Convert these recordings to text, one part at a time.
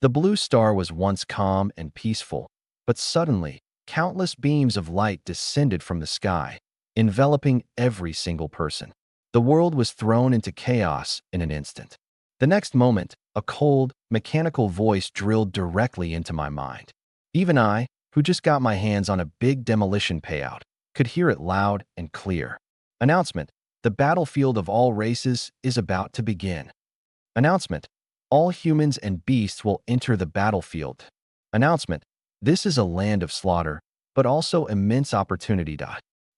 The blue star was once calm and peaceful, but suddenly, countless beams of light descended from the sky, enveloping every single person. The world was thrown into chaos in an instant. The next moment, a cold, mechanical voice drilled directly into my mind. Even I, who just got my hands on a big demolition payout, could hear it loud and clear. Announcement: the battlefield of all races is about to begin. Announcement: all humans and beasts will enter the battlefield. Announcement: this is a land of slaughter, but also immense opportunity.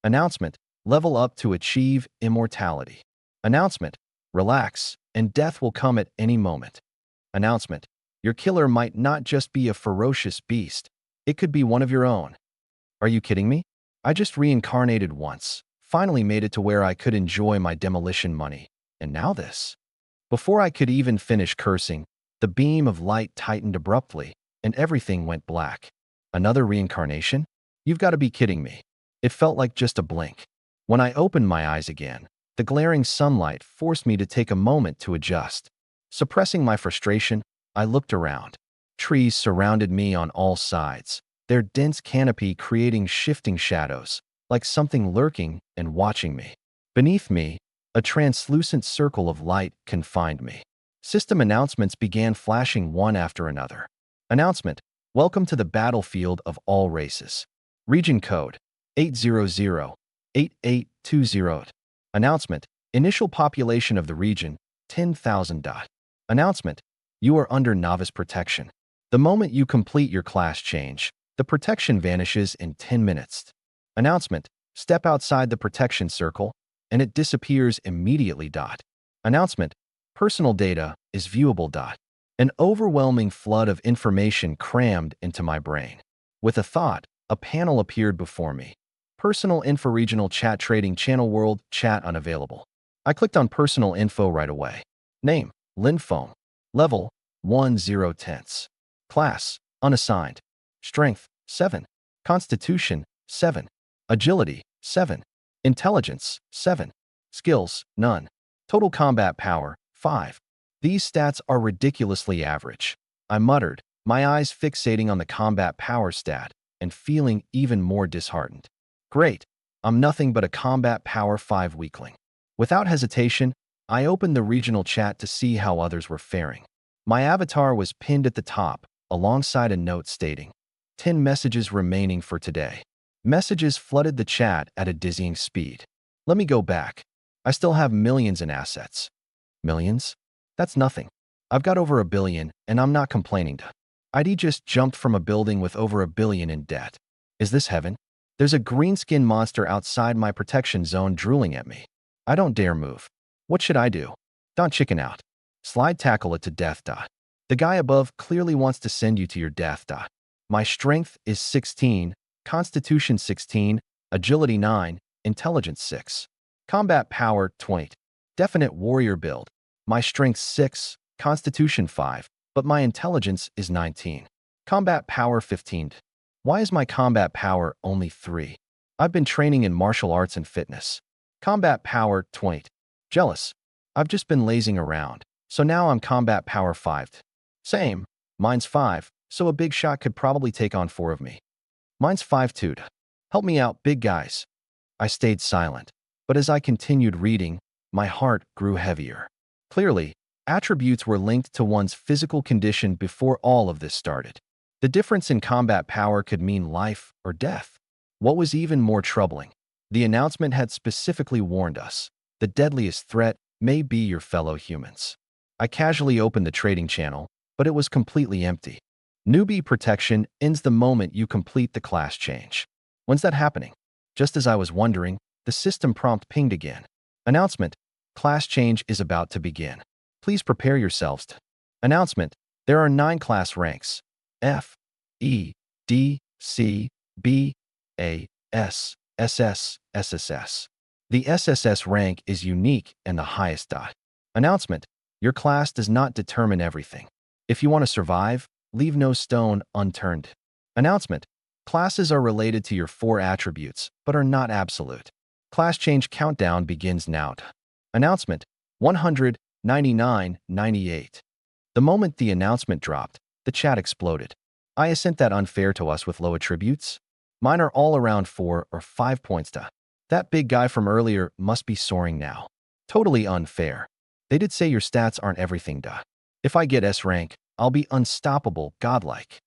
Announcement: level up to achieve immortality. Announcement: relax, and death will come at any moment. Announcement: your killer might not just be a ferocious beast, it could be one of your own. Are you kidding me? I just reincarnated once, finally made it to where I could enjoy my demolition money, and now this. Before I could even finish cursing, the beam of light tightened abruptly, and everything went black. Another reincarnation? You've got to be kidding me. It felt like just a blink. When I opened my eyes again, the glaring sunlight forced me to take a moment to adjust. Suppressing my frustration, I looked around. Trees surrounded me on all sides, their dense canopy creating shifting shadows, like something lurking and watching me. Beneath me, a translucent circle of light confined me. System announcements began flashing one after another. Announcement: welcome to the battlefield of all races. Region code: 800-8820. Announcement: initial population of the region: 10,000. Announcement: you are under novice protection. The moment you complete your class change, the protection vanishes in 10 minutes. Announcement: step outside the protection circle, and it disappears immediately. Announcement: personal data is viewable. An overwhelming flood of information crammed into my brain. With a thought, a panel appeared before me. Personal info: regional chat, trading channel, world chat unavailable. I clicked on personal info right away. Name: Linphone. Level: 1010. Class: unassigned. Strength: 7. Constitution: 7. Agility: 7. Intelligence: 7. Skills: none. Total combat power: 5. These stats are ridiculously average. I muttered, my eyes fixating on the combat power stat and feeling even more disheartened. Great, I'm nothing but a combat power 5 weakling. Without hesitation, I opened the regional chat to see how others were faring. My avatar was pinned at the top, alongside a note stating, 10 messages remaining for today. Messages flooded the chat at a dizzying speed. Let me go back. I still have millions in assets. Millions? That's nothing. I've got over 1 billion, and I'm not complaining. ID just jumped from a building with over 1 billion in debt. Is this heaven? There's a green-skinned monster outside my protection zone drooling at me. I don't dare move. What should I do? Don't chicken out. Slide tackle it to death. The guy above clearly wants to send you to your death. My strength is 16, Constitution 16, Agility 9, Intelligence 6. Combat power 20. Definite warrior build. My strength 6, Constitution 5, but my intelligence is 19. Combat power 15. Why is my combat power only 3? I've been training in martial arts and fitness. Combat power 20. Jealous. I've just been lazing around, so now I'm combat power 5. Same. Mine's 5, so a big shot could probably take on 4 of me. Mine's 5 too. Help me out, big guys. I stayed silent, but as I continued reading, my heart grew heavier. Clearly, attributes were linked to one's physical condition before all of this started. The difference in combat power could mean life or death. What was even more troubling, the announcement had specifically warned us, the deadliest threat may be your fellow humans. I casually opened the trading channel, but it was completely empty. Newbie protection ends the moment you complete the class change. When's that happening? Just as I was wondering, the system prompt pinged again. Announcement: class change is about to begin. Please prepare yourselves. Announcement: there are 9 class ranks: F, E, D, C, B, A, S, SS, SSS. The SSS rank is unique and the highest. Announcement: your class does not determine everything. If you want to survive, leave no stone unturned. Announcement: classes are related to your 4 attributes, but are not absolute. Class change countdown begins now. Announcement: 100, 99, 98. The moment the announcement dropped, The chat exploded. Isn't that unfair to us with low attributes? Mine are all around 4 or 5 points. That big guy from earlier must be soaring now. Totally unfair. They did say your stats aren't everything. If I get S rank, I'll be unstoppable, godlike.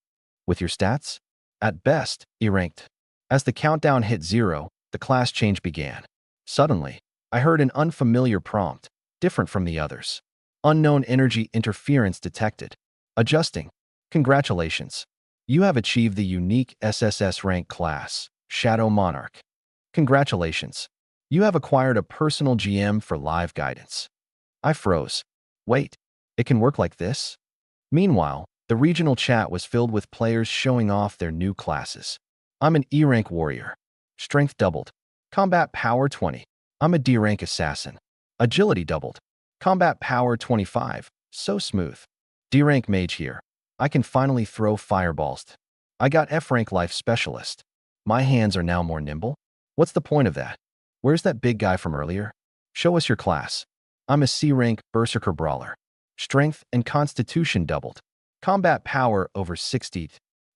With your stats? At best, E-ranked. As the countdown hit 0, the class change began. Suddenly, I heard an unfamiliar prompt, different from the others. Unknown energy interference detected. Adjusting. Congratulations. You have achieved the unique SSS rank class, Shadow Monarch. Congratulations. You have acquired a personal GM for live guidance. I froze. Wait, it can work like this? Meanwhile, the regional chat was filled with players showing off their new classes. I'm an E-rank warrior. Strength doubled. Combat power 20. I'm a D-rank assassin. Agility doubled. Combat power 25. So smooth. D-rank mage here. I can finally throw fireballs. I got F-rank life specialist. My hands are now more nimble. What's the point of that? Where's that big guy from earlier? Show us your class. I'm a C-rank berserker brawler. Strength and constitution doubled. Combat power over 60.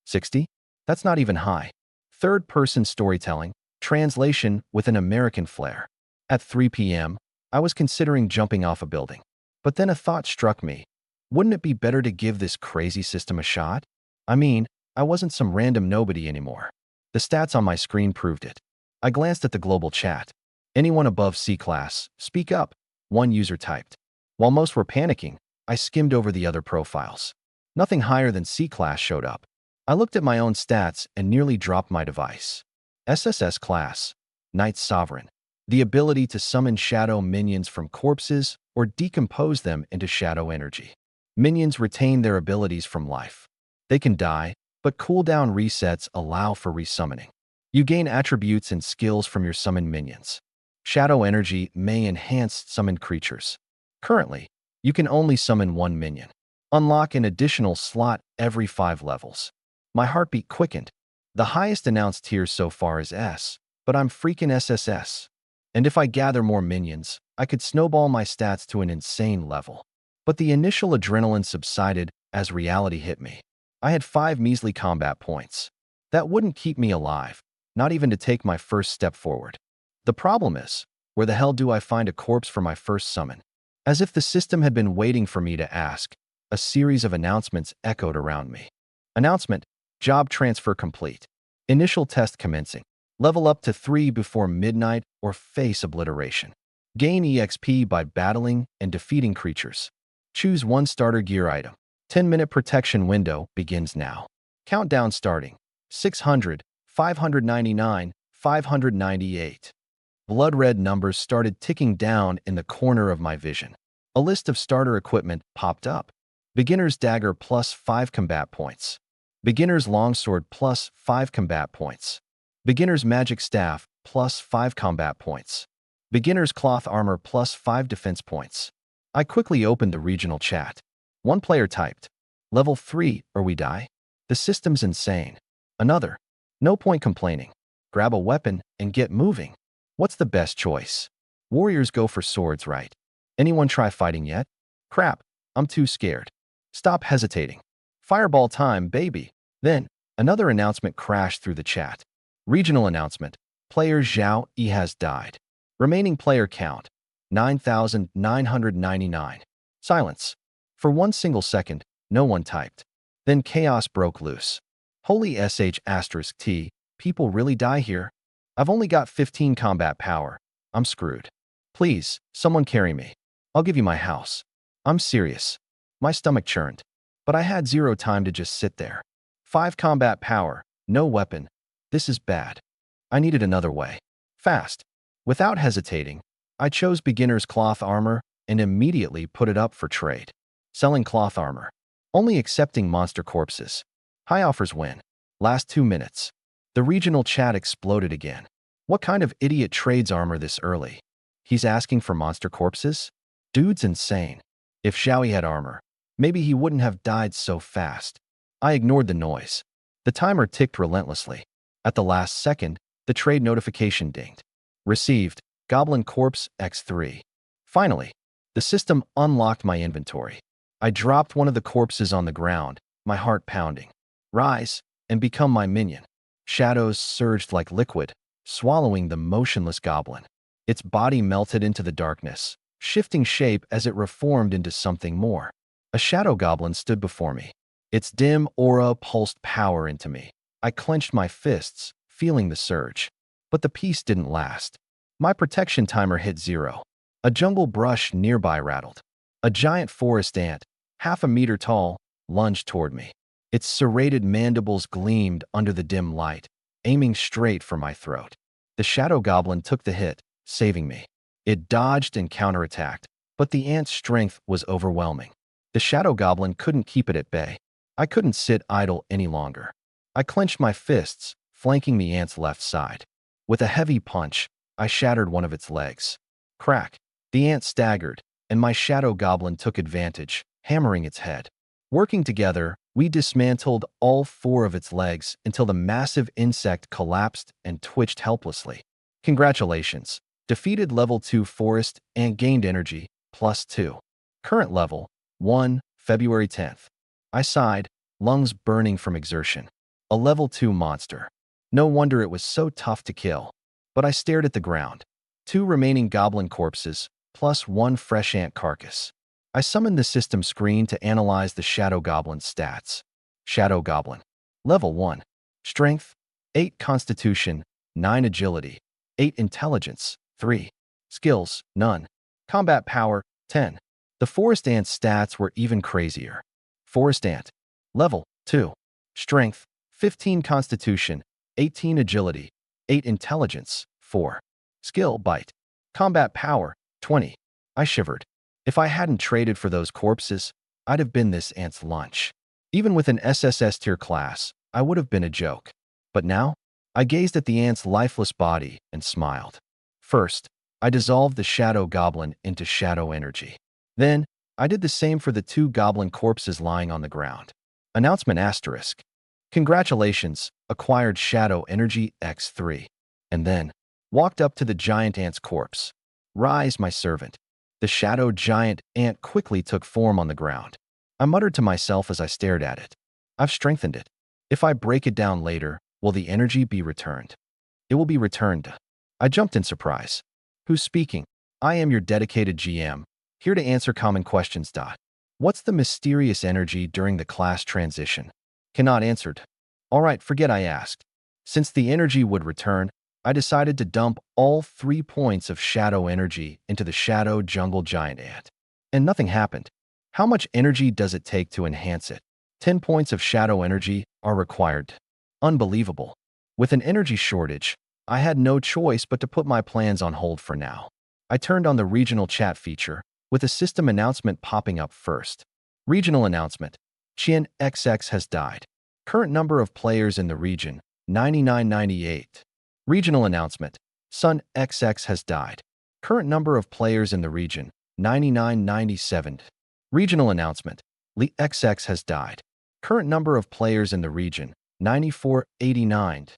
60? That's not even high. Third-person storytelling, translation with an American flair. At 3 p.m., I was considering jumping off a building. But then a thought struck me. Wouldn't it be better to give this crazy system a shot? I mean, I wasn't some random nobody anymore. The stats on my screen proved it. I glanced at the global chat. Anyone above C class, speak up, one user typed. While most were panicking, I skimmed over the other profiles. Nothing higher than C class showed up. I looked at my own stats and nearly dropped my device. SSS class, Knight Sovereign. The ability to summon shadow minions from corpses or decompose them into shadow energy. Minions retain their abilities from life. They can die, but cooldown resets allow for resummoning. You gain attributes and skills from your summoned minions. Shadow energy may enhance summoned creatures. Currently, you can only summon one minion. Unlock an additional slot every 5 levels. My heartbeat quickened. The highest announced tier so far is S, but I'm freaking SSS. And if I gather more minions, I could snowball my stats to an insane level. But the initial adrenaline subsided as reality hit me. I had 5 measly combat points. That wouldn't keep me alive, not even to take my first step forward. The problem is, where the hell do I find a corpse for my first summon? As if the system had been waiting for me to ask, a series of announcements echoed around me. Announcement: job transfer complete. Initial test commencing. Level up to 3 before midnight or face obliteration. Gain EXP by battling and defeating creatures. Choose one starter gear item. 10-minute protection window begins now. Countdown starting. 600, 599, 598. Blood red numbers started ticking down in the corner of my vision. A list of starter equipment popped up. Beginner's dagger plus 5 combat points. Beginner's longsword plus 5 combat points. Beginner's magic staff plus 5 combat points. Beginner's cloth armor plus 5 defense points. I quickly opened the regional chat. One player typed, "Level 3 or we die." The system's insane. Another, "No point complaining. Grab a weapon and get moving." What's the best choice? Warriors go for swords, right? Anyone try fighting yet? Crap, I'm too scared. Stop hesitating. Fireball time, baby. Then, another announcement crashed through the chat. Regional announcement. Player Zhao Yi has died. Remaining player count, 9,999. Silence. For one single second, no one typed. Then chaos broke loose. Holy sh*t, people really die here? I've only got 15 combat power. I'm screwed. Please, someone carry me. I'll give you my house. I'm serious. My stomach churned. But I had 0 time to just sit there. 5 combat power, no weapon. This is bad. I needed another way. Fast. Without hesitating, I chose beginner's cloth armor and immediately put it up for trade. Selling cloth armor. Only accepting monster corpses. High offers win. Last 2 minutes. The regional chat exploded again. What kind of idiot trades armor this early? He's asking for monster corpses? Dude's insane. If Xiaoyi had armor, maybe he wouldn't have died so fast. I ignored the noise. The timer ticked relentlessly. At the last second, the trade notification dinged. Received, Goblin Corpse X3. Finally, the system unlocked my inventory. I dropped one of the corpses on the ground my heart pounding. Rise and become my minion. Shadows surged like liquid, swallowing the motionless goblin. Its body melted into the darkness, shifting shape as it reformed into something more. A shadow goblin stood before me. Its dim aura pulsed power into me. I clenched my fists, feeling the surge. But the peace didn't last. My protection timer hit 0. A jungle brush nearby rattled. A giant forest ant, half a meter tall, lunged toward me. Its serrated mandibles gleamed under the dim light, aiming straight for my throat. The shadow goblin took the hit, saving me. It dodged and counterattacked, but the ant's strength was overwhelming. The shadow goblin couldn't keep it at bay. I couldn't sit idle any longer. I clenched my fists, flanking the ant's left side. With a heavy punch, I shattered one of its legs. Crack! The ant staggered, and my shadow goblin took advantage, hammering its head. Working together, we dismantled all 4 of its legs until the massive insect collapsed and twitched helplessly. Congratulations! Defeated level 2 forest and gained energy, +2. Current level, 1, February 10th. I sighed, lungs burning from exertion. A level 2 monster. No wonder it was so tough to kill. But I stared at the ground. 2 remaining goblin corpses, plus 1 fresh ant carcass. I summoned the system screen to analyze the shadow goblin's stats. Shadow goblin. Level 1. Strength, 8 constitution, 9 agility, 8 intelligence, 3. Skills, none. Combat power, 10. The forest ant's stats were even crazier. Forest ant. Level 2. Strength, 15 constitution, 18 agility, 8 intelligence, 4. Skill, bite. Combat power, 20. I shivered. If I hadn't traded for those corpses, I'd have been this ant's lunch. Even with an SSS tier class, I would have been a joke. But now, I gazed at the ant's lifeless body and smiled. First, I dissolved the shadow goblin into shadow energy. Then, I did the same for the 2 goblin corpses lying on the ground. Announcement asterisk. Congratulations, acquired shadow energy X3. And then, walked up to the giant ant's corpse. Rise, my servant. The shadow giant ant quickly took form on the ground. I muttered to myself as I stared at it. I've strengthened it. If I break it down later, will the energy be returned? It will be returned. I jumped in surprise. Who's speaking? I am your dedicated GM, here to answer common questions. What's the mysterious energy during the class transition? Cannot answered. All right, forget I asked. Since the energy would return, I decided to dump all 3 points of shadow energy into the shadow jungle giant ant. And nothing happened. How much energy does it take to enhance it? 10 points of shadow energy are required. Unbelievable. With an energy shortage, I had no choice but to put my plans on hold for now. I turned on the regional chat feature, with a system announcement popping up first. Regional announcement. Chien XX has died. Current number of players in the region, 9998. Regional announcement. Sun XX has died. Current number of players in the region, 9997. Regional announcement. Li XX has died. Current number of players in the region, 9489.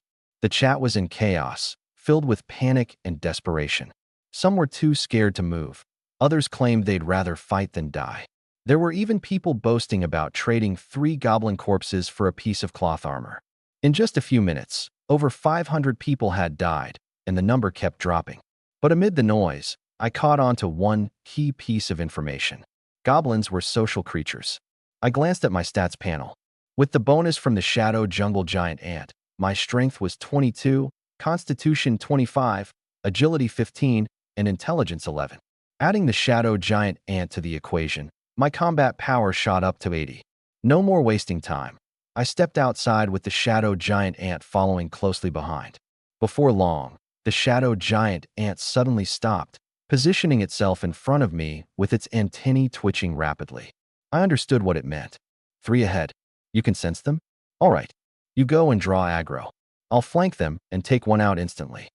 The chat was in chaos, filled with panic and desperation. Some were too scared to move. Others claimed they'd rather fight than die. There were even people boasting about trading 3 goblin corpses for a piece of cloth armor. In just a few minutes, over 500 people had died, and the number kept dropping. But amid the noise, I caught on to one key piece of information. Goblins were social creatures. I glanced at my stats panel. With the bonus from the shadow jungle giant ant, my strength was 22, constitution 25, agility 15, and intelligence 11. Adding the shadow giant ant to the equation, my combat power shot up to 80. No more wasting time. I stepped outside with the shadow giant ant following closely behind. Before long, the shadow giant ant suddenly stopped, positioning itself in front of me with its antennae twitching rapidly. I understood what it meant. 3 ahead. You can sense them? All right. You go and draw aggro. I'll flank them and take one out instantly.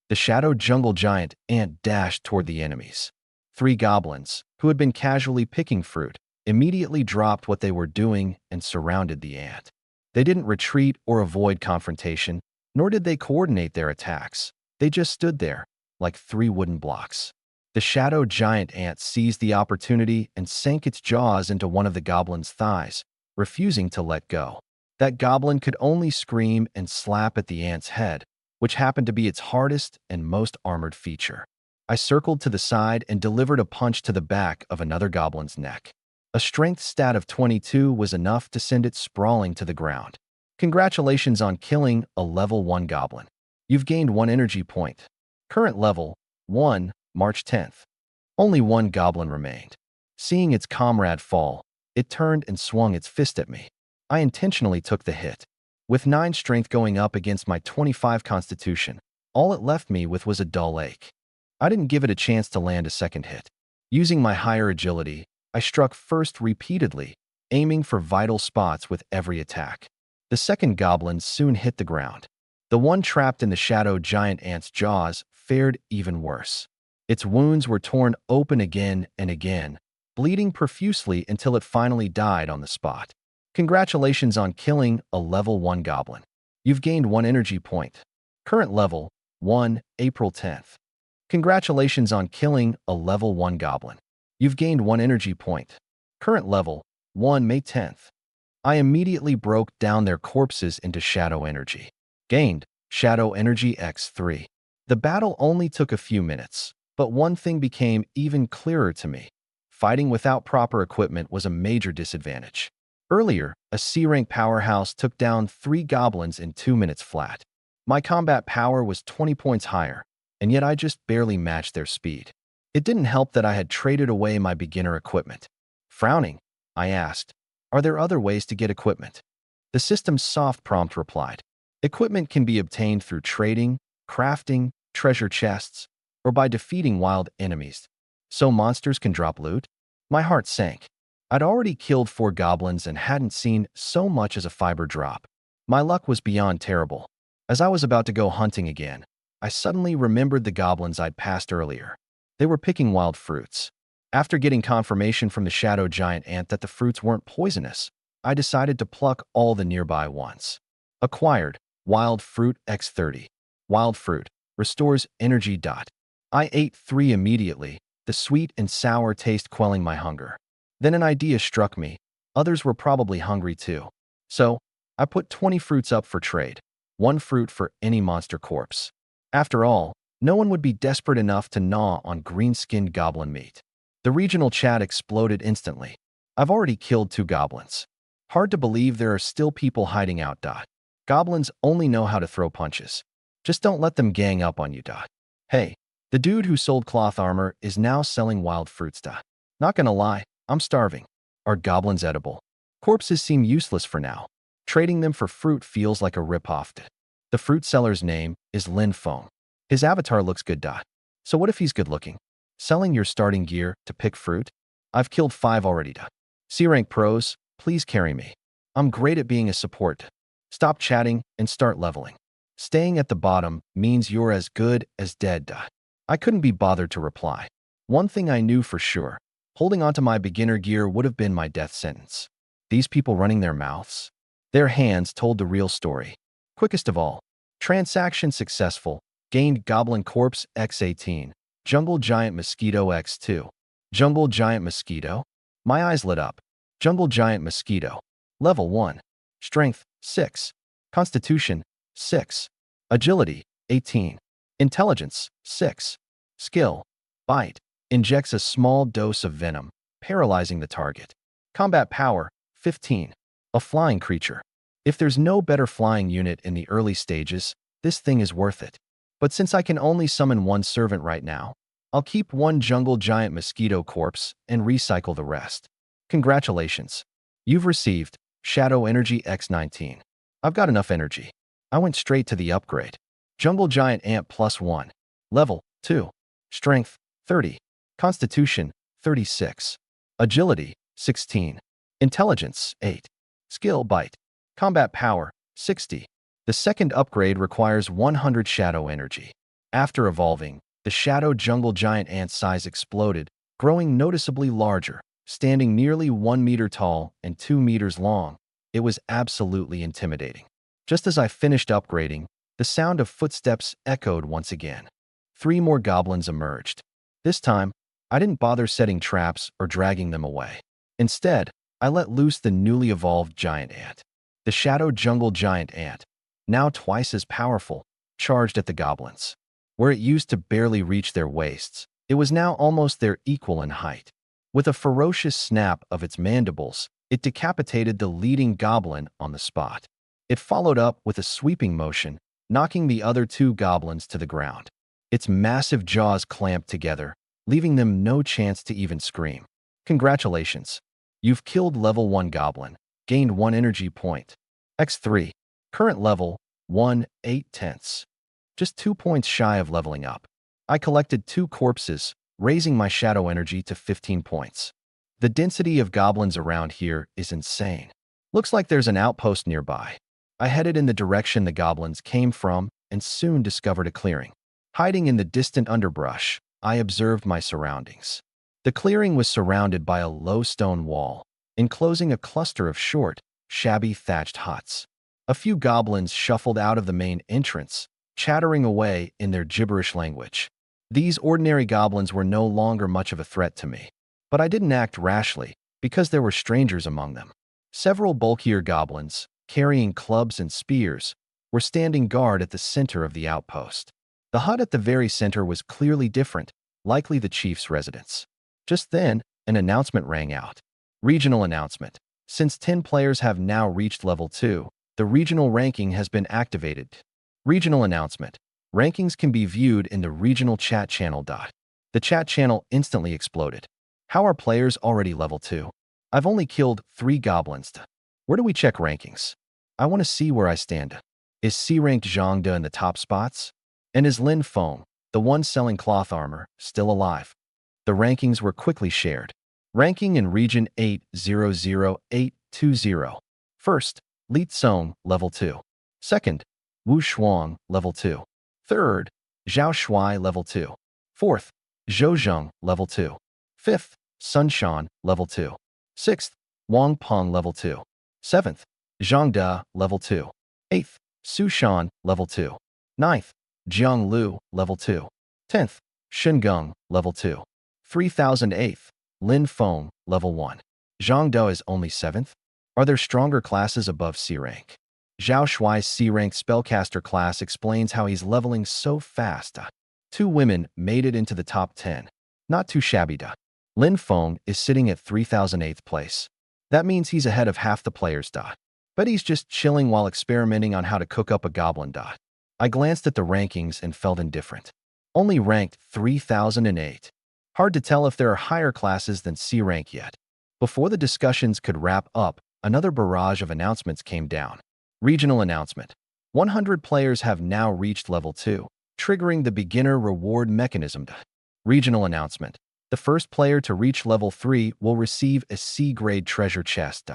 The shadow jungle giant ant dashed toward the enemies. 3 goblins, who had been casually picking fruit, immediately dropped what they were doing and surrounded the ant. They didn't retreat or avoid confrontation, nor did they coordinate their attacks. They just stood there, like 3 wooden blocks. The shadow giant ant seized the opportunity and sank its jaws into one of the goblin's thighs, refusing to let go. That goblin could only scream and slap at the ant's head, which happened to be its hardest and most armored feature. I circled to the side and delivered a punch to the back of another goblin's neck. A strength stat of 22 was enough to send it sprawling to the ground. Congratulations on killing a level 1 goblin. You've gained 1 energy point. Current level 1, March 10th. Only 1 goblin remained. Seeing its comrade fall, it turned and swung its fist at me. I intentionally took the hit. With 9 strength going up against my 25 constitution, all it left me with was a dull ache. I didn't give it a chance to land a second hit. Using my higher agility, I struck first repeatedly, aiming for vital spots with every attack. The second goblin soon hit the ground. The one trapped in the shadow giant ant's jaws fared even worse. Its wounds were torn open again and again, bleeding profusely until it finally died on the spot. Congratulations on killing a level 1 goblin. You've gained 1 energy point. Current level 1, April 10th. Congratulations on killing a level 1 goblin. You've gained 1 energy point. Current level 1, May 10th. I immediately broke down their corpses into shadow energy. Gained shadow energy x3. The battle only took a few minutes, but one thing became even clearer to me. Fighting without proper equipment was a major disadvantage. Earlier, a C-rank powerhouse took down 3 goblins in 2 minutes flat. My combat power was 20 points higher, and yet I just barely matched their speed. It didn't help that I had traded away my beginner equipment. Frowning, I asked, "Are there other ways to get equipment?" The system's soft prompt replied, "Equipment can be obtained through trading, crafting, treasure chests, or by defeating wild enemies. So monsters can drop loot?" My heart sank. I'd already killed 4 goblins and hadn't seen so much as a fiber drop. My luck was beyond terrible. As I was about to go hunting again, I suddenly remembered the goblins I'd passed earlier. They were picking wild fruits. After getting confirmation from the shadow giant ant that the fruits weren't poisonous, I decided to pluck all the nearby ones. Acquired, wild fruit x30. Wild fruit, restores energy. I ate 3 immediately, the sweet and sour taste quelling my hunger. Then an idea struck me. Others were probably hungry too. So, I put 20 fruits up for trade, 1 fruit for any monster corpse. After all, no one would be desperate enough to gnaw on green-skinned goblin meat. The regional chat exploded instantly. I've already killed 2 goblins. Hard to believe there are still people hiding out. Goblins only know how to throw punches. Just don't let them gang up on you. Hey, the dude who sold cloth armor is now selling wild fruits. Not gonna lie, I'm starving. Are goblins edible? Corpses seem useless for now. Trading them for fruit feels like a ripoff. The fruit seller's name is Lin Feng. His avatar looks good. So what if he's good looking? Selling your starting gear to pick fruit? I've killed 5 already. C-rank pros, please carry me. I'm great at being a support. Stop chatting and start leveling. Staying at the bottom means you're as good as dead. I couldn't be bothered to reply. One thing I knew for sure, holding onto my beginner gear would have been my death sentence. These people running their mouths? Their hands told the real story. Quickest of all, transaction successful, gained Goblin Corpse x18, Jungle Giant Mosquito x2. Jungle Giant Mosquito? My eyes lit up. Jungle Giant Mosquito. Level 1. Strength, 6. Constitution, 6. Agility, 18. Intelligence, 6. Skill, Bite. Injects a small dose of venom, paralyzing the target. Combat power, 15. A flying creature. If there's no better flying unit in the early stages, this thing is worth it. But since I can only summon 1 servant right now, I'll keep 1 Jungle Giant Mosquito Corpse and recycle the rest. Congratulations. You've received Shadow Energy X19. I've got enough energy. I went straight to the upgrade. Jungle Giant Ant +1. Level 2. Strength, 30. Constitution, 36. Agility, 16. Intelligence, 8. Skill Bite. Combat power, 60. The second upgrade requires 100 shadow energy. After evolving, the shadow jungle giant ant size exploded, growing noticeably larger, standing nearly 1 meter tall and 2 meters long. It was absolutely intimidating. Just as I finished upgrading, the sound of footsteps echoed once again. 3 more goblins emerged. This time, I didn't bother setting traps or dragging them away. Instead, I let loose the newly evolved giant ant. The shadow jungle giant ant, now twice as powerful, charged at the goblins. Where it used to barely reach their waists, it was now almost their equal in height. With a ferocious snap of its mandibles, it decapitated the leading goblin on the spot. It followed up with a sweeping motion, knocking the other two goblins to the ground. Its massive jaws clamped together, leaving them no chance to even scream. Congratulations. You've killed level 1 goblin, gained 1 energy point. X3. Current level, 1, 8/10. Just 2 points shy of leveling up. I collected 2 corpses, raising my shadow energy to 15 points. The density of goblins around here is insane. Looks like there's an outpost nearby. I headed in the direction the goblins came from and soon discovered a clearing. Hiding in the distant underbrush, I observed my surroundings. The clearing was surrounded by a low stone wall, enclosing a cluster of short, shabby thatched huts. A few goblins shuffled out of the main entrance, chattering away in their gibberish language. These ordinary goblins were no longer much of a threat to me, but I didn't act rashly because there were strangers among them. Several bulkier goblins, carrying clubs and spears, were standing guard at the center of the outpost. The hut at the very center was clearly different, likely the chief's residence. Just then, an announcement rang out. Regional announcement. Since 10 players have now reached level 2, the regional ranking has been activated. Regional announcement. Rankings can be viewed in the regional chat channel. The chat channel instantly exploded. How are players already level 2? I've only killed 3 goblins. Where do we check rankings? I want to see where I stand. Is C-ranked Zhangde in the top spots? And is Lin Feng, the one selling cloth armor, still alive? The rankings were quickly shared. Ranking in Region 800820. First, Li Tsong, level 2. Second, Wu Shuang, level 2. Third, Zhao Shuai, level 2. Fourth, Zhou Zheng, level 2. Fifth, Sun Shan, level 2. Sixth, Wang Peng, level 2. Seventh, Zhang De, level 2. Eighth, Su Shan, level 2. Ninth, Jiang Lu, level 2. 10th, Shingung, level 2. 3008th, Lin Feng, level 1. Zhang De is only 7th? Are there stronger classes above C rank? Zhao Shuai's C-ranked spellcaster class explains how he's leveling so fast. 2 women made it into the top 10. Not too shabby. Lin Feng is sitting at 3008th place. That means he's ahead of half the players. But he's just chilling while experimenting on how to cook up a goblin. I glanced at the rankings and felt indifferent. Only ranked 3008. Hard to tell if there are higher classes than C rank yet. Before the discussions could wrap up, another barrage of announcements came down. Regional announcement. 100 players have now reached level 2, triggering the beginner reward mechanism. Regional announcement. The first player to reach level 3 will receive a C-grade treasure chest.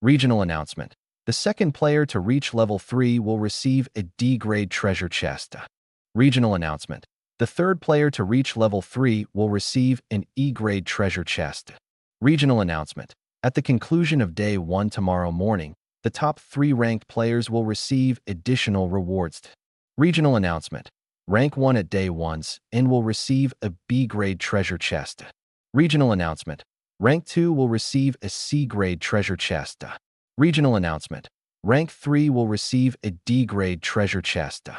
Regional announcement. The second player to reach level 3 will receive a D-grade treasure chest. Regional announcement. The third player to reach level 3 will receive an E-grade treasure chest. Regional announcement. At the conclusion of day 1 tomorrow morning, the top 3 ranked players will receive additional rewards. Regional announcement. Rank 1 at day 1's and will receive a B-grade treasure chest. Regional announcement. Rank 2 will receive a C-grade treasure chest. Regional announcement. Rank 3 will receive a D-grade treasure chest.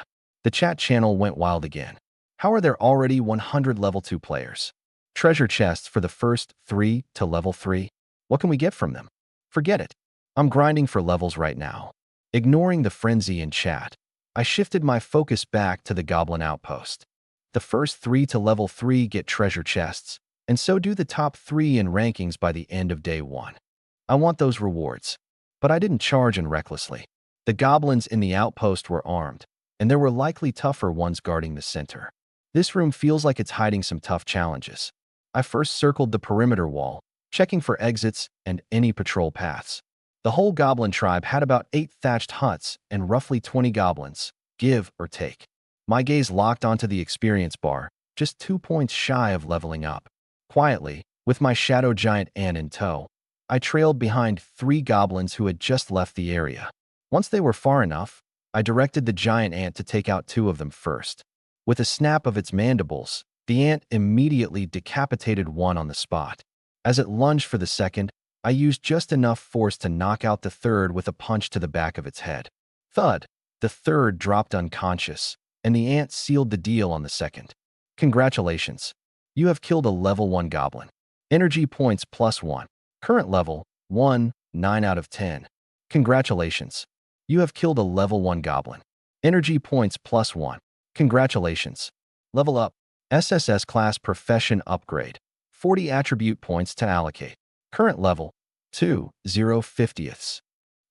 The chat channel went wild again. How are there already 100 level 2 players? Treasure chests for the first 3 to level 3? What can we get from them? Forget it. I'm grinding for levels right now. Ignoring the frenzy in chat, I shifted my focus back to the goblin outpost. The first 3 to level 3 get treasure chests, and so do the top 3 in rankings by the end of day 1. I want those rewards. But I didn't charge in recklessly. The goblins in the outpost were armed, and there were likely tougher ones guarding the center. This room feels like it's hiding some tough challenges. I first circled the perimeter wall, checking for exits and any patrol paths. The whole goblin tribe had about 8 thatched huts and roughly 20 goblins, give or take. My gaze locked onto the experience bar, just 2 points shy of leveling up. Quietly, with my shadow giant ant in tow, I trailed behind 3 goblins who had just left the area. Once they were far enough, I directed the giant ant to take out 2 of them first. With a snap of its mandibles, the ant immediately decapitated one on the spot. As it lunged for the second, I used just enough force to knock out the third with a punch to the back of its head. Thud! The third dropped unconscious, and the ant sealed the deal on the second. Congratulations. You have killed a level 1 goblin. Energy points +1. Current level, 1, 9 out of 10. Congratulations. You have killed a level 1 goblin. Energy points +1. Congratulations. Level up. SSS class profession upgrade. 40 attribute points to allocate. Current level, 2, 0 50ths.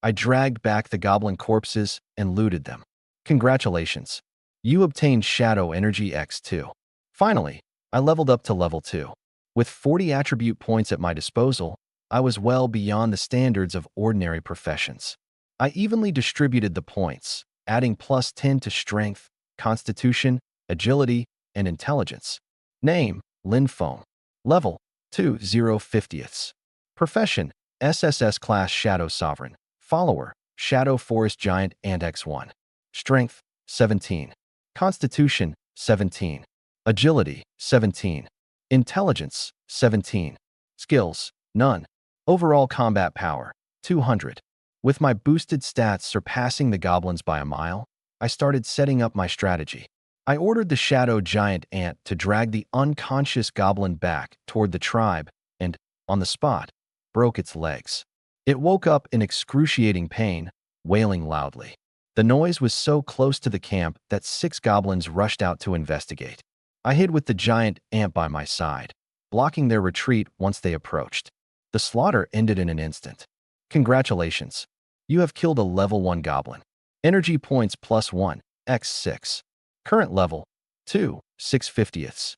I dragged back the goblin corpses and looted them. Congratulations. You obtained Shadow Energy X2. Finally, I leveled up to level 2. With 40 attribute points at my disposal, I was well beyond the standards of ordinary professions. I evenly distributed the points, adding +10 to strength, constitution, agility, and intelligence. Name, Linfoam. Level, 2, 0 50ths. Profession, SSS class Shadow Sovereign. Follower, Shadow Forest Giant and X1. Strength, 17. Constitution, 17. Agility, 17. Intelligence, 17. Skills, none. Overall combat power, 200. With my boosted stats surpassing the goblins by a mile, I started setting up my strategy. I ordered the Shadow Giant Ant to drag the unconscious goblin back toward the tribe and, on the spot, broke its legs. It woke up in excruciating pain, wailing loudly. The noise was so close to the camp that 6 goblins rushed out to investigate. I hid with the giant ant by my side, blocking their retreat once they approached. The slaughter ended in an instant. Congratulations. You have killed a level 1 goblin. Energy points +1, x6. Current level, 2, 6 50ths.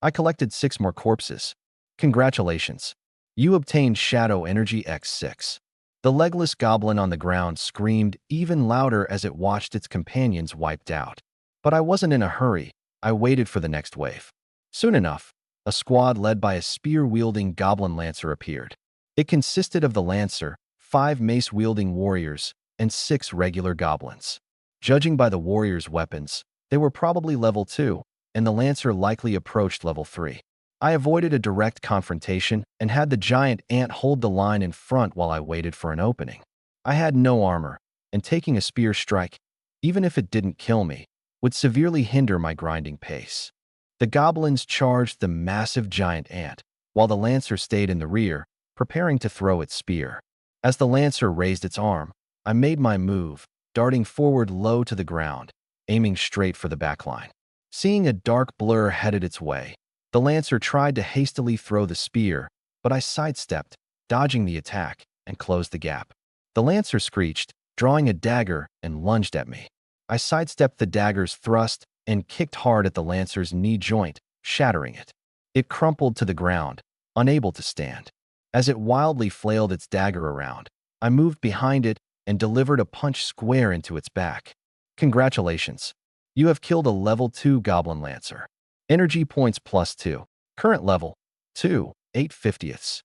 I collected 6 more corpses. Congratulations. You obtained Shadow Energy X6. The legless goblin on the ground screamed even louder as it watched its companions wiped out. But I wasn't in a hurry. I waited for the next wave. Soon enough, a squad led by a spear-wielding goblin lancer appeared. It consisted of the lancer, 5 mace-wielding warriors, and 6 regular goblins. Judging by the warriors' weapons, they were probably level 2, and the lancer likely approached level 3. I avoided a direct confrontation and had the giant ant hold the line in front while I waited for an opening. I had no armor, and taking a spear strike, even if it didn't kill me, would severely hinder my grinding pace. The goblins charged the massive giant ant, while the lancer stayed in the rear, preparing to throw its spear. As the lancer raised its arm, I made my move, darting forward low to the ground, aiming straight for the backline. Seeing a dark blur headed its way, the lancer tried to hastily throw the spear, but I sidestepped, dodging the attack, and closed the gap. The lancer screeched, drawing a dagger, and lunged at me. I sidestepped the dagger's thrust and kicked hard at the lancer's knee joint, shattering it. It crumpled to the ground, unable to stand. As it wildly flailed its dagger around, I moved behind it and delivered a punch square into its back. Congratulations. You have killed a level 2 goblin lancer. Energy points +2. Current level, 2, 8 50ths.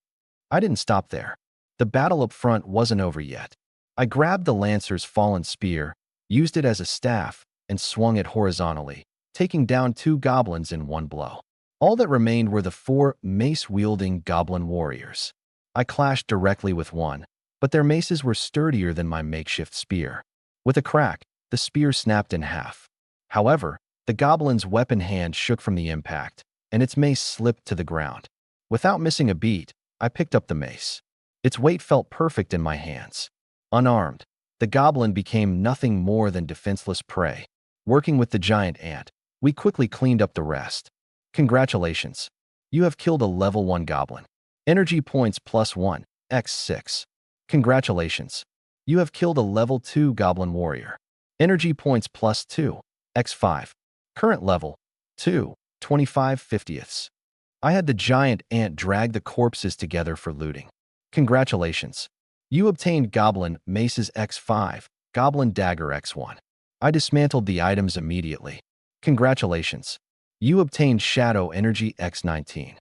I didn't stop there. The battle up front wasn't over yet. I grabbed the lancer's fallen spear, used it as a staff, and swung it horizontally, taking down 2 goblins in one blow. All that remained were the 4 mace-wielding goblin warriors. I clashed directly with one, but their maces were sturdier than my makeshift spear. With a crack, the spear snapped in half. However, the goblin's weapon hand shook from the impact, and its mace slipped to the ground. Without missing a beat, I picked up the mace. Its weight felt perfect in my hands. Unarmed, the goblin became nothing more than defenseless prey. Working with the giant ant, we quickly cleaned up the rest. Congratulations. You have killed a level 1 goblin. Energy points +1, x6. Congratulations. You have killed a level 2 goblin warrior. Energy points +2, x5. Current level, 2, 25 50ths. I had the giant ant drag the corpses together for looting. Congratulations. You obtained Goblin Maces X5, Goblin Dagger X1. I dismantled the items immediately. Congratulations. You obtained Shadow Energy X19.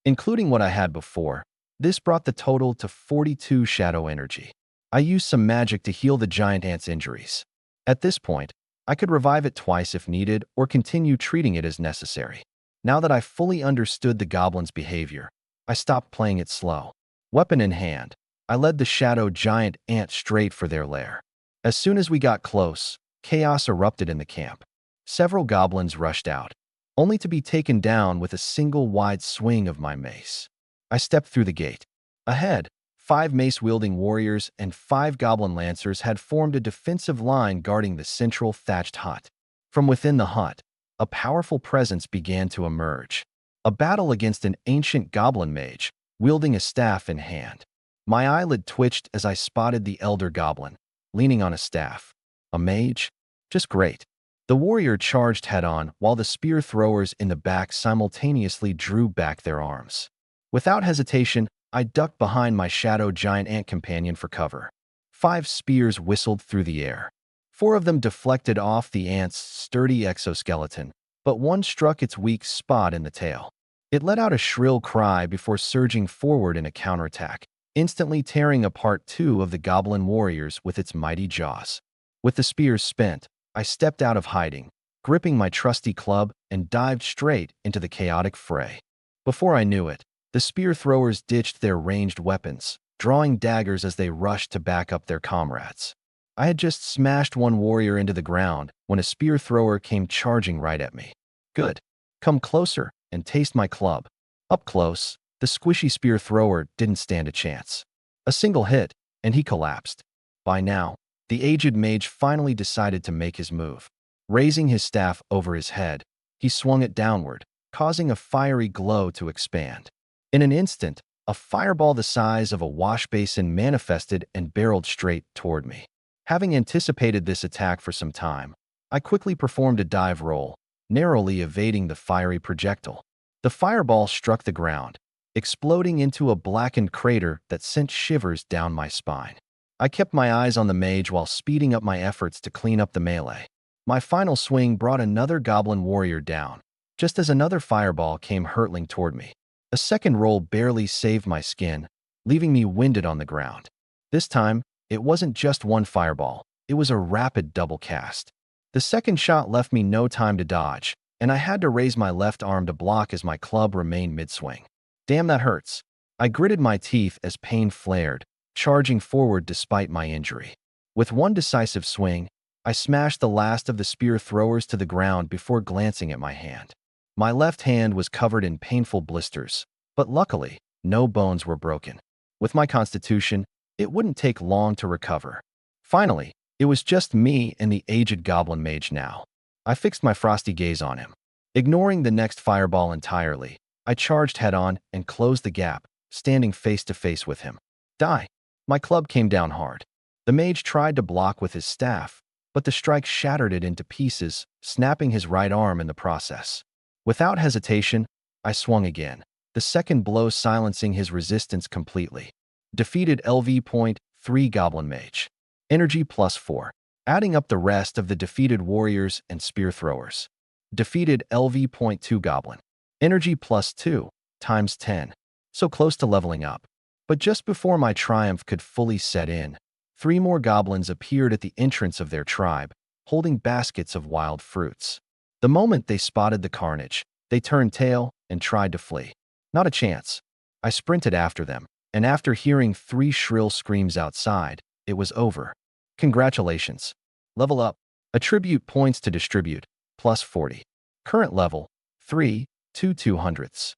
Including what I had before, this brought the total to 42 Shadow Energy. I used some magic to heal the giant ant's injuries. At this point, I could revive it twice if needed or continue treating it as necessary. Now that I fully understood the goblin's behavior, I stopped playing it slow. Weapon in hand, I led the shadow giant ant straight for their lair. As soon as we got close, chaos erupted in the camp. Several goblins rushed out, only to be taken down with a single wide swing of my mace. I stepped through the gate. Ahead, 5 mace-wielding warriors and 5 goblin lancers had formed a defensive line guarding the central thatched hut. From within the hut, a powerful presence began to emerge. A battle against an ancient goblin mage, wielding a staff in hand. My eyelid twitched as I spotted the elder goblin, leaning on a staff. A mage? Just great. The warrior charged head-on while the spear throwers in the back simultaneously drew back their arms. Without hesitation, I ducked behind my shadow giant ant companion for cover. 5 spears whistled through the air. 4 of them deflected off the ant's sturdy exoskeleton, but one struck its weak spot in the tail. It let out a shrill cry before surging forward in a counterattack, instantly tearing apart 2 of the goblin warriors with its mighty jaws. With the spears spent, I stepped out of hiding, gripping my trusty club, and dived straight into the chaotic fray. Before I knew it, the spear throwers ditched their ranged weapons, drawing daggers as they rushed to back up their comrades. I had just smashed one warrior into the ground when a spear thrower came charging right at me. Good. Come closer and taste my club. Up close, the squishy spear thrower didn't stand a chance. A single hit, and he collapsed. By now, the aged mage finally decided to make his move. Raising his staff over his head, he swung it downward, causing a fiery glow to expand. In an instant, a fireball the size of a wash basin manifested and barreled straight toward me. Having anticipated this attack for some time, I quickly performed a dive roll, narrowly evading the fiery projectile. The fireball struck the ground, exploding into a blackened crater that sent shivers down my spine. I kept my eyes on the mage while speeding up my efforts to clean up the melee. My final swing brought another goblin warrior down, just as another fireball came hurtling toward me. A second roll barely saved my skin, leaving me winded on the ground. This time, it wasn't just one fireball, it was a rapid double cast. The second shot left me no time to dodge, and I had to raise my left arm to block as my club remained mid-swing. Damn, that hurts. I gritted my teeth as pain flared, charging forward despite my injury. With one decisive swing, I smashed the last of the spear throwers to the ground before glancing at my hand. My left hand was covered in painful blisters, but luckily, no bones were broken. With my constitution, it wouldn't take long to recover. Finally, it was just me and the aged goblin mage now. I fixed my frosty gaze on him. Ignoring the next fireball entirely, I charged head-on and closed the gap, standing face to face with him. Die! My club came down hard. The mage tried to block with his staff, but the strike shattered it into pieces, snapping his right arm in the process. Without hesitation, I swung again, the second blow silencing his resistance completely. Defeated LV.3 Goblin Mage. Energy +4. Adding up the rest of the defeated warriors and spear throwers. Defeated LV.2 Goblin. Energy +2, times 10. So close to leveling up. But just before my triumph could fully set in, 3 more goblins appeared at the entrance of their tribe, holding baskets of wild fruits. The moment they spotted the carnage, they turned tail and tried to flee. Not a chance. I sprinted after them, and after hearing 3 shrill screams outside, it was over. Congratulations. Level up. Attribute points to distribute, +40. Current level, 3, 2/200ths.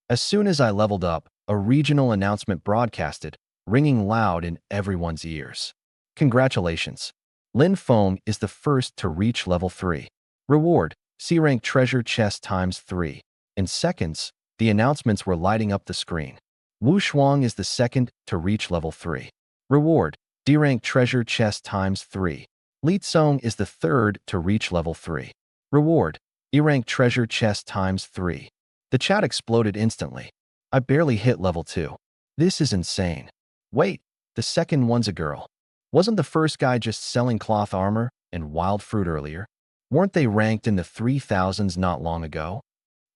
As soon as I leveled up, a regional announcement broadcasted, ringing loud in everyone's ears. Congratulations. Lin Feng is the first to reach level 3. Reward, C-rank treasure chest times 3. In seconds, the announcements were lighting up the screen. Wu Shuang is the second to reach level 3. Reward, D-rank treasure chest times 3. Li Tsong is the third to reach level 3. Reward, E-rank treasure chest times 3. The chat exploded instantly. I barely hit level 2. This is insane. Wait, the second one's a girl. Wasn't the first guy just selling cloth armor and wild fruit earlier? Weren't they ranked in the 3000s not long ago?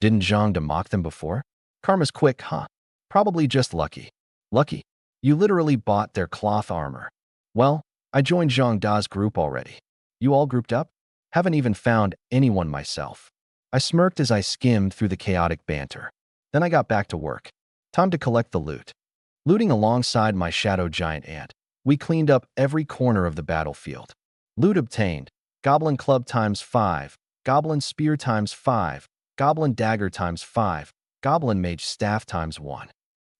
Didn't Zhang De mock them before? Karma's quick, huh? Probably just lucky. Lucky? You literally bought their cloth armor. Well, I joined Zhang Da's group already. You all grouped up? Haven't even found anyone myself. I smirked as I skimmed through the chaotic banter. Then I got back to work. Time to collect the loot. Looting alongside my shadow giant ant, we cleaned up every corner of the battlefield. Loot obtained: Goblin Club times 5, Goblin Spear times 5, Goblin Dagger times 5, Goblin Mage Staff times 1.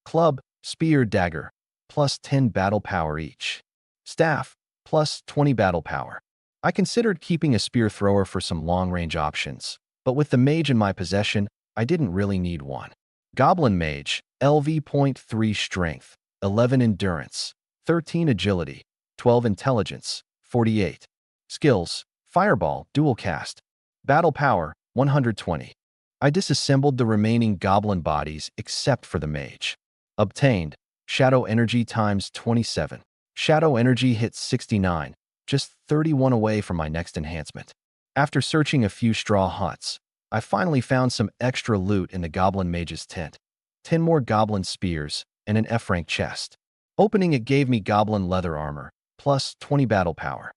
Club, Spear, Dagger, plus 10 battle power each. Staff, plus 20 battle power. I considered keeping a spear thrower for some long-range options, but with the mage in my possession, I didn't really need one. Goblin Mage, LV.3 Strength, 11 Endurance, 13 Agility, 12 Intelligence, 48. Skills: Fireball, Dual Cast. Battle Power, 120. I disassembled the remaining goblin bodies except for the mage. Obtained: Shadow Energy times 27. Shadow Energy hit 69, just 31 away from my next enhancement. After searching a few straw huts, I finally found some extra loot in the Goblin Mage's tent. 10 more Goblin Spears and an F-rank chest. Opening it gave me Goblin Leather Armor, plus 20 battle power.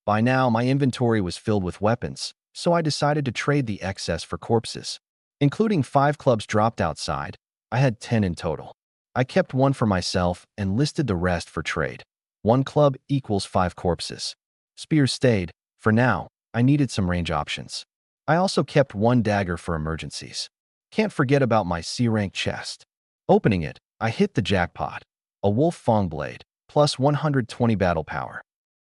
By now, my inventory was filled with weapons, so I decided to trade the excess for corpses. Including 5 clubs dropped outside, I had 10 in total. I kept 1 for myself and listed the rest for trade. 1 club equals 5 corpses. Spears stayed. For now, I needed some range options. I also kept 1 dagger for emergencies. Can't forget about my C-rank chest. Opening it, I hit the jackpot. A Wolf Fang Blade, plus 120 battle power.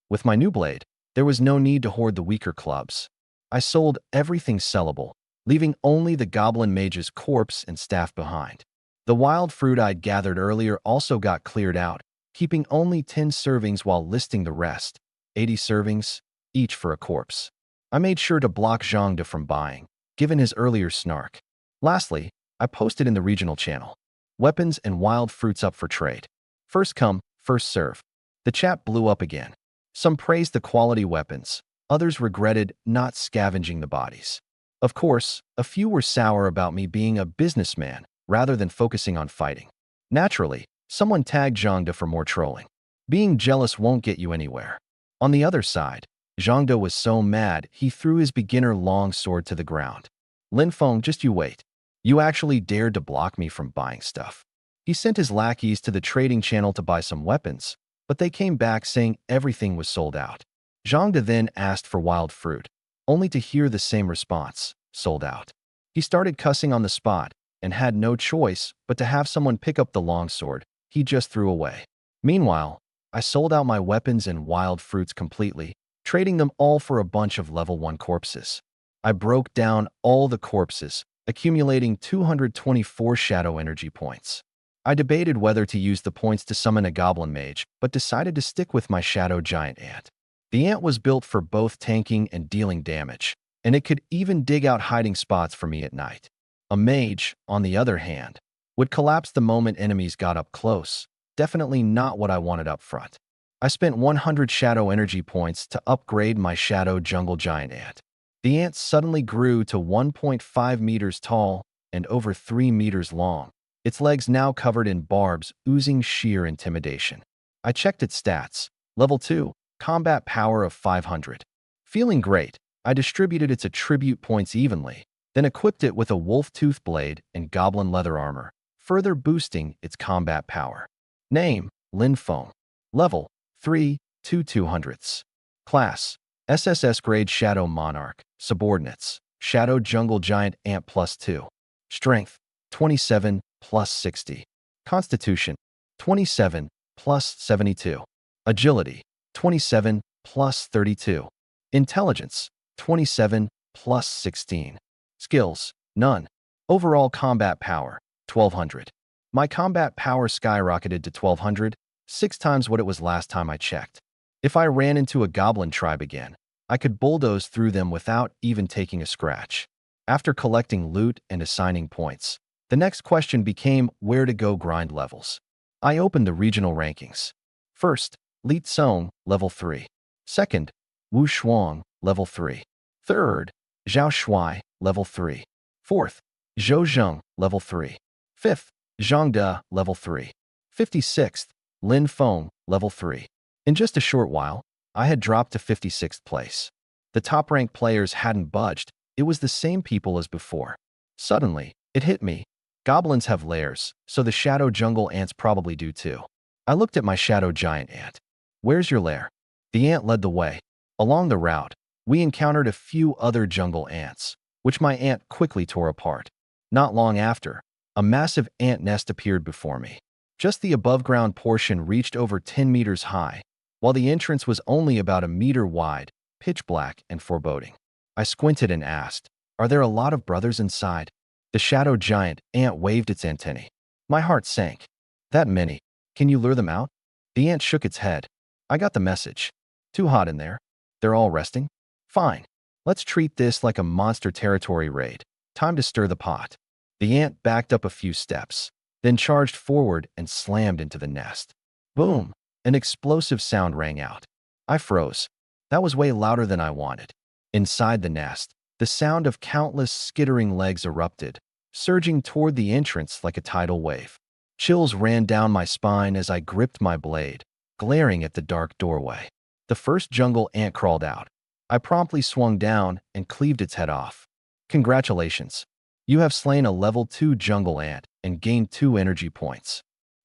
With my new blade, there was no need to hoard the weaker clubs. I sold everything sellable, leaving only the Goblin Mage's corpse and staff behind. The wild fruit I'd gathered earlier also got cleared out, keeping only 10 servings while listing the rest, 80 servings, each for a corpse. I made sure to block Zhang De from buying, given his earlier snark. Lastly, I posted in the regional channel: weapons and wild fruits up for trade. First come, first serve. The chat blew up again. Some praised the quality weapons, others regretted not scavenging the bodies. Of course, a few were sour about me being a businessman rather than focusing on fighting. Naturally, someone tagged Zhang De for more trolling. Being jealous won't get you anywhere. On the other side, Zhang De was so mad he threw his beginner long sword to the ground. Lin Feng, just you wait. You actually dared to block me from buying stuff. He sent his lackeys to the trading channel to buy some weapons, but they came back saying everything was sold out. Zhang De then asked for wild fruit, only to hear the same response: sold out. He started cussing on the spot and had no choice but to have someone pick up the longsword he just threw away. Meanwhile, I sold out my weapons and wild fruits completely, trading them all for a bunch of level 1 corpses. I broke down all the corpses, accumulating 224 shadow energy points. I debated whether to use the points to summon a goblin mage, but decided to stick with my shadow giant ant. The ant was built for both tanking and dealing damage, and it could even dig out hiding spots for me at night. A mage, on the other hand, would collapse the moment enemies got up close. Definitely not what I wanted up front. I spent 100 shadow energy points to upgrade my shadow jungle giant ant. The ant suddenly grew to 1.5 meters tall and over 3 meters long, its legs now covered in barbs oozing sheer intimidation. I checked its stats. Level 2, combat power of 500. Feeling great, I distributed its attribute points evenly, then equipped it with a wolf tooth blade and goblin leather armor, further boosting its combat power. Name: Lin Feng. Level: 3, 2/200ths. Class: SSS Grade Shadow Monarch. Subordinates: Shadow Jungle Giant Ant +2. Strength: 27 plus 60. Constitution: 27 plus 72. Agility: 27 plus 32. Intelligence: 27 plus 16. Skills: none. Overall combat power: 1200. My combat power skyrocketed to 1200, 6 times what it was last time I checked. If I ran into a goblin tribe again, I could bulldoze through them without even taking a scratch. After collecting loot and assigning points, the next question became where to go grind levels. I opened the regional rankings. First, Li Tsong, level 3. Second, Wu Shuang, level 3. Third, Zhao Shuai, level 3. Fourth, Zhou Zheng, level 3. Fifth, Zhang De, level 3. 56th, Lin Feng, level 3. In just a short while, I had dropped to 56th place. The top-ranked players hadn't budged. It was the same people as before. Suddenly, it hit me. Goblins have lairs, so the shadow jungle ants probably do too. I looked at my shadow giant ant. Where's your lair? The ant led the way. Along the route, we encountered a few other jungle ants, which my ant quickly tore apart. Not long after, a massive ant nest appeared before me. Just the above-ground portion reached over 10 meters high, while the entrance was only about a meter wide, pitch black and foreboding. I squinted and asked, "Are there a lot of brothers inside?" The shadow giant ant waved its antennae. My heart sank. "That many? Can you lure them out?" The ant shook its head. "I got the message. Too hot in there. They're all resting? Fine. Let's treat this like a monster territory raid. Time to stir the pot." The ant backed up a few steps, then charged forward and slammed into the nest. Boom! An explosive sound rang out. I froze. That was way louder than I wanted. Inside the nest, the sound of countless skittering legs erupted, surging toward the entrance like a tidal wave. Chills ran down my spine as I gripped my blade, glaring at the dark doorway. The first jungle ant crawled out. I promptly swung down and cleaved its head off. "Congratulations. You have slain a level 2 jungle ant and gained 2 energy points.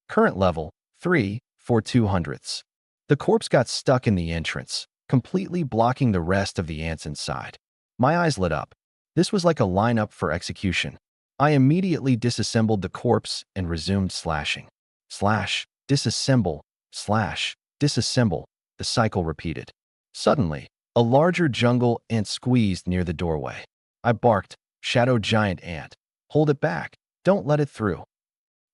Current level 3 for 200s. The corpse got stuck in the entrance, completely blocking the rest of the ants inside. My eyes lit up. This was like a lineup for execution. I immediately disassembled the corpse and resumed slashing. Slash, disassemble, slash, disassemble. The cycle repeated. Suddenly, a larger jungle ant squeezed near the doorway. I barked, "Shadow giant ant, hold it back. Don't let it through."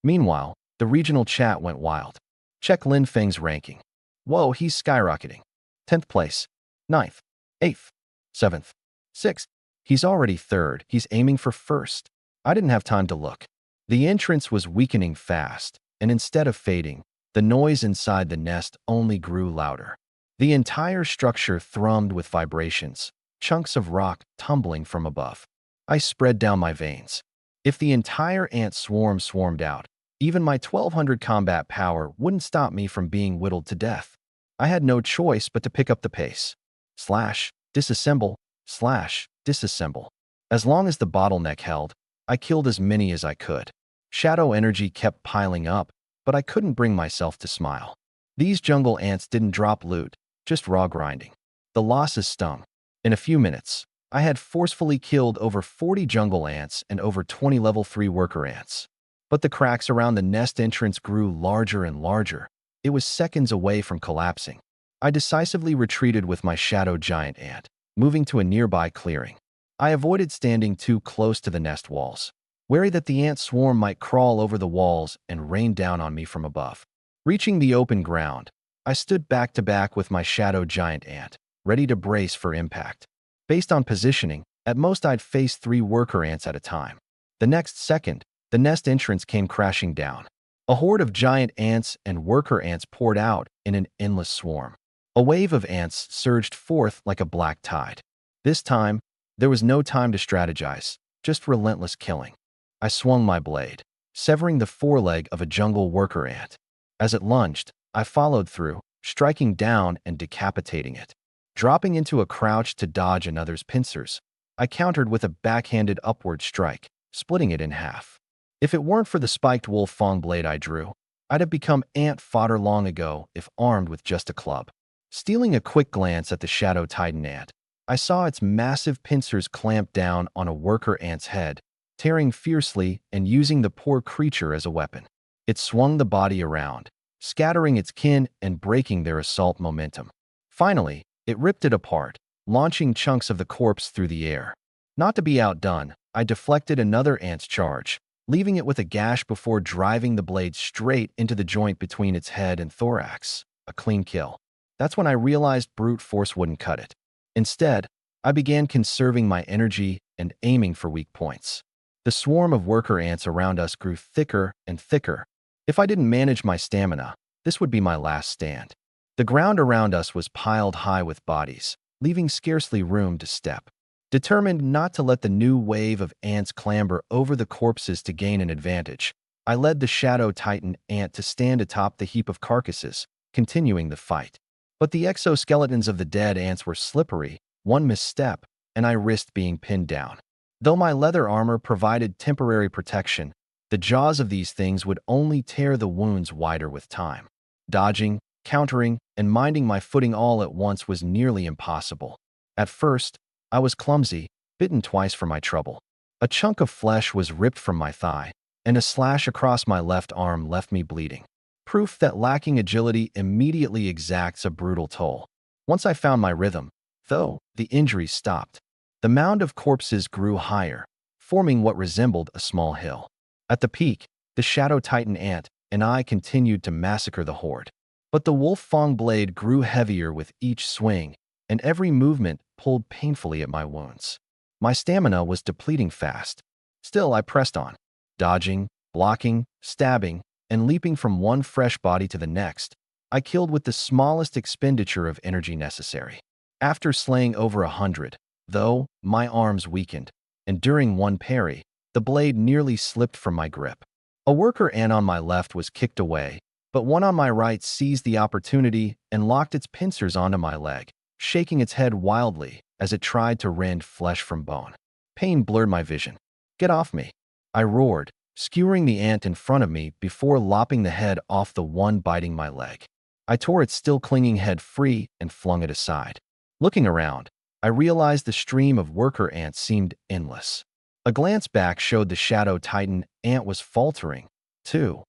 Meanwhile, the regional chat went wild. Check Lin Feng's ranking. Whoa, he's skyrocketing. 10th place, 9th, 8th, 7th, 6th. He's already 3rd. He's aiming for 1st. I didn't have time to look. The entrance was weakening fast, and instead of fading, the noise inside the nest only grew louder. The entire structure thrummed with vibrations, chunks of rock tumbling from above. I spread down my veins. If the entire ant swarm swarmed out, even my 1200 combat power wouldn't stop me from being whittled to death. I had no choice but to pick up the pace. Slash, disassemble, slash, disassemble. As long as the bottleneck held, I killed as many as I could. Shadow energy kept piling up, but I couldn't bring myself to smile. These jungle ants didn't drop loot, just raw grinding. The losses stung. In a few minutes, I had forcefully killed over 40 jungle ants and over 20 level 3 worker ants. But the cracks around the nest entrance grew larger and larger. It was seconds away from collapsing. I decisively retreated with my shadow giant ant, moving to a nearby clearing. I avoided standing too close to the nest walls, wary that the ant swarm might crawl over the walls and rain down on me from above. Reaching the open ground, I stood back to back with my shadow giant ant, ready to brace for impact. Based on positioning, at most I'd face 3 worker ants at a time. The next second, the nest entrance came crashing down. A horde of giant ants and worker ants poured out in an endless swarm. A wave of ants surged forth like a black tide. This time, there was no time to strategize, just relentless killing. I swung my blade, severing the foreleg of a jungle worker ant. As it lunged, I followed through, striking down and decapitating it. Dropping into a crouch to dodge another's pincers, I countered with a backhanded upward strike, splitting it in half. If it weren't for the spiked wolf fang blade I drew, I'd have become ant fodder long ago if armed with just a club. Stealing a quick glance at the shadow titan ant, I saw its massive pincers clamp down on a worker ant's head, tearing fiercely and using the poor creature as a weapon. It swung the body around, scattering its kin and breaking their assault momentum. Finally, it ripped it apart, launching chunks of the corpse through the air. Not to be outdone, I deflected another ant's charge, leaving it with a gash before driving the blade straight into the joint between its head and thorax. A clean kill. That's when I realized brute force wouldn't cut it. Instead, I began conserving my energy and aiming for weak points. The swarm of worker ants around us grew thicker and thicker. If I didn't manage my stamina, this would be my last stand. The ground around us was piled high with bodies, leaving scarcely room to step. Determined not to let the new wave of ants clamber over the corpses to gain an advantage, I led the shadow titan ant to stand atop the heap of carcasses, continuing the fight. But the exoskeletons of the dead ants were slippery, one misstep, and I risked being pinned down. Though my leather armor provided temporary protection, The jaws of these things would only tear the wounds wider with time. Dodging, countering, and minding my footing all at once was nearly impossible. At first, I was clumsy, bitten twice for my trouble. A chunk of flesh was ripped from my thigh, and a slash across my left arm left me bleeding. Proof that lacking agility immediately exacts a brutal toll. Once I found my rhythm, though, the injuries stopped. The mound of corpses grew higher, forming what resembled a small hill. At the peak, the Shadow Titan ant and I continued to massacre the horde. But the wolf fang blade grew heavier with each swing, and every movement pulled painfully at my wounds. My stamina was depleting fast. Still, I pressed on, dodging, blocking, stabbing, and leaping from one fresh body to the next. I killed with the smallest expenditure of energy necessary. After slaying over 100, though, my arms weakened, and during one parry, the blade nearly slipped from my grip. A worker ant on my left was kicked away, but one on my right seized the opportunity and locked its pincers onto my leg, shaking its head wildly as it tried to rend flesh from bone. Pain blurred my vision. "Get off me!" I roared, skewering the ant in front of me before lopping the head off the one biting my leg. I tore its still clinging head free and flung it aside. Looking around, I realized the stream of worker ants seemed endless. A glance back showed the Shadow Titan ant was faltering, too,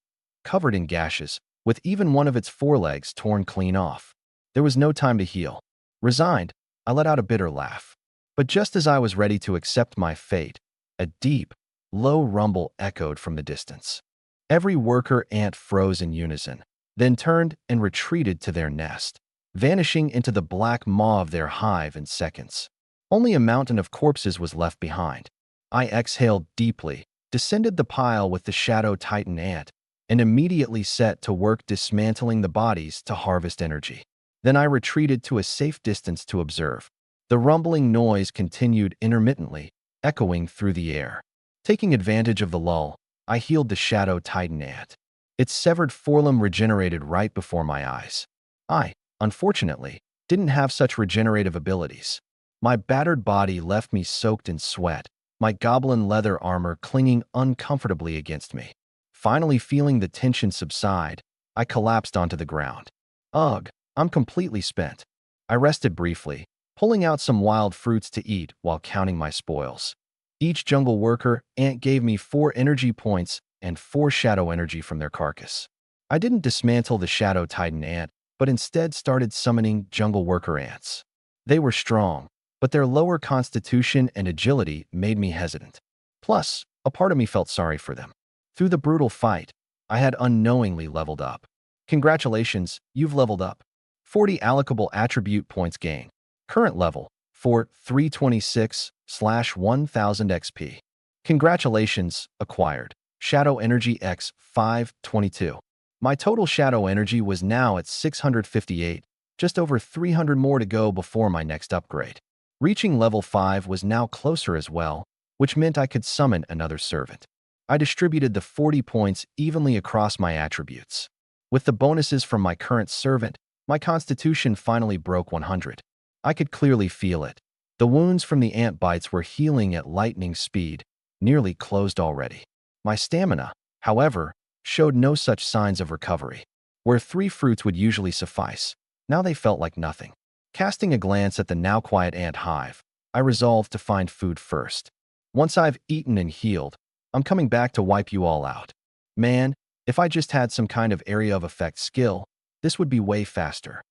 covered in gashes, with even one of its forelegs torn clean off. There was no time to heal. Resigned, I let out a bitter laugh. But just as I was ready to accept my fate, a deep, low rumble echoed from the distance. Every worker ant froze in unison, then turned and retreated to their nest, vanishing into the black maw of their hive in seconds. Only a mountain of corpses was left behind. I exhaled deeply, descended the pile with the Shadow Titan ant, and immediately set to work dismantling the bodies to harvest energy. Then I retreated to a safe distance to observe. The rumbling noise continued intermittently, echoing through the air. Taking advantage of the lull, I healed the Shadow Titan ant. Its severed forelimb regenerated right before my eyes. I, unfortunately, didn't have such regenerative abilities. My battered body left me soaked in sweat, my goblin leather armor clinging uncomfortably against me. Finally feeling the tension subside, I collapsed onto the ground. Ugh, I'm completely spent. I rested briefly, pulling out some wild fruits to eat while counting my spoils. Each jungle worker ant gave me 4 energy points and 4 shadow energy from their carcass. I didn't dismantle the Shadow Titan ant, but instead started summoning jungle worker ants. They were strong, but their lower constitution and agility made me hesitant. Plus, a part of me felt sorry for them. Through the brutal fight, I had unknowingly leveled up. Congratulations, you've leveled up. 40 allocable attribute points gained. Current level, for 326/1000 XP. Congratulations, acquired. Shadow Energy X 522. My total shadow energy was now at 658, just over 300 more to go before my next upgrade. Reaching level 5 was now closer as well, which meant I could summon another servant. I distributed the 40 points evenly across my attributes. With the bonuses from my current servant, my constitution finally broke 100. I could clearly feel it. The wounds from the ant bites were healing at lightning speed, nearly closed already. My stamina, however, showed no such signs of recovery. Where 3 fruits would usually suffice, now they felt like nothing. Casting a glance at the now quiet ant hive, I resolved to find food first. Once I've eaten and healed, I'm coming back to wipe you all out. Man, if I just had some kind of area of effect skill, this would be way faster.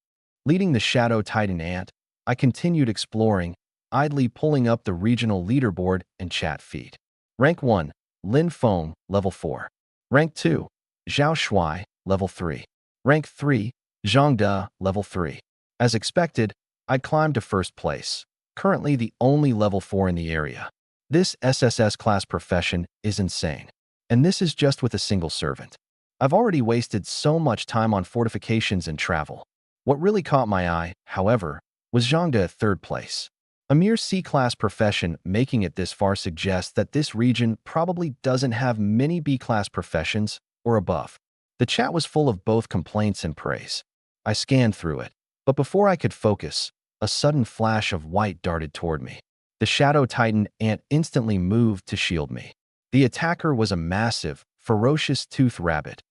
Leading the Shadow Titan ant, I continued exploring, idly pulling up the regional leaderboard and chat feed. Rank 1, Lin Feng, level 4. Rank 2, Zhao Shuai, level 3. Rank 3, Zhang De, level 3. As expected, I climbed to first place, currently the only level 4 in the area. This SSS class profession is insane, and this is just with a single servant. I've already wasted so much time on fortifications and travel. What really caught my eye, however, was Zhang De at third place. A mere C-class profession making it this far suggests that this region probably doesn't have many B-class professions or above. The chat was full of both complaints and praise. I scanned through it, but before I could focus, a sudden flash of white darted toward me. The Shadow Titan ant instantly moved to shield me. The attacker was a massive, ferocious toothed rabbit,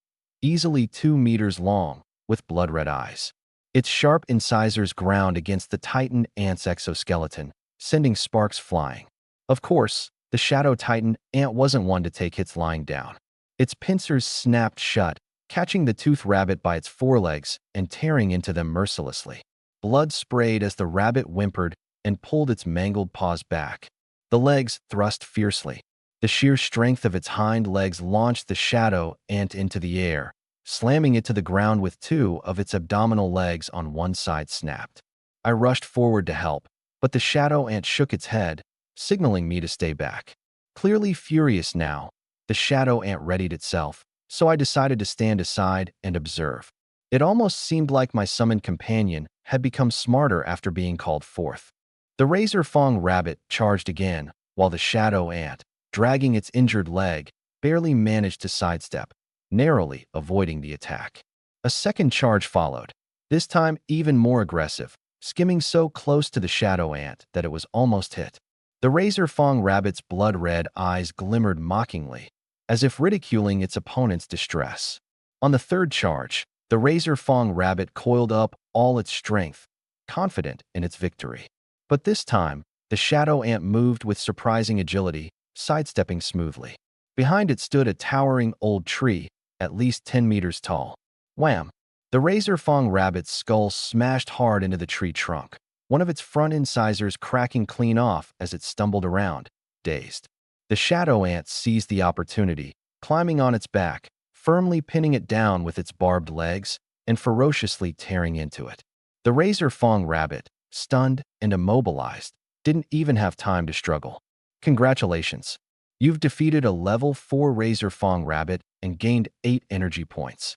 easily 2 meters long, with blood-red eyes. Its sharp incisors ground against the Titan ant's exoskeleton, sending sparks flying. Of course, the Shadow Titan ant wasn't one to take hits lying down. Its pincers snapped shut, catching the toothed rabbit by its forelegs and tearing into them mercilessly. Blood sprayed as the rabbit whimpered and pulled its mangled paws back. The legs thrust fiercely. The sheer strength of its hind legs launched the shadow ant into the air, slamming it to the ground with 2 of its abdominal legs on one side snapped. I rushed forward to help, but the shadow ant shook its head, signaling me to stay back. Clearly furious now, the shadow ant readied itself, so I decided to stand aside and observe. It almost seemed like my summoned companion had become smarter after being called forth. The razor-fang rabbit charged again, while the shadow ant, dragging its injured leg, barely managed to sidestep, narrowly avoiding the attack. A second charge followed, this time even more aggressive, skimming so close to the shadow ant that it was almost hit. The razor-fang rabbit's blood-red eyes glimmered mockingly, as if ridiculing its opponent's distress. On the third charge, the razor-fang rabbit coiled up all its strength, confident in its victory. But this time, the shadow ant moved with surprising agility, sidestepping smoothly. Behind it stood a towering old tree, at least 10 meters tall. Wham! The razor-fang rabbit's skull smashed hard into the tree trunk, one of its front incisors cracking clean off as it stumbled around, dazed. The shadow ant seized the opportunity, climbing on its back, firmly pinning it down with its barbed legs, and ferociously tearing into it. The razor-fang rabbit, stunned and immobilized, didn't even have time to struggle. Congratulations! You've defeated a level 4 razor-fang rabbit and gained 8 energy points.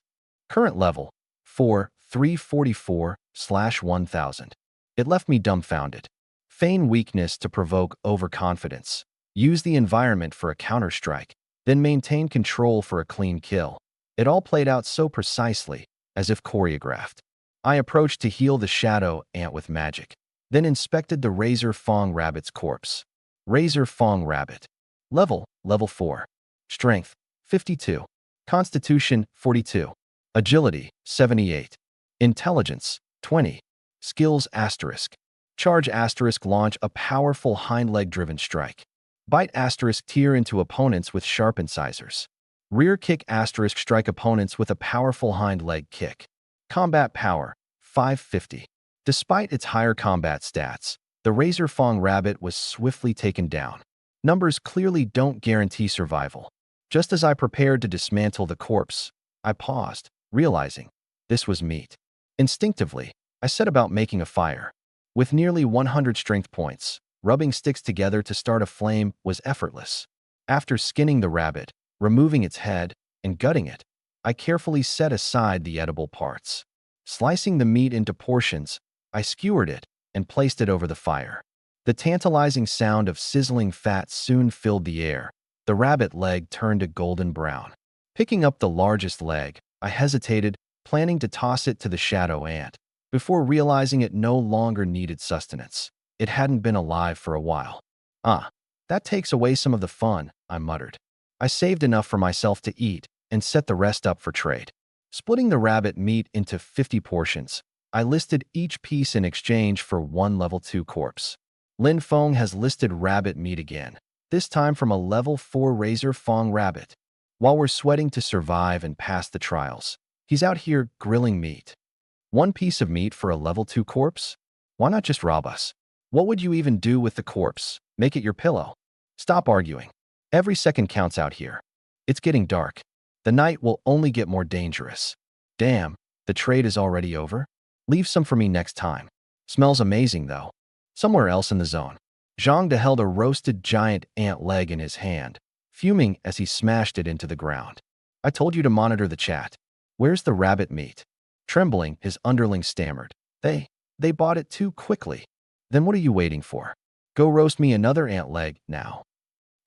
Current level, 344/1000. It left me dumbfounded. Feign weakness to provoke overconfidence. Use the environment for a counterstrike, then maintain control for a clean kill. It all played out so precisely, as if choreographed. I approached to heal the shadow ant with magic, then inspected the razor-fang rabbit's corpse. Razor-fang rabbit. Level 4. Strength, 52. Constitution, 42. Agility, 78. Intelligence, 20. Skills asterisk. Charge asterisk launch a powerful hind leg-driven strike. Bite asterisk tear into opponents with sharp incisors. Rear kick asterisk strike opponents with a powerful hind leg kick. Combat power, 550. Despite its higher combat stats, the razor-fang rabbit was swiftly taken down. Numbers clearly don't guarantee survival. Just as I prepared to dismantle the corpse, I paused, realizing this was meat. Instinctively, I set about making a fire. With nearly 100 strength points, rubbing sticks together to start a flame was effortless. After skinning the rabbit, removing its head, and gutting it, I carefully set aside the edible parts. Slicing the meat into portions, I skewered it and placed it over the fire. The tantalizing sound of sizzling fat soon filled the air. The rabbit leg turned a golden brown. Picking up the largest leg, I hesitated, planning to toss it to the shadow ant, before realizing it no longer needed sustenance. It hadn't been alive for a while. That takes away some of the fun, I muttered. I saved enough for myself to eat and set the rest up for trade. Splitting the rabbit meat into 50 portions, I listed each piece in exchange for 1 level 2 corpse. Lin Feng has listed rabbit meat again, this time from a level 4 razor-fang rabbit. While we're sweating to survive and pass the trials, he's out here grilling meat. 1 piece of meat for a level 2 corpse? Why not just rob us? What would you even do with the corpse? Make it your pillow? Stop arguing. Every second counts out here. It's getting dark. The night will only get more dangerous. Damn, the trade is already over? Leave some for me next time. Smells amazing, though. Somewhere else in the zone, Zhang De held a roasted giant ant leg in his hand, fuming as he smashed it into the ground. I told you to monitor the chat. Where's the rabbit meat? Trembling, his underling stammered. They bought it too quickly. Then what are you waiting for? Go roast me another ant leg now.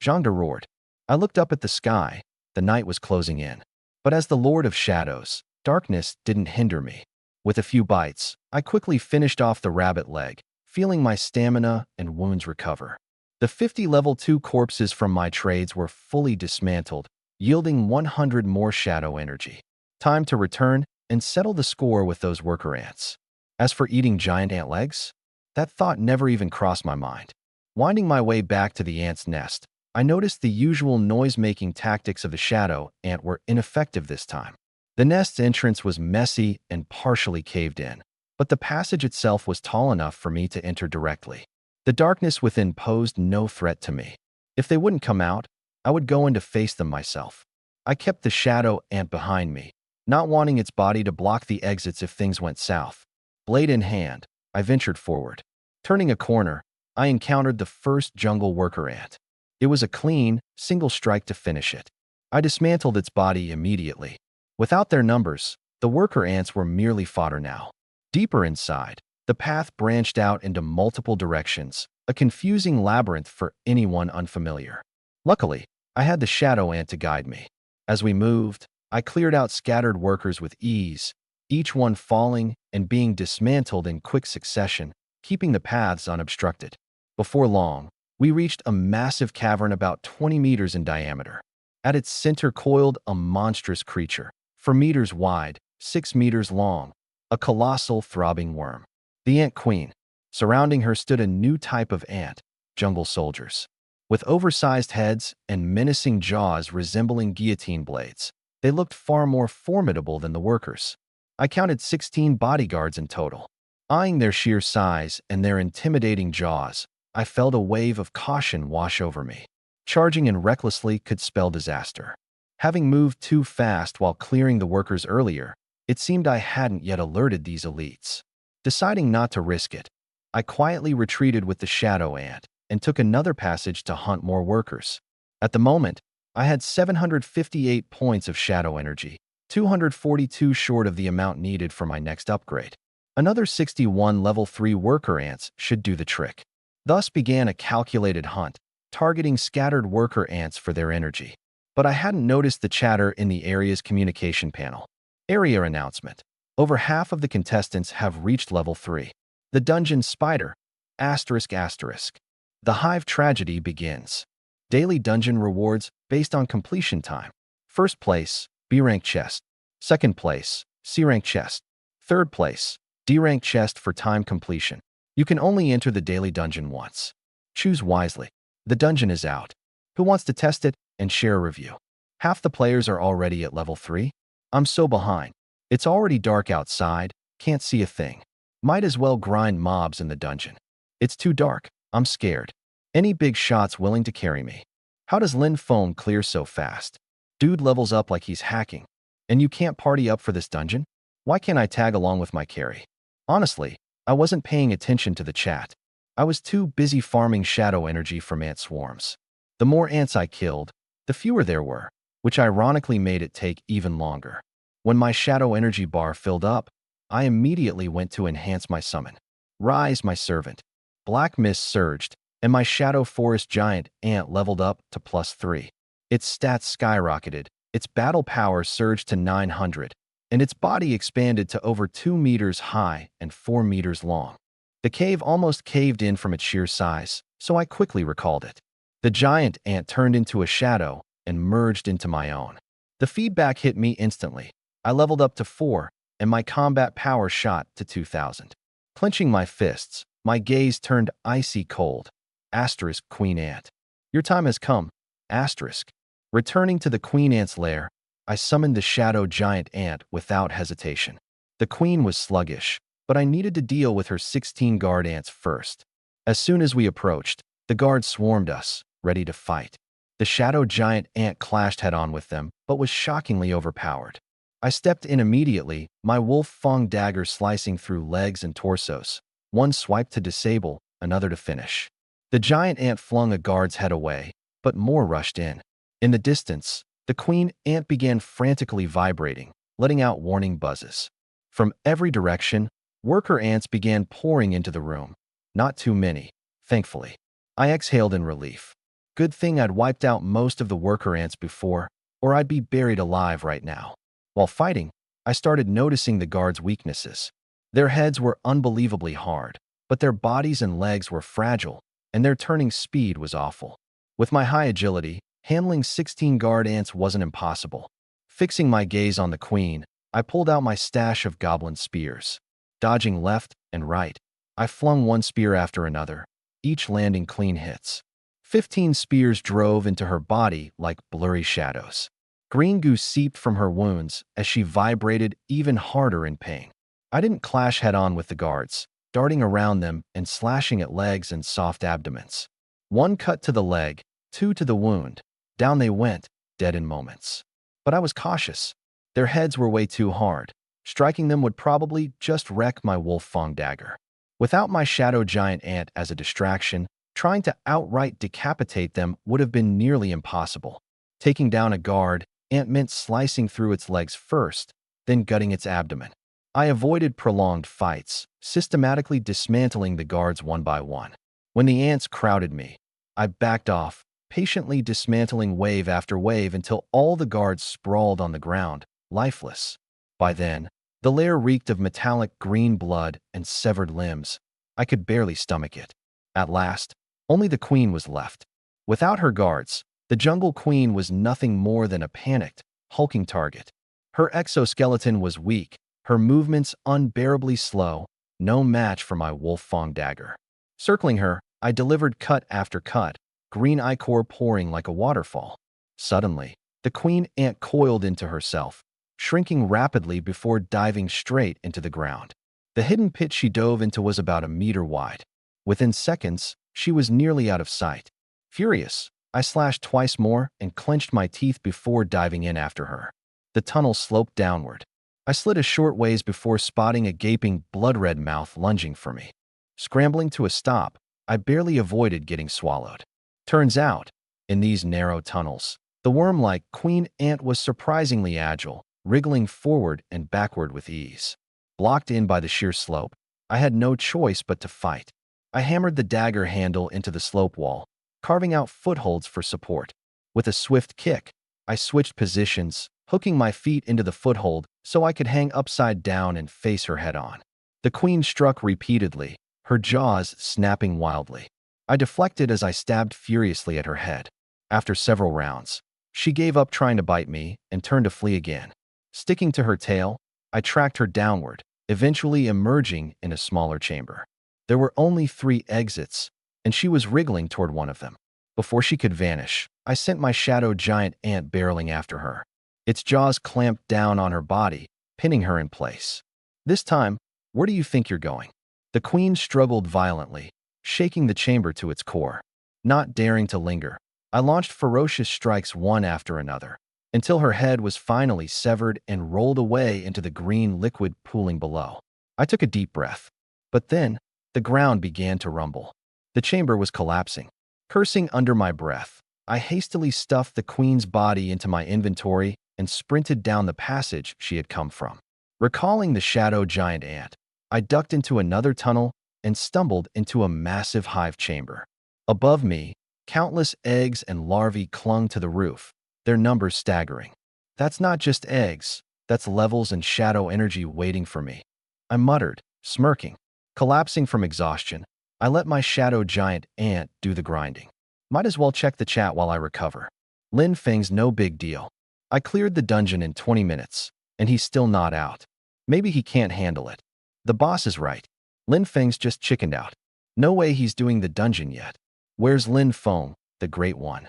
Zhang De roared. I looked up at the sky. The night was closing in. But as the Lord of Shadows, darkness didn't hinder me. With a few bites, I quickly finished off the rabbit leg, feeling my stamina and wounds recover. The 50 level 2 corpses from my trades were fully dismantled, yielding 100 more shadow energy. Time to return and settle the score with those worker ants. As for eating giant ant legs, that thought never even crossed my mind. Winding my way back to the ant's nest, I noticed the usual noise-making tactics of the shadow ant were ineffective this time. The nest's entrance was messy and partially caved in, but the passage itself was tall enough for me to enter directly. The darkness within posed no threat to me. If they wouldn't come out, I would go in to face them myself. I kept the shadow ant behind me, not wanting its body to block the exits if things went south. Blade in hand, I ventured forward. Turning a corner, I encountered the first jungle worker ant. It was a clean, single strike to finish it. I dismantled its body immediately. Without their numbers, the worker ants were merely fodder now. Deeper inside, the path branched out into multiple directions, a confusing labyrinth for anyone unfamiliar. Luckily, I had the shadow ant to guide me. As we moved, I cleared out scattered workers with ease, each one falling and being dismantled in quick succession, keeping the paths unobstructed. Before long, we reached a massive cavern about 20 meters in diameter. At its center coiled a monstrous creature, 4 meters wide, 6 meters long, a colossal throbbing worm. The Ant Queen. Surrounding her stood a new type of ant, jungle soldiers. With oversized heads and menacing jaws resembling guillotine blades, they looked far more formidable than the workers. I counted 16 bodyguards in total. Eyeing their sheer size and their intimidating jaws, I felt a wave of caution wash over me. Charging in recklessly could spell disaster. Having moved too fast while clearing the workers earlier, it seemed I hadn't yet alerted these elites. Deciding not to risk it, I quietly retreated with the shadow ant and took another passage to hunt more workers. At the moment, I had 758 points of shadow energy, 242 short of the amount needed for my next upgrade. Another 61 level 3 worker ants should do the trick. Thus began a calculated hunt, targeting scattered worker ants for their energy. But I hadn't noticed the chatter in the area's communication panel. Area announcement. Over half of the contestants have reached level 3. The dungeon spider, asterisk asterisk. The hive tragedy begins. Daily dungeon rewards based on completion time. First place, B rank chest. Second place, C rank chest. Third place, D rank chest for time completion. You can only enter the daily dungeon once. Choose wisely. The dungeon is out. Who wants to test it and share a review? Half the players are already at level 3. I'm so behind. It's already dark outside, can't see a thing. Might as well grind mobs in the dungeon. It's too dark, I'm scared. Any big shots willing to carry me? How does Lin Phone clear so fast? Dude levels up like he's hacking. And you can't party up for this dungeon? Why can't I tag along with my carry? Honestly, I wasn't paying attention to the chat. I was too busy farming shadow energy from ant swarms. The more ants I killed, the fewer there were, which ironically made it take even longer. When my shadow energy bar filled up, I immediately went to enhance my summon. Rise, my servant. Black mist surged, and my shadow forest giant ant leveled up to +3. Its stats skyrocketed, its battle power surged to 900, and its body expanded to over 2 meters high and 4 meters long. The cave almost caved in from its sheer size, so I quickly recalled it. The giant ant turned into a shadow and merged into my own. The feedback hit me instantly. I leveled up to 4, and my combat power shot to 2000. Clenching my fists, my gaze turned icy cold. Asterisk Queen Ant. Your time has come. Asterisk. Returning to the Queen Ant's lair, I summoned the shadow giant ant without hesitation. The queen was sluggish, but I needed to deal with her 16 guard ants first. As soon as we approached, the guards swarmed us, ready to fight. The shadow giant ant clashed head-on with them, but was shockingly overpowered. I stepped in immediately, my wolf fang dagger slicing through legs and torsos. One swipe to disable, another to finish. The giant ant flung a guard's head away, but more rushed in. In the distance, the queen ant began frantically vibrating, letting out warning buzzes. From every direction, worker ants began pouring into the room. Not too many, thankfully. I exhaled in relief. Good thing I'd wiped out most of the worker ants before, or I'd be buried alive right now. While fighting, I started noticing the guards' weaknesses. Their heads were unbelievably hard, but their bodies and legs were fragile, and their turning speed was awful. With my high agility, Handling 16 guard ants wasn't impossible. Fixing my gaze on the queen, I pulled out my stash of goblin spears. Dodging left and right, I flung one spear after another, each landing clean hits. 15 spears drove into her body like blurry shadows. Green goo seeped from her wounds as she vibrated even harder in pain. I didn't clash head-on with the guards, darting around them and slashing at legs and soft abdomens. One cut to the leg, two to the wound. Down they went, dead in moments. But I was cautious. Their heads were way too hard. Striking them would probably just wreck my wolf fang dagger. Without my shadow giant ant as a distraction, trying to outright decapitate them would have been nearly impossible. Taking down a guard, ant meant slicing through its legs first, then gutting its abdomen. I avoided prolonged fights, systematically dismantling the guards one by one. When the ants crowded me, I backed off, patiently dismantling wave after wave until all the guards sprawled on the ground, lifeless. By then, the lair reeked of metallic green blood and severed limbs. I could barely stomach it. At last, only the queen was left. Without her guards, the jungle queen was nothing more than a panicked, hulking target. Her exoskeleton was weak, her movements unbearably slow, no match for my wolf fang dagger. Circling her, I delivered cut after cut, green ichor pouring like a waterfall. Suddenly, the queen ant coiled into herself, shrinking rapidly before diving straight into the ground. The hidden pit she dove into was about a meter wide. Within seconds, she was nearly out of sight. Furious, I slashed twice more and clenched my teeth before diving in after her. The tunnel sloped downward. I slid a short ways before spotting a gaping, blood-red mouth lunging for me. Scrambling to a stop, I barely avoided getting swallowed. Turns out, in these narrow tunnels, the worm-like queen ant was surprisingly agile, wriggling forward and backward with ease. Blocked in by the sheer slope, I had no choice but to fight. I hammered the dagger handle into the slope wall, carving out footholds for support. With a swift kick, I switched positions, hooking my feet into the foothold so I could hang upside down and face her head-on. The queen struck repeatedly, her jaws snapping wildly. I deflected as I stabbed furiously at her head. After several rounds, she gave up trying to bite me and turned to flee again. Sticking to her tail, I tracked her downward, eventually emerging in a smaller chamber. There were only 3 exits, and she was wriggling toward one of them. Before she could vanish, I sent my shadow giant ant barreling after her. Its jaws clamped down on her body, pinning her in place. This time, where do you think you're going? The queen struggled violently, shaking the chamber to its core. Not daring to linger, I launched ferocious strikes one after another, until her head was finally severed and rolled away into the green liquid pooling below. I took a deep breath. But then, the ground began to rumble. The chamber was collapsing. Cursing under my breath, I hastily stuffed the queen's body into my inventory and sprinted down the passage she had come from. Recalling the shadow giant ant, I ducked into another tunnel and stumbled into a massive hive chamber. Above me, countless eggs and larvae clung to the roof, their numbers staggering. That's not just eggs, that's levels and shadow energy waiting for me. I muttered, smirking. Collapsing from exhaustion, I let my shadow giant ant do the grinding. Might as well check the chat while I recover. Lin Feng's no big deal. I cleared the dungeon in 20 minutes, and he's still not out. Maybe he can't handle it. The boss is right. Lin Feng's just chickened out. No way he's doing the dungeon yet. Where's Lin Feng, the Great One?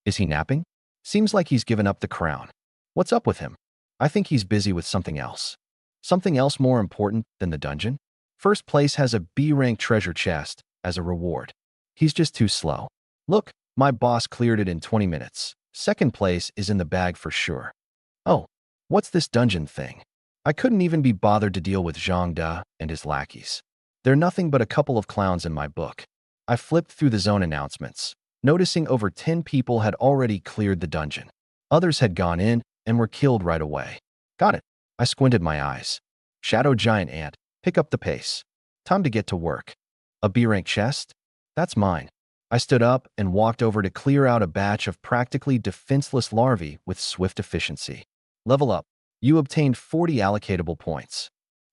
Is he napping? Seems like he's given up the crown. What's up with him? I think he's busy with something else. Something else more important than the dungeon? First place has a B-rank treasure chest as a reward. He's just too slow. Look, my boss cleared it in 20 minutes. Second place is in the bag for sure. Oh, what's this dungeon thing? I couldn't even be bothered to deal with Zhang Da and his lackeys. They're nothing but a couple of clowns in my book. I flipped through the zone announcements, noticing over 10 people had already cleared the dungeon. Others had gone in and were killed right away. Got it. I squinted my eyes. Shadow giant ant, pick up the pace. Time to get to work. A B-rank chest? That's mine. I stood up and walked over to clear out a batch of practically defenseless larvae with swift efficiency. Level up. You obtained 40 allocatable points.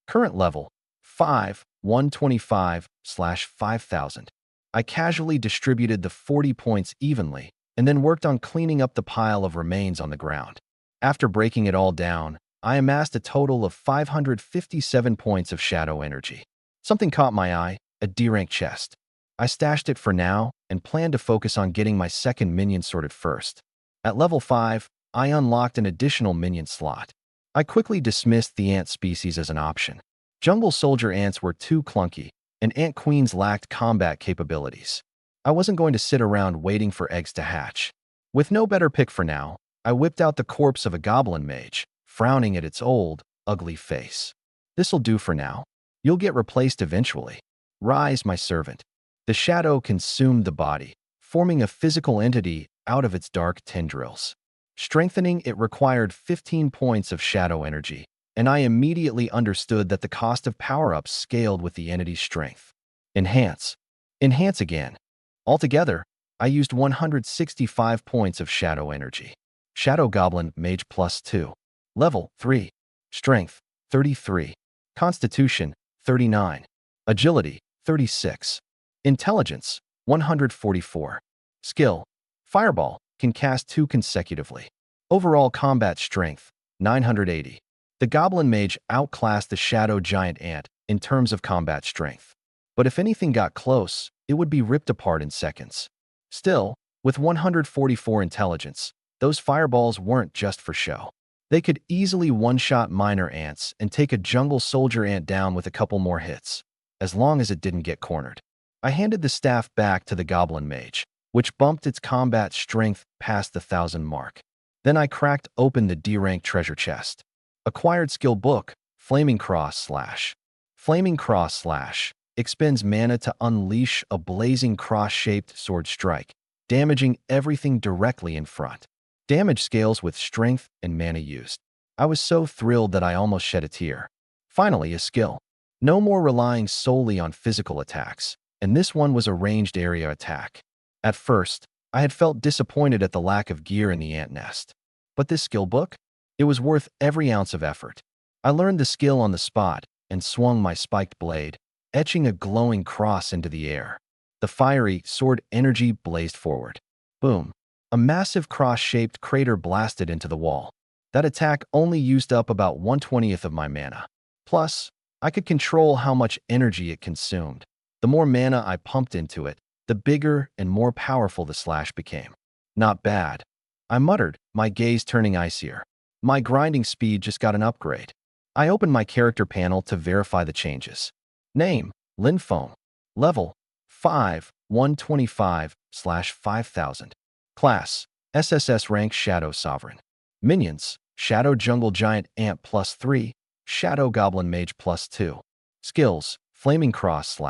Current level, 5, 125/5000. I casually distributed the 40 points evenly, and then worked on cleaning up the pile of remains on the ground. After breaking it all down, I amassed a total of 557 points of shadow energy. Something caught my eye, a D-rank chest. I stashed it for now and planned to focus on getting my second minion sorted first. At level 5, I unlocked an additional minion slot. I quickly dismissed the ant species as an option. Jungle soldier ants were too clunky, and ant queens lacked combat capabilities. I wasn't going to sit around waiting for eggs to hatch. With no better pick for now, I whipped out the corpse of a goblin mage, frowning at its old, ugly face. This'll do for now. You'll get replaced eventually. Rise, my servant. The shadow consumed the body, forming a physical entity out of its dark tendrils. Strengthening it required 15 points of shadow energy, and I immediately understood that the cost of power-ups scaled with the entity's strength. Enhance. Enhance again. Altogether, I used 165 points of shadow energy. Shadow Goblin Mage +2. Level 3. Strength 33. Constitution 39. Agility 36. Intelligence 144. Skill Fireball can cast 2 consecutively. Overall combat strength 980. The Goblin Mage outclassed the Shadow Giant Ant in terms of combat strength. But if anything got close, it would be ripped apart in seconds. Still, with 144 intelligence, those fireballs weren't just for show. They could easily one-shot minor ants and take a jungle soldier ant down with a couple more hits, as long as it didn't get cornered. I handed the staff back to the Goblin Mage, which bumped its combat strength past the 1,000 mark. Then I cracked open the D-rank treasure chest. Acquired skill book, Flaming Cross / Flaming Cross / expends mana to unleash a blazing cross-shaped sword strike, damaging everything directly in front. Damage scales with strength and mana used. I was so thrilled that I almost shed a tear. Finally, a skill. No more relying solely on physical attacks, and this one was a ranged area attack. At first, I had felt disappointed at the lack of gear in the ant nest. But this skill book? It was worth every ounce of effort. I learned the skill on the spot and swung my spiked blade, etching a glowing cross into the air. The fiery sword energy blazed forward. Boom. A massive cross-shaped crater blasted into the wall. That attack only used up about 1/20th of my mana. Plus, I could control how much energy it consumed. The more mana I pumped into it, the bigger and more powerful the slash became. Not bad. I muttered, my gaze turning icier. My grinding speed just got an upgrade. I opened my character panel to verify the changes. Name, Lin Feng. Level, 5, 125/5000. Class, SSS rank Shadow Sovereign. Minions, Shadow Jungle Giant Ant +3, Shadow Goblin Mage +2. Skills, Flaming Cross /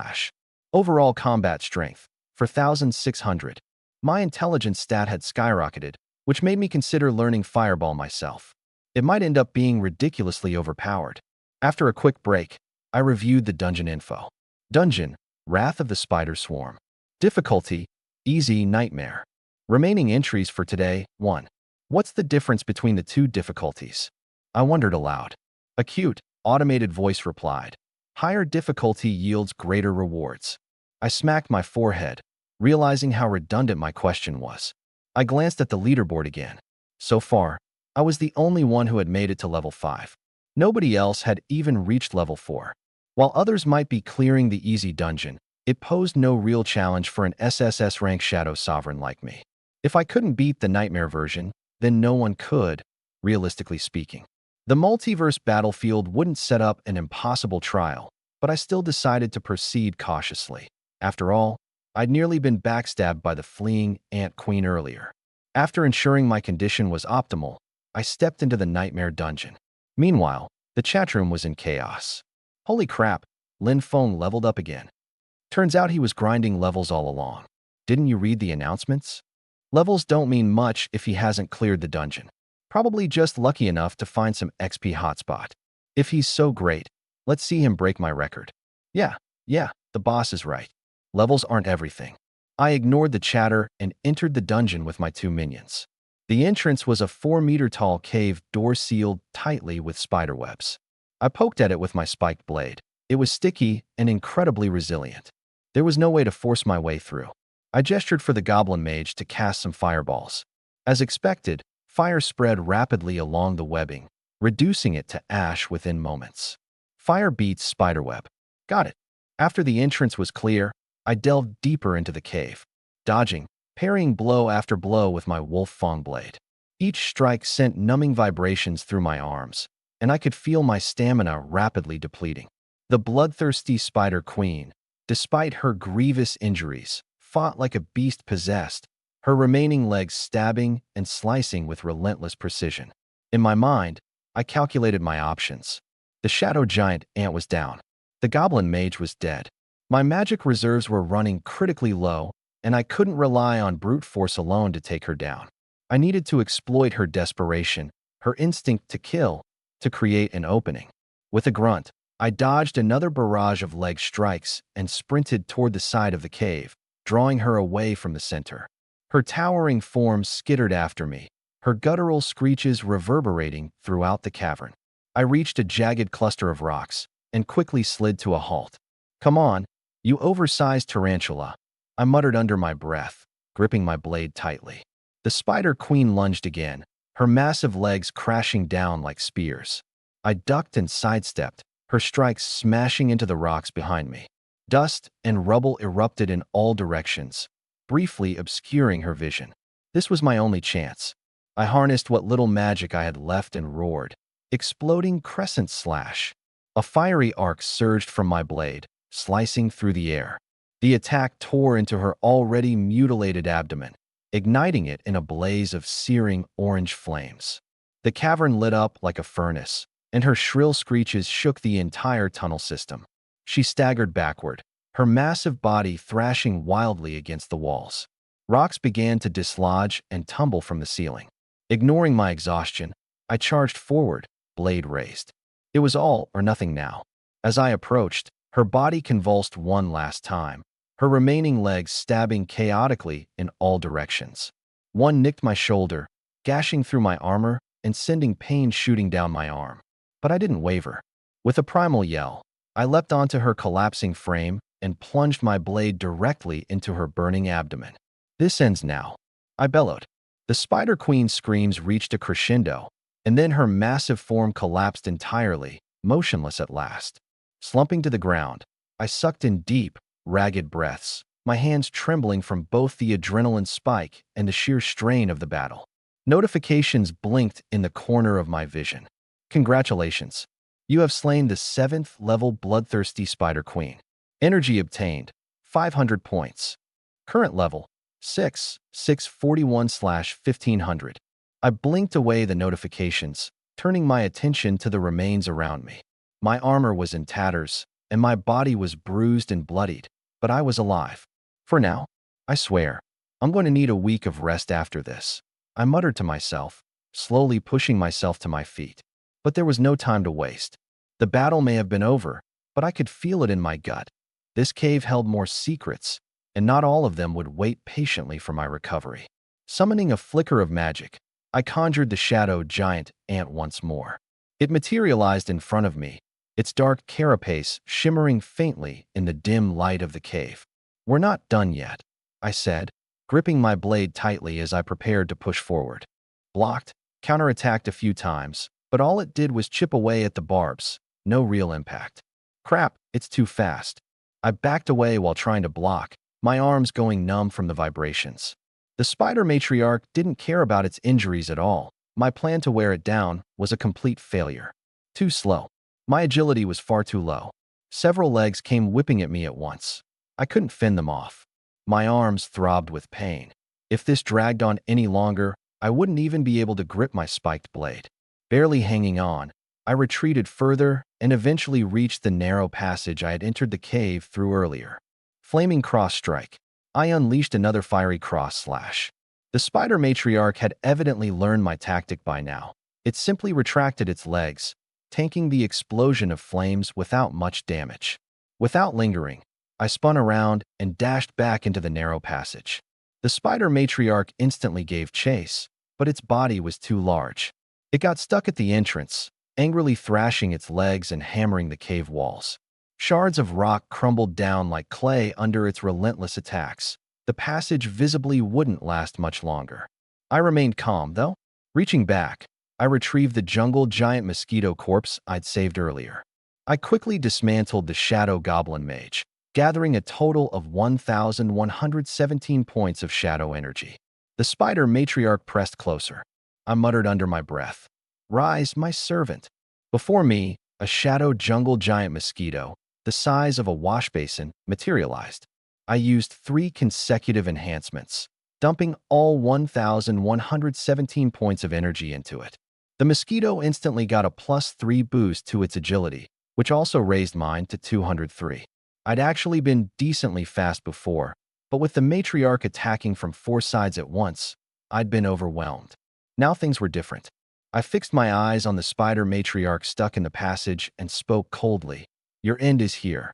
Overall combat strength, 4,600. My intelligence stat had skyrocketed, which made me consider learning Fireball myself. It might end up being ridiculously overpowered. After a quick break, I reviewed the dungeon info. Dungeon, Wrath of the Spider Swarm. Difficulty, Easy Nightmare. Remaining entries for today, 1. What's the difference between the two difficulties? I wondered aloud. A cute, automated voice replied. Higher difficulty yields greater rewards. I smacked my forehead, realizing how redundant my question was. I glanced at the leaderboard again. So far, I was the only one who had made it to level 5. Nobody else had even reached level 4. While others might be clearing the easy dungeon, it posed no real challenge for an SSS rank Shadow Sovereign like me. If I couldn't beat the Nightmare version, then no one could, realistically speaking. The multiverse battlefield wouldn't set up an impossible trial, but I still decided to proceed cautiously. After all, I'd nearly been backstabbed by the fleeing Ant Queen earlier. After ensuring my condition was optimal, I stepped into the Nightmare dungeon. Meanwhile, the chatroom was in chaos. Holy crap, Lin Feng leveled up again. Turns out he was grinding levels all along. Didn't you read the announcements? Levels don't mean much if he hasn't cleared the dungeon. Probably just lucky enough to find some XP hotspot. If he's so great, let's see him break my record. Yeah, the boss is right. Levels aren't everything. I ignored the chatter and entered the dungeon with my 2 minions. The entrance was a 4-meter-tall cave door sealed tightly with spiderwebs. I poked at it with my spiked blade. It was sticky and incredibly resilient. There was no way to force my way through. I gestured for the goblin mage to cast some fireballs. As expected, fire spread rapidly along the webbing, reducing it to ash within moments. Fire beats spiderweb. Got it. After the entrance was clear, I delved deeper into the cave, dodging, parrying blow after blow with my wolf fang blade. Each strike sent numbing vibrations through my arms, and I could feel my stamina rapidly depleting. The bloodthirsty Spider Queen, despite her grievous injuries, fought like a beast possessed, her remaining legs stabbing and slicing with relentless precision. In my mind, I calculated my options. The shadow giant ant was down. The goblin mage was dead. My magic reserves were running critically low, and I couldn't rely on brute force alone to take her down. I needed to exploit her desperation, her instinct to kill, to create an opening. With a grunt, I dodged another barrage of leg strikes and sprinted toward the side of the cave, drawing her away from the center. Her towering form skittered after me, her guttural screeches reverberating throughout the cavern. I reached a jagged cluster of rocks and quickly slid to a halt. "Come on, you oversized tarantula," I muttered under my breath, gripping my blade tightly. The Spider Queen lunged again, her massive legs crashing down like spears. I ducked and sidestepped, her strikes smashing into the rocks behind me. Dust and rubble erupted in all directions, briefly obscuring her vision. This was my only chance. I harnessed what little magic I had left and roared. Exploding crescent slash. A fiery arc surged from my blade, slicing through the air. The attack tore into her already mutilated abdomen, igniting it in a blaze of searing orange flames. The cavern lit up like a furnace, and her shrill screeches shook the entire tunnel system. She staggered backward, her massive body thrashing wildly against the walls. Rocks began to dislodge and tumble from the ceiling. Ignoring my exhaustion, I charged forward, blade raised. It was all or nothing now. As I approached, her body convulsed one last time, her remaining legs stabbing chaotically in all directions. One nicked my shoulder, gashing through my armor and sending pain shooting down my arm. But I didn't waver. With a primal yell, I leapt onto her collapsing frame and plunged my blade directly into her burning abdomen. "This ends now," I bellowed. The Spider Queen's screams reached a crescendo, and then her massive form collapsed entirely, motionless at last. Slumping to the ground, I sucked in deep, ragged breaths, my hands trembling from both the adrenaline spike and the sheer strain of the battle. Notifications blinked in the corner of my vision. "Congratulations. You have slain the 7th level bloodthirsty Spider Queen. Energy obtained, 500 points. Current level, 641/1500. I blinked away the notifications, turning my attention to the remains around me. My armor was in tatters, and my body was bruised and bloodied, but I was alive. For now, I swear, I'm going to need a week of rest after this, I muttered to myself, slowly pushing myself to my feet. But there was no time to waste. The battle may have been over, but I could feel it in my gut. This cave held more secrets, and not all of them would wait patiently for my recovery. Summoning a flicker of magic, I conjured the shadow giant ant once more. It materialized in front of me, its dark carapace shimmering faintly in the dim light of the cave. "We're not done yet," I said, gripping my blade tightly as I prepared to push forward. Blocked, counterattacked a few times, but all it did was chip away at the barbs, no real impact. "Crap, it's too fast." I backed away while trying to block, my arms going numb from the vibrations. The spider matriarch didn't care about its injuries at all. My plan to wear it down was a complete failure. Too slow. My agility was far too low. Several legs came whipping at me at once. I couldn't fend them off. My arms throbbed with pain. If this dragged on any longer, I wouldn't even be able to grip my spiked blade. Barely hanging on, I retreated further and eventually reached the narrow passage I had entered the cave through earlier. Flaming cross strike. I unleashed another fiery cross slash. The spider matriarch had evidently learned my tactic by now. It simply retracted its legs, tanking the explosion of flames without much damage. Without lingering, I spun around and dashed back into the narrow passage. The spider matriarch instantly gave chase, but its body was too large. It got stuck at the entrance, angrily thrashing its legs and hammering the cave walls. Shards of rock crumbled down like clay under its relentless attacks, The passage visibly wouldn't last much longer. I remained calm, though. Reaching back, I retrieved the jungle giant mosquito corpse I'd saved earlier. I quickly dismantled the shadow goblin mage, gathering a total of 1,117 points of shadow energy. The spider matriarch pressed closer. I muttered under my breath, "Rise, my servant." Before me, a shadow jungle giant mosquito, the size of a wash basin, materialized. I used 3 consecutive enhancements, dumping all 1,117 points of energy into it. The mosquito instantly got a +3 boost to its agility, which also raised mine to 203. I'd actually been decently fast before, but with the matriarch attacking from 4 sides at once, I'd been overwhelmed. Now things were different. I fixed my eyes on the spider matriarch stuck in the passage and spoke coldly. "Your end is here."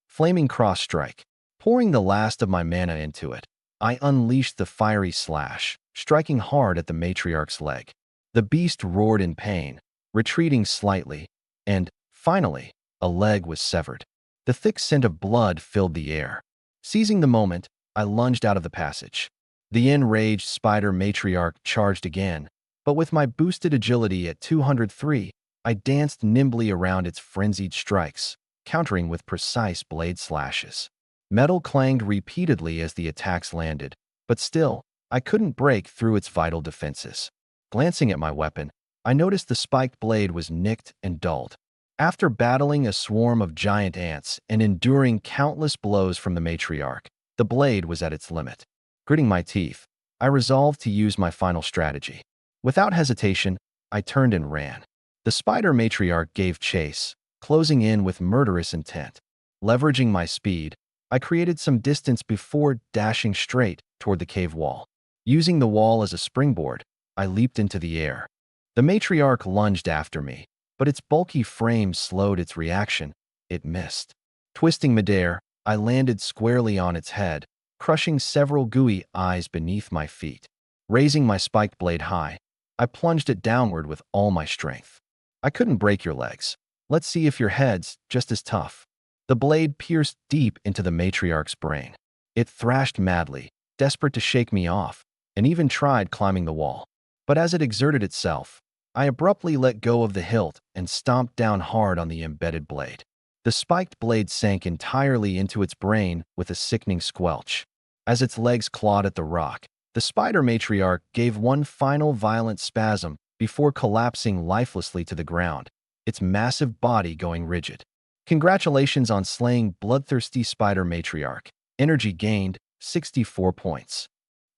Flaming cross strike. Pouring the last of my mana into it, I unleashed the fiery slash, striking hard at the matriarch's leg. The beast roared in pain, retreating slightly, and, finally, a leg was severed. The thick scent of blood filled the air. Seizing the moment, I lunged out of the passage. The enraged spider matriarch charged again, but with my boosted agility at 203, I danced nimbly around its frenzied strikes, countering with precise blade slashes. Metal clanged repeatedly as the attacks landed, but still, I couldn't break through its vital defenses. Glancing at my weapon, I noticed the spiked blade was nicked and dulled. After battling a swarm of giant ants and enduring countless blows from the matriarch, the blade was at its limit. Gritting my teeth, I resolved to use my final strategy. Without hesitation, I turned and ran. The spider matriarch gave chase, closing in with murderous intent. Leveraging my speed, I created some distance before dashing straight toward the cave wall. Using the wall as a springboard, I leaped into the air. The matriarch lunged after me, but its bulky frame slowed its reaction. It missed. Twisting midair, I landed squarely on its head, crushing several gooey eyes beneath my feet. Raising my spiked blade high, I plunged it downward with all my strength. "I couldn't break your legs. Let's see if your head's just as tough." The blade pierced deep into the matriarch's brain. It thrashed madly, desperate to shake me off, and even tried climbing the wall. But as it exerted itself, I abruptly let go of the hilt and stomped down hard on the embedded blade. The spiked blade sank entirely into its brain with a sickening squelch. As its legs clawed at the rock, the spider matriarch gave one final violent spasm before collapsing lifelessly to the ground, its massive body going rigid. Congratulations on slaying bloodthirsty spider matriarch. Energy gained, 64 points.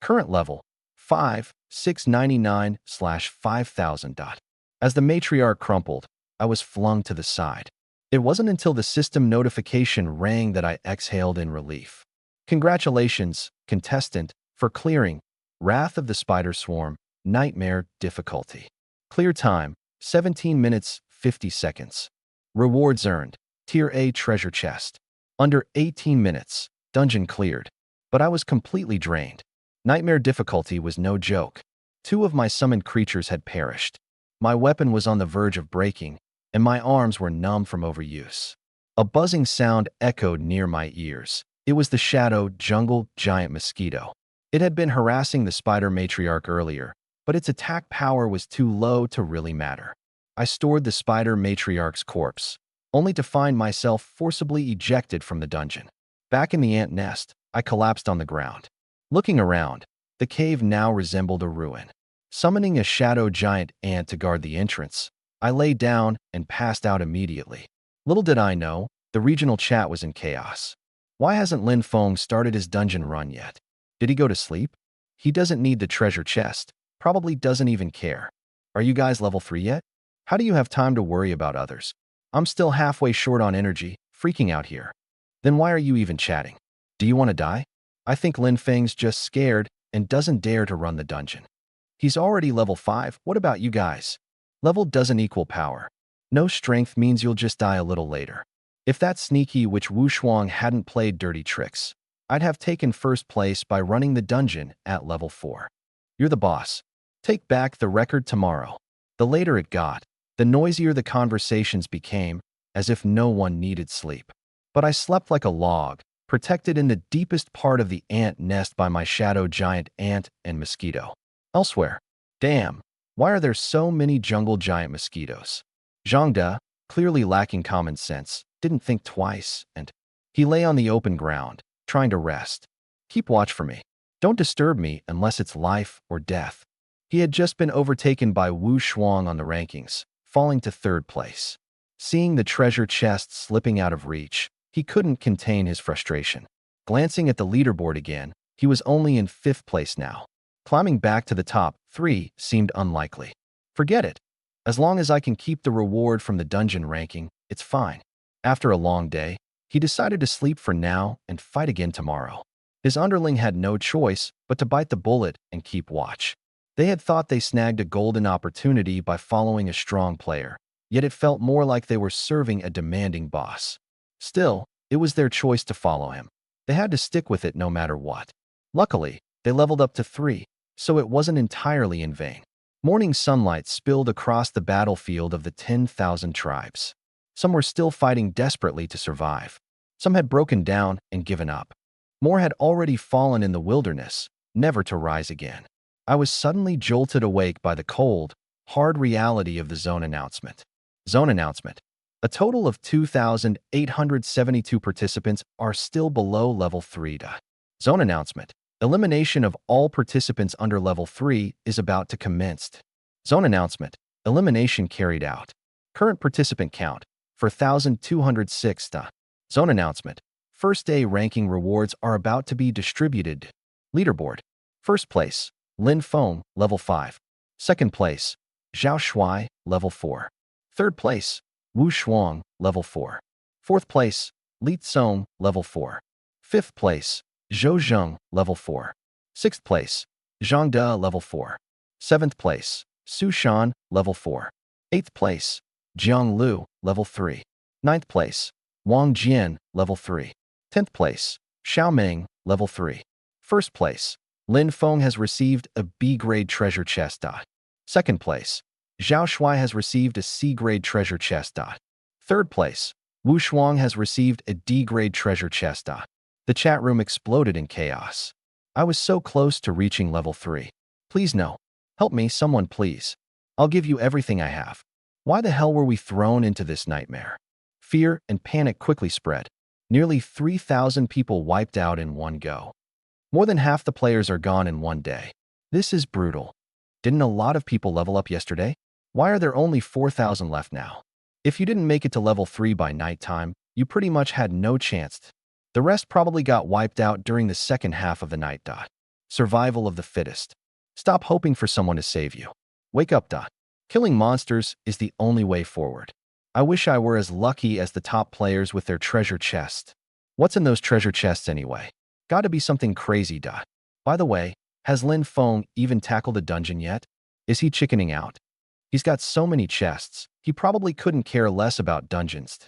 Current level, 5,699/5000. As the matriarch crumpled, I was flung to the side. It wasn't until the system notification rang that I exhaled in relief. Congratulations, contestant, for clearing Wrath of the Spider Swarm, Nightmare difficulty. Clear time, 17 minutes, 50 seconds. Rewards earned, Tier A treasure chest. Under 18 minutes, dungeon cleared. But I was completely drained. Nightmare difficulty was no joke. 2 of my summoned creatures had perished. My weapon was on the verge of breaking, and my arms were numb from overuse. A buzzing sound echoed near my ears. It was the shadow jungle giant mosquito. It had been harassing the spider matriarch earlier, but its attack power was too low to really matter. I stored the spider matriarch's corpse, only to find myself forcibly ejected from the dungeon. Back in the ant nest, I collapsed on the ground. Looking around, the cave now resembled a ruin. Summoning a shadow giant ant to guard the entrance, I lay down and passed out immediately. Little did I know, the regional chat was in chaos. Why hasn't Lin Feng started his dungeon run yet? Did he go to sleep? He doesn't need the treasure chest, probably doesn't even care. Are you guys level 3 yet? How do you have time to worry about others? I'm still halfway short on energy, freaking out here. Then why are you even chatting? Do you want to die? I think Lin Feng's just scared and doesn't dare to run the dungeon. He's already level 5, what about you guys? Level doesn't equal power. No strength means you'll just die a little later. If that sneaky witch Wu Shuang hadn't played dirty tricks, I'd have taken first place by running the dungeon at level 4. You're the boss. Take back the record tomorrow. The later it got, the noisier the conversations became, as if no one needed sleep. But I slept like a log, protected in the deepest part of the ant nest by my shadow giant ant and mosquito. Elsewhere. Damn, why are there so many jungle giant mosquitoes? Zhang De, clearly lacking common sense, didn't think twice, and he lay on the open ground, trying to rest. Keep watch for me. Don't disturb me unless it's life or death. He had just been overtaken by Wu Shuang on the rankings, falling to 3rd place. Seeing the treasure chest slipping out of reach, he couldn't contain his frustration. Glancing at the leaderboard again, he was only in 5th place now. Climbing back to the top 3 seemed unlikely. Forget it. As long as I can keep the reward from the dungeon ranking, it's fine. After a long day, he decided to sleep for now and fight again tomorrow. His underling had no choice but to bite the bullet and keep watch. They had thought they snagged a golden opportunity by following a strong player, yet it felt more like they were serving a demanding boss. Still, it was their choice to follow him. They had to stick with it no matter what. Luckily, they leveled up to 3, so it wasn't entirely in vain. Morning sunlight spilled across the battlefield of the 10,000 tribes. Some were still fighting desperately to survive. Some had broken down and given up. More had already fallen in the wilderness, never to rise again. I was suddenly jolted awake by the cold, hard reality of the zone announcement. Zone announcement. A total of 2,872 participants are still below level 3. Zone announcement. Elimination of all participants under level 3 is about to commence. Zone announcement. Elimination carried out. Current participant count, 4,206. Zone announcement. First day ranking rewards are about to be distributed. Leaderboard. First place, Lin Feng, level 5. Second place, Zhao Shuai, level 4. Third place, Wu Shuang, level 4. Fourth place, Li Tsong, level 4. Fifth place, Zhou Zheng, level 4. Sixth place, Zhang De, level 4. Seventh place, Su Shan, level 4. Eighth place, Jiang Lu, level 3. Ninth place, Wang Jian, level 3. 10th place, Xiao Meng, level 3. First place, Lin Feng has received a B-grade treasure chest. Second place, Zhao Shuai has received a C-grade treasure chest. Third place, Wu Shuang has received a D-grade treasure chest. The chat room exploded in chaos. I was so close to reaching level 3. Please no. Help me, someone please. I'll give you everything I have. Why the hell were we thrown into this nightmare? Fear and panic quickly spread. Nearly 3,000 people wiped out in one go. More than half the players are gone in one day. This is brutal. Didn't a lot of people level up yesterday? Why are there only 4,000 left now? If you didn't make it to level 3 by nighttime, you pretty much had no chance. The rest probably got wiped out during the second half of the night. Survival of the fittest. Stop hoping for someone to save you. Wake up. Killing monsters is the only way forward. I wish I were as lucky as the top players with their treasure chests. What's in those treasure chests anyway? Gotta be something crazy. By the way, has Lin Feng even tackled a dungeon yet? Is he chickening out? He's got so many chests, he probably couldn't care less about dungeons.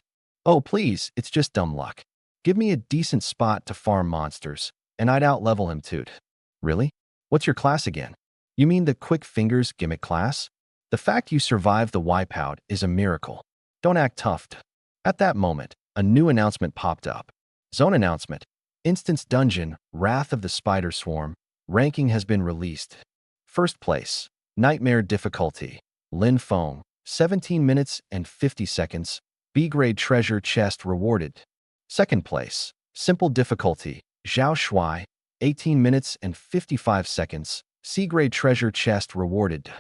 Oh please, it's just dumb luck. Give me a decent spot to farm monsters, and I'd outlevel him too. Really? What's your class again? You mean the quick fingers gimmick class? The fact you survived the wipeout is a miracle. Don't act tough. At that moment, a new announcement popped up. Zone announcement. Instance Dungeon, Wrath of the Spider Swarm. Ranking has been released. First place, Nightmare Difficulty. Lin Feng, 17 minutes and 50 seconds. B-grade treasure chest rewarded. Second place, Simple Difficulty. Zhao Shuai, 18 minutes and 55 seconds. C-grade treasure chest rewarded.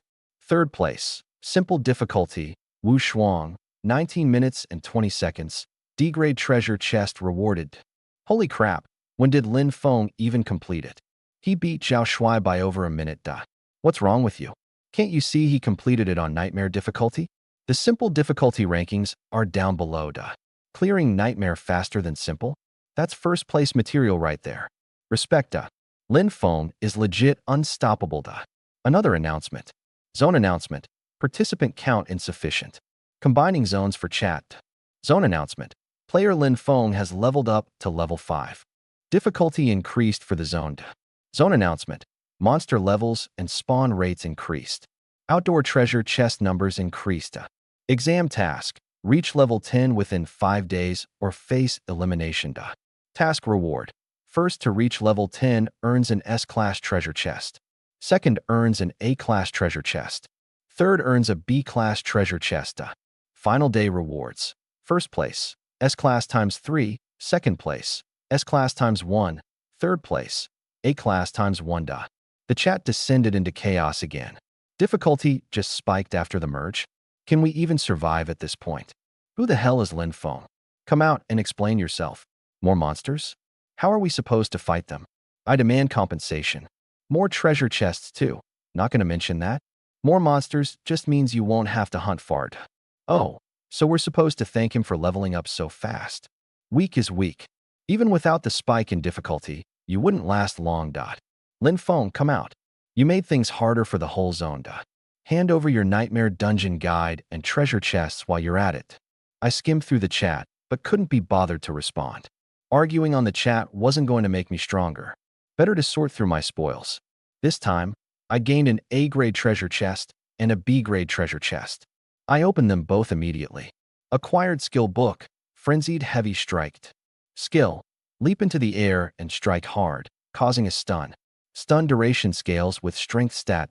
Third place, Simple Difficulty. Wu Shuang, 19 minutes and 20 seconds. D-grade treasure chest rewarded. Holy crap, when did Lin Feng even complete it? He beat Zhao Shuai by over a minute. What's wrong with you? Can't you see he completed it on Nightmare Difficulty? The Simple Difficulty rankings are down below. Clearing Nightmare faster than Simple? That's first place material right there. Respect. Lin Feng is legit unstoppable. Another announcement. Zone announcement. Participant count insufficient. Combining zones for chat. Zone announcement. Player Lin Feng has leveled up to level 5. Difficulty increased for the zone. Zone announcement. Monster levels and spawn rates increased. Outdoor treasure chest numbers increased. Exam task. Reach level 10 within 5 days or face elimination. Task reward. First to reach level 10 earns an S-class treasure chest. Second earns an A-class treasure chest. Third earns a B-class treasure chest. Final day rewards. First place, S-class times 3. Second place, S-class times 1. Third place, A-class times 1. The chat descended into chaos again. Difficulty just spiked after the merge. Can we even survive at this point? Who the hell is Lin Feng? Come out and explain yourself. More monsters? How are we supposed to fight them? I demand compensation. More treasure chests too. Not gonna mention that. More monsters just means you won't have to hunt far. Oh, so we're supposed to thank him for leveling up so fast. Weak is weak. Even without the spike in difficulty, you wouldn't last long. Lin Feng, come out. You made things harder for the whole zone. Hand over your nightmare dungeon guide and treasure chests while you're at it. I skimmed through the chat, but couldn't be bothered to respond. Arguing on the chat wasn't going to make me stronger. Better to sort through my spoils. This time, I gained an A-grade treasure chest and a B-grade treasure chest. I opened them both immediately. Acquired skill book, frenzied heavy strike. Skill, leap into the air and strike hard, causing a stun. Stun duration scales with strength stat.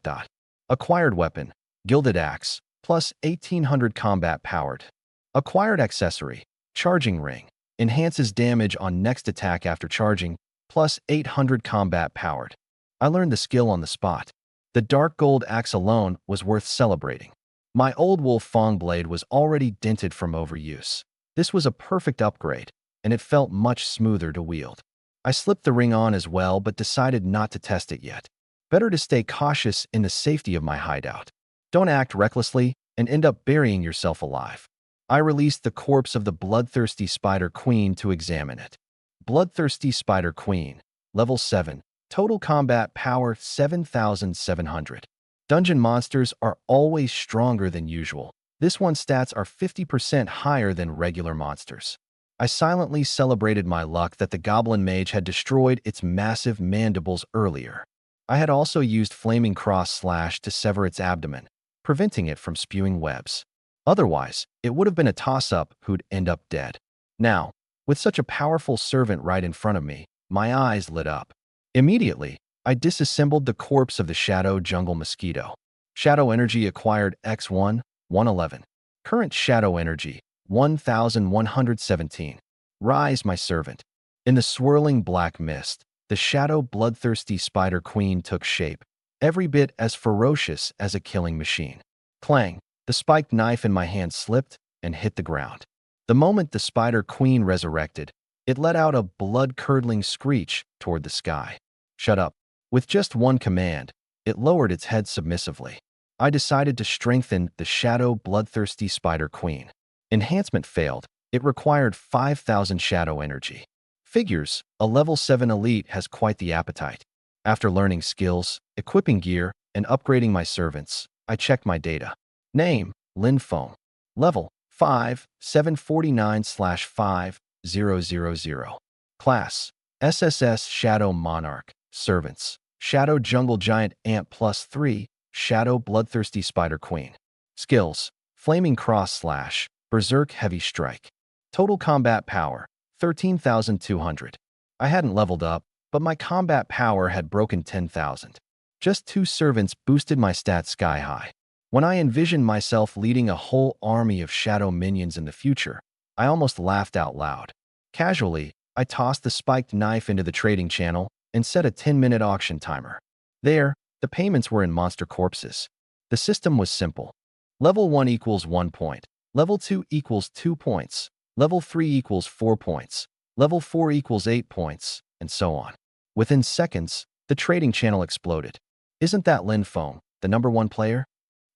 Acquired weapon, gilded axe, plus 1800 combat powered. Acquired accessory, charging ring, enhances damage on next attack after charging, plus 800 combat powered. I learned the skill on the spot. The dark gold axe alone was worth celebrating. My old wolf fong blade was already dented from overuse. This was a perfect upgrade, and it felt much smoother to wield. I slipped the ring on as well, but decided not to test it yet. Better to stay cautious in the safety of my hideout. Don't act recklessly and end up burying yourself alive. I released the corpse of the bloodthirsty Spider Queen to examine it. Bloodthirsty Spider Queen, level 7, total combat power 7,700. Dungeon monsters are always stronger than usual. This one's stats are 50% higher than regular monsters. I silently celebrated my luck that the goblin mage had destroyed its massive mandibles earlier. I had also used Flaming Cross Slash to sever its abdomen, preventing it from spewing webs. Otherwise, it would have been a toss-up who'd end up dead. Now, with such a powerful servant right in front of me, my eyes lit up. Immediately, I disassembled the corpse of the Shadow Jungle Mosquito. Shadow Energy acquired X1, 111. Current Shadow Energy, 1,117. Rise, my servant. In the swirling black mist, the shadow bloodthirsty Spider Queen took shape, every bit as ferocious as a killing machine. Clang, the spiked knife in my hand slipped and hit the ground. The moment the Spider Queen resurrected, it let out a blood-curdling screech toward the sky. Shut up. With just one command, it lowered its head submissively. I decided to strengthen the shadow bloodthirsty Spider Queen. Enhancement failed. It required 5,000 shadow energy. Figures, a level 7 elite has quite the appetite. After learning skills, equipping gear, and upgrading my servants, I checked my data. Name, Lin Feng. Level, 5, 749/5000. Class, SSS Shadow Monarch. Servants, Shadow Jungle Giant Ant +3, Shadow Bloodthirsty Spider Queen. Skills, Flaming Cross Slash, Berserk Heavy Strike. Total combat power, 13,200. I hadn't leveled up, but my combat power had broken 10,000. Just 2 servants boosted my stats sky high. When I envisioned myself leading a whole army of shadow minions in the future, I almost laughed out loud. Casually, I tossed the spiked knife into the trading channel and set a 10-minute auction timer. There, the payments were in monster corpses. The system was simple. Level 1 equals 1 point. Level 2 equals 2 points. Level 3 equals 4 points. Level 4 equals 8 points, and so on. Within seconds, the trading channel exploded. Isn't that Lin Feng, the #1 player?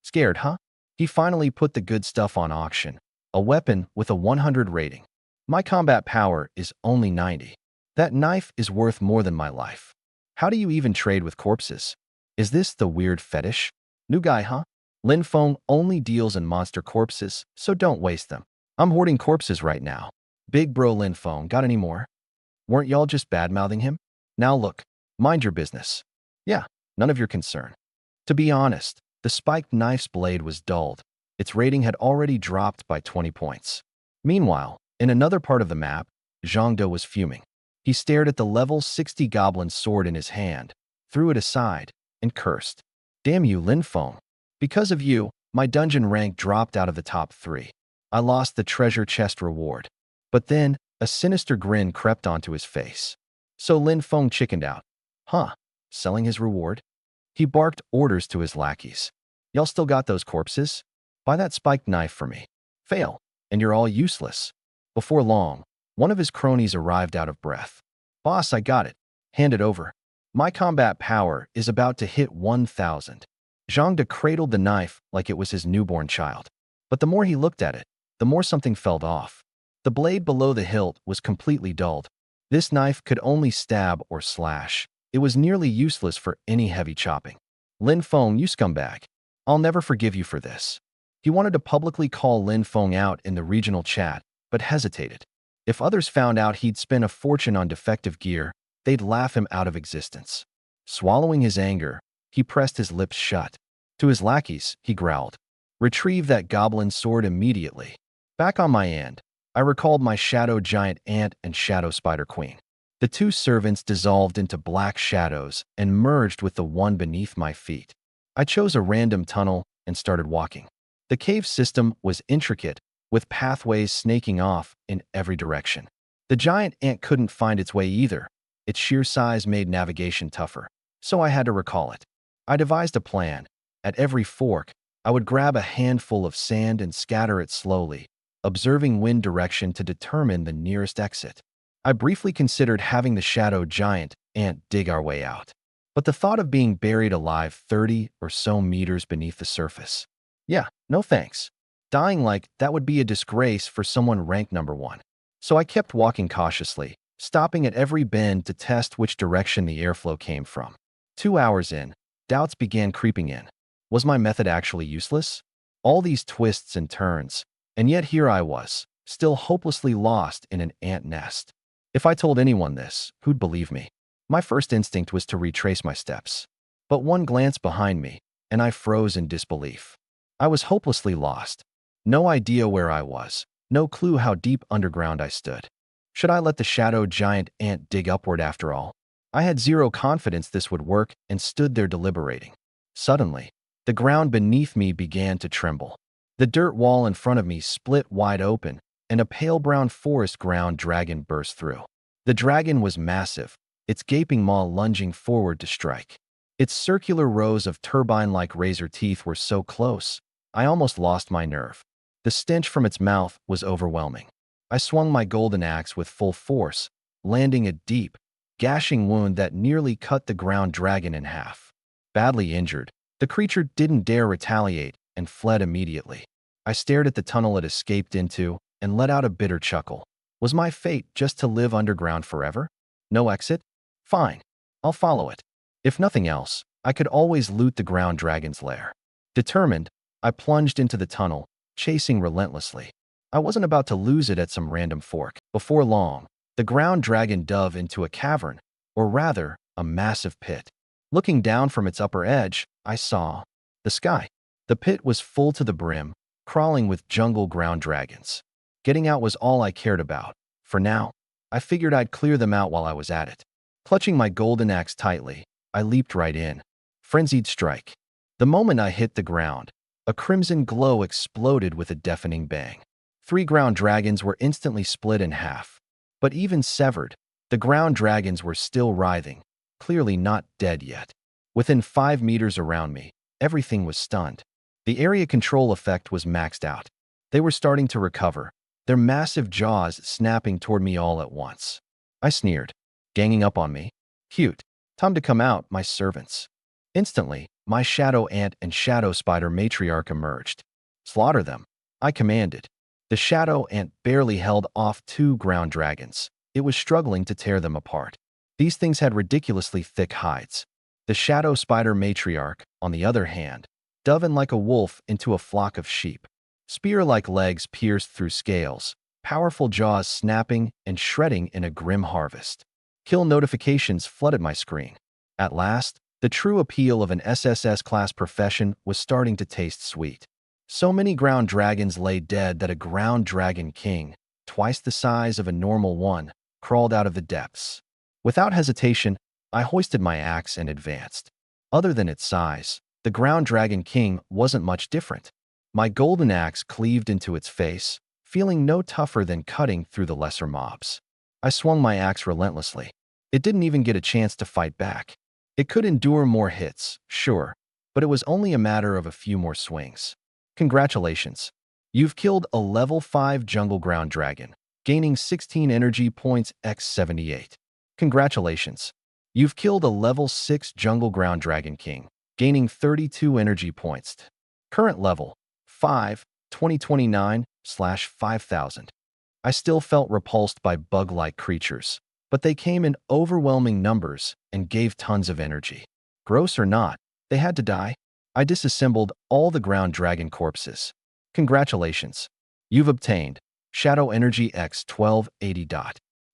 Scared, huh? He finally put the good stuff on auction. A weapon with a 100 rating. My combat power is only 90. That knife is worth more than my life. How do you even trade with corpses? Is this the weird fetish? New guy, huh? Lin Feng only deals in monster corpses, so don't waste them. I'm hoarding corpses right now. Big bro Lin Feng, got any more? Weren't y'all just bad-mouthing him? Now look, mind your business. Yeah, none of your concern. To be honest, the spiked knife's blade was dulled. Its rating had already dropped by 20 points. Meanwhile, in another part of the map, Zhangde was fuming. He stared at the level 60 goblin sword in his hand, threw it aside, and cursed. Damn you, Lin Feng. Because of you, my dungeon rank dropped out of the top 3. I lost the treasure chest reward. But then, a sinister grin crept onto his face. So Lin Feng chickened out. Huh, selling his reward? He barked orders to his lackeys. Y'all still got those corpses? Buy that spiked knife for me. Fail, and you're all useless. Before long, one of his cronies arrived out of breath. Boss, I got it. Hand it over. My combat power is about to hit 1,000. Zhang De cradled the knife like it was his newborn child. But the more he looked at it, the more something fell off. The blade below the hilt was completely dulled. This knife could only stab or slash. It was nearly useless for any heavy chopping. Lin Feng, you scumbag. I'll never forgive you for this. He wanted to publicly call Lin Feng out in the regional chat, but hesitated. If others found out he'd spent a fortune on defective gear, they'd laugh him out of existence. Swallowing his anger, he pressed his lips shut. To his lackeys, he growled, "Retrieve that goblin sword immediately." Back on my end, I recalled my shadow giant ant and shadow spider queen. The two servants dissolved into black shadows and merged with the one beneath my feet. I chose a random tunnel and started walking. The cave system was intricate, with pathways snaking off in every direction. The giant ant couldn't find its way either. Its sheer size made navigation tougher, so I had to recall it. I devised a plan. At every fork, I would grab a handful of sand and scatter it slowly, observing wind direction to determine the nearest exit. I briefly considered having the shadow giant ant dig our way out, but the thought of being buried alive 30 or so meters beneath the surface. Yeah, no thanks. Dying like that would be a disgrace for someone ranked number 1. So I kept walking cautiously, stopping at every bend to test which direction the airflow came from. 2 hours in, doubts began creeping in. Was my method actually useless? All these twists and turns, and yet here I was, still hopelessly lost in an ant nest. If I told anyone this, who'd believe me? My first instinct was to retrace my steps. But one glance behind me, and I froze in disbelief. I was hopelessly lost. No idea where I was, no clue how deep underground I stood. Should I let the shadow giant ant dig upward after all? I had zero confidence this would work and stood there deliberating. Suddenly, the ground beneath me began to tremble. The dirt wall in front of me split wide open, and a pale brown forest ground dragon burst through. The dragon was massive, its gaping maw lunging forward to strike. Its circular rows of turbine-like razor teeth were so close, I almost lost my nerve. The stench from its mouth was overwhelming. I swung my golden axe with full force, landing a deep, gashing wound that nearly cut the ground dragon in half. Badly injured, the creature didn't dare retaliate and fled immediately. I stared at the tunnel it escaped into and let out a bitter chuckle. Was my fate just to live underground forever? No exit? Fine, I'll follow it. If nothing else, I could always loot the ground dragon's lair. Determined, I plunged into the tunnel, chasing relentlessly. I wasn't about to lose it at some random fork. Before long, the ground dragon dove into a cavern, or rather, a massive pit. Looking down from its upper edge, I saw the sky. The pit was full to the brim, crawling with jungle ground dragons. Getting out was all I cared about. For now, I figured I'd clear them out while I was at it. Clutching my golden axe tightly, I leaped right in. Frenzied strike. The moment I hit the ground, a crimson glow exploded with a deafening bang. 3 ground dragons were instantly split in half. But even severed, the ground dragons were still writhing, clearly not dead yet. Within 5 meters around me, everything was stunned. The area control effect was maxed out. They were starting to recover, their massive jaws snapping toward me all at once. I sneered. Ganging up on me? Cute. Time to come out, my servants. Instantly, my shadow ant and shadow spider matriarch emerged. Slaughter them, I commanded. The shadow ant barely held off 2 ground dragons. It was struggling to tear them apart. These things had ridiculously thick hides. The shadow spider matriarch, on the other hand, dove in like a wolf into a flock of sheep. Spear-like legs pierced through scales, powerful jaws snapping and shredding in a grim harvest. Kill notifications flooded my screen. At last, the true appeal of an SSS-class profession was starting to taste sweet. So many ground dragons lay dead that a ground dragon king, twice the size of a normal one, crawled out of the depths. Without hesitation, I hoisted my axe and advanced. Other than its size, the Ground Dragon King wasn't much different. My golden axe cleaved into its face, feeling no tougher than cutting through the lesser mobs. I swung my axe relentlessly. It didn't even get a chance to fight back. It could endure more hits, sure, but it was only a matter of a few more swings. Congratulations. You've killed a level 5 jungle ground dragon, gaining 16 energy points x 78. Congratulations. You've killed a level 6 jungle ground dragon king, gaining 32 energy points. Current level 5, 2029/5000. I still felt repulsed by bug-like creatures, but they came in overwhelming numbers and gave tons of energy. Gross or not, they had to die. I disassembled all the ground dragon corpses. Congratulations. You've obtained Shadow Energy X 1280.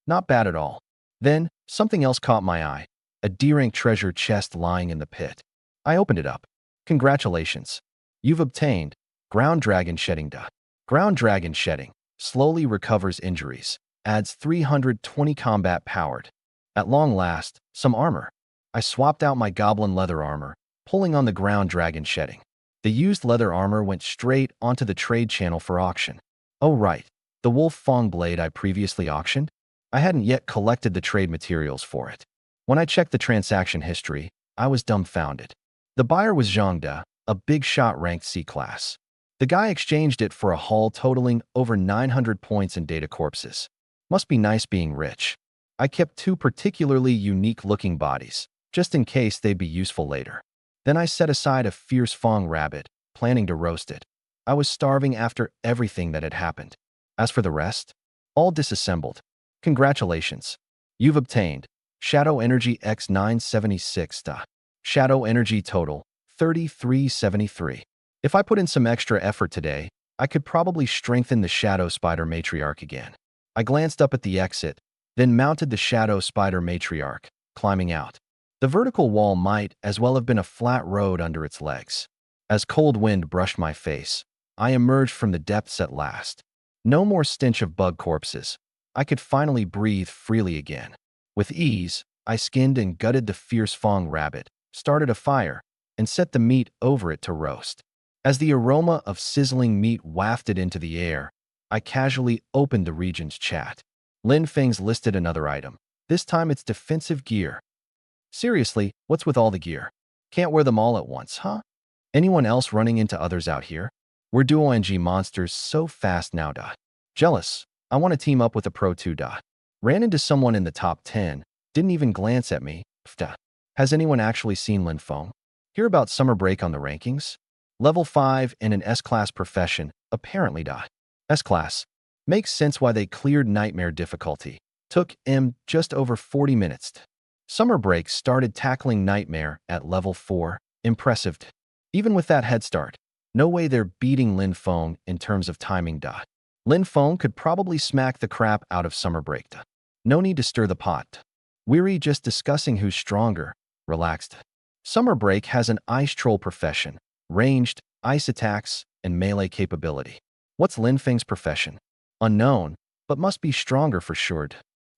Not bad at all. Then, something else caught my eye. A D-rank treasure chest lying in the pit. I opened it up. Congratulations. You've obtained Ground Dragon Shedding. Ground Dragon Shedding slowly recovers injuries, adds 320 combat powered. At long last, some armor. I swapped out my goblin leather armor, pulling on the Ground Dragon Shedding. The used leather armor went straight onto the trade channel for auction. Oh right, the wolf fang blade I previously auctioned? I hadn't yet collected the trade materials for it. When I checked the transaction history, I was dumbfounded. The buyer was Zhang De, a big shot ranked C-class. The guy exchanged it for a haul totaling over 900 points in data corpses. Must be nice being rich. I kept 2 particularly unique-looking bodies, just in case they'd be useful later. Then I set aside a fierce fang rabbit, planning to roast it. I was starving after everything that had happened. As for the rest, all disassembled. Congratulations. You've obtained Shadow Energy X 976. Shadow Energy total 3373. If I put in some extra effort today, I could probably strengthen the Shadow Spider Matriarch again. I glanced up at the exit, then mounted the Shadow Spider Matriarch, climbing out. The vertical wall might as well have been a flat road under its legs. As cold wind brushed my face, I emerged from the depths at last. No more stench of bug corpses. I could finally breathe freely again. With ease, I skinned and gutted the fierce fang rabbit, started a fire, and set the meat over it to roast. As the aroma of sizzling meat wafted into the air, I casually opened the region's chat. Lin Feng's listed another item. This time it's defensive gear. Seriously, what's with all the gear? Can't wear them all at once, huh? Anyone else running into others out here? We're duo NG monsters so fast now. Jealous. I want to team up with a pro too. Ran into someone in the top 10. Didn't even glance at me. Has anyone actually seen Lin Feng? Hear about summer break on the rankings? Level 5 in an S-class profession, apparently. S-class. Makes sense why they cleared nightmare difficulty. Took just over 40 minutes. Summer break started tackling nightmare at level 4. Impressive. Even with that head start, no way they're beating Lin Feng in terms of timing. Lin Feng could probably smack the crap out of summer break. No need to stir the pot. Weary just discussing who's stronger. Relaxed. Summer break has an ice troll profession, ranged, ice attacks, and melee capability. What's Lin Feng's profession? Unknown, but must be stronger for sure.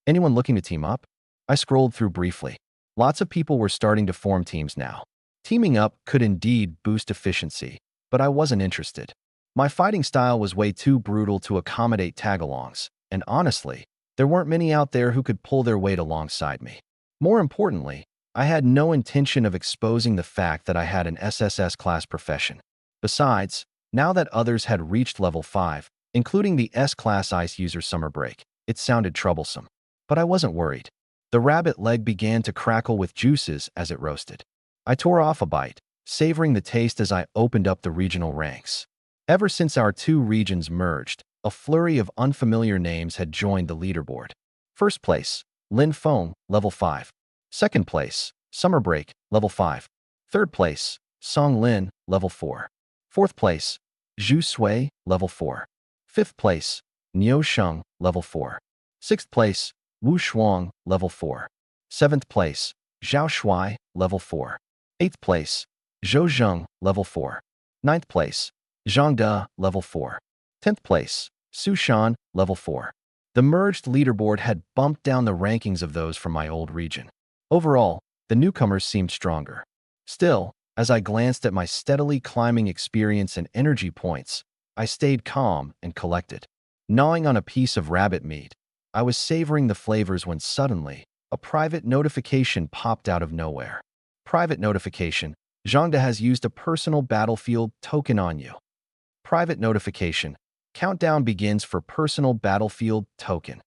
Anyone looking to team up? I scrolled through briefly. Lots of people were starting to form teams now. Teaming up could indeed boost efficiency, but I wasn't interested. My fighting style was way too brutal to accommodate tagalongs, and honestly, there weren't many out there who could pull their weight alongside me. More importantly, I had no intention of exposing the fact that I had an SSS class profession. Besides, now that others had reached level 5, including the S-class ice user summer break, it sounded troublesome. But I wasn't worried. The rabbit leg began to crackle with juices as it roasted. I tore off a bite, savoring the taste as I opened up the regional ranks. Ever since our 2 regions merged, a flurry of unfamiliar names had joined the leaderboard. First place, Lin Feng, level 5. Second place, Summer Break, level 5. Third place, Song Lin, level 4. Fourth place, Zhu Sui, level 4. Fifth place, Niu Sheng, level 4. Sixth place, Wu Shuang, level 4. Seventh place, Zhao Shui, level 4. Eighth place, Zhou Zheng, level 4. Ninth place, Zhang De, level 4. 10th place, Su Shan, level 4. The merged leaderboard had bumped down the rankings of those from my old region. Overall, the newcomers seemed stronger. Still, as I glanced at my steadily climbing experience and energy points, I stayed calm and collected. Gnawing on a piece of rabbit meat, I was savoring the flavors when suddenly, a private notification popped out of nowhere. Private notification: Zhangde has used a personal battlefield token on you. Private notification: countdown begins for personal battlefield token.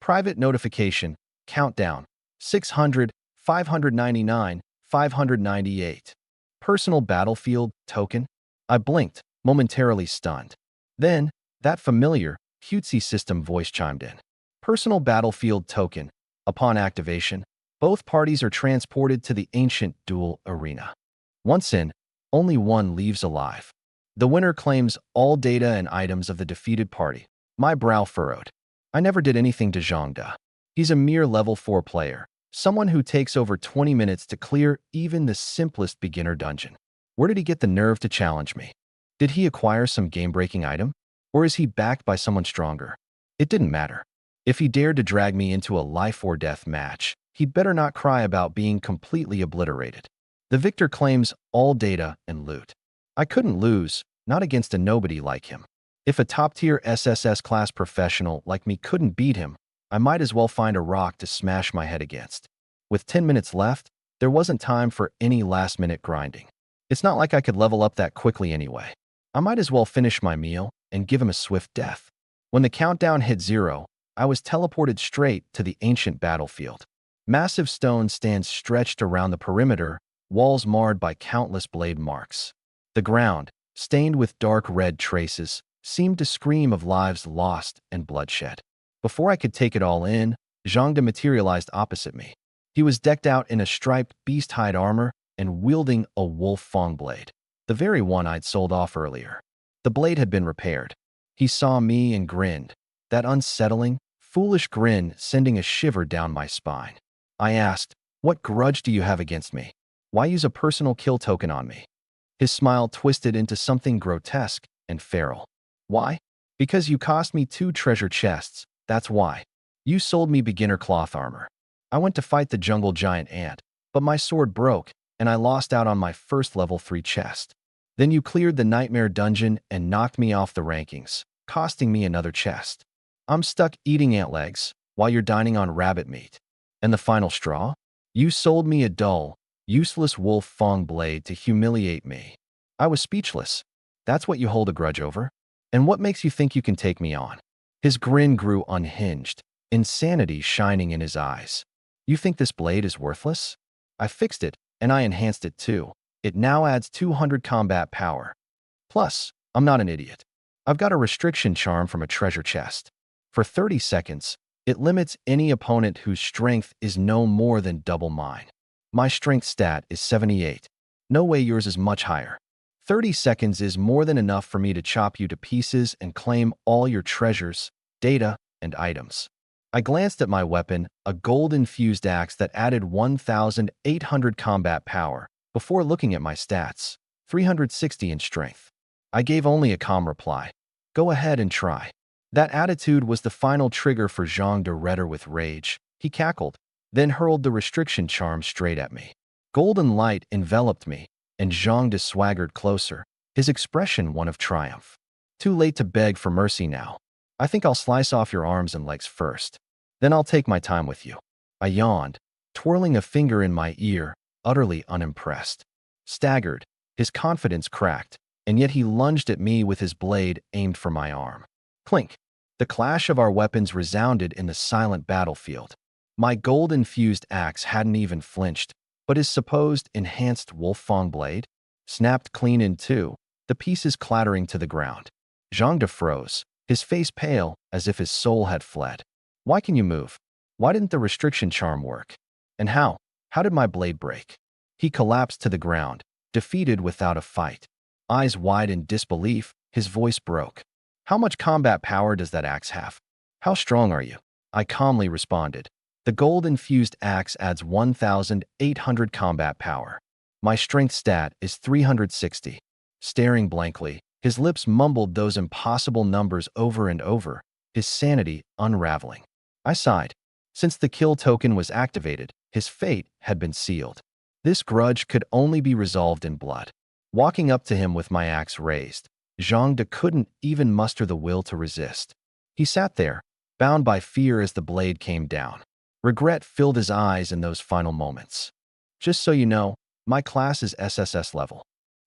Private notification: countdown: 600, 599, 598. Personal battlefield token? I blinked, momentarily stunned. Then, that familiar, cutesy system voice chimed in. Personal battlefield token. Upon activation, both parties are transported to the ancient duel arena. Once in, only one leaves alive. The winner claims all data and items of the defeated party. My brow furrowed. I never did anything to Zhangde. He's a mere level 4 player, someone who takes over 20 minutes to clear even the simplest beginner dungeon. Where did he get the nerve to challenge me? Did he acquire some game-breaking item? Or is he backed by someone stronger? It didn't matter. If he dared to drag me into a life-or-death match, he'd better not cry about being completely obliterated. The victor claims all data and loot. I couldn't lose, not against a nobody like him. If a top-tier SSS class professional like me couldn't beat him, I might as well find a rock to smash my head against. With 10 minutes left, there wasn't time for any last-minute grinding. It's not like I could level up that quickly anyway. I might as well finish my meal and give him a swift death. When the countdown hit 0, I was teleported straight to the ancient battlefield. Massive stone stands stretched around the perimeter, walls marred by countless blade marks. The ground, stained with dark red traces, seemed to scream of lives lost and bloodshed. Before I could take it all in, Zhangde materialized opposite me. He was decked out in a striped beast-hide armor and wielding a wolf fang blade, the very one I'd sold off earlier. The blade had been repaired. He saw me and grinned, that unsettling, foolish grin sending a shiver down my spine. I asked, "What grudge do you have against me? Why use a personal kill token on me?" His smile twisted into something grotesque and feral. "Why? Because you cost me 2 treasure chests, that's why. You sold me beginner cloth armor. I went to fight the jungle giant ant, but my sword broke, and I lost out on my first level 3 chest. Then you cleared the nightmare dungeon and knocked me off the rankings, costing me another chest. I'm stuck eating ant legs while you're dining on rabbit meat. And the final straw? You sold me a dull, useless wolf fang blade to humiliate me." I was speechless. "That's what you hold a grudge over? And what makes you think you can take me on?" His grin grew unhinged, insanity shining in his eyes. "You think this blade is worthless? I fixed it, and I enhanced it too. It now adds 200 combat power. Plus, I'm not an idiot. I've got a restriction charm from a treasure chest. For 30 seconds, it limits any opponent whose strength is no more than double mine. My strength stat is 78. No way yours is much higher. 30 seconds is more than enough for me to chop you to pieces and claim all your treasures, data, and items." I glanced at my weapon, a gold-infused axe that added 1,800 combat power, before looking at my stats, 360 in strength. I gave only a calm reply. "Go ahead and try." That attitude was the final trigger for Zhang de redder with rage. He cackled, then hurled the restriction charm straight at me. Golden light enveloped me, and Zhang de swaggered closer, his expression one of triumph. "Too late to beg for mercy now. I think I'll slice off your arms and legs first. Then I'll take my time with you." I yawned, twirling a finger in my ear, utterly unimpressed. Staggered, his confidence cracked, and yet he lunged at me with his blade aimed for my arm. Clink! The clash of our weapons resounded in the silent battlefield. My gold-infused axe hadn't even flinched, but his supposed enhanced wolf fang blade snapped clean in two, the pieces clattering to the ground. Zhang de froze, his face pale as if his soul had fled. "Why can you move? Why didn't the restriction charm work? And how? How did my blade break?" He collapsed to the ground, defeated without a fight. Eyes wide in disbelief, his voice broke. "How much combat power does that axe have? How strong are you?" I calmly responded. "The gold-infused axe adds 1,800 combat power. My strength stat is 360. Staring blankly, his lips mumbled those impossible numbers over and over, his sanity unraveling. I sighed. Since the kill token was activated, his fate had been sealed. This grudge could only be resolved in blood. Walking up to him with my axe raised, Zhang De couldn't even muster the will to resist. He sat there, bound by fear as the blade came down. Regret filled his eyes in those final moments. Just so you know, my class is SSS level.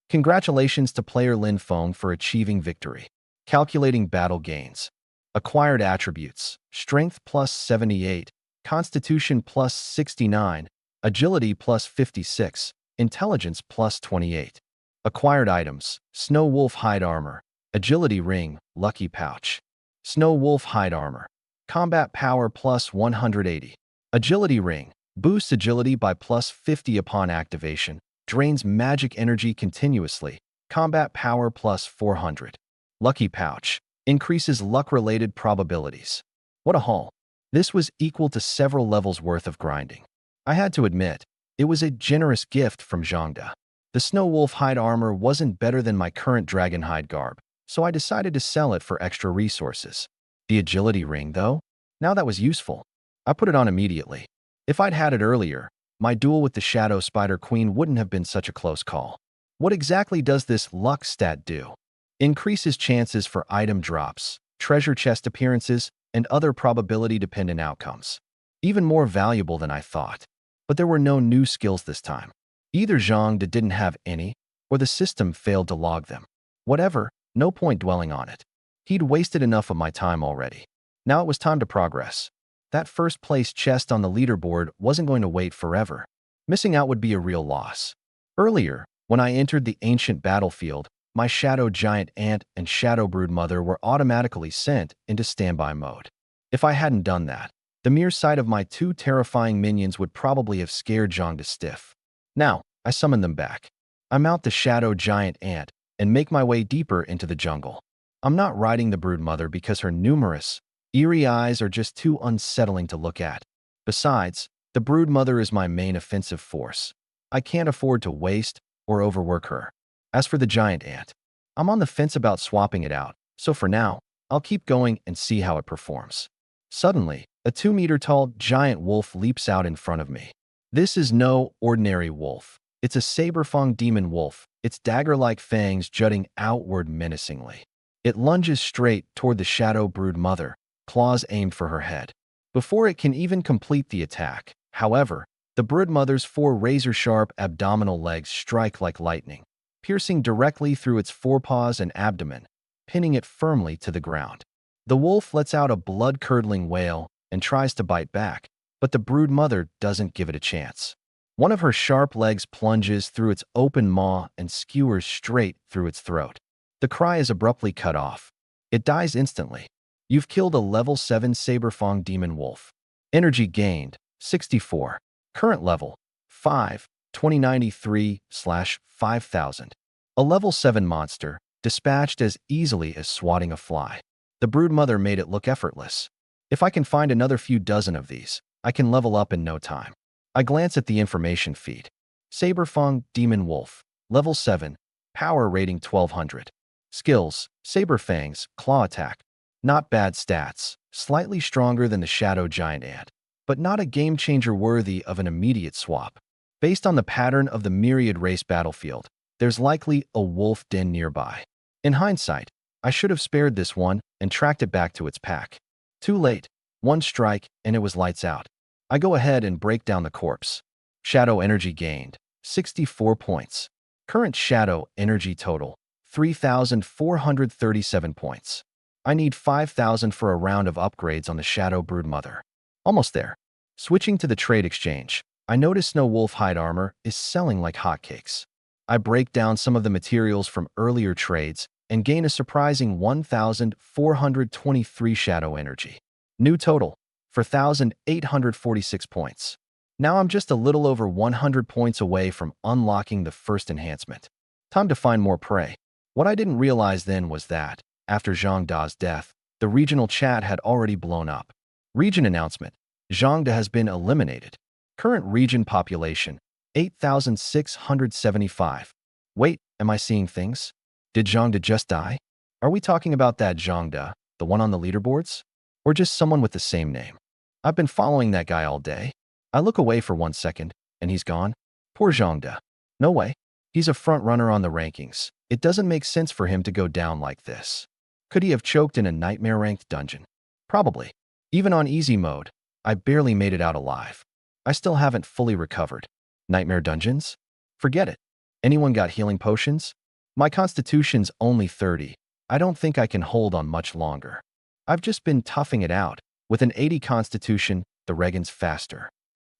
Congratulations to player Lin Feng for achieving victory. Calculating battle gains. Acquired attributes: Strength plus 78, Constitution plus 69, Agility plus 56, Intelligence plus 28. Acquired items: Snow Wolf Hide Armor, Agility Ring, Lucky Pouch. Snow Wolf Hide Armor. Combat Power plus 180. Agility Ring. Boosts agility by plus 50 upon activation. Drains magic energy continuously. Combat Power plus 400. Lucky Pouch. Increases luck-related probabilities. What a haul. This was equal to several levels worth of grinding. I had to admit, it was a generous gift from Zhangde. The Snow Wolf Hide Armor wasn't better than my current Dragon Hide garb, so I decided to sell it for extra resources. The Agility Ring, though? Now that was useful. I put it on immediately. If I'd had it earlier, my duel with the Shadow Spider Queen wouldn't have been such a close call. What exactly does this luck stat do? Increases chances for item drops, treasure chest appearances, and other probability-dependent outcomes. Even more valuable than I thought. But there were no new skills this time. Either Zhang De didn't have any, or the system failed to log them. Whatever, no point dwelling on it. He'd wasted enough of my time already. Now it was time to progress. That first-place chest on the leaderboard wasn't going to wait forever. Missing out would be a real loss. Earlier, when I entered the ancient battlefield, my Shadow Giant Ant and Shadow Brood Mother were automatically sent into standby mode. If I hadn't done that, the mere sight of my two terrifying minions would probably have scared Zhang to stiff. Now, I summon them back. I mount the Shadow Giant Ant and make my way deeper into the jungle. I'm not riding the Brood Mother because her numerous, eerie eyes are just too unsettling to look at. Besides, the Brood Mother is my main offensive force. I can't afford to waste or overwork her. As for the Giant Ant, I'm on the fence about swapping it out, so for now, I'll keep going and see how it performs. Suddenly, a 2-meter-tall giant wolf leaps out in front of me. This is no ordinary wolf. It's a saber-fanged demon wolf, its dagger-like fangs jutting outward menacingly. It lunges straight toward the Shadow Brood Mother, claws aimed for her head. Before it can even complete the attack, however, the Brood Mother's 4 razor-sharp abdominal legs strike like lightning, piercing directly through its forepaws and abdomen, pinning it firmly to the ground. The wolf lets out a blood-curdling wail and tries to bite back, but the Brood Mother doesn't give it a chance. One of her sharp legs plunges through its open maw and skewers straight through its throat. The cry is abruptly cut off. It dies instantly. You've killed a level 7 saber-fanged demon wolf. Energy gained, 64. Current level, 5. 2093/5000. A level 7 monster, dispatched as easily as swatting a fly. The Brood Mother made it look effortless. If I can find another few dozen of these, I can level up in no time. I glance at the information feed. Saber-fanged Demon Wolf, level 7, power rating 1200. Skills, Saber Fangs, Claw Attack. Not bad stats, slightly stronger than the Shadow Giant Ant, but not a game-changer worthy of an immediate swap. Based on the pattern of the myriad race battlefield, there's likely a wolf den nearby. In hindsight, I should have spared this one and tracked it back to its pack. Too late. One strike, and it was lights out. I go ahead and break down the corpse. Shadow energy gained, 64 points. Current shadow energy total, 3,437 points. I need 5,000 for a round of upgrades on the Shadow Brood Mother. Almost there. Switching to the trade exchange, I notice Snow Wolf Hide Armor is selling like hotcakes. I break down some of the materials from earlier trades and gain a surprising 1,423 shadow energy. New total, 4,846 points. Now I'm just a little over 100 points away from unlocking the first enhancement. Time to find more prey. What I didn't realize then was that, after Zhang Da's death, the regional chat had already blown up. Region announcement: Zhang Da has been eliminated. Current region population, 8,675. Wait, am I seeing things? Did Zhang Da just die? Are we talking about that Zhang Da, the one on the leaderboards? Or just someone with the same name. I've been following that guy all day. I look away for 1 second, and he's gone. Poor Zhangde. No way. He's a front runner on the rankings. It doesn't make sense for him to go down like this. Could he have choked in a nightmare-ranked dungeon? Probably. Even on easy mode, I barely made it out alive. I still haven't fully recovered. Nightmare dungeons? Forget it. Anyone got healing potions? My constitution's only 30. I don't think I can hold on much longer. I've just been toughing it out. With an 80 constitution, the Regan's faster.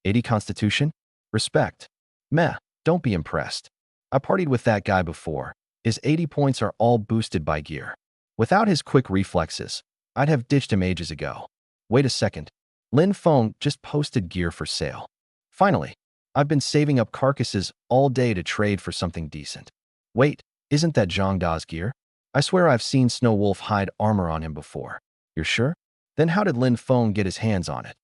80 constitution? Respect. Meh, don't be impressed. I partied with that guy before. His 80 points are all boosted by gear. Without his quick reflexes, I'd have ditched him ages ago. Wait a second. Lin Feng just posted gear for sale. Finally, I've been saving up carcasses all day to trade for something decent. Wait, isn't that Zhang Da's gear? I swear I've seen Snow Wolf hide armor on him before. You're sure? Then how did Lin Feng get his hands on it?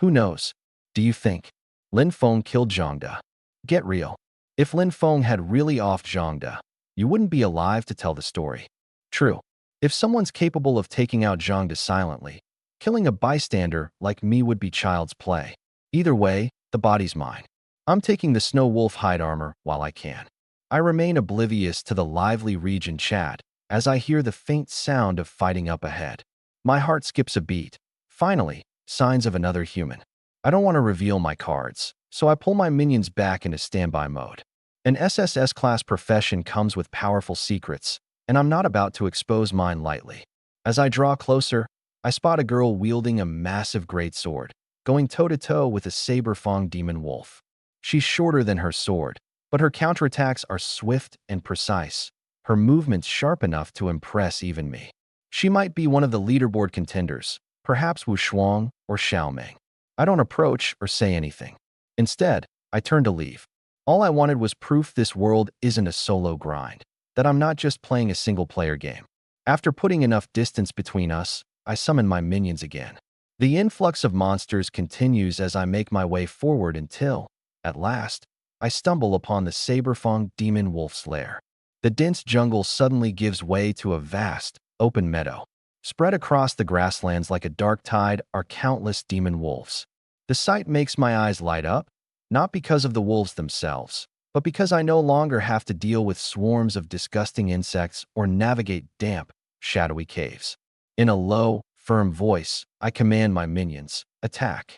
Who knows? Do you think Lin Feng killed Zhang Da? Get real. If Lin Feng had really offed Zhang Da, you wouldn't be alive to tell the story. True. If someone's capable of taking out Zhang Da silently, killing a bystander like me would be child's play. Either way, the body's mine. I'm taking the Snow Wolf hide armor while I can. I remain oblivious to the lively region chat as I hear the faint sound of fighting up ahead. My heart skips a beat. Finally, signs of another human. I don't want to reveal my cards, so I pull my minions back into standby mode. An SSS-class profession comes with powerful secrets, and I'm not about to expose mine lightly. As I draw closer, I spot a girl wielding a massive greatsword, going toe-to-toe with a saber-fanged demon wolf. She's shorter than her sword, but her counterattacks are swift and precise, her movements sharp enough to impress even me. She might be one of the leaderboard contenders, perhaps Wu Shuang or Xiaomeng. I don't approach or say anything. Instead, I turn to leave. All I wanted was proof this world isn't a solo grind, that I'm not just playing a single-player game. After putting enough distance between us, I summon my minions again. The influx of monsters continues as I make my way forward until, at last, I stumble upon the saber-fanged demon wolf's lair. The dense jungle suddenly gives way to a vast, open meadow. Spread across the grasslands like a dark tide are countless demon wolves. The sight makes my eyes light up, not because of the wolves themselves, but because I no longer have to deal with swarms of disgusting insects or navigate damp, shadowy caves. In a low, firm voice, I command my minions, attack.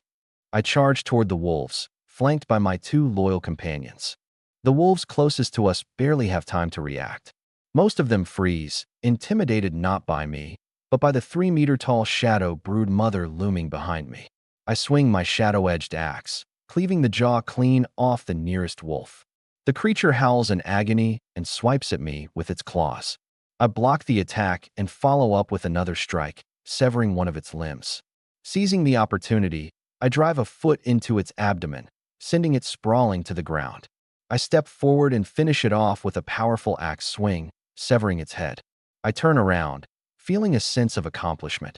I charge toward the wolves, flanked by my 2 loyal companions. The wolves closest to us barely have time to react. Most of them freeze, intimidated not by me, but by the 3-meter-tall shadow brood mother looming behind me. I swing my shadow-edged axe, cleaving the jaw clean off the nearest wolf. The creature howls in agony and swipes at me with its claws. I block the attack and follow up with another strike, severing one of its limbs. Seizing the opportunity, I drive a foot into its abdomen, sending it sprawling to the ground. I step forward and finish it off with a powerful axe swing, severing its head. I turn around, feeling a sense of accomplishment,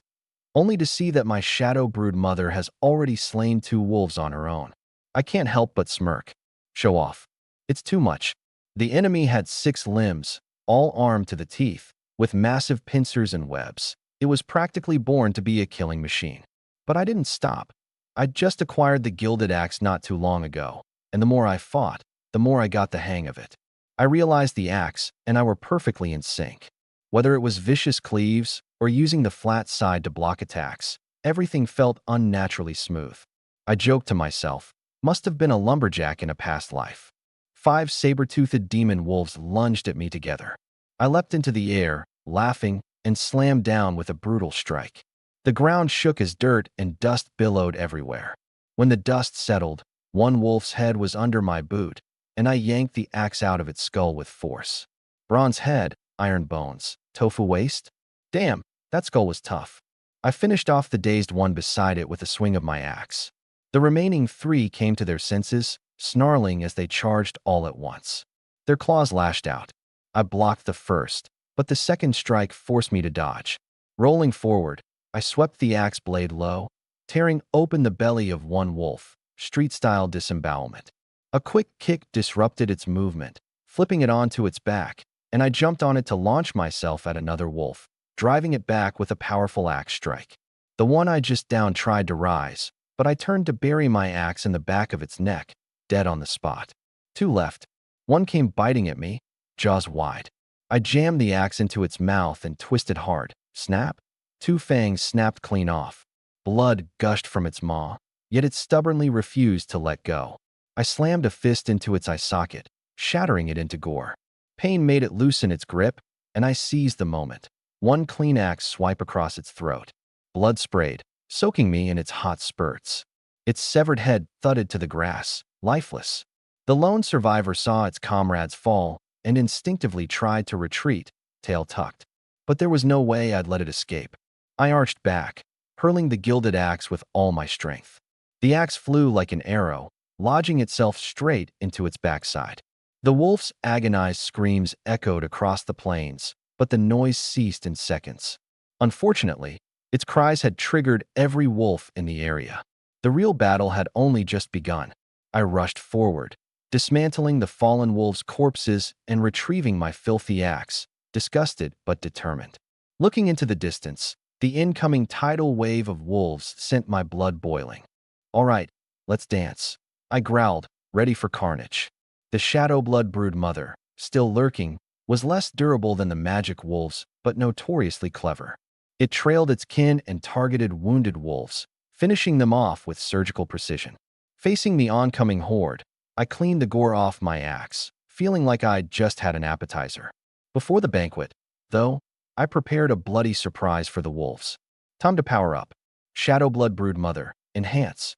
only to see that my shadow brood mother has already slain 2 wolves on her own. I can't help but smirk. Show off. It's too much. The enemy had 6 limbs, all armed to the teeth, with massive pincers and webs. It was practically born to be a killing machine. But I didn't stop. I'd just acquired the gilded axe not too long ago, and the more I fought, the more I got the hang of it. I realized the axe and I were perfectly in sync. Whether it was vicious cleaves or using the flat side to block attacks, everything felt unnaturally smooth. I joked to myself, must have been a lumberjack in a past life. 5 saber-toothed demon wolves lunged at me together. I leapt into the air, laughing, and slammed down with a brutal strike. The ground shook as dirt and dust billowed everywhere. When the dust settled, one wolf's head was under my boot, and I yanked the axe out of its skull with force. Bronze head, iron bones, tofu waist? Damn, that skull was tough. I finished off the dazed one beside it with a swing of my axe. The remaining 3 came to their senses, snarling as they charged all at once. Their claws lashed out. I blocked the first, but the second strike forced me to dodge. Rolling forward, I swept the axe blade low, tearing open the belly of one wolf, street-style disembowelment. A quick kick disrupted its movement, flipping it onto its back, and I jumped on it to launch myself at another wolf, driving it back with a powerful axe strike. The one I just downed tried to rise, but I turned to bury my axe in the back of its neck, dead on the spot. Two left. One came biting at me, jaws wide. I jammed the axe into its mouth and twisted hard. Snap! Two fangs snapped clean off. Blood gushed from its maw, yet it stubbornly refused to let go. I slammed a fist into its eye socket, shattering it into gore. Pain made it loosen its grip, and I seized the moment. One clean axe swipe across its throat. Blood sprayed, soaking me in its hot spurts. Its severed head thudded to the grass, lifeless. The lone survivor saw its comrades fall and instinctively tried to retreat, tail tucked. But there was no way I'd let it escape. I arched back, hurling the gilded axe with all my strength. The axe flew like an arrow, lodging itself straight into its backside. The wolf's agonized screams echoed across the plains, but the noise ceased in seconds. Unfortunately, its cries had triggered every wolf in the area. The real battle had only just begun. I rushed forward, dismantling the fallen wolves' corpses and retrieving my filthy axe, disgusted but determined. Looking into the distance, the incoming tidal wave of wolves sent my blood boiling. "All right, let's dance," I growled, ready for carnage. The shadow blood brood mother, still lurking, was less durable than the magic wolves, but notoriously clever. It trailed its kin and targeted wounded wolves, finishing them off with surgical precision. Facing the oncoming horde, I cleaned the gore off my axe, feeling like I'd just had an appetizer. Before the banquet, though, I prepared a bloody surprise for the wolves. Time to power up. Shadow blood brood mother, enhance.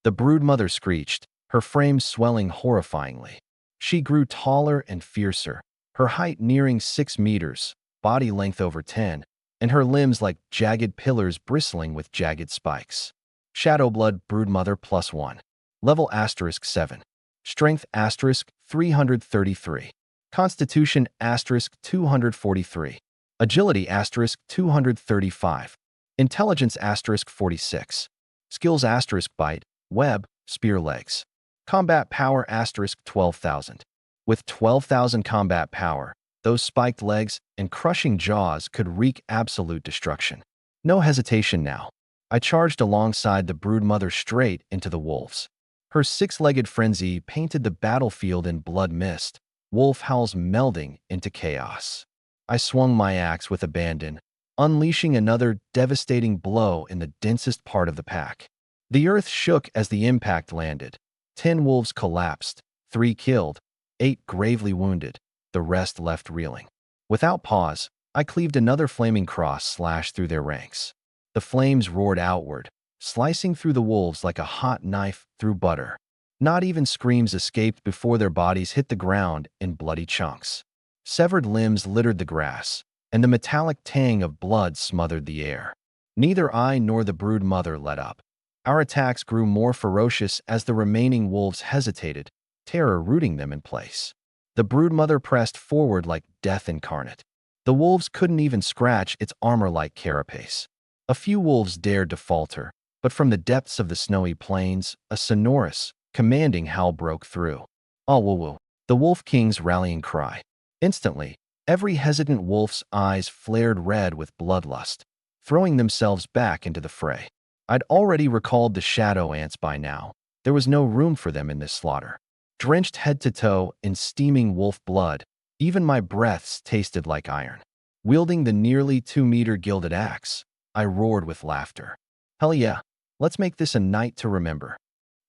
The brood mother screeched, her frame swelling horrifyingly. She grew taller and fiercer, her height nearing 6 meters, body length over 10, and her limbs like jagged pillars bristling with jagged spikes. Shadow blood brood mother +1. Level *7. Strength *333. Constitution *243. Agility *235. Intelligence *46. Skills *bite, web, spear legs. Combat power *12,000. With 12,000 combat power, those spiked legs and crushing jaws could wreak absolute destruction. No hesitation now. I charged alongside the broodmother straight into the wolves. Her six-legged frenzy painted the battlefield in blood mist, wolf howls melding into chaos. I swung my axe with abandon, unleashing another devastating blow in the densest part of the pack. The earth shook as the impact landed. 10 wolves collapsed, 3 killed, 8 gravely wounded, the rest left reeling. Without pause, I cleaved another flaming cross slash through their ranks. The flames roared outward, slicing through the wolves like a hot knife through butter. Not even screams escaped before their bodies hit the ground in bloody chunks. Severed limbs littered the grass, and the metallic tang of blood smothered the air. Neither I nor the brood mother let up. Our attacks grew more ferocious as the remaining wolves hesitated, terror rooting them in place. The broodmother pressed forward like death incarnate. The wolves couldn't even scratch its armor-like carapace. A few wolves dared to falter, but from the depths of the snowy plains, a sonorous, commanding howl broke through. "Awwoo!" The wolf king's rallying cry. Instantly, every hesitant wolf's eyes flared red with bloodlust, throwing themselves back into the fray. I'd already recalled the shadow ants by now. There was no room for them in this slaughter. Drenched head to toe in steaming wolf blood, even my breaths tasted like iron. Wielding the nearly 2-meter gilded axe, I roared with laughter. Hell yeah, let's make this a night to remember.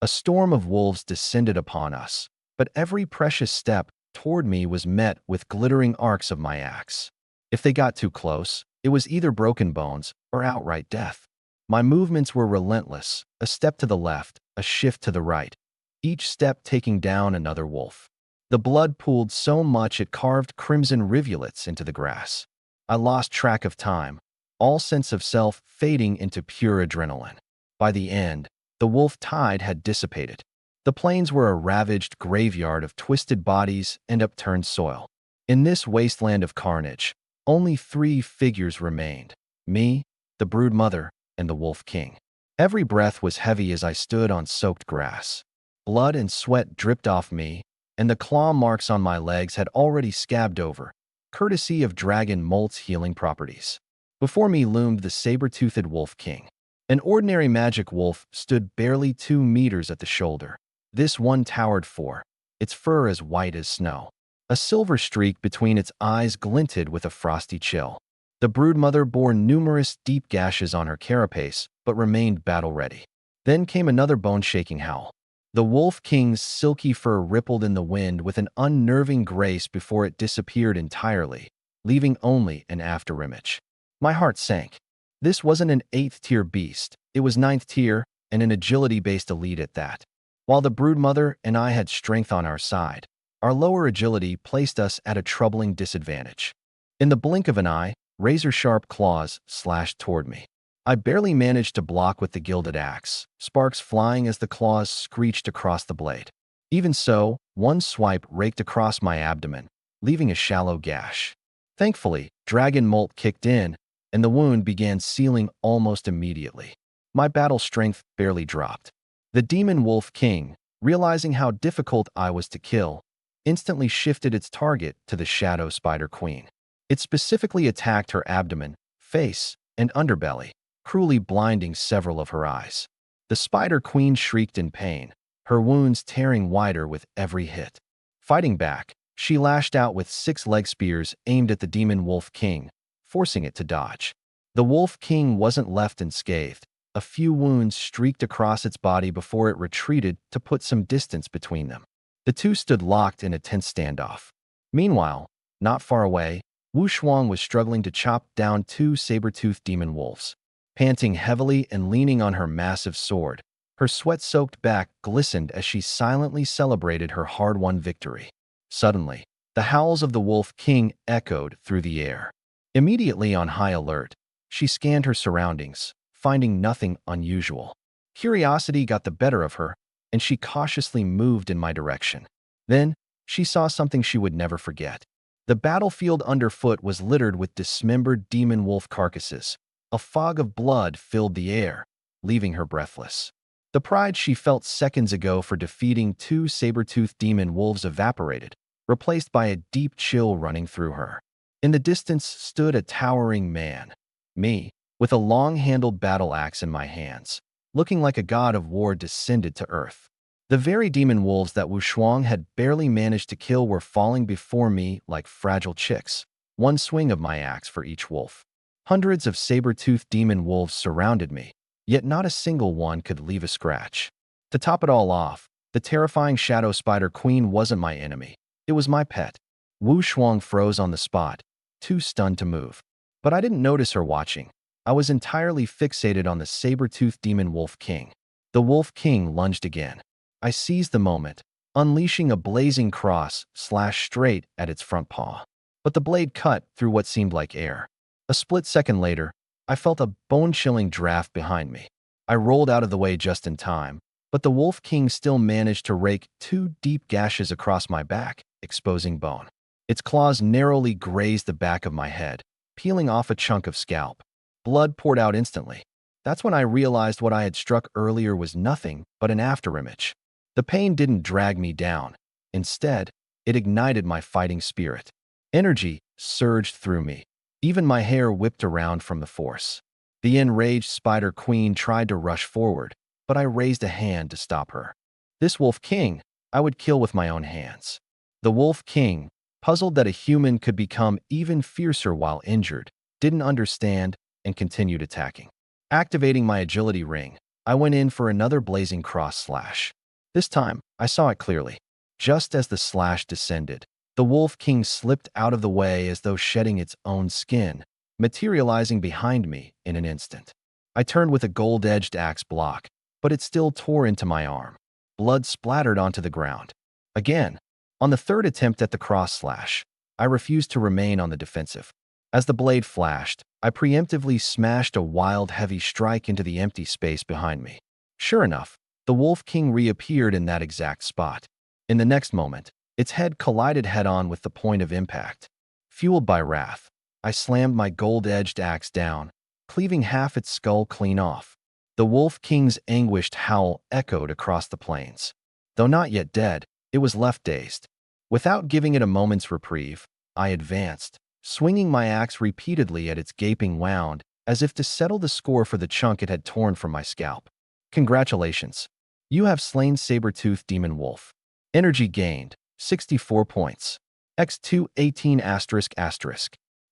A storm of wolves descended upon us, but every precious step toward me was met with glittering arcs of my axe. If they got too close, it was either broken bones or outright death. My movements were relentless, a step to the left, a shift to the right, each step taking down another wolf. The blood pooled so much it carved crimson rivulets into the grass. I lost track of time, all sense of self fading into pure adrenaline. By the end, the wolf tide had dissipated. The plains were a ravaged graveyard of twisted bodies and upturned soil. In this wasteland of carnage, only 3 figures remained: me, the brood mother, and the wolf king. Every breath was heavy as I stood on soaked grass. Blood and sweat dripped off me, and the claw marks on my legs had already scabbed over, courtesy of dragon molt's healing properties. Before me loomed the saber-toothed wolf king. An ordinary magic wolf stood barely 2 meters at the shoulder. This one towered 4, its fur as white as snow. A silver streak between its eyes glinted with a frosty chill. The broodmother bore numerous deep gashes on her carapace, but remained battle-ready. Then came another bone-shaking howl. The Wolf King's silky fur rippled in the wind with an unnerving grace before it disappeared entirely, leaving only an afterimage. My heart sank. This wasn't an 8th-tier beast, it was 9th tier, and an agility-based elite at that. While the broodmother and I had strength on our side, our lower agility placed us at a troubling disadvantage. In the blink of an eye, razor-sharp claws slashed toward me. I barely managed to block with the gilded axe, sparks flying as the claws screeched across the blade. Even so, one swipe raked across my abdomen, leaving a shallow gash. Thankfully, dragon molt kicked in, and the wound began sealing almost immediately. My battle strength barely dropped. The Demon Wolf King, realizing how difficult I was to kill, instantly shifted its target to the Shadow Spider Queen. It specifically attacked her abdomen, face, and underbelly, cruelly blinding several of her eyes. The Spider Queen shrieked in pain, her wounds tearing wider with every hit. Fighting back, she lashed out with 6 leg spears aimed at the Demon Wolf King, forcing it to dodge. The Wolf King wasn't left unscathed. A few wounds streaked across its body before it retreated to put some distance between them. The two stood locked in a tense standoff. Meanwhile, not far away, Wu Shuang was struggling to chop down 2 saber-toothed demon wolves. Panting heavily and leaning on her massive sword, her sweat-soaked back glistened as she silently celebrated her hard-won victory. Suddenly, the howls of the Wolf King echoed through the air. Immediately on high alert, she scanned her surroundings, finding nothing unusual. Curiosity got the better of her, and she cautiously moved in my direction. Then, she saw something she would never forget. The battlefield underfoot was littered with dismembered demon wolf carcasses. A fog of blood filled the air, leaving her breathless. The pride she felt seconds ago for defeating 2 saber-toothed demon wolves evaporated, replaced by a deep chill running through her. In the distance stood a towering man, me, with a long-handled battle axe in my hands, looking like a god of war descended to earth. The very demon wolves that Wu Shuang had barely managed to kill were falling before me like fragile chicks, one swing of my axe for each wolf. Hundreds of saber-toothed demon wolves surrounded me, yet not a single one could leave a scratch. To top it all off, the terrifying Shadow Spider Queen wasn't my enemy. It was my pet. Wu Shuang froze on the spot, too stunned to move. But I didn't notice her watching. I was entirely fixated on the saber-toothed demon Wolf King. The Wolf King lunged again. I seized the moment, unleashing a blazing cross slashed straight at its front paw. But the blade cut through what seemed like air. A split second later, I felt a bone-chilling draft behind me. I rolled out of the way just in time, but the Wolf King still managed to rake 2 deep gashes across my back, exposing bone. Its claws narrowly grazed the back of my head, peeling off a chunk of scalp. Blood poured out instantly. That's when I realized what I had struck earlier was nothing but an afterimage. The pain didn't drag me down. Instead, it ignited my fighting spirit. Energy surged through me. Even my hair whipped around from the force. The enraged Spider Queen tried to rush forward, but I raised a hand to stop her. This Wolf King, I would kill with my own hands. The Wolf King, puzzled that a human could become even fiercer while injured, didn't understand and continued attacking. Activating my agility ring, I went in for another blazing cross slash. This time, I saw it clearly. Just as the slash descended, the Wolf King slipped out of the way as though shedding its own skin, materializing behind me in an instant. I turned with a gold-edged axe block, but it still tore into my arm. Blood splattered onto the ground. Again, on the third attempt at the cross slash, I refused to remain on the defensive. As the blade flashed, I preemptively smashed a wild, heavy strike into the empty space behind me. Sure enough, the Wolf King reappeared in that exact spot. In the next moment, its head collided head-on with the point of impact. Fueled by wrath, I slammed my gold-edged axe down, cleaving half its skull clean off. The Wolf King's anguished howl echoed across the plains. Though not yet dead, it was left dazed. Without giving it a moment's reprieve, I advanced, swinging my axe repeatedly at its gaping wound as if to settle the score for the chunk it had torn from my scalp. Congratulations. You have slain Saber-Tooth Demon Wolf. Energy gained, 64 points. X2 18 ***.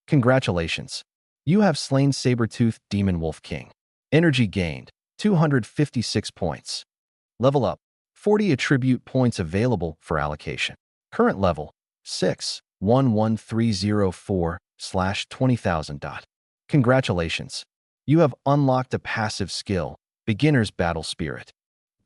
Congratulations. You have slain Saber-Tooth Demon Wolf King. Energy gained, 256 points. Level up, 40 attribute points available for allocation. Current level, 6, 11304/20,000. Congratulations. You have unlocked a passive skill, Beginner's Battle Spirit.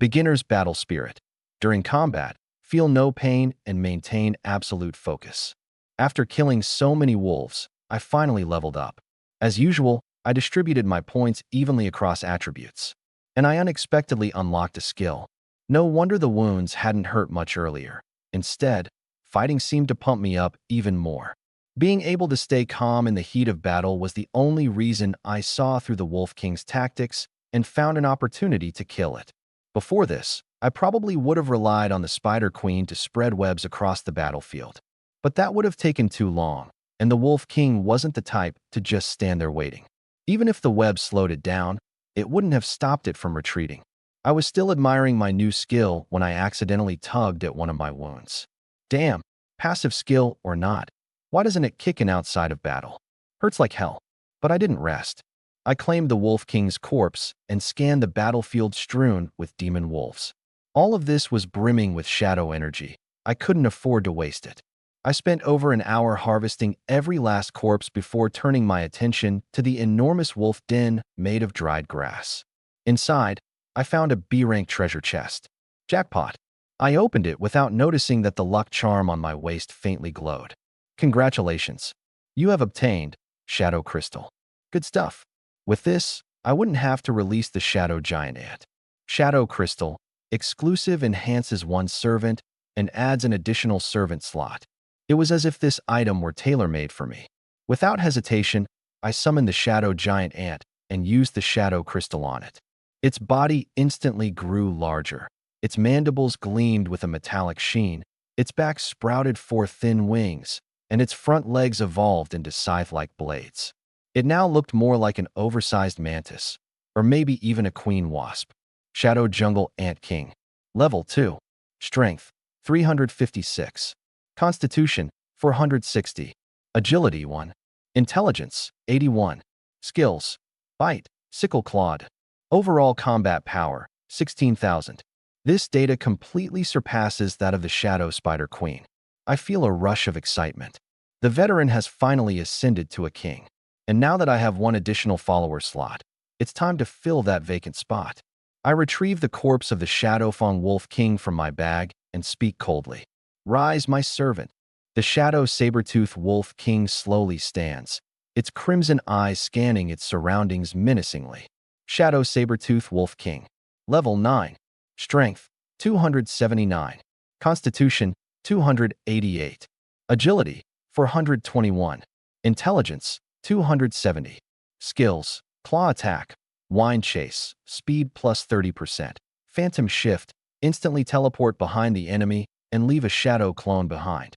Beginner's Battle Spirit. During combat, feel no pain and maintain absolute focus. After killing so many wolves, I finally leveled up. As usual, I distributed my points evenly across attributes, and I unexpectedly unlocked a skill. No wonder the wounds hadn't hurt much earlier. Instead, fighting seemed to pump me up even more. Being able to stay calm in the heat of battle was the only reason I saw through the Wolf King's tactics and found an opportunity to kill it. Before this, I probably would have relied on the Spider Queen to spread webs across the battlefield. But that would have taken too long, and the Wolf King wasn't the type to just stand there waiting. Even if the web slowed it down, it wouldn't have stopped it from retreating. I was still admiring my new skill when I accidentally tugged at one of my wounds. Damn, passive skill or not, why doesn't it kick in outside of battle? Hurts like hell. But I didn't rest. I claimed the Wolf King's corpse and scanned the battlefield strewn with demon wolves. All of this was brimming with shadow energy. I couldn't afford to waste it. I spent over an hour harvesting every last corpse before turning my attention to the enormous wolf den made of dried grass. Inside, I found a B-rank treasure chest. Jackpot. I opened it without noticing that the luck charm on my waist faintly glowed. Congratulations. You have obtained Shadow Crystal. Good stuff. With this, I wouldn't have to release the Shadow Giant Ant. Shadow Crystal, exclusive, enhances one's servant and adds an additional servant slot. It was as if this item were tailor-made for me. Without hesitation, I summoned the Shadow Giant Ant and used the Shadow Crystal on it. Its body instantly grew larger. Its mandibles gleamed with a metallic sheen, its back sprouted forth thin wings, and its front legs evolved into scythe-like blades. It now looked more like an oversized mantis, or maybe even a queen wasp. Shadow Jungle Ant King. Level 2. Strength, 356. Constitution, 460. Agility, 1. Intelligence, 81. Skills, Bite, Sickle Clawed. Overall combat power, 16,000. This data completely surpasses that of the Shadow Spider Queen. I feel a rush of excitement. The veteran has finally ascended to a king. And now that I have one additional follower slot, it's time to fill that vacant spot. I retrieve the corpse of the Shadowfang Wolf King from my bag and speak coldly. Rise, my servant. The Shadow Saber-Tooth Wolf King slowly stands, its crimson eyes scanning its surroundings menacingly. Shadow Saber-Tooth Wolf King. Level 9. Strength, 279. Constitution, 288. Agility, 421. Intelligence, 270. Skills, Claw Attack, Wind Chase, Speed plus 30%. Phantom Shift, instantly teleport behind the enemy and leave a shadow clone behind.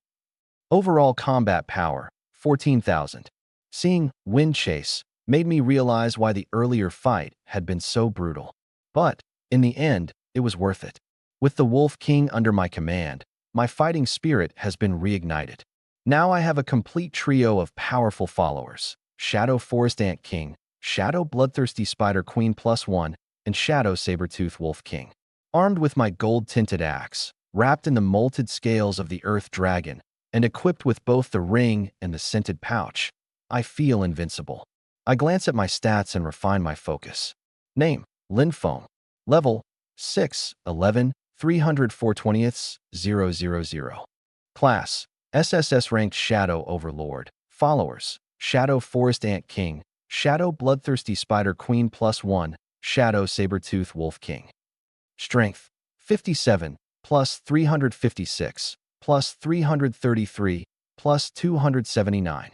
Overall combat power, 14,000. Seeing Wind Chase made me realize why the earlier fight had been so brutal. But, in the end, it was worth it. With the Wolf King under my command, my fighting spirit has been reignited. Now I have a complete trio of powerful followers: Shadow Forest Ant King, Shadow Bloodthirsty Spider Queen +1, and Shadow Saber-Tooth Wolf King. Armed with my gold-tinted axe, wrapped in the molted scales of the Earth Dragon, and equipped with both the ring and the scented pouch, I feel invincible. I glance at my stats and refine my focus. Name, Linfeng. Level, 6, 11, 304/20, 000. Class, SSS Ranked Shadow Overlord. Followers, Shadow Forest Ant King, Shadow Bloodthirsty Spider Queen +1, Shadow Saber-Tooth Wolf King. Strength, 57, plus 356, plus 333, plus 279.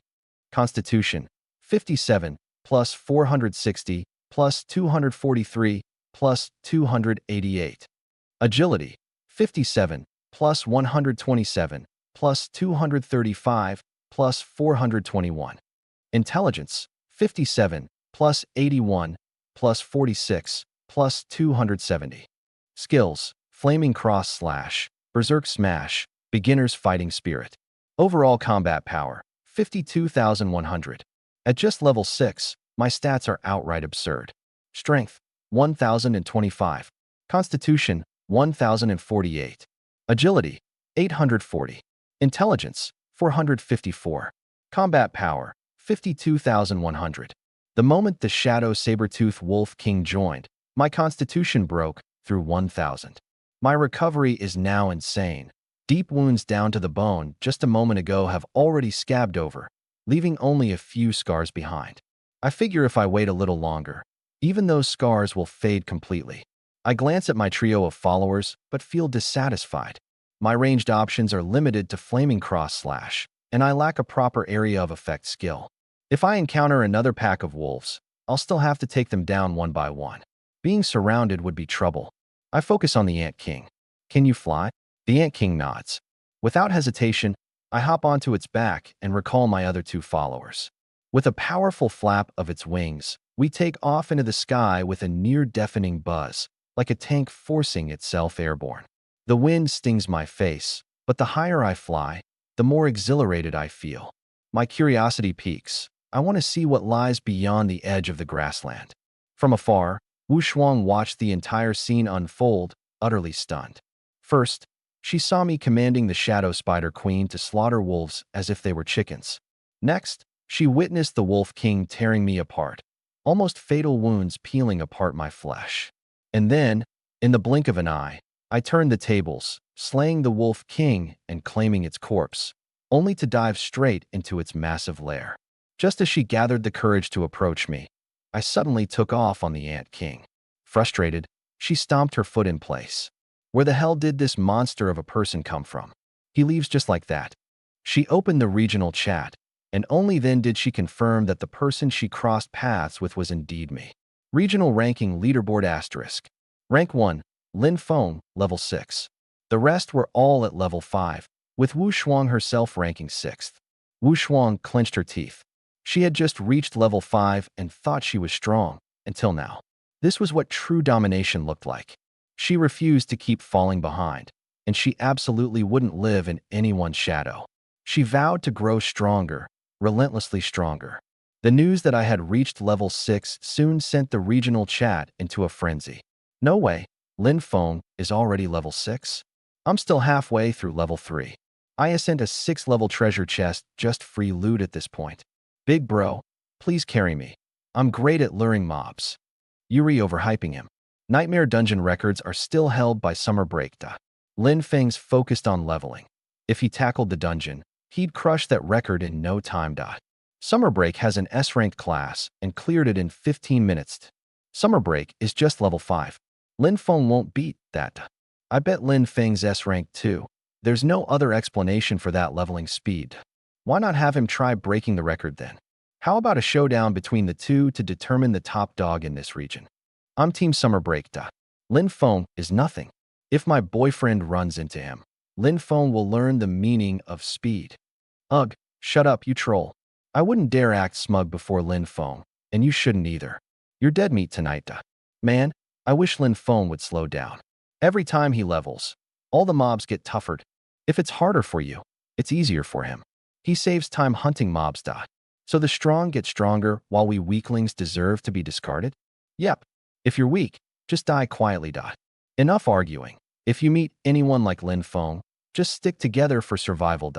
Constitution, 57, plus 460, plus 243, plus 288. Agility, 57, plus 127, plus 235, plus 421. Intelligence, 57, plus 81, plus 46, plus 270. Skills: Flaming Cross Slash, Berserk Smash, Beginner's Fighting Spirit. Overall combat power, 52,100. At just level 6, my stats are outright absurd. Strength, 1,025. Constitution, 1,048. Agility, 840. Intelligence, 454. Combat power, 52,100. The moment the Shadow Sabertooth Wolf King joined, my constitution broke through 1,000. My recovery is now insane. Deep wounds down to the bone just a moment ago have already scabbed over, leaving only a few scars behind. I figure if I wait a little longer, even those scars will fade completely. I glance at my trio of followers, but feel dissatisfied. My ranged options are limited to Flaming Cross Slash, and I lack a proper area of effect skill. If I encounter another pack of wolves, I'll still have to take them down one by one. Being surrounded would be trouble. I focus on the Ant King. Can you fly? The Ant King nods. Without hesitation, I hop onto its back and recall my other two followers. With a powerful flap of its wings, we take off into the sky with a near-deafening buzz, like a tank forcing itself airborne. The wind stings my face, but the higher I fly, the more exhilarated I feel. My curiosity peaks. I want to see what lies beyond the edge of the grassland. From afar, Wu Shuang watched the entire scene unfold, utterly stunned. First, she saw me commanding the Shadow Spider Queen to slaughter wolves as if they were chickens. Next, she witnessed the Wolf King tearing me apart, almost fatal wounds peeling apart my flesh. And then, in the blink of an eye, I turned the tables, slaying the Wolf King and claiming its corpse, only to dive straight into its massive lair. Just as she gathered the courage to approach me, I suddenly took off on the Ant King. Frustrated, she stomped her foot in place. Where the hell did this monster of a person come from? He leaves just like that. She opened the regional chat, and only then did she confirm that the person she crossed paths with was indeed me. Regional ranking leaderboard asterisk. Rank 1, Lin Feng, level 6. The rest were all at level 5, with Wu Shuang herself ranking 6th. Wu Shuang clenched her teeth. She had just reached level 5 and thought she was strong, until now. This was what true domination looked like. She refused to keep falling behind, and she absolutely wouldn't live in anyone's shadow. She vowed to grow stronger, relentlessly stronger. The news that I had reached level 6 soon sent the regional chat into a frenzy. No way, Lin Feng is already level 6? I'm still halfway through level 3. I sent a 6-level treasure chest, just free loot at this point. Big bro, please carry me. I'm great at luring mobs. Yuri overhyping him. Nightmare Dungeon records are still held by Summer Break. Lin Feng's focused on leveling. If he tackled the dungeon, he'd crush that record in no time. Summer Break has an S-ranked class and cleared it in 15 minutes. Summer Break is just level 5. Lin Feng won't beat that. I bet Lin Feng's S-ranked too. There's no other explanation for that leveling speed. Why not have him try breaking the record then? How about a showdown between the two to determine the top dog in this region? I'm Team Summer Break. Lin Feng is nothing. If my boyfriend runs into him, Lin Feng will learn the meaning of speed. Ugh, shut up, you troll. I wouldn't dare act smug before Lin Feng, and you shouldn't either. You're dead meat tonight. Man, I wish Lin Feng would slow down. Every time he levels, all the mobs get tougher. If it's harder for you, it's easier for him. He saves time hunting mobs. So the strong get stronger while we weaklings deserve to be discarded? Yep. If you're weak, just die quietly. Enough arguing. If you meet anyone like Lin Feng, just stick together for survival.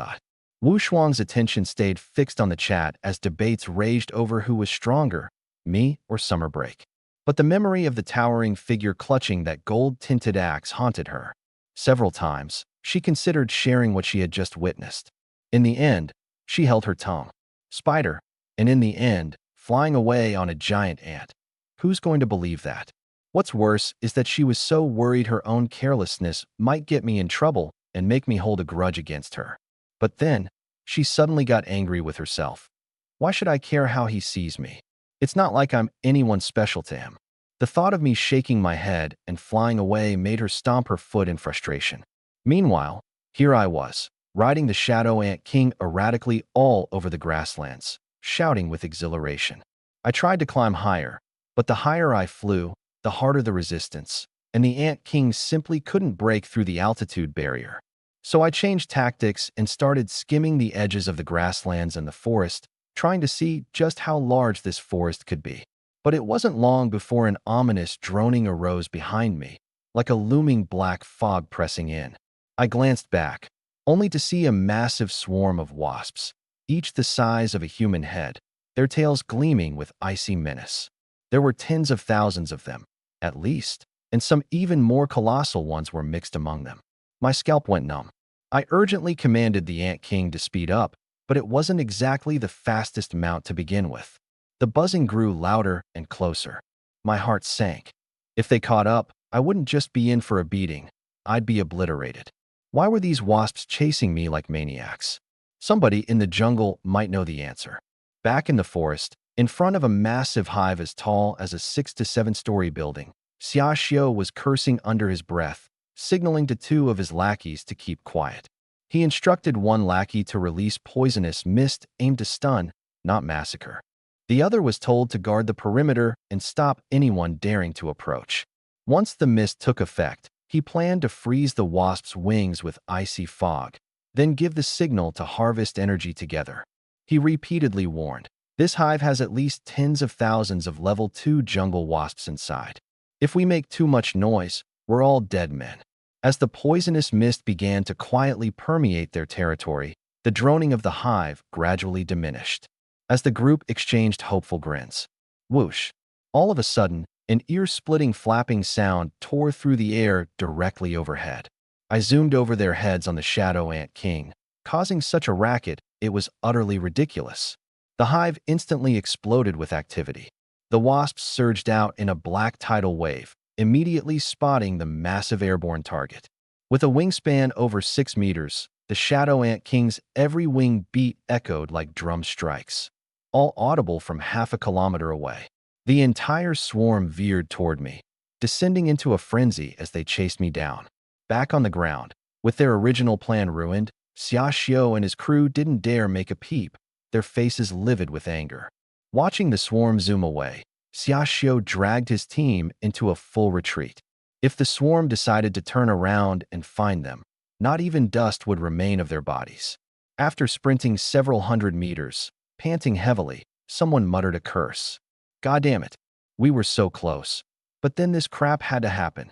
Wu Shuang's attention stayed fixed on the chat as debates raged over who was stronger, me or Summer Break. But the memory of the towering figure clutching that gold-tinted axe haunted her. Several times, she considered sharing what she had just witnessed. In the end, she held her tongue. Spider, and in the end, flying away on a giant ant. Who's going to believe that? What's worse is that she was so worried her own carelessness might get me in trouble and make me hold a grudge against her. But then, she suddenly got angry with herself. Why should I care how he sees me? It's not like I'm anyone special to him. The thought of me shaking my head and flying away made her stomp her foot in frustration. Meanwhile, here I was, riding the Shadow Ant King erratically all over the grasslands, shouting with exhilaration. I tried to climb higher, but the higher I flew, the harder the resistance, and the ant king simply couldn't break through the altitude barrier. So I changed tactics and started skimming the edges of the grasslands and the forest, trying to see just how large this forest could be. But it wasn't long before an ominous droning arose behind me, like a looming black fog pressing in. I glanced back, only to see a massive swarm of wasps, each the size of a human head, their tails gleaming with icy menace. There were tens of thousands of them, at least, and some even more colossal ones were mixed among them. My scalp went numb. I urgently commanded the Ant King to speed up, but it wasn't exactly the fastest mount to begin with. The buzzing grew louder and closer. My heart sank. If they caught up, I wouldn't just be in for a beating, I'd be obliterated. Why were these wasps chasing me like maniacs? Somebody in the jungle might know the answer. Back in the forest, in front of a massive hive as tall as a 6 to 7-story building, Xiaoxiu was cursing under his breath, signaling to two of his lackeys to keep quiet. He instructed one lackey to release poisonous mist aimed to stun, not massacre. The other was told to guard the perimeter and stop anyone daring to approach. Once the mist took effect, he planned to freeze the wasp's wings with icy fog, then give the signal to harvest energy together. He repeatedly warned, "This hive has at least tens of thousands of level 2 jungle wasps inside. If we make too much noise, we're all dead men." As the poisonous mist began to quietly permeate their territory, the droning of the hive gradually diminished. As the group exchanged hopeful grins, whoosh! All of a sudden, an ear-splitting flapping sound tore through the air directly overhead. I zoomed over their heads on the Shadow Ant King, causing such a racket it was utterly ridiculous. The hive instantly exploded with activity. The wasps surged out in a black tidal wave, immediately spotting the massive airborne target. With a wingspan over 6 meters, the Shadow Ant King's every wing beat echoed like drum strikes, all audible from half a kilometer away. The entire swarm veered toward me, descending into a frenzy as they chased me down. Back on the ground, with their original plan ruined, Xiaoxiu and his crew didn't dare make a peep, their faces livid with anger. Watching the swarm zoom away, Xiaoxiu dragged his team into a full retreat. If the swarm decided to turn around and find them, not even dust would remain of their bodies. After sprinting several hundred meters, panting heavily, someone muttered a curse. God damn it, we were so close. But then this crap had to happen.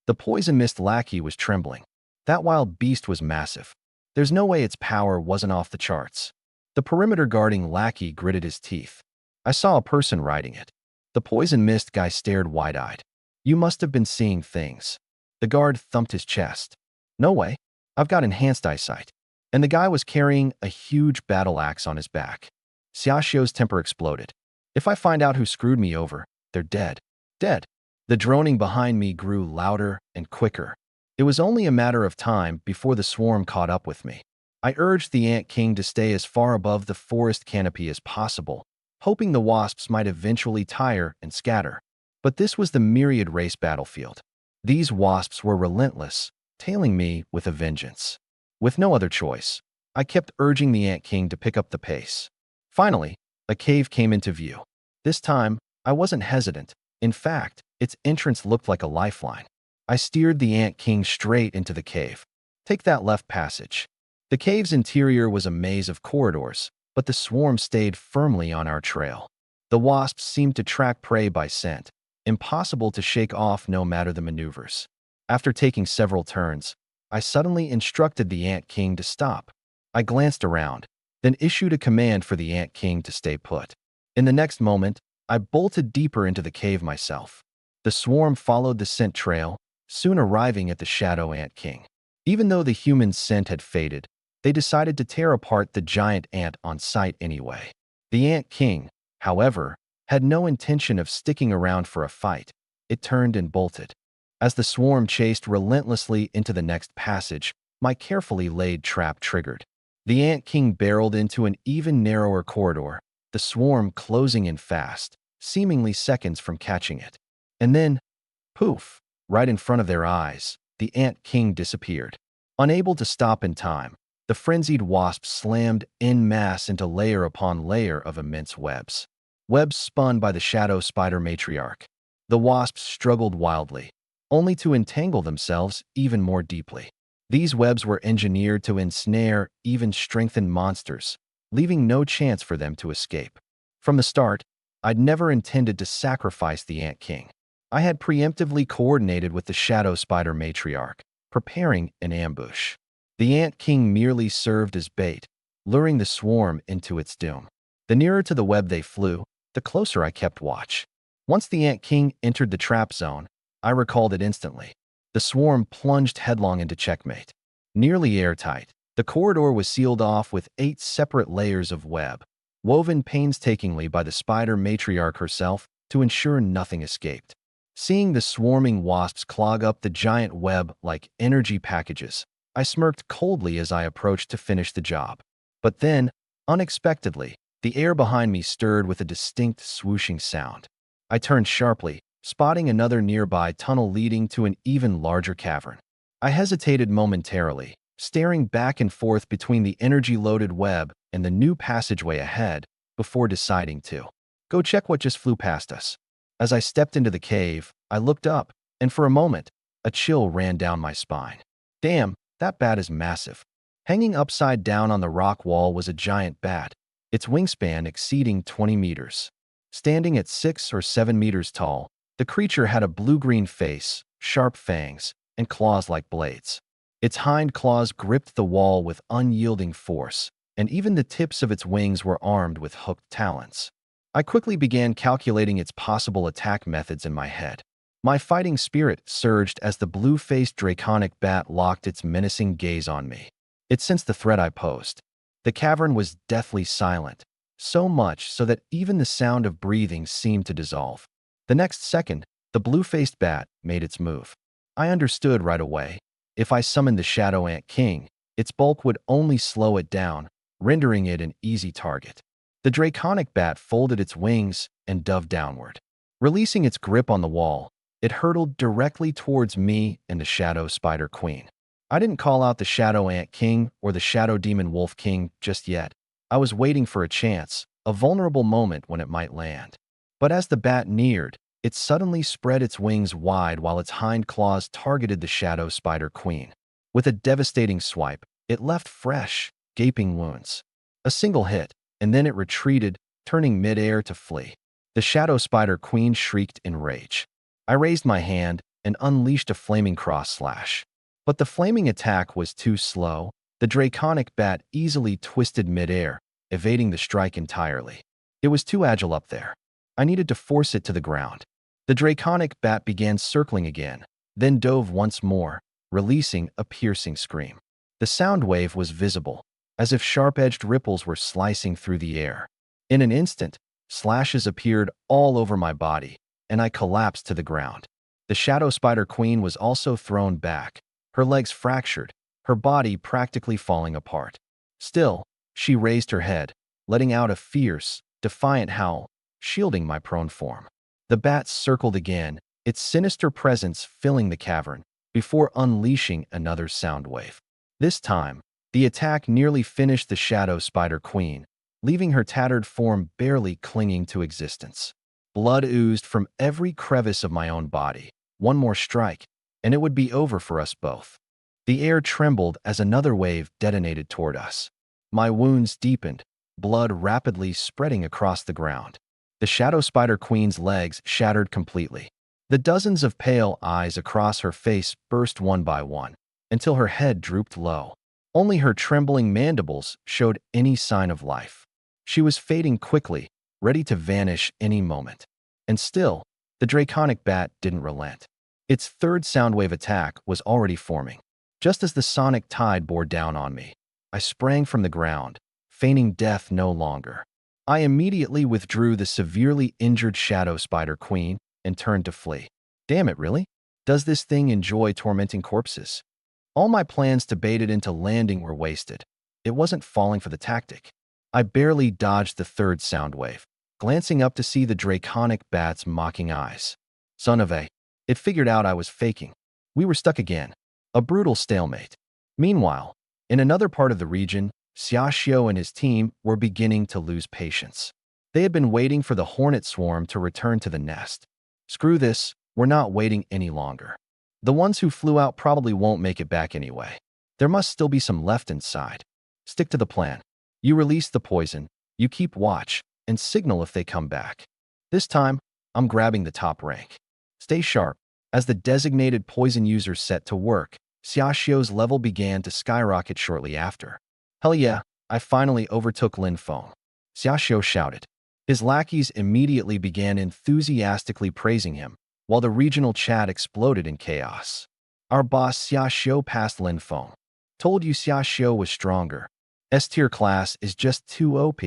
The poison mist lackey was trembling. That wild beast was massive. There's no way its power wasn't off the charts. The perimeter guarding lackey gritted his teeth. I saw a person riding it. The poison mist guy stared wide-eyed. You must have been seeing things. The guard thumped his chest. No way. I've got enhanced eyesight. And the guy was carrying a huge battle axe on his back. Xiaoxiu's temper exploded. If I find out who screwed me over, they're dead. Dead. The droning behind me grew louder and quicker. It was only a matter of time before the swarm caught up with me. I urged the Ant King to stay as far above the forest canopy as possible, hoping the wasps might eventually tire and scatter. But this was the myriad race battlefield. These wasps were relentless, tailing me with a vengeance. With no other choice, I kept urging the Ant King to pick up the pace. Finally, a cave came into view. This time, I wasn't hesitant. In fact, its entrance looked like a lifeline. I steered the Ant King straight into the cave. Take that left passage. The cave's interior was a maze of corridors, but the swarm stayed firmly on our trail. The wasps seemed to track prey by scent, impossible to shake off no matter the maneuvers. After taking several turns, I suddenly instructed the Ant King to stop. I glanced around, then issued a command for the Ant King to stay put. In the next moment, I bolted deeper into the cave myself. The swarm followed the scent trail, soon arriving at the Shadow Ant King. Even though the human scent had faded, they decided to tear apart the giant ant on sight anyway. The Ant King, however, had no intention of sticking around for a fight. It turned and bolted. As the swarm chased relentlessly into the next passage, my carefully laid trap triggered. The Ant King barreled into an even narrower corridor, the swarm closing in fast, seemingly seconds from catching it. And then, poof, right in front of their eyes, the Ant King disappeared. Unable to stop in time, the frenzied wasp slammed en masse into layer upon layer of immense webs. webs spun by the shadow spider matriarch. The wasps struggled wildly, only to entangle themselves even more deeply. These webs were engineered to ensnare even strengthened monsters, leaving no chance for them to escape. From the start, I'd never intended to sacrifice the Ant King. I had preemptively coordinated with the shadow spider matriarch, preparing an ambush. The Ant King merely served as bait, luring the swarm into its doom. The nearer to the web they flew, the closer I kept watch. Once the Ant King entered the trap zone, I recalled it instantly. The swarm plunged headlong into checkmate. Nearly airtight, the corridor was sealed off with 8 separate layers of web, woven painstakingly by the spider matriarch herself to ensure nothing escaped. Seeing the swarming wasps clog up the giant web like energy packages, I smirked coldly as I approached to finish the job. But then, unexpectedly, the air behind me stirred with a distinct swooshing sound. I turned sharply, spotting another nearby tunnel leading to an even larger cavern. I hesitated momentarily, staring back and forth between the energy-loaded web and the new passageway ahead before deciding to go check what just flew past us. As I stepped into the cave, I looked up, and for a moment, a chill ran down my spine. Damn, that bat is massive. Hanging upside down on the rock wall was a giant bat, its wingspan exceeding 20 meters. Standing at 6 or 7 meters tall, the creature had a blue-green face, sharp fangs, and claws like blades. Its hind claws gripped the wall with unyielding force, and even the tips of its wings were armed with hooked talons. I quickly began calculating its possible attack methods in my head. My fighting spirit surged as the blue-faced draconic bat locked its menacing gaze on me. It sensed the threat I posed. The cavern was deathly silent, so much so that even the sound of breathing seemed to dissolve. The next second, the blue-faced bat made its move. I understood right away. If I summoned the Shadow Ant King, its bulk would only slow it down, rendering it an easy target. The draconic bat folded its wings and dove downward. Releasing its grip on the wall, it hurtled directly towards me and the Shadow Spider Queen. I didn't call out the Shadow Ant King or the Shadow Demon Wolf King just yet. I was waiting for a chance, a vulnerable moment when it might land. But as the bat neared, it suddenly spread its wings wide while its hind claws targeted the Shadow Spider Queen. With a devastating swipe, it left fresh, gaping wounds. A single hit, and then it retreated, turning midair to flee. The Shadow Spider Queen shrieked in rage. I raised my hand and unleashed a flaming cross slash. But the flaming attack was too slow. The draconic bat easily twisted midair, evading the strike entirely. It was too agile up there. I needed to force it to the ground. The draconic bat began circling again, then dove once more, releasing a piercing scream. The sound wave was visible, as if sharp-edged ripples were slicing through the air. In an instant, slashes appeared all over my body, and I collapsed to the ground. The Shadow Spider Queen was also thrown back, her legs fractured, her body practically falling apart. Still, she raised her head, letting out a fierce, defiant howl, shielding my prone form. The bat circled again, its sinister presence filling the cavern, before unleashing another sound wave. This time, the attack nearly finished the Shadow Spider Queen, leaving her tattered form barely clinging to existence. Blood oozed from every crevice of my own body. One more strike, and it would be over for us both. The air trembled as another wave detonated toward us. My wounds deepened, blood rapidly spreading across the ground. The Shadow Spider Queen's legs shattered completely. The dozens of pale eyes across her face burst one by one, until her head drooped low. Only her trembling mandibles showed any sign of life. She was fading quickly, ready to vanish any moment. And still, the draconic bat didn't relent. Its third soundwave attack was already forming. Just as the sonic tide bore down on me, I sprang from the ground, feigning death no longer. I immediately withdrew the severely injured Shadow Spider Queen and turned to flee. Damn it, really? Does this thing enjoy tormenting corpses? All my plans to bait it into landing were wasted. It wasn't falling for the tactic. I barely dodged the third sound wave, glancing up to see the draconic bat's mocking eyes. Son of a... It figured out I was faking. We were stuck again. A brutal stalemate. Meanwhile, in another part of the region, Xiaoxiao and his team were beginning to lose patience. They had been waiting for the hornet swarm to return to the nest. Screw this, we're not waiting any longer. The ones who flew out probably won't make it back anyway. There must still be some left inside. Stick to the plan. You release the poison, you keep watch, and signal if they come back. This time, I'm grabbing the top rank. Stay sharp. As the designated poison user set to work, Xiaoxiu's level began to skyrocket shortly after. Hell yeah, I finally overtook Lin Feng. Xiaoxiu shouted. His lackeys immediately began enthusiastically praising him, while the regional chat exploded in chaos. Our boss Xiaoxiu passed Lin Feng. Told you Xiaoxiu was stronger. S-tier class is just too OP.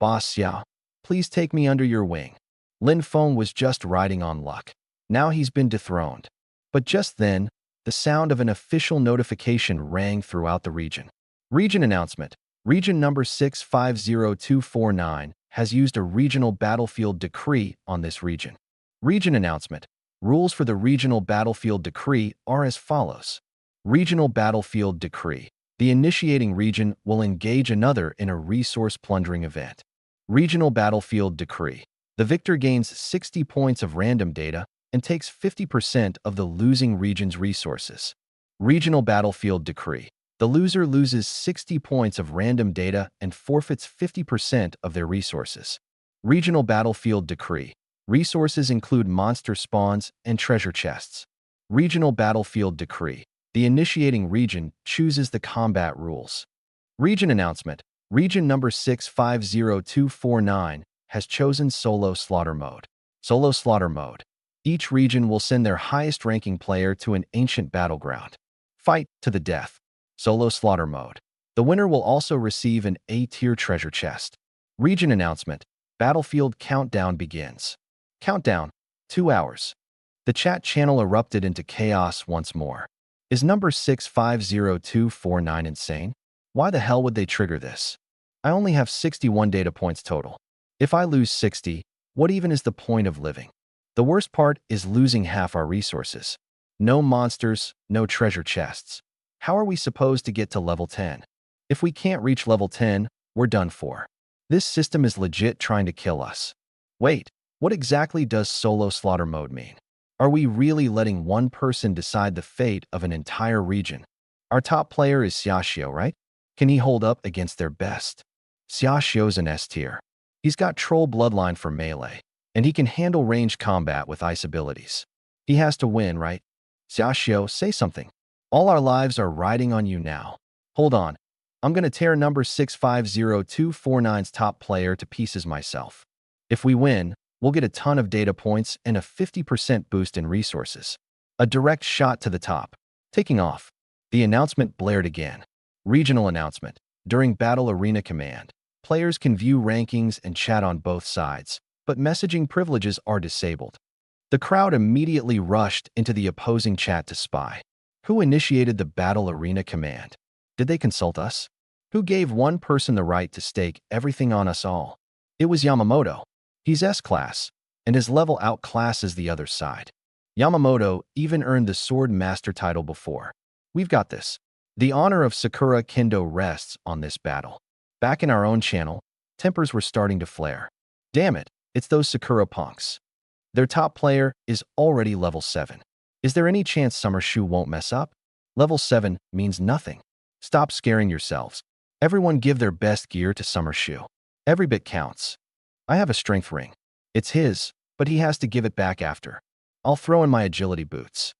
Boss Xiao, please take me under your wing. Lin Feng was just riding on luck. Now he's been dethroned. But just then, the sound of an official notification rang throughout the region. Region announcement. Region number 650249 has used a regional battlefield decree on this region. Region announcement. Rules for the regional battlefield decree are as follows. Regional battlefield decree. The initiating region will engage another in a resource plundering event. Regional battlefield decree. The victor gains 60 points of random data and takes 50% of the losing region's resources. Regional battlefield decree. The loser loses 60 points of random data and forfeits 50% of their resources. Regional battlefield decree. Resources include monster spawns and treasure chests. Regional battlefield decree. The initiating region chooses the combat rules. Region announcement. Region number 650249 has chosen solo slaughter mode. Solo slaughter mode. Each region will send their highest ranking player to an ancient battleground. Fight to the death. Solo slaughter mode. The winner will also receive an A-tier treasure chest. Region announcement. Battlefield countdown begins. Countdown. 2 hours. The chat channel erupted into chaos once more. Is number 650249 insane? Why the hell would they trigger this? I only have 61 data points total. If I lose 60, what even is the point of living? The worst part is losing half our resources. No monsters, no treasure chests. How are we supposed to get to level 10? If we can't reach level 10, we're done for. This system is legit trying to kill us. Wait, what exactly does solo slaughter mode mean? Are we really letting one person decide the fate of an entire region? Our top player is Xiaoxiu, right? Can he hold up against their best? Xiaoxiu's an S-tier. He's got troll bloodline for melee, and he can handle ranged combat with ice abilities. He has to win, right? Xiaoxiu, say something. All our lives are riding on you now. Hold on. I'm gonna tear number 650249's top player to pieces myself. If we win, we'll get a ton of data points and a 50% boost in resources. A direct shot to the top. Taking off. The announcement blared again. Regional announcement. During Battle Arena Command, players can view rankings and chat on both sides, but messaging privileges are disabled. The crowd immediately rushed into the opposing chat to spy. Who initiated the Battle Arena Command? Did they consult us? Who gave one person the right to stake everything on us all? It was Yamamoto. He's S-class, and his level outclasses the other side. Yamamoto even earned the Sword Master title before. We've got this. The honor of Sakura Kendo rests on this battle. Back in our own channel, tempers were starting to flare. Damn it, it's those Sakura punks. Their top player is already level 7. Is there any chance Summer Shoe won't mess up? Level 7 means nothing. Stop scaring yourselves. Everyone give their best gear to Summer Shoe. Every bit counts. I have a strength ring. It's his, but he has to give it back after. I'll throw in my agility boots.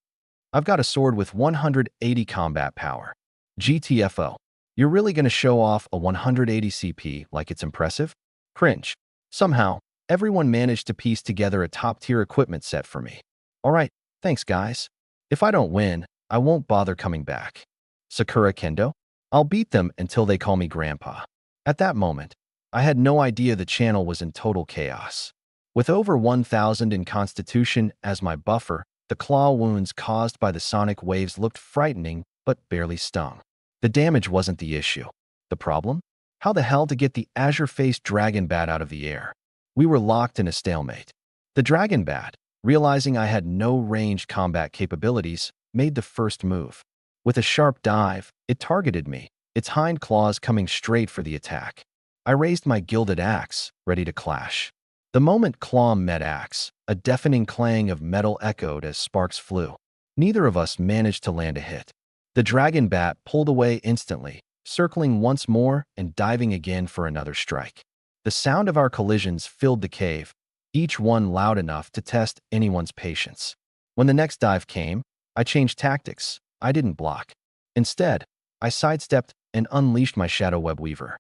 I've got a sword with 180 combat power. GTFO. You're really gonna show off a 180 CP like it's impressive? Cringe. Somehow, everyone managed to piece together a top-tier equipment set for me. Alright, thanks guys. If I don't win, I won't bother coming back. Sakura Kendo? I'll beat them until they call me Grandpa. At that moment, I had no idea the channel was in total chaos. With over 1,000 in Constitution as my buffer, the claw wounds caused by the sonic waves looked frightening but barely stung. The damage wasn't the issue. The problem? How the hell to get the azure-faced dragon bat out of the air? We were locked in a stalemate. The dragon bat, realizing I had no ranged combat capabilities, made the first move. With a sharp dive, it targeted me, its hind claws coming straight for the attack. I raised my gilded axe, ready to clash. The moment claw met axe, a deafening clang of metal echoed as sparks flew. Neither of us managed to land a hit. The dragon bat pulled away instantly, circling once more and diving again for another strike. The sound of our collisions filled the cave, each one loud enough to test anyone's patience. When the next dive came, I changed tactics. I didn't block. Instead, I sidestepped and unleashed my shadow web weaver.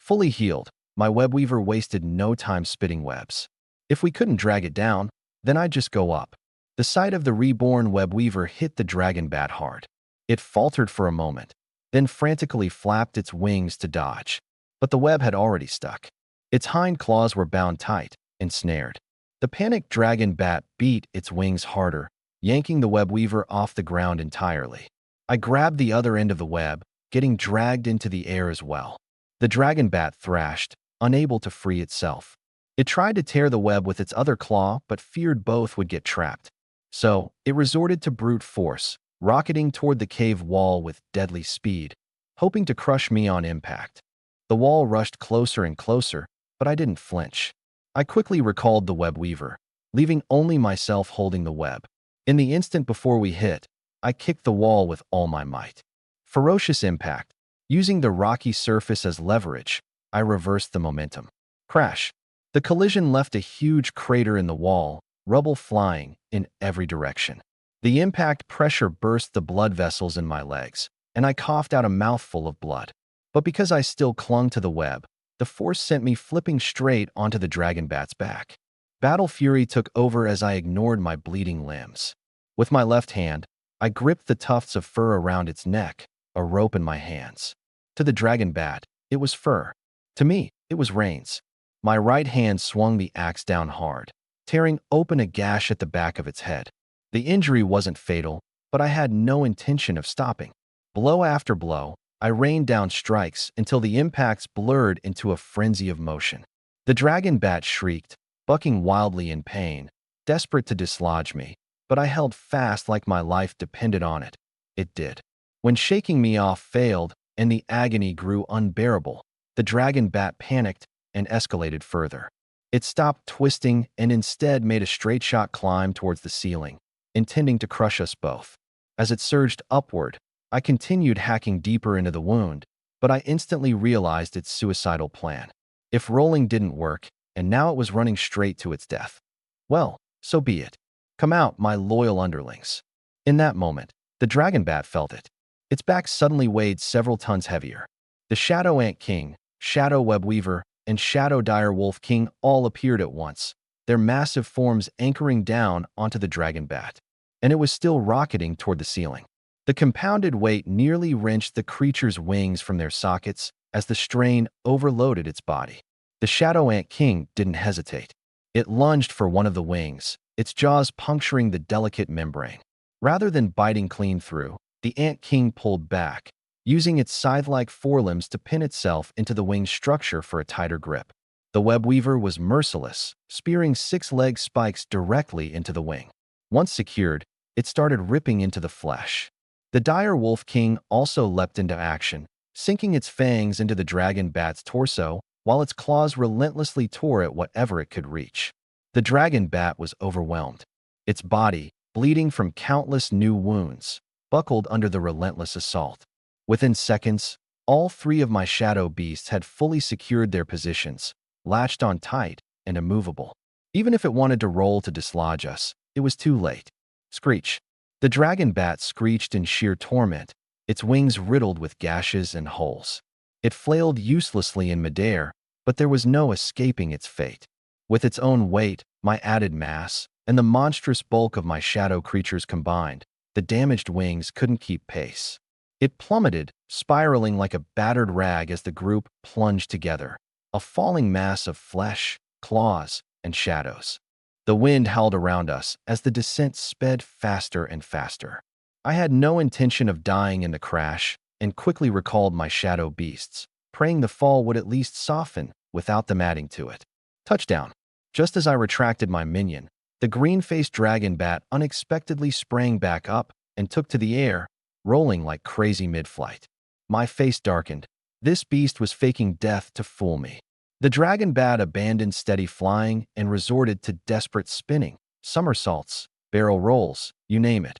Fully healed, my web weaver wasted no time spitting webs. If we couldn't drag it down, then I'd just go up. The sight of the reborn web weaver hit the dragon bat hard. It faltered for a moment, then frantically flapped its wings to dodge. But the web had already stuck. Its hind claws were bound tight, ensnared. The panicked dragon bat beat its wings harder, yanking the web weaver off the ground entirely. I grabbed the other end of the web, getting dragged into the air as well. The dragon bat thrashed, unable to free itself. It tried to tear the web with its other claw, but feared both would get trapped. So, it resorted to brute force, rocketing toward the cave wall with deadly speed, hoping to crush me on impact. The wall rushed closer and closer, but I didn't flinch. I quickly recalled the web weaver, leaving only myself holding the web. In the instant before we hit, I kicked the wall with all my might. Ferocious impact. Using the rocky surface as leverage, I reversed the momentum. Crash. The collision left a huge crater in the wall, rubble flying in every direction. The impact pressure burst the blood vessels in my legs, and I coughed out a mouthful of blood. But because I still clung to the web, the force sent me flipping straight onto the dragon bat's back. Battle fury took over as I ignored my bleeding limbs. With my left hand, I gripped the tufts of fur around its neck, a rope in my hands. To the dragon bat, it was fur. To me, it was reins. My right hand swung the axe down hard, tearing open a gash at the back of its head. The injury wasn't fatal, but I had no intention of stopping. Blow after blow, I rained down strikes until the impacts blurred into a frenzy of motion. The dragon bat shrieked, bucking wildly in pain, desperate to dislodge me, but I held fast like my life depended on it. It did. When shaking me off failed and the agony grew unbearable, the dragon bat panicked and escalated further. It stopped twisting and instead made a straight shot climb towards the ceiling, intending to crush us both. As it surged upward, I continued hacking deeper into the wound, but I instantly realized its suicidal plan. If rolling didn't work, and now it was running straight to its death, well, so be it. Come out, my loyal underlings. In that moment, the dragon bat felt it. Its back suddenly weighed several tons heavier. The Shadow Ant King, Shadow Web Weaver, and Shadow Dire Wolf King all appeared at once, their massive forms anchoring down onto the dragon bat. And it was still rocketing toward the ceiling. The compounded weight nearly wrenched the creature's wings from their sockets as the strain overloaded its body. The Shadow Ant King didn't hesitate. It lunged for one of the wings, its jaws puncturing the delicate membrane. Rather than biting clean through, the Ant King pulled back, using its scythe-like forelimbs to pin itself into the wing's structure for a tighter grip. The web weaver was merciless, spearing six-leg spikes directly into the wing. Once secured, it started ripping into the flesh. The Dire Wolf King also leapt into action, sinking its fangs into the dragon bat's torso while its claws relentlessly tore at whatever it could reach. The dragon bat was overwhelmed. Its body, bleeding from countless new wounds, buckled under the relentless assault. Within seconds, all three of my shadow beasts had fully secured their positions, latched on tight and immovable. Even if it wanted to roll to dislodge us, it was too late. Screech. The dragon bat screeched in sheer torment, its wings riddled with gashes and holes. It flailed uselessly in midair, but there was no escaping its fate. With its own weight, my added mass, and the monstrous bulk of my shadow creatures combined, the damaged wings couldn't keep pace. It plummeted, spiraling like a battered rag as the group plunged together, a falling mass of flesh, claws, and shadows. The wind howled around us as the descent sped faster and faster. I had no intention of dying in the crash and quickly recalled my shadow beasts, praying the fall would at least soften without them adding to it. Touchdown. Just as I retracted my minion, the green-faced dragon bat unexpectedly sprang back up and took to the air, rolling like crazy mid-flight. My face darkened. This beast was faking death to fool me. The dragon bat abandoned steady flying and resorted to desperate spinning, somersaults, barrel rolls, you name it,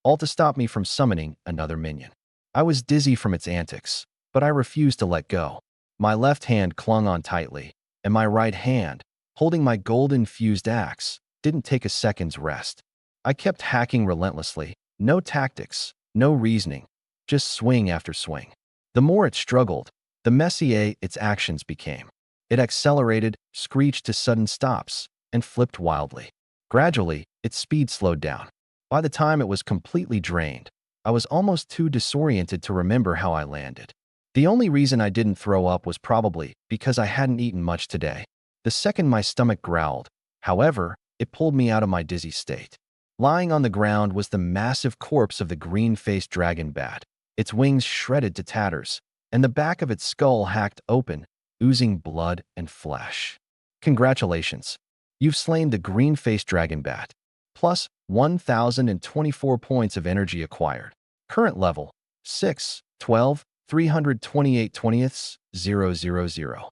all to stop me from summoning another minion. I was dizzy from its antics, but I refused to let go. My left hand clung on tightly, and my right hand, holding my gold-infused axe, didn't take a second's rest. I kept hacking relentlessly, no tactics, no reasoning, just swing after swing. The more it struggled, the messier its actions became. It accelerated, screeched to sudden stops, and flipped wildly. Gradually, its speed slowed down. By the time it was completely drained, I was almost too disoriented to remember how I landed. The only reason I didn't throw up was probably because I hadn't eaten much today. The second my stomach growled, however, it pulled me out of my dizzy state. Lying on the ground was the massive corpse of the green-faced dragon bat, its wings shredded to tatters, and the back of its skull hacked open, oozing blood and flesh. Congratulations. You've slain the green-faced dragon bat. Plus 1,024 points of energy acquired. Current level 6, 12, 328 20ths, 000.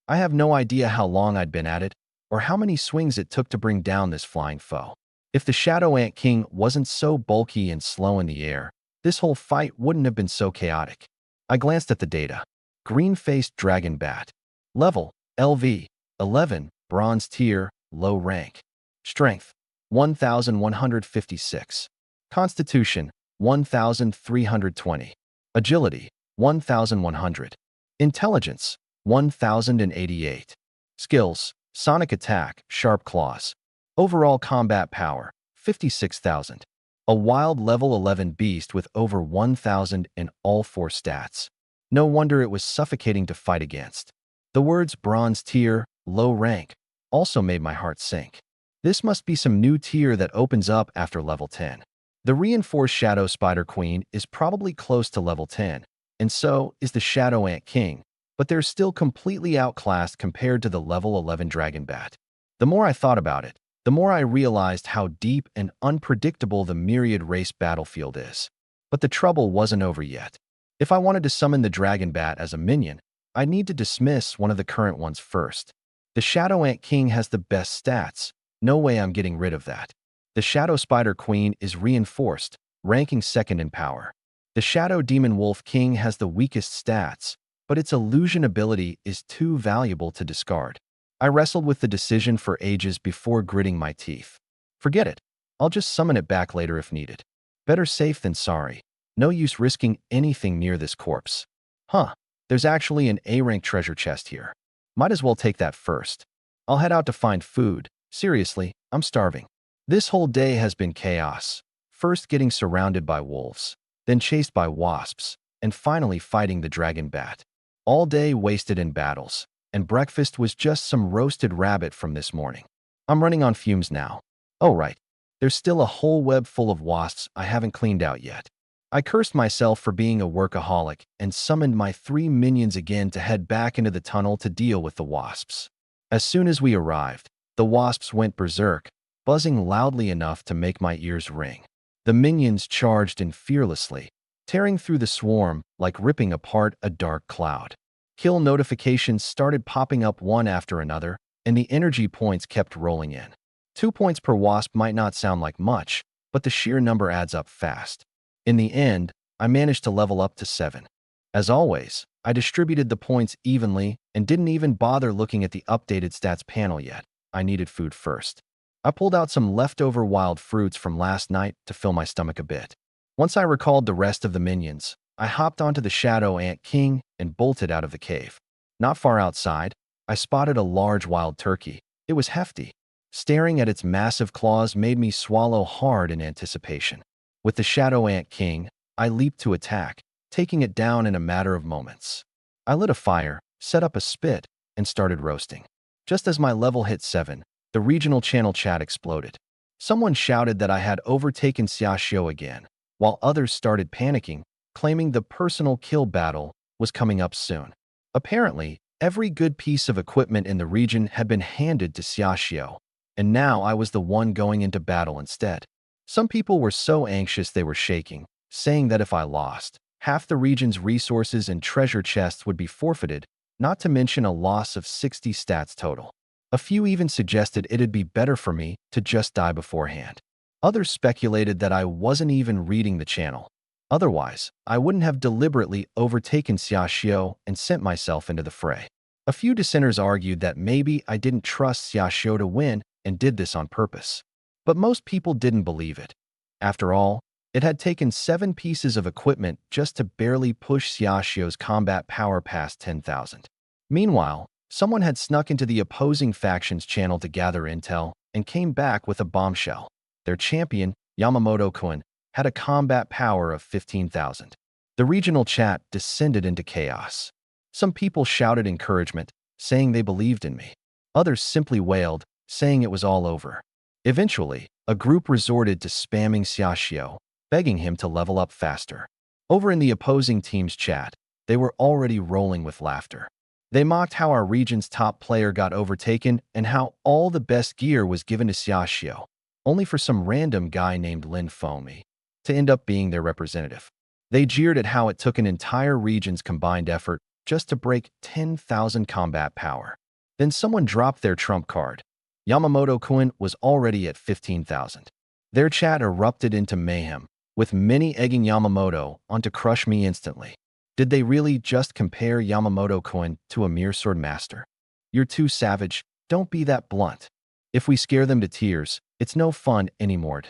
I have no idea how long I'd been at it, or how many swings it took to bring down this flying foe. If the Shadow Ant King wasn't so bulky and slow in the air, this whole fight wouldn't have been so chaotic. I glanced at the data. Green-faced dragon bat. Level, LV, 11, bronze tier, low rank. Strength, 1,156. Constitution, 1,320. Agility, 1,100. Intelligence, 1,088. Skills, sonic attack, sharp claws. Overall combat power, 56,000. A wild level 11 beast with over 1,000 in all 4 stats. No wonder it was suffocating to fight against. The words bronze tier, low rank, also made my heart sink. This must be some new tier that opens up after level 10. The reinforced Shadow Spider Queen is probably close to level 10, and so is the Shadow Ant King, but they're still completely outclassed compared to the level 11 Dragon Bat. The more I thought about it, the more I realized how deep and unpredictable the Myriad race battlefield is. But the trouble wasn't over yet. If I wanted to summon the Dragon Bat as a minion, I'd need to dismiss one of the current ones first. The Shadow Ant King has the best stats. No way I'm getting rid of that. The Shadow Spider Queen is reinforced, ranking second in power. The Shadow Demon Wolf King has the weakest stats, but its illusion ability is too valuable to discard. I wrestled with the decision for ages before gritting my teeth. Forget it. I'll just summon it back later if needed. Better safe than sorry. No use risking anything near this corpse. Huh, there's actually an A-rank treasure chest here. Might as well take that first. I'll head out to find food. Seriously, I'm starving. This whole day has been chaos. First getting surrounded by wolves, then chased by wasps, and finally fighting the dragon bat. All day wasted in battles, and breakfast was just some roasted rabbit from this morning. I'm running on fumes now. Oh right, there's still a whole web full of wasps I haven't cleaned out yet. I cursed myself for being a workaholic and summoned my 3 minions again to head back into the tunnel to deal with the wasps. As soon as we arrived, the wasps went berserk, buzzing loudly enough to make my ears ring. The minions charged in fearlessly, tearing through the swarm like ripping apart a dark cloud. Kill notifications started popping up one after another, and the energy points kept rolling in. 2 points per wasp might not sound like much, but the sheer number adds up fast. In the end, I managed to level up to 7. As always, I distributed the points evenly and didn't even bother looking at the updated stats panel yet. I needed food first. I pulled out some leftover wild fruits from last night to fill my stomach a bit. Once I recalled the rest of the minions, I hopped onto the Shadow Ant King and bolted out of the cave. Not far outside, I spotted a large wild turkey. It was hefty. Staring at its massive claws made me swallow hard in anticipation. With the Shadow Ant King, I leaped to attack, taking it down in a matter of moments. I lit a fire, set up a spit, and started roasting. Just as my level hit 7, the regional channel chat exploded. Someone shouted that I had overtaken Xiaoxiu again, while others started panicking, claiming the personal kill battle was coming up soon. Apparently, every good piece of equipment in the region had been handed to Xiaoxiu, and now I was the one going into battle instead. Some people were so anxious they were shaking, saying that if I lost, half the region's resources and treasure chests would be forfeited, not to mention a loss of 60 stats total. A few even suggested it'd be better for me to just die beforehand. Others speculated that I wasn't even reading the channel. Otherwise, I wouldn't have deliberately overtaken Xiaoxiu and sent myself into the fray. A few dissenters argued that maybe I didn't trust Xiaoxiu to win and did this on purpose. But most people didn't believe it. After all, it had taken 7 pieces of equipment just to barely push Xiaoxiu's combat power past 10,000. Meanwhile, someone had snuck into the opposing faction's channel to gather intel and came back with a bombshell. Their champion, Yamamoto-kun, had a combat power of 15,000. The regional chat descended into chaos. Some people shouted encouragement, saying they believed in me. Others simply wailed, saying it was all over. Eventually, a group resorted to spamming Xiaoxiu, begging him to level up faster. Over in the opposing team's chat, they were already rolling with laughter. They mocked how our region's top player got overtaken and how all the best gear was given to Xiaoxiu, only for some random guy named Lin Fengmi to end up being their representative. They jeered at how it took an entire region's combined effort just to break 10,000 combat power. Then someone dropped their trump card. Yamamoto-kun was already at 15,000. Their chat erupted into mayhem, with many egging Yamamoto on to crush me instantly. Did they really just compare Yamamoto-kun to a mere sword master? You're too savage, don't be that blunt. If we scare them to tears, it's no fun anymore.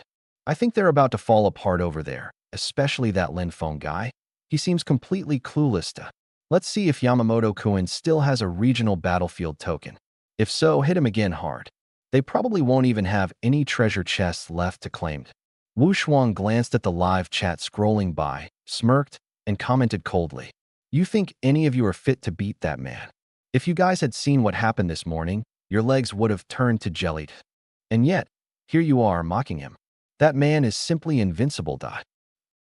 I think they're about to fall apart over there, especially that Lin Feng guy. He seems completely clueless to. Let's see if Yamamoto-kun still has a regional battlefield token. If so, hit him again hard. They probably won't even have any treasure chests left to claim. Wu Shuang glanced at the live chat scrolling by, smirked, and commented coldly. You think any of you are fit to beat that man? If you guys had seen what happened this morning, your legs would have turned to jelly. And yet, here you are mocking him. That man is simply invincible.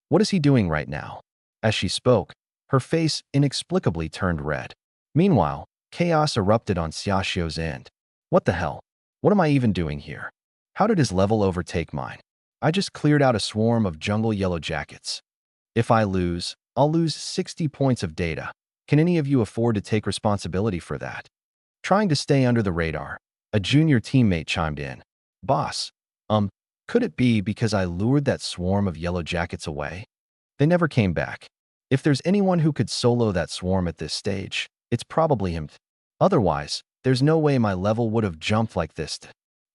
What is he doing right now? As she spoke, her face inexplicably turned red. Meanwhile, chaos erupted on Xiaoxiu's end. What the hell? What am I even doing here? How did his level overtake mine? I just cleared out a swarm of jungle yellow jackets. If I lose, I'll lose 60 points of data. Can any of you afford to take responsibility for that? Trying to stay under the radar, a junior teammate chimed in. Boss, could it be because I lured that swarm of yellow jackets away? They never came back. If there's anyone who could solo that swarm at this stage, it's probably him. Otherwise, there's no way my level would have jumped like this.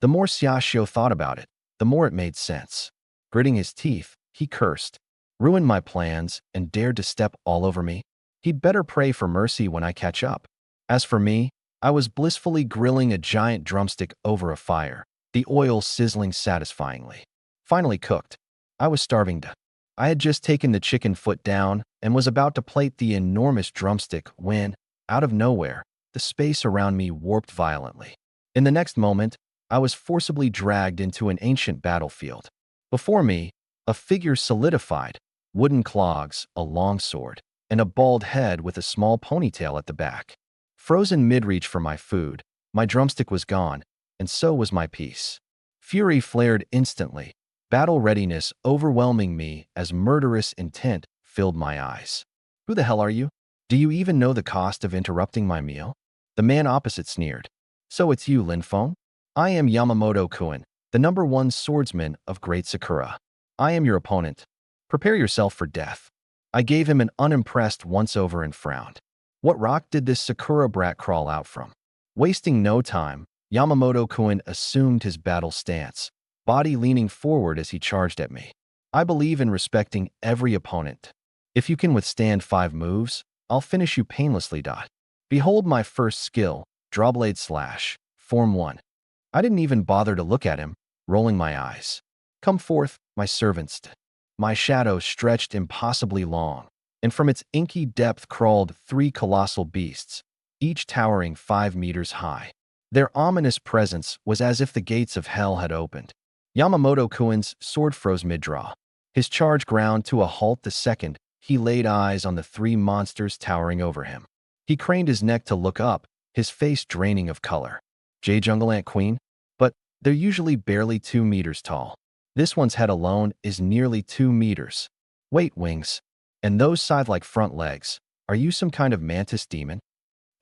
The more Xiaoxiu thought about it, the more it made sense. Gritting his teeth, he cursed, ruined my plans, and dared to step all over me. He'd better pray for mercy when I catch up. As for me, I was blissfully grilling a giant drumstick over a fire, the oil sizzling satisfyingly. Finally cooked, I was starving to. I had just taken the chicken foot down and was about to plate the enormous drumstick when, out of nowhere, the space around me warped violently. In the next moment, I was forcibly dragged into an ancient battlefield. Before me, a figure solidified, wooden clogs, a long sword, and a bald head with a small ponytail at the back. Frozen mid-reach for my food, my drumstick was gone, and so was my peace. Fury flared instantly, battle readiness overwhelming me as murderous intent filled my eyes. Who the hell are you? Do you even know the cost of interrupting my meal? The man opposite sneered. So it's you, Lin Feng? I am Yamamoto-kun, the #1 swordsman of Great Sakura. I am your opponent. Prepare yourself for death. I gave him an unimpressed once-over and frowned. What rock did this Sakura brat crawl out from? Wasting no time, Yamamoto-kun assumed his battle stance, body leaning forward as he charged at me. I believe in respecting every opponent. If you can withstand 5 moves, I'll finish you painlessly. Behold my first skill, Drawblade Slash, Form 1. I didn't even bother to look at him, rolling my eyes. Come forth, my servants. My shadow stretched impossibly long, and from its inky depth crawled 3 colossal beasts, each towering 5 meters high. Their ominous presence was as if the gates of hell had opened. Yamamoto-kun's sword froze mid-draw. His charge ground to a halt the second he laid eyes on the 3 monsters towering over him. He craned his neck to look up, his face draining of color. Jungle Ant Queen? But they're usually barely 2 meters tall. This one's head alone is nearly 2 meters. Wait, wings. And those scythe-like front legs. Are you some kind of mantis demon?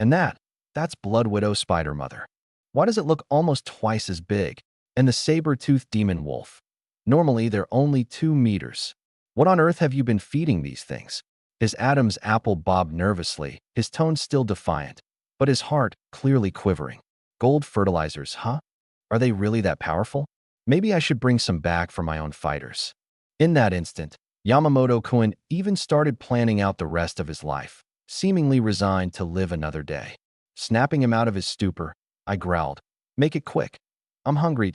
And that's Blood Widow Spider Mother. Why does it look almost twice as big? And the saber-toothed demon wolf. Normally, they're only 2 meters. What on earth have you been feeding these things? His Adam's apple bobbed nervously, his tone still defiant, but his heart clearly quivering. Gold fertilizers, huh? Are they really that powerful? Maybe I should bring some back for my own fighters. In that instant, Yamamoto-kun even started planning out the rest of his life, seemingly resigned to live another day. Snapping him out of his stupor, I growled, "Make it quick. I'm hungry."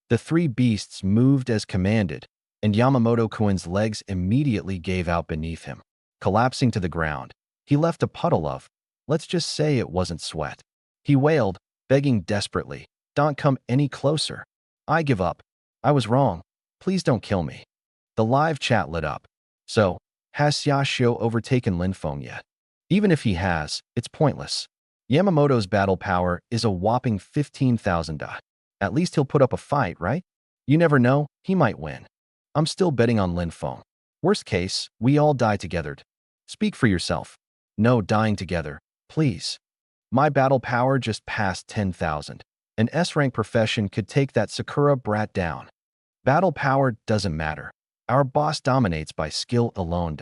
The 3 beasts moved as commanded, and Yamamoto-kun's legs immediately gave out beneath him. Collapsing to the ground, he left a puddle of, let's just say it wasn't sweat. He wailed, begging desperately, "Don't come any closer. I give up. I was wrong. Please don't kill me." The live chat lit up. So, has Xiaoxiu overtaken Lin Feng yet? Even if he has, it's pointless. Yamamoto's battle power is a whopping 15,000. At least he'll put up a fight, right? You never know, he might win. I'm still betting on Lin Feng. Worst case, we all die together. Speak for yourself. No dying together, please. My battle power just passed 10,000. An S-rank profession could take that Sakura brat down. Battle power doesn't matter. Our boss dominates by skill alone.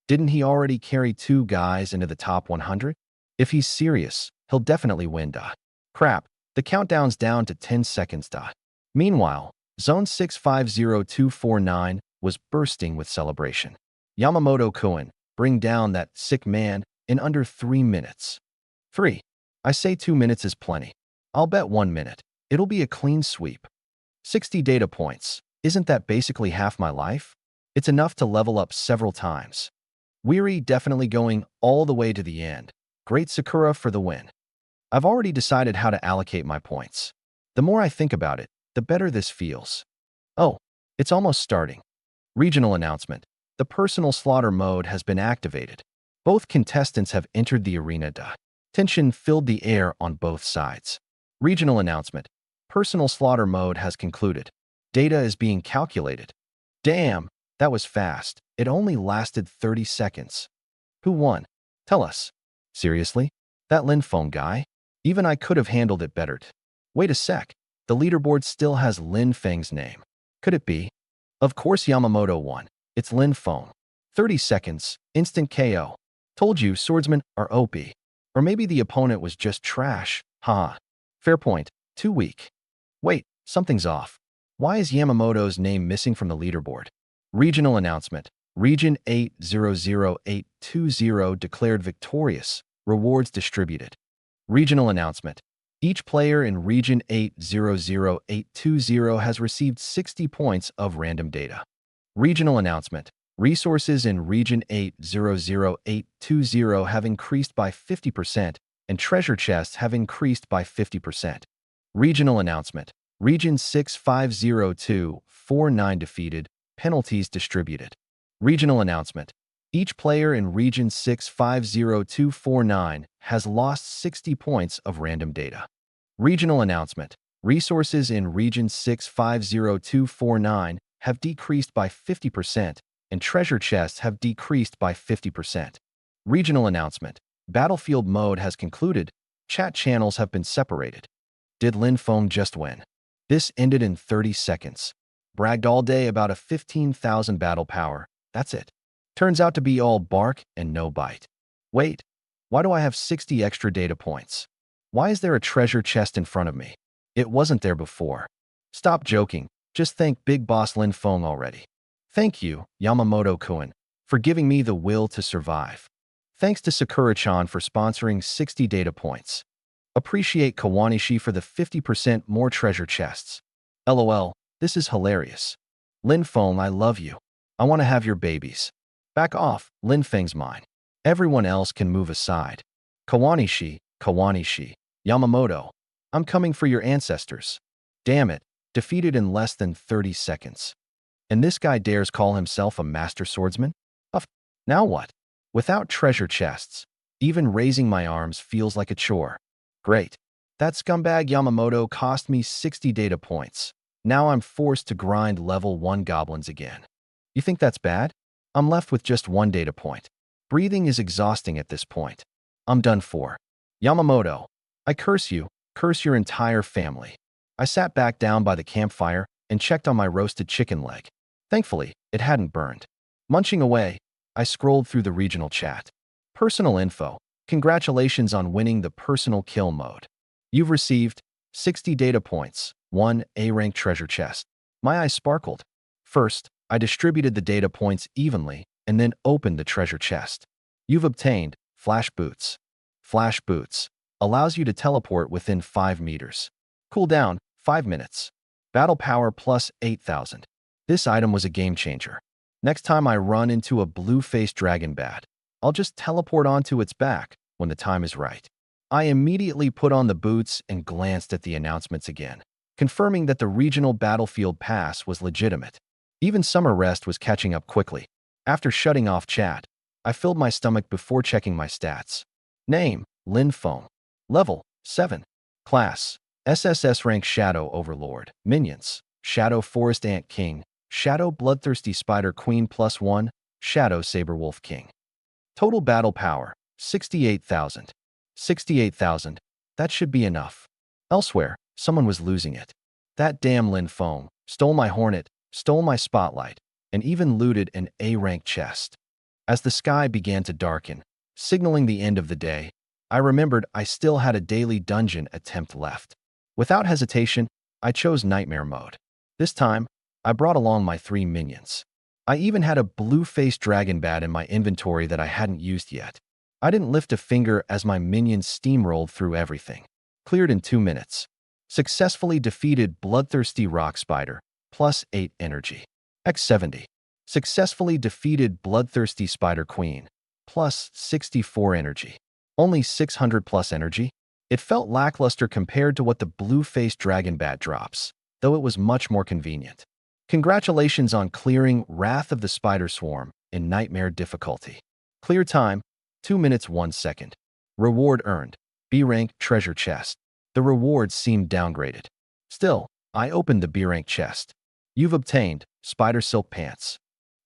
Didn't he already carry 2 guys into the top 100? If he's serious, he'll definitely win. Crap, the countdown's down to 10 seconds. Meanwhile, Zone 650249 was bursting with celebration. Yamamoto-kun, bring down that sick man in under 3 minutes. 3. I say 2 minutes is plenty. I'll bet 1 minute. It'll be a clean sweep. 60 data points. Isn't that basically half my life? It's enough to level up several times. Weary definitely going all the way to the end. Great Sakura for the win. I've already decided how to allocate my points. The more I think about it, the better this feels. Oh, it's almost starting. Regional announcement. The personal slaughter mode has been activated. Both contestants have entered the arena. Tension filled the air on both sides. Regional announcement. Personal slaughter mode has concluded. Data is being calculated. Damn, that was fast. It only lasted 30 seconds. Who won? Tell us. Seriously? That Lin Feng guy? Even I could have handled it better. Wait a sec. The leaderboard still has Lin Feng's name. Could it be? Of course Yamamoto won. It's Lin Feng. 30 seconds, instant KO. Told you swordsmen are OP. Or maybe the opponent was just trash. Haha. Fair point. Too weak. Wait, something's off. Why is Yamamoto's name missing from the leaderboard? Regional announcement. Region 800820 declared victorious. Rewards distributed. Regional announcement. Each player in Region 800820 has received 60 points of random data. Regional announcement. Resources in Region 800820 have increased by 50%, and treasure chests have increased by 50%. Regional announcement. Region 650249 defeated. Penalties distributed. Regional announcement. Each player in Region 650249 has lost 60 points of random data. Regional announcement. Resources in Region 650249 have decreased by 50%, and treasure chests have decreased by 50%. Regional announcement. Battlefield mode has concluded. Chat channels have been separated. Did Lin Feng just win? This ended in 30 seconds. Bragged all day about a 15,000 battle power. That's it. Turns out to be all bark and no bite. Wait, why do I have 60 extra data points? Why is there a treasure chest in front of me? It wasn't there before. Stop joking. Just thank Big Boss Lin Feng already. Thank you, Yamamoto-kun, for giving me the will to survive. Thanks to Sakura-chan for sponsoring 60 data points. Appreciate Kawanishi for the 50% more treasure chests. LOL, this is hilarious. Lin Feng, I love you. I want to have your babies. Back off, Lin Feng's mine. Everyone else can move aside. Kawanishi, Yamamoto, I'm coming for your ancestors. Damn it, defeated in less than 30 seconds. And this guy dares call himself a master swordsman? Now what? Without treasure chests, even raising my arms feels like a chore. Great. That scumbag Yamamoto cost me 60 data points. Now I'm forced to grind level 1 goblins again. You think that's bad? I'm left with just 1 data point. Breathing is exhausting at this point. I'm done for. Yamamoto, I curse your entire family. I sat back down by the campfire and checked on my roasted chicken leg. Thankfully, it hadn't burned. Munching away, I scrolled through the regional chat. Personal info. Congratulations on winning the personal kill mode. You've received 60 data points, 1 A-rank treasure chest. My eyes sparkled. First, I distributed the data points evenly and then opened the treasure chest. You've obtained Flash Boots. Flash Boots allows you to teleport within 5 meters. Cooldown, 5 minutes. Battle power plus 8,000. This item was a game changer. Next time I run into a blue-faced dragon bat, I'll just teleport onto its back when the time is right. I immediately put on the boots and glanced at the announcements again, confirming that the regional battlefield pass was legitimate. Even Summer Rest was catching up quickly. After shutting off chat, I filled my stomach before checking my stats. Name, Lin Foam. Level, 7. Class, SSS rank Shadow Overlord. Minions, Shadow Forest Ant King, Shadow Bloodthirsty Spider Queen +1, Shadow Saber Wolf King. Total battle power, 68,000. 68,000. That should be enough. Elsewhere, someone was losing it. That damn Lin Foam stole my hornet, stole my spotlight, and even looted an A-rank chest. As the sky began to darken, signaling the end of the day, I remembered I still had a daily dungeon attempt left. Without hesitation, I chose Nightmare mode. This time, I brought along my 3 minions. I even had a blue-faced dragon bat in my inventory that I hadn't used yet. I didn't lift a finger as my minions steamrolled through everything. Cleared in 2 minutes. Successfully defeated Bloodthirsty Rock Spider, plus 8 energy. X70. Successfully defeated Bloodthirsty Spider Queen, plus 64 energy. Only 600 plus energy? It felt lackluster compared to what the blue-faced dragon bat drops, though it was much more convenient. Congratulations on clearing Wrath of the Spider Swarm in Nightmare difficulty. Clear time, 2 minutes 1 second. Reward earned, B-rank treasure chest. The reward seemed downgraded. Still, I opened the B-rank chest. You've obtained Spider Silk Pants.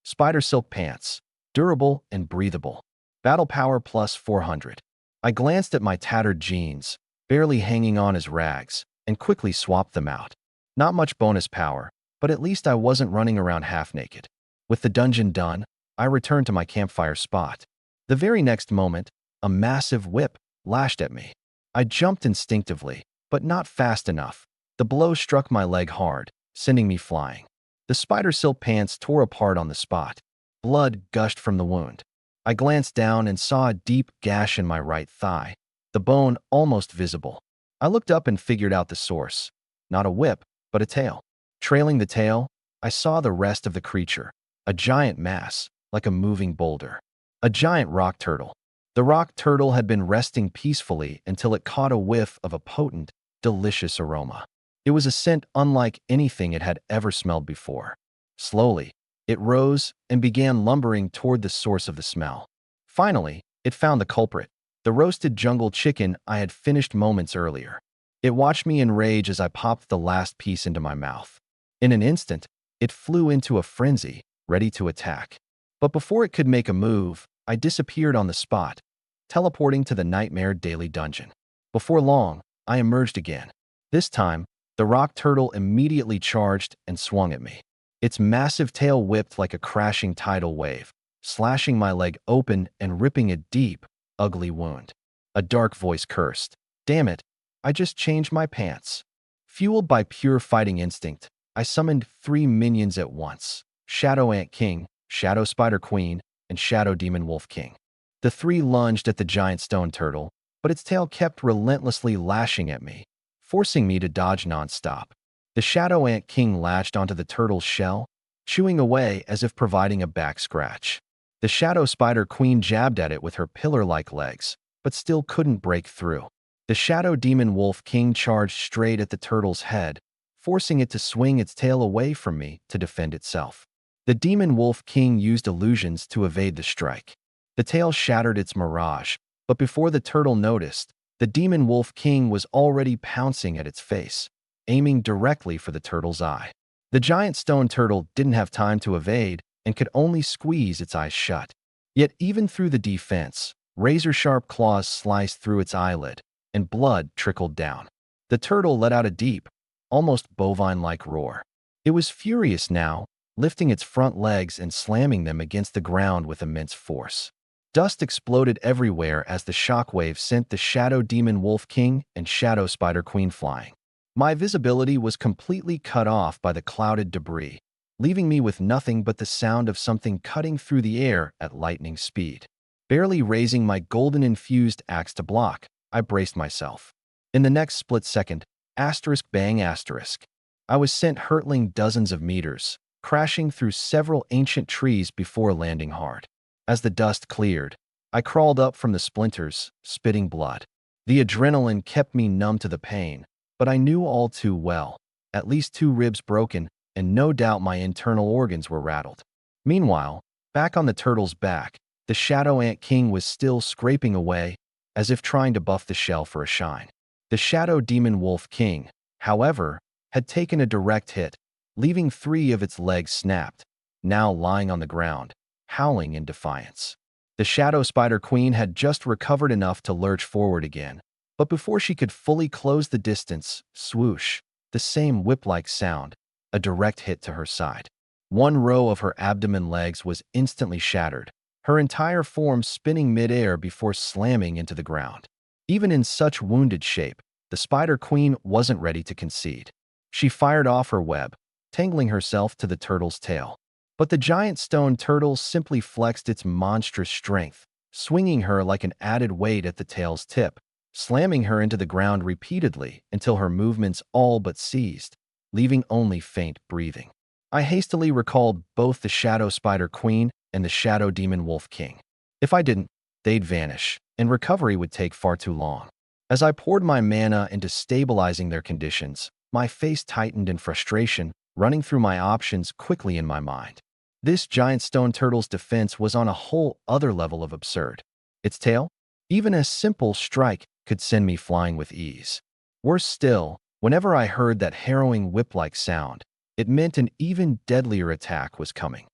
Spider Silk Pants, durable and breathable. Battle power plus 400. I glanced at my tattered jeans, barely hanging on as rags, and quickly swapped them out. Not much bonus power, but at least I wasn't running around half-naked. With the dungeon done, I returned to my campfire spot. The very next moment, a massive whip lashed at me. I jumped instinctively, but not fast enough. The blow struck my leg hard, sending me flying. The spider silk pants tore apart on the spot. Blood gushed from the wound. I glanced down and saw a deep gash in my right thigh, the bone almost visible. I looked up and figured out the source. Not a whip, but a tail. Trailing the tail, I saw the rest of the creature, a giant mass, like a moving boulder. A giant rock turtle. The rock turtle had been resting peacefully until it caught a whiff of a potent, delicious aroma. It was a scent unlike anything it had ever smelled before. Slowly, it rose and began lumbering toward the source of the smell. Finally, it found the culprit, the roasted jungle chicken I had finished moments earlier. It watched me in rage as I popped the last piece into my mouth. In an instant, it flew into a frenzy, ready to attack. But before it could make a move, I disappeared on the spot, teleporting to the Nightmare Daily Dungeon. Before long, I emerged again. This time, the rock turtle immediately charged and swung at me. Its massive tail whipped like a crashing tidal wave, slashing my leg open and ripping a deep, ugly wound. A dark voice cursed. Damn it, I just changed my pants. Fueled by pure fighting instinct, I summoned 3 minions at once: Shadow Ant King, Shadow Spider Queen, and Shadow Demon Wolf King. The 3 lunged at the giant stone turtle, but its tail kept relentlessly lashing at me, forcing me to dodge non-stop. The Shadow Ant King latched onto the turtle's shell, chewing away as if providing a back scratch. The Shadow Spider Queen jabbed at it with her pillar-like legs, but still couldn't break through. The Shadow Demon Wolf King charged straight at the turtle's head, forcing it to swing its tail away from me to defend itself. The Demon Wolf King used illusions to evade the strike. The tail shattered its mirage, but before the turtle noticed, the Demon Wolf King was already pouncing at its face, aiming directly for the turtle's eye. The giant stone turtle didn't have time to evade and could only squeeze its eyes shut. Yet even through the defense, razor-sharp claws sliced through its eyelid, and blood trickled down. The turtle let out a deep, almost bovine-like roar. It was furious now, lifting its front legs and slamming them against the ground with immense force. Dust exploded everywhere as the shockwave sent the Shadow Demon Wolf King and Shadow Spider Queen flying. My visibility was completely cut off by the clouded debris, leaving me with nothing but the sound of something cutting through the air at lightning speed. Barely raising my golden-infused axe to block, I braced myself. In the next split second, asterisk bang asterisk, I was sent hurtling dozens of meters, crashing through several ancient trees before landing hard. As the dust cleared, I crawled up from the splinters, spitting blood. The adrenaline kept me numb to the pain, but I knew all too well, at least 2 ribs broken, and no doubt my internal organs were rattled. Meanwhile, back on the turtle's back, the Shadow Ant King was still scraping away, as if trying to buff the shell for a shine. The Shadow Demon Wolf King, however, had taken a direct hit, leaving 3 of its legs snapped, now lying on the ground, howling in defiance. The Shadow Spider Queen had just recovered enough to lurch forward again, but before she could fully close the distance, swoosh, the same whip-like sound, a direct hit to her side. 1 row of her abdomen legs was instantly shattered, her entire form spinning mid-air before slamming into the ground. Even in such wounded shape, the Spider Queen wasn't ready to concede. She fired off her web, tangling herself to the turtle's tail. But the giant stone turtle simply flexed its monstrous strength, swinging her like an added weight at the tail's tip, slamming her into the ground repeatedly until her movements all but ceased, leaving only faint breathing. I hastily recalled both the Shadow Spider Queen and the Shadow Demon Wolf King. If I didn't, they'd vanish, and recovery would take far too long. As I poured my mana into stabilizing their conditions, my face tightened in frustration, running through my options quickly in my mind. This giant stone turtle's defense was on a whole other level of absurd. Its tail? Even a simple strike could send me flying with ease. Worse still, whenever I heard that harrowing whip-like sound, it meant an even deadlier attack was coming,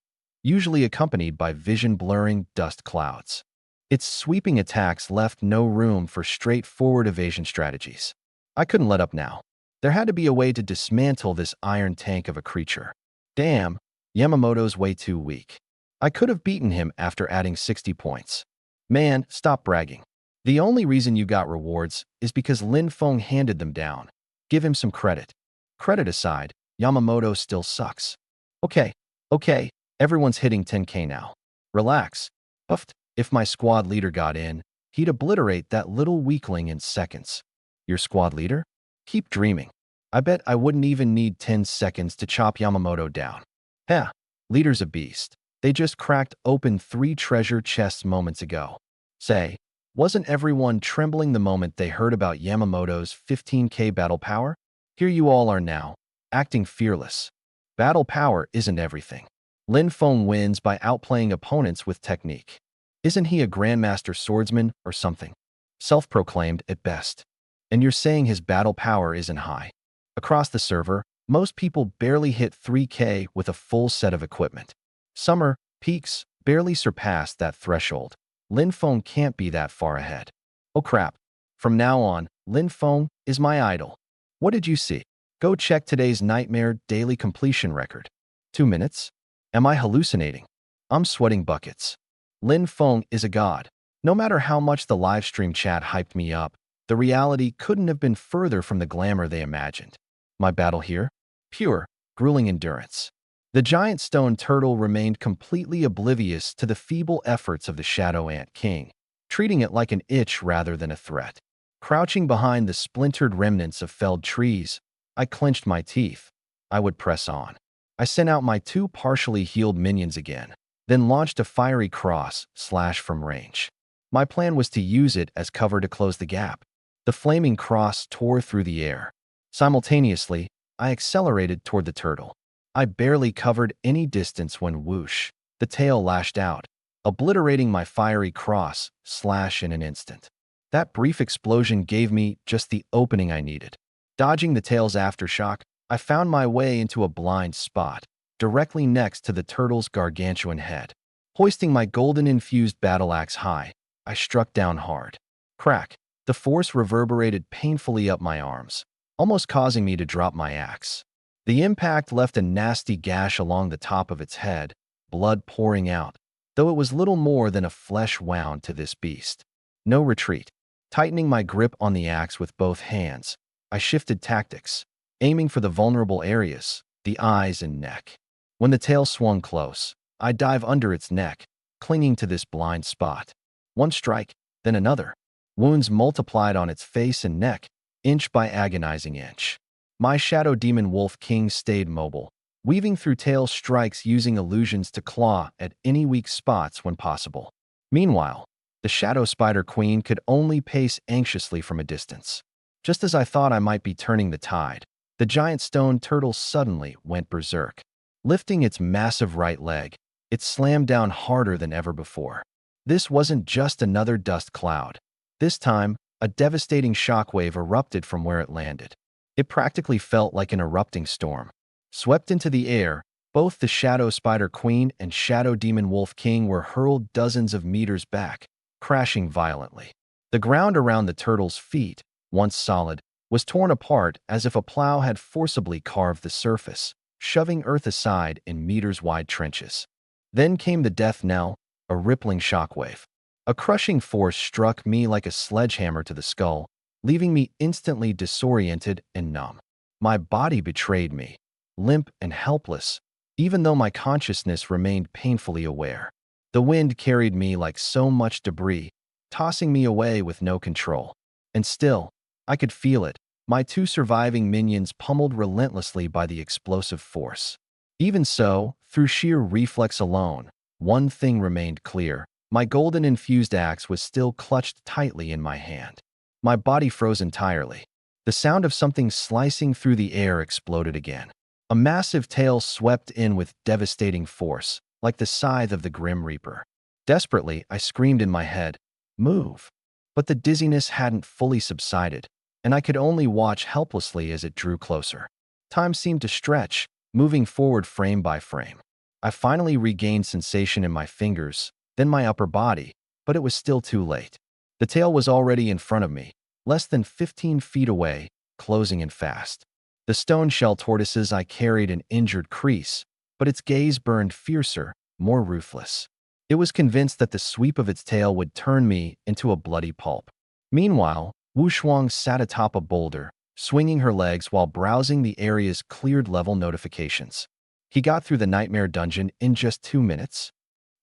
usually accompanied by vision-blurring dust clouds. Its sweeping attacks left no room for straightforward evasion strategies. I couldn't let up now. There had to be a way to dismantle this iron tank of a creature. Damn, Yamamoto's way too weak. I could have beaten him after adding 60 points. Man, stop bragging. The only reason you got rewards is because Lin Feng handed them down. Give him some credit. Credit aside, Yamamoto still sucks. Okay, everyone's hitting 10k now. Relax. Puffed. If my squad leader got in, he'd obliterate that little weakling in seconds. Your squad leader? Keep dreaming. I bet I wouldn't even need 10 seconds to chop Yamamoto down. Heh, leader's a beast. They just cracked open 3 treasure chests moments ago. Say, wasn't everyone trembling the moment they heard about Yamamoto's 15k battle power? Here you all are now, acting fearless. Battle power isn't everything. Lin Feng wins by outplaying opponents with technique. Isn't he a grandmaster swordsman or something? Self-proclaimed at best. And you're saying his battle power isn't high. Across the server, most people barely hit 3k with a full set of equipment. Summer peaks barely surpassed that threshold. Lin Feng can't be that far ahead. Oh crap. From now on, Lin Feng is my idol. What did you see? Go check today's Nightmare daily completion record. 2 minutes? Am I hallucinating? I'm sweating buckets. Lin Feng is a god. No matter how much the livestream chat hyped me up, the reality couldn't have been further from the glamour they imagined. My battle here? Pure, grueling endurance. The giant stone turtle remained completely oblivious to the feeble efforts of the Shadow Ant King, treating it like an itch rather than a threat. Crouching behind the splintered remnants of felled trees, I clenched my teeth. I would press on. I sent out my 2 partially healed minions again, then launched a fiery cross slash from range. My plan was to use it as cover to close the gap. The flaming cross tore through the air. Simultaneously, I accelerated toward the turtle. I barely covered any distance when whoosh, the tail lashed out, obliterating my fiery cross slash in an instant. That brief explosion gave me just the opening I needed. Dodging the tail's aftershock, I found my way into a blind spot, directly next to the turtle's gargantuan head. Hoisting my golden-infused battle axe high, I struck down hard. Crack. The force reverberated painfully up my arms, almost causing me to drop my axe. The impact left a nasty gash along the top of its head, blood pouring out, though it was little more than a flesh wound to this beast. No retreat. Tightening my grip on the axe with both hands, I shifted tactics, aiming for the vulnerable areas, the eyes and neck. When the tail swung close, I dive under its neck, clinging to this blind spot. One strike, then another. Wounds multiplied on its face and neck, inch by agonizing inch. My shadow demon wolf king stayed mobile, weaving through tail strikes using illusions to claw at any weak spots when possible. Meanwhile, the shadow spider queen could only pace anxiously from a distance. Just as I thought I might be turning the tide, the giant stone turtle suddenly went berserk. Lifting its massive right leg, it slammed down harder than ever before. This wasn't just another dust cloud. This time, a devastating shockwave erupted from where it landed. It practically felt like an erupting storm. Swept into the air, both the Shadow Spider Queen and Shadow Demon Wolf King were hurled dozens of meters back, crashing violently. The ground around the turtle's feet, once solid, was torn apart as if a plow had forcibly carved the surface, shoving earth aside in meters-wide trenches. Then came the death knell, a rippling shockwave. A crushing force struck me like a sledgehammer to the skull, leaving me instantly disoriented and numb. My body betrayed me, limp and helpless, even though my consciousness remained painfully aware. The wind carried me like so much debris, tossing me away with no control. And still, I could feel it, my two surviving minions pummeled relentlessly by the explosive force. Even so, through sheer reflex alone, one thing remained clear. My golden-infused axe was still clutched tightly in my hand. My body froze entirely. The sound of something slicing through the air exploded again. A massive tail swept in with devastating force, like the scythe of the Grim Reaper. Desperately, I screamed in my head, "Move!" But the dizziness hadn't fully subsided, and I could only watch helplessly as it drew closer. Time seemed to stretch, moving forward frame by frame. I finally regained sensation in my fingers, then my upper body, but it was still too late. The tail was already in front of me, less than 15 feet away, closing in fast. The stone shell tortoises I carried an injured crease, but its gaze burned fiercer, more ruthless. It was convinced that the sweep of its tail would turn me into a bloody pulp. Meanwhile, Wu Shuang sat atop a boulder, swinging her legs while browsing the area's cleared level notifications. He got through the nightmare dungeon in just 2 minutes.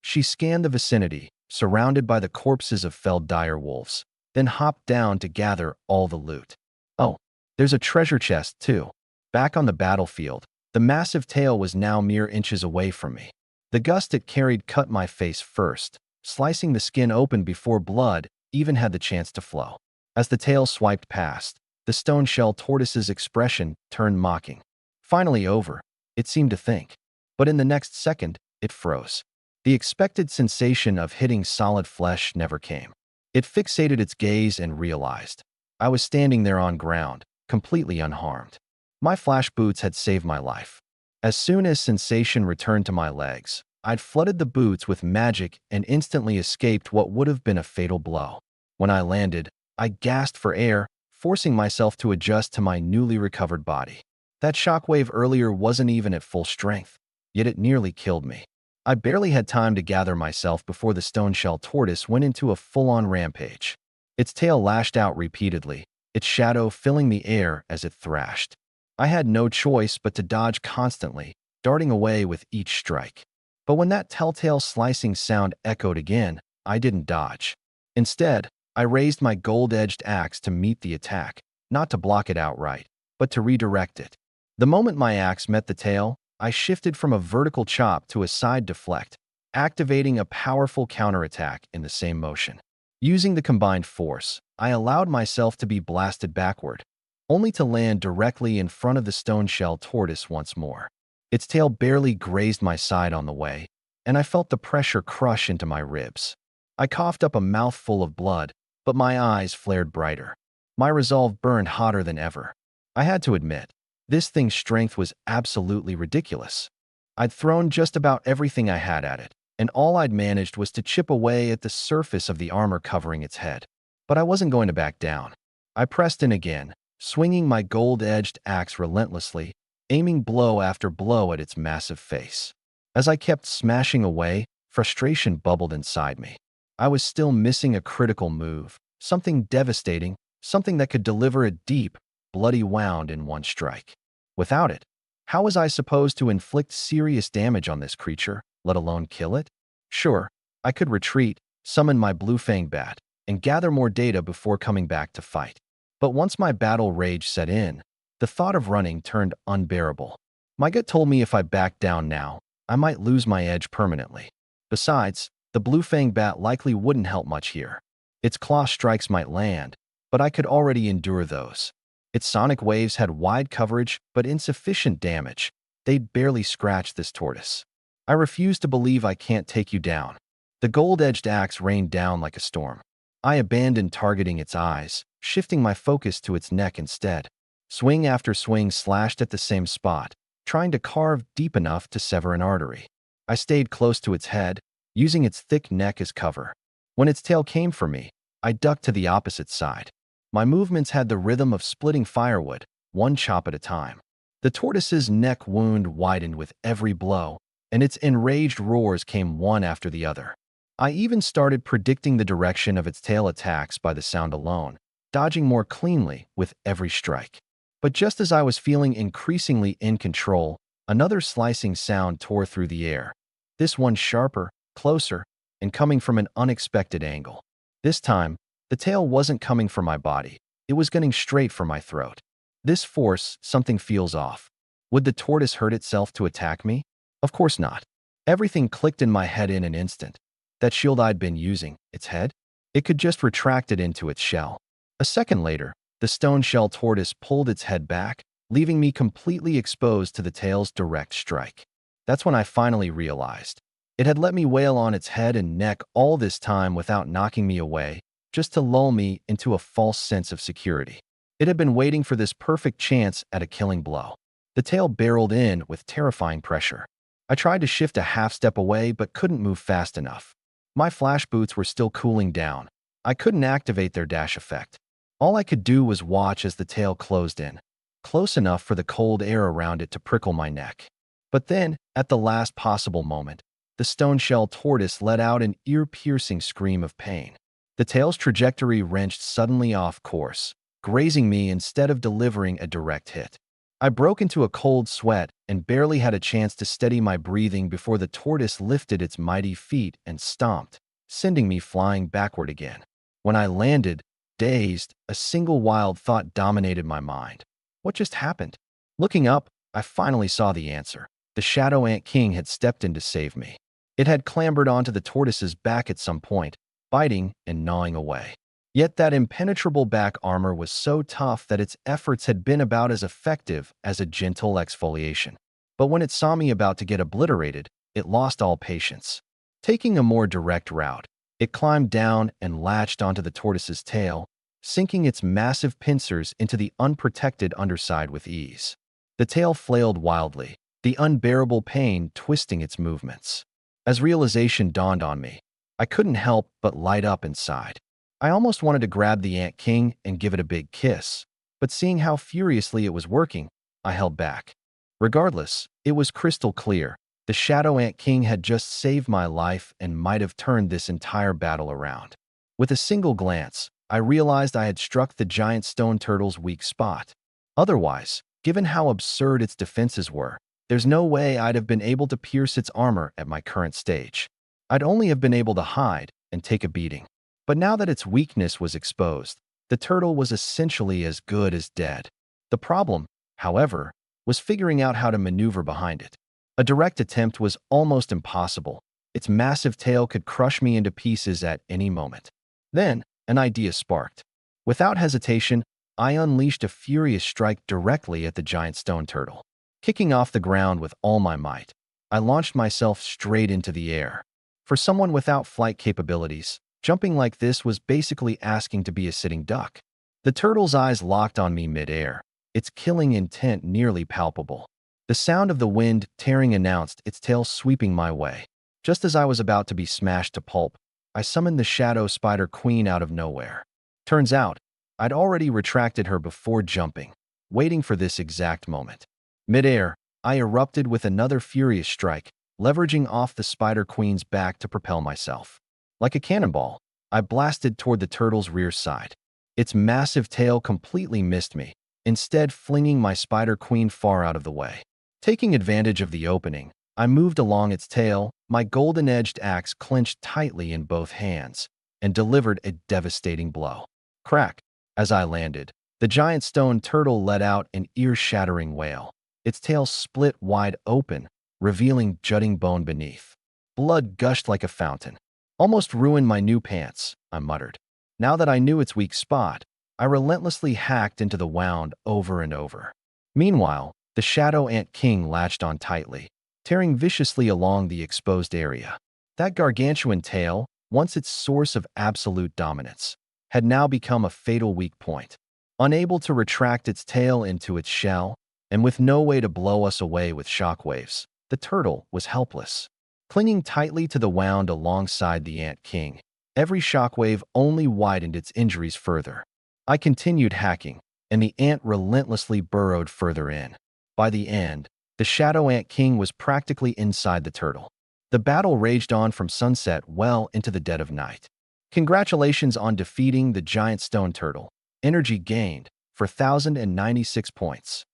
She scanned the vicinity, surrounded by the corpses of felled dire wolves, then hopped down to gather all the loot. Oh, there's a treasure chest, too. Back on the battlefield, the massive tail was now mere inches away from me. The gust it carried cut my face first, slicing the skin open before blood even had the chance to flow. As the tail swiped past, the stone shell tortoise's expression turned mocking. Finally over, it seemed to think. But in the next second, it froze. The expected sensation of hitting solid flesh never came. It fixated its gaze and realized. I was standing there on ground, completely unharmed. My flash boots had saved my life. As soon as sensation returned to my legs, I'd flooded the boots with magic and instantly escaped what would have been a fatal blow. When I landed, I gasped for air, forcing myself to adjust to my newly recovered body. That shockwave earlier wasn't even at full strength, yet it nearly killed me. I barely had time to gather myself before the stone shell tortoise went into a full-on rampage. Its tail lashed out repeatedly, its shadow filling the air as it thrashed. I had no choice but to dodge constantly, darting away with each strike. But when that telltale slicing sound echoed again, I didn't dodge. Instead, I raised my gold-edged axe to meet the attack, not to block it outright, but to redirect it. The moment my axe met the tail, I shifted from a vertical chop to a side deflect, activating a powerful counterattack in the same motion. Using the combined force, I allowed myself to be blasted backward, only to land directly in front of the stone shell tortoise once more. Its tail barely grazed my side on the way, and I felt the pressure crush into my ribs. I coughed up a mouthful of blood, but my eyes flared brighter. My resolve burned hotter than ever. I had to admit, this thing's strength was absolutely ridiculous. I'd thrown just about everything I had at it, and all I'd managed was to chip away at the surface of the armor covering its head. But I wasn't going to back down. I pressed in again, swinging my gold-edged axe relentlessly, aiming blow after blow at its massive face. As I kept smashing away, frustration bubbled inside me. I was still missing a critical move, something devastating, something that could deliver a deep, bloody wound in one strike. Without it, how was I supposed to inflict serious damage on this creature, let alone kill it? Sure, I could retreat, summon my blue fang bat, and gather more data before coming back to fight. But once my battle rage set in, the thought of running turned unbearable. My gut told me if I backed down now, I might lose my edge permanently. Besides, the blue fang bat likely wouldn't help much here. Its claw strikes might land, but I could already endure those. Its sonic waves had wide coverage but insufficient damage. They'd barely scratch this tortoise. I refuse to believe I can't take you down. The gold-edged axe rained down like a storm. I abandoned targeting its eyes, shifting my focus to its neck instead. Swing after swing slashed at the same spot, trying to carve deep enough to sever an artery. I stayed close to its head, using its thick neck as cover. When its tail came for me, I ducked to the opposite side. My movements had the rhythm of splitting firewood, one chop at a time. The tortoise's neck wound widened with every blow, and its enraged roars came one after the other. I even started predicting the direction of its tail attacks by the sound alone, dodging more cleanly with every strike. But just as I was feeling increasingly in control, another slicing sound tore through the air. This one sharper, closer, and coming from an unexpected angle. This time, the tail wasn't coming for my body. It was getting straight for my throat. This force, something feels off. Would the tortoise hurt itself to attack me? Of course not. Everything clicked in my head in an instant. That shield I'd been using, its head? It could just retract it into its shell. A second later, the stone shell tortoise pulled its head back, leaving me completely exposed to the tail's direct strike. That's when I finally realized. It had let me wail on its head and neck all this time without knocking me away, just to lull me into a false sense of security. It had been waiting for this perfect chance at a killing blow. The tail barreled in with terrifying pressure. I tried to shift a half step away but couldn't move fast enough. My flash boots were still cooling down. I couldn't activate their dash effect. All I could do was watch as the tail closed in, close enough for the cold air around it to prickle my neck. But then, at the last possible moment, the stone-shell tortoise let out an ear-piercing scream of pain. The tail's trajectory wrenched suddenly off course, grazing me instead of delivering a direct hit. I broke into a cold sweat and barely had a chance to steady my breathing before the tortoise lifted its mighty feet and stomped, sending me flying backward again. When I landed, dazed, a single wild thought dominated my mind. What just happened? Looking up, I finally saw the answer. The Shadow Ant King had stepped in to save me. It had clambered onto the tortoise's back at some point, biting and gnawing away. Yet that impenetrable back armor was so tough that its efforts had been about as effective as a gentle exfoliation. But when it saw me about to get obliterated, it lost all patience. Taking a more direct route, it climbed down and latched onto the tortoise's tail, sinking its massive pincers into the unprotected underside with ease. The tail flailed wildly, the unbearable pain twisting its movements. As realization dawned on me, I couldn't help but light up inside. I almost wanted to grab the Ant King and give it a big kiss, but seeing how furiously it was working, I held back. Regardless, it was crystal clear. The Shadow Ant King had just saved my life and might have turned this entire battle around. With a single glance, I realized I had struck the giant stone turtle's weak spot. Otherwise, given how absurd its defenses were, there's no way I'd have been able to pierce its armor at my current stage. I'd only have been able to hide and take a beating. But now that its weakness was exposed, the turtle was essentially as good as dead. The problem, however, was figuring out how to maneuver behind it. A direct attempt was almost impossible. Its massive tail could crush me into pieces at any moment. Then, an idea sparked. Without hesitation, I unleashed a furious strike directly at the giant stone turtle. Kicking off the ground with all my might, I launched myself straight into the air. For someone without flight capabilities, jumping like this was basically asking to be a sitting duck. The turtle's eyes locked on me mid-air, its killing intent nearly palpable. The sound of the wind tearing announced its tail sweeping my way. Just as I was about to be smashed to pulp, I summoned the Shadow Spider Queen out of nowhere. Turns out, I'd already retracted her before jumping, waiting for this exact moment. Mid-air, I erupted with another furious strike, leveraging off the Spider Queen's back to propel myself. Like a cannonball, I blasted toward the turtle's rear side. Its massive tail completely missed me, instead flinging my Spider Queen far out of the way. Taking advantage of the opening, I moved along its tail, my golden-edged axe clenched tightly in both hands, and delivered a devastating blow. Crack! As I landed, the giant stone turtle let out an ear-shattering wail. Its tail split wide open, revealing jutting bone beneath. Blood gushed like a fountain. Almost ruined my new pants, I muttered. Now that I knew its weak spot, I relentlessly hacked into the wound over and over. Meanwhile, the Shadow Ant King latched on tightly, tearing viciously along the exposed area. That gargantuan tail, once its source of absolute dominance, had now become a fatal weak point. Unable to retract its tail into its shell, and with no way to blow us away with shockwaves, the turtle was helpless. Clinging tightly to the wound alongside the Ant King, every shockwave only widened its injuries further. I continued hacking, and the ant relentlessly burrowed further in. By the end, the Shadow Ant King was practically inside the turtle. The battle raged on from sunset well into the dead of night. Congratulations on defeating the giant stone turtle. Energy gained for 1,096 points.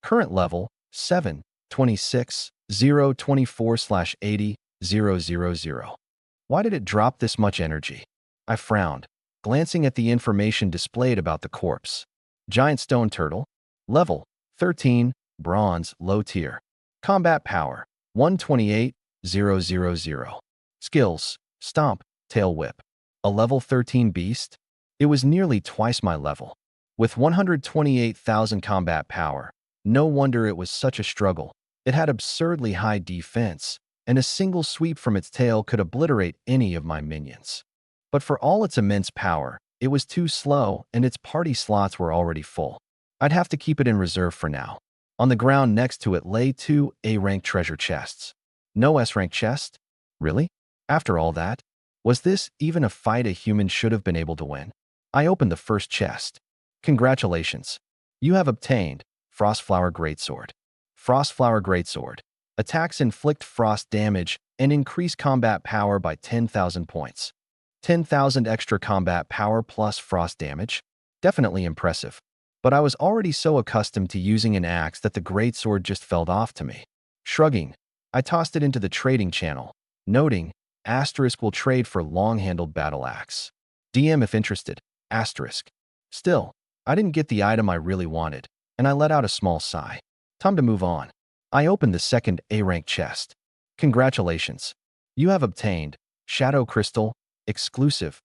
Current level 7, 26, 0, 24/80, 000. Why did it drop this much energy? I frowned, glancing at the information displayed about the corpse. Giant stone turtle, level 13, bronze, low tier. Combat power 128,000. Skills, stomp, tail whip. A level 13 beast? It was nearly twice my level. With 128,000 combat power, no wonder it was such a struggle. It had absurdly high defense, and a single sweep from its tail could obliterate any of my minions. But for all its immense power, it was too slow and its party slots were already full. I'd have to keep it in reserve for now. On the ground next to it lay 2 A-rank treasure chests. No S-rank chest? Really? After all that? Was this even a fight a human should have been able to win? I opened the first chest. Congratulations. You have obtained Frostflower Greatsword. Frostflower Greatsword. Attacks inflict frost damage and increase combat power by 10,000 points. 10,000 extra combat power plus frost damage? Definitely impressive. But I was already so accustomed to using an axe that the greatsword just fell off to me. Shrugging, I tossed it into the trading channel, noting, Asterisk will trade for long-handled battle axe. DM if interested, Asterisk. Still, I didn't get the item I really wanted, and I let out a small sigh. Time to move on. I opened the second A-rank chest. Congratulations. You have obtained Shadow Crystal, exclusive.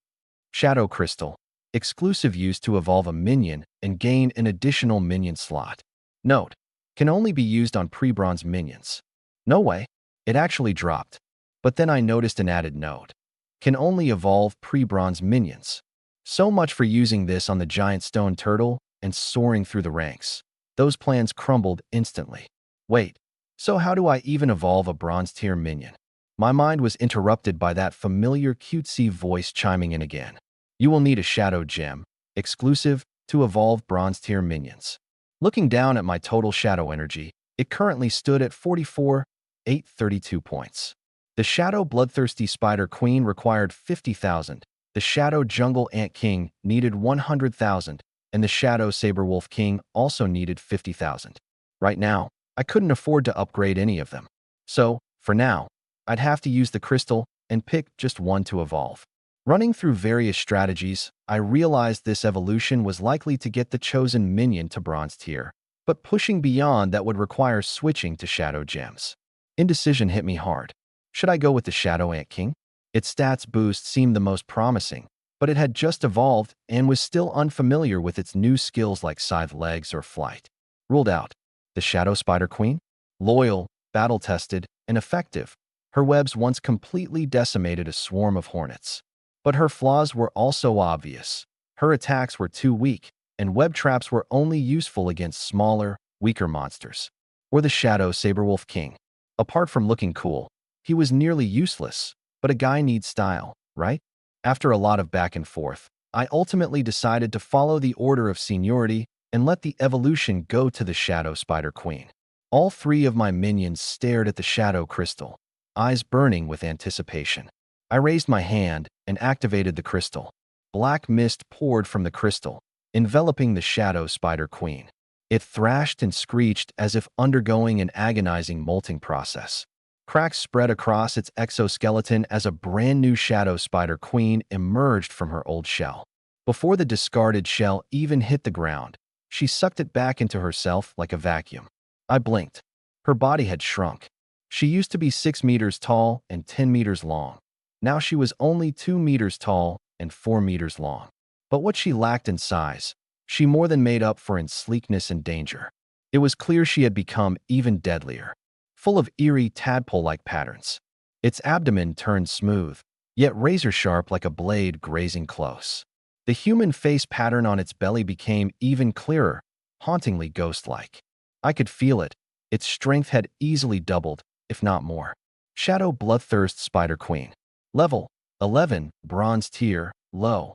Shadow Crystal, exclusive used to evolve a minion and gain an additional minion slot. Note, can only be used on pre-bronze minions. No way, it actually dropped. But then I noticed an added note. Can only evolve pre-bronze minions. So much for using this on the giant stone turtle and soaring through the ranks. Those plans crumbled instantly. Wait, so how do I even evolve a bronze tier minion? My mind was interrupted by that familiar cutesy voice chiming in again. You will need a shadow gem, exclusive to evolve bronze tier minions. Looking down at my total shadow energy, it currently stood at 44,832 points. The Shadow Bloodthirsty Spider Queen required 50,000, the Shadow Jungle Ant King needed 100,000, and the Shadow Saberwolf King also needed 50,000. Right now, I couldn't afford to upgrade any of them. So, for now, I'd have to use the crystal and pick just one to evolve. Running through various strategies, I realized this evolution was likely to get the chosen minion to bronze tier, but pushing beyond that would require switching to Shadow Gems. Indecision hit me hard. Should I go with the Shadow Ant King? Its stats boost seemed the most promising, but it had just evolved and was still unfamiliar with its new skills like scythe legs or flight. Ruled out. The Shadow Spider Queen? Loyal, battle-tested, and effective. Her webs once completely decimated a swarm of hornets. But her flaws were also obvious. Her attacks were too weak, and web traps were only useful against smaller, weaker monsters. Or the Shadow Saberwolf King. Apart from looking cool, he was nearly useless, but a guy needs style, right? After a lot of back and forth, I ultimately decided to follow the order of seniority and let the evolution go to the Shadow Spider Queen. All three of my minions stared at the shadow crystal, eyes burning with anticipation. I raised my hand and activated the crystal. Black mist poured from the crystal, enveloping the Shadow Spider Queen. It thrashed and screeched as if undergoing an agonizing molting process. Cracks spread across its exoskeleton as a brand new Shadow Spider Queen emerged from her old shell. Before the discarded shell even hit the ground, she sucked it back into herself like a vacuum. I blinked. Her body had shrunk. She used to be 6 meters tall and 10 meters long. Now she was only 2 meters tall and 4 meters long. But what she lacked in size, she more than made up for in sleekness and danger. It was clear she had become even deadlier, full of eerie tadpole-like patterns. Its abdomen turned smooth, yet razor-sharp like a blade grazing close. The human face pattern on its belly became even clearer, hauntingly ghost-like. I could feel it. Its strength had easily doubled, if not more. Shadow Bloodthirst Spider Queen. Level 11, Bronze Tier, Low.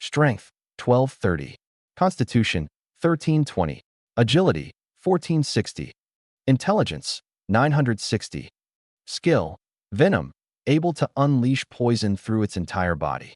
Strength 1230. Constitution 1320. Agility 1460. Intelligence 960. Skill Venom, able to unleash poison through its entire body.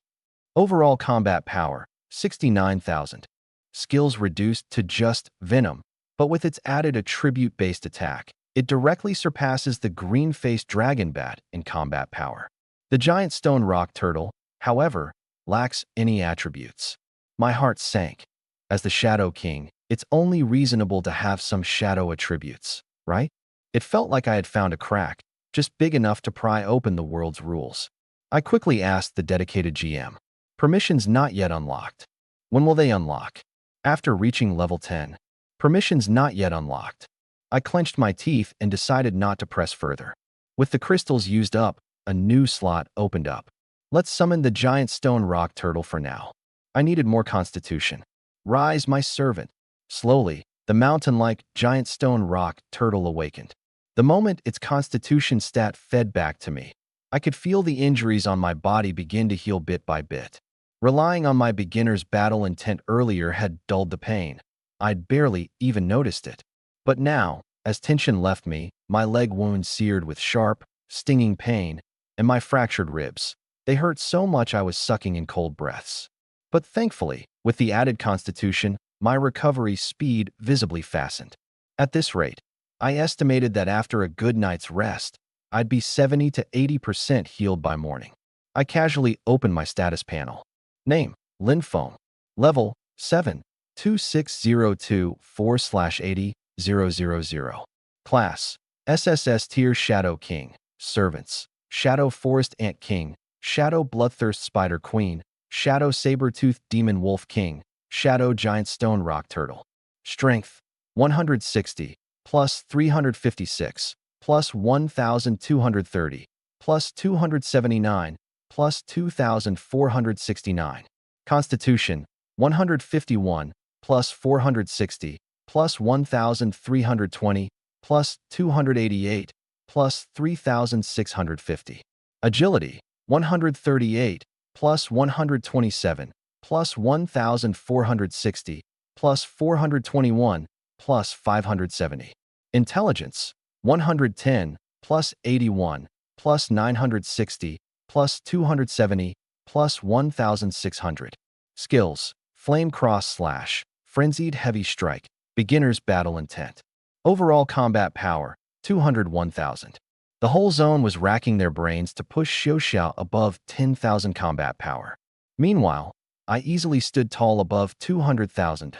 Overall combat power 69,000. Skills reduced to just Venom, but with its added attribute-based attack, it directly surpasses the green-faced dragon bat in combat power. The giant stone rock turtle, however, lacks any attributes. My heart sank. As the Shadow King, it's only reasonable to have some shadow attributes, right? It felt like I had found a crack, just big enough to pry open the world's rules. I quickly asked the dedicated GM. Permissions not yet unlocked. When will they unlock? After reaching level 10. Permissions not yet unlocked. I clenched my teeth and decided not to press further. With the crystals used up, a new slot opened up. Let's summon the giant stone rock turtle for now. I needed more constitution. Rise, my servant. Slowly, the mountain-like giant stone rock turtle awakened. The moment its constitution stat fed back to me, I could feel the injuries on my body begin to heal bit by bit. Relying on my beginner's battle intent earlier had dulled the pain. I'd barely even noticed it. But now, as tension left me, my leg wound seared with sharp, stinging pain, and my fractured ribs. They hurt so much I was sucking in cold breaths. But thankfully, with the added constitution, my recovery speed visibly fastened. At this rate, I estimated that after a good night's rest, I'd be 70 to 80% healed by morning. I casually opened my status panel. Name, Lymphome. Level, 7, 2602/4/80,000. Class, SSS Tier Shadow King. Servants, Shadow Forest Ant King, Shadow Bloodthirst Spider Queen, Shadow Saber-Toothed Demon Wolf King, Shadow Giant Stone Rock Turtle. Strength, 160, plus 356, plus 1,230, plus 279, plus 2,469. Constitution, 151, plus 460, plus 1,320, plus 288, plus 3,650. Agility, 138, plus 127, plus 1,460, plus 421, plus 570. Intelligence, 110, plus 81, plus 960, plus 270, plus 1,600. Skills, Flame Cross Slash, Frenzied Heavy Strike, Beginner's Battle Intent. Overall combat power, 201,000. The whole zone was racking their brains to push Xiaoxiao above 10,000 combat power. Meanwhile, I easily stood tall above 200,000.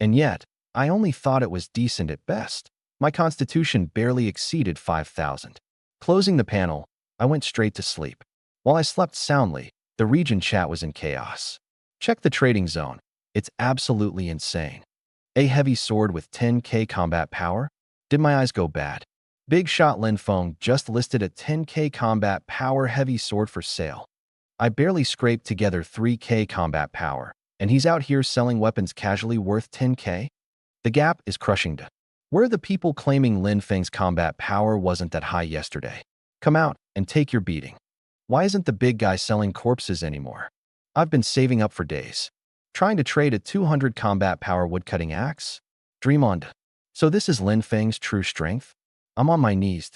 And yet, I only thought it was decent at best. My constitution barely exceeded 5,000. Closing the panel, I went straight to sleep. While I slept soundly, the region chat was in chaos. Check the trading zone. It's absolutely insane. A heavy sword with 10k combat power? Did my eyes go bad? Big Shot Lin Feng just listed a 10k combat power heavy sword for sale. I barely scraped together 3k combat power, and he's out here selling weapons casually worth 10k? The gap is crushing to where the people claiming Lin Feng's combat power wasn't that high yesterday. Come out and take your beating. Why isn't the big guy selling corpses anymore? I've been saving up for days. Trying to trade a 200 combat power woodcutting axe? Dream on. So this is Lin Feng's true strength? I'm on my knees.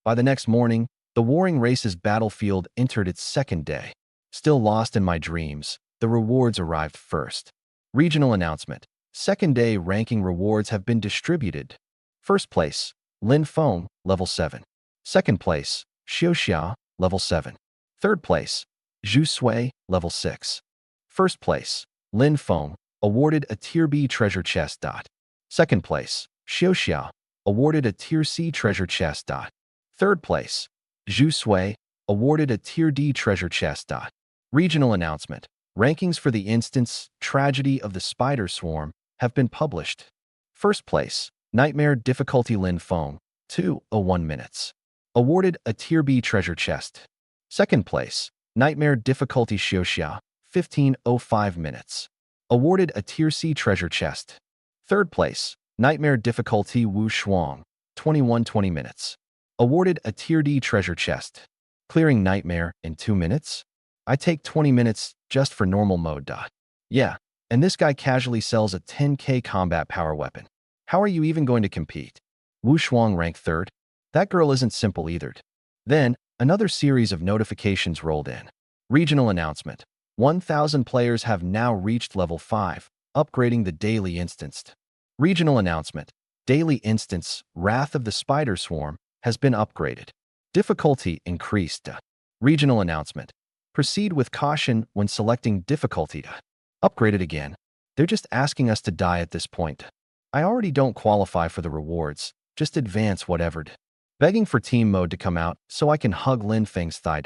By the next morning, the Warring Races battlefield entered its second day. Still lost in my dreams, the rewards arrived first. Regional announcement. Second day ranking rewards have been distributed. First place, Lin Feng, level 7. Second place, Xiaoxia, level 7. Third place, Zhu Sui, level 6. First place, Lin Feng, awarded a Tier B treasure chest. Second place, Xiaoxia, awarded a Tier C treasure chest. Third place, Zhu Sui, awarded a Tier D treasure chest. Regional announcement. Rankings for the instance Tragedy of the Spider Swarm have been published. First place, Nightmare Difficulty Lin Feng, 2:01 minutes. Awarded a Tier B treasure chest. Second place, Nightmare Difficulty Xiaoxia, 15:05 minutes. Awarded a Tier C treasure chest. Third place, Nightmare Difficulty Wu Shuang, 21:20 minutes. Awarded a Tier D treasure chest. Clearing Nightmare in 2 minutes? I take 20 minutes just for normal mode. Yeah, and this guy casually sells a 10k combat power weapon. How are you even going to compete? Wu Shuang ranked 3rd? That girl isn't simple either. Then, another series of notifications rolled in. Regional announcement. 1,000 players have now reached level 5, upgrading the daily instanced. Regional announcement. Daily instance, Wrath of the Spider Swarm, has been upgraded. Difficulty increased. Regional announcement. Proceed with caution when selecting difficulty. Upgraded again. They're just asking us to die at this point. I already don't qualify for the rewards, just advance whatever. Begging for team mode to come out so I can hug Lin Feng's thigh.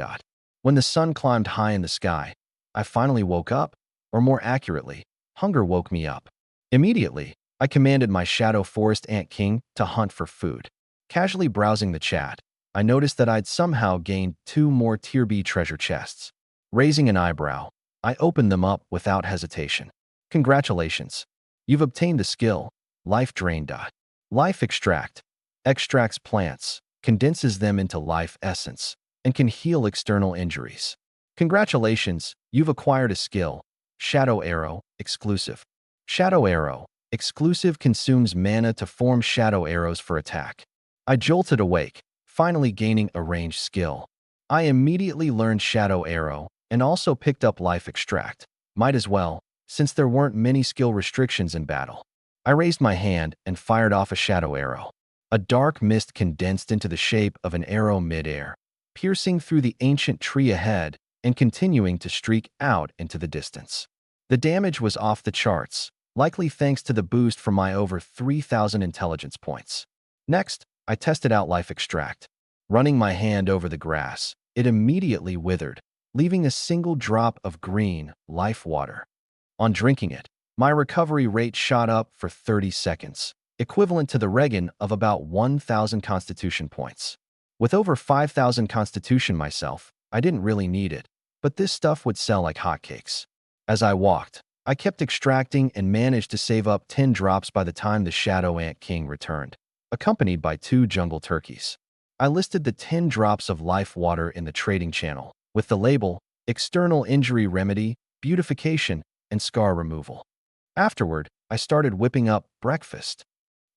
When the sun climbed high in the sky, I finally woke up, or more accurately, hunger woke me up. Immediately, I commanded my Shadow Forest Ant King to hunt for food. Casually browsing the chat, I noticed that I'd somehow gained 2 more Tier B treasure chests. Raising an eyebrow, I opened them up without hesitation. Congratulations. You've obtained the skill, Life Drain. Life Extract. Extracts plants, condenses them into life essence, and can heal external injuries. Congratulations, you've acquired a skill, Shadow Arrow, exclusive. Shadow Arrow, exclusive, consumes mana to form shadow arrows for attack. I jolted awake, finally gaining a ranged skill. I immediately learned Shadow Arrow and also picked up Life Extract. Might as well, since there weren't many skill restrictions in battle. I raised my hand and fired off a Shadow Arrow. A dark mist condensed into the shape of an arrow mid-air, piercing through the ancient tree ahead and continuing to streak out into the distance. The damage was off the charts, likely thanks to the boost from my over 3,000 intelligence points. Next, I tested out Life Extract. Running my hand over the grass, it immediately withered, leaving a single drop of green, life water. On drinking it, my recovery rate shot up for 30 seconds, equivalent to the regen of about 1,000 constitution points. With over 5,000 constitution myself, I didn't really need it, but this stuff would sell like hotcakes. As I walked, I kept extracting and managed to save up 10 drops by the time the Shadow Ant King returned, accompanied by 2 jungle turkeys. I listed the 10 drops of life water in the trading channel, with the label, External Injury Remedy, Beautification, and Scar Removal. Afterward, I started whipping up breakfast.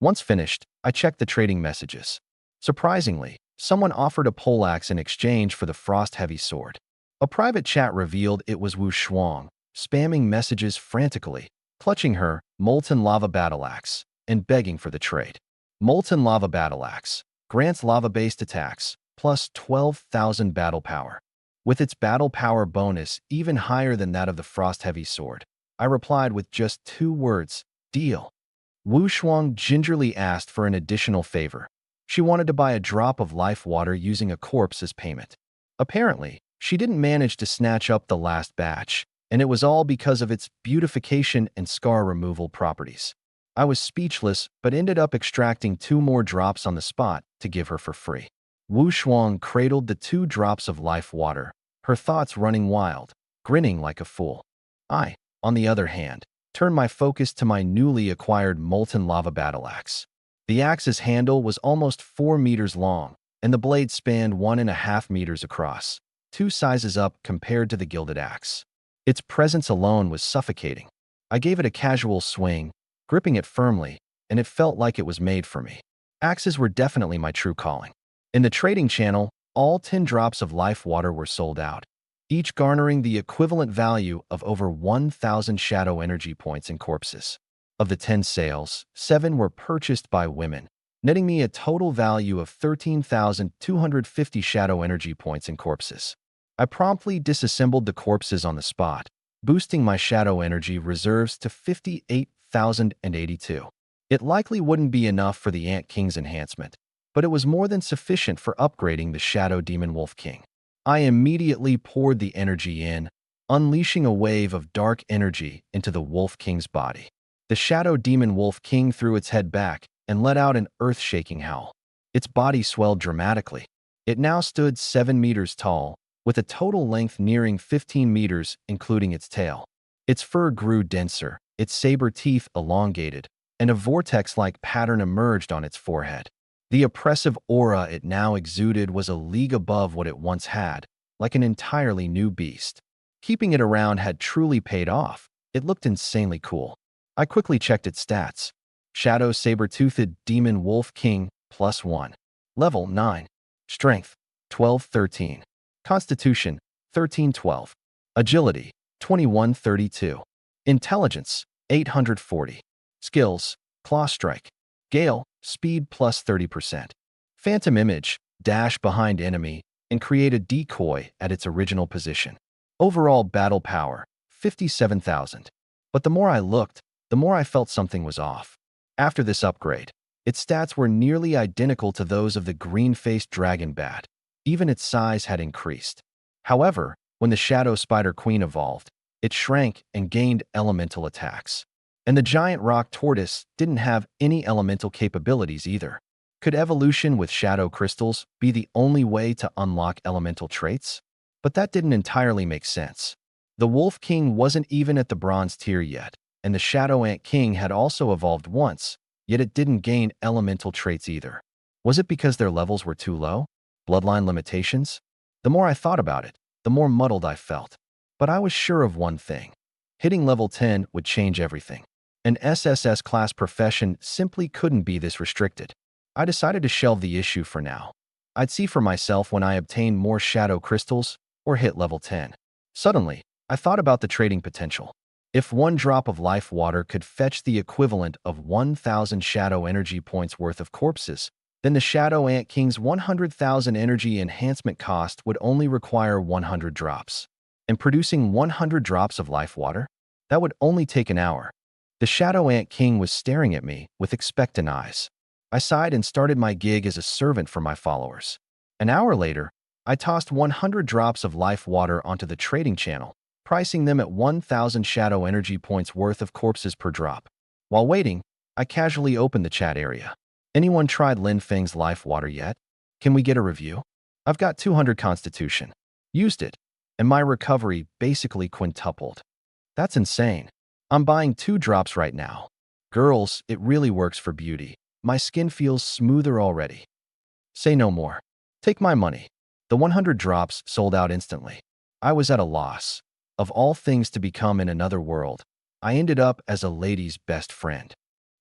Once finished, I checked the trading messages. Surprisingly, someone offered a poleaxe in exchange for the frost-heavy sword. A private chat revealed it was Wu Shuang, spamming messages frantically, clutching her Molten Lava Battle Axe, and begging for the trade. Molten Lava Battle Axe grants lava-based attacks, plus 12,000 battle power. With its battle power bonus even higher than that of the frost-heavy sword, I replied with just 2 words, deal. Wu Shuang gingerly asked for an additional favor. She wanted to buy a drop of life water using a corpse as payment. Apparently, she didn't manage to snatch up the last batch, and it was all because of its beautification and scar removal properties. I was speechless, but ended up extracting 2 more drops on the spot to give her for free. Wu Shuang cradled the 2 drops of life water, her thoughts running wild, grinning like a fool. I, on the other hand, turned my focus to my newly acquired Molten Lava Battle Axe. The axe's handle was almost 4 meters long, and the blade spanned 1.5 meters across, 2 sizes up compared to the Gilded Axe. Its presence alone was suffocating. I gave it a casual swing, gripping it firmly, and it felt like it was made for me. Axes were definitely my true calling. In the trading channel, all 10 drops of life water were sold out, each garnering the equivalent value of over 1,000 shadow energy points in corpses. Of the 10 sales, 7 were purchased by women, netting me a total value of 13,250 shadow energy points in corpses. I promptly disassembled the corpses on the spot, boosting my shadow energy reserves to 58,082. It likely wouldn't be enough for the Ant King's enhancement, but it was more than sufficient for upgrading the Shadow Demon Wolf King. I immediately poured the energy in, unleashing a wave of dark energy into the Wolf King's body. The Shadow Demon Wolf King threw its head back and let out an earth-shaking howl. Its body swelled dramatically. It now stood 7 meters tall, with a total length nearing 15 meters, including its tail. Its fur grew denser, its saber teeth elongated, and a vortex-like pattern emerged on its forehead. The oppressive aura it now exuded was a league above what it once had, like an entirely new beast. Keeping it around had truly paid off. It looked insanely cool. I quickly checked its stats. Shadow Saber-Toothed Demon Wolf King, +1. Level 9. Strength, 1213. Constitution, 1312. Agility, 2132. Intelligence, 840. Skills, Claw Strike. Gale, speed +30%. Phantom Image, dash behind enemy and create a decoy at its original position. Overall battle power, 57,000. But the more I looked, the more I felt something was off. After this upgrade, its stats were nearly identical to those of the green-faced dragon bat. Even its size had increased. However, when the Shadow Spider Queen evolved, it shrank and gained elemental attacks. And the giant rock tortoise didn't have any elemental capabilities either. Could evolution with shadow crystals be the only way to unlock elemental traits? But that didn't entirely make sense. The Wolf King wasn't even at the bronze tier yet, and the Shadow Ant King had also evolved once, yet it didn't gain elemental traits either. Was it because their levels were too low? Bloodline limitations? The more I thought about it, the more muddled I felt. But I was sure of one thing. Hitting level 10 would change everything. An SSS class profession simply couldn't be this restricted. I decided to shelve the issue for now. I'd see for myself when I obtained more shadow crystals or hit level 10. Suddenly, I thought about the trading potential. If 1 drop of life water could fetch the equivalent of 1,000 shadow energy points worth of corpses, then the Shadow Ant King's 100,000 energy enhancement cost would only require 100 drops. And producing 100 drops of life water? That would only take an hour. The Shadow Ant King was staring at me with expectant eyes. I sighed and started my gig as a servant for my followers. An hour later, I tossed 100 drops of life water onto the trading channel, pricing them at 1,000 shadow energy points worth of corpses per drop. While waiting, I casually opened the chat area. Anyone tried Lin Feng's life water yet? Can we get a review? I've got 200 constitution. Used it, and my recovery basically quintupled. That's insane. I'm buying 2 drops right now. Girls, it really works for beauty. My skin feels smoother already. Say no more. Take my money. The 100 drops sold out instantly. I was at a loss. Of all things to become in another world, I ended up as a lady's best friend.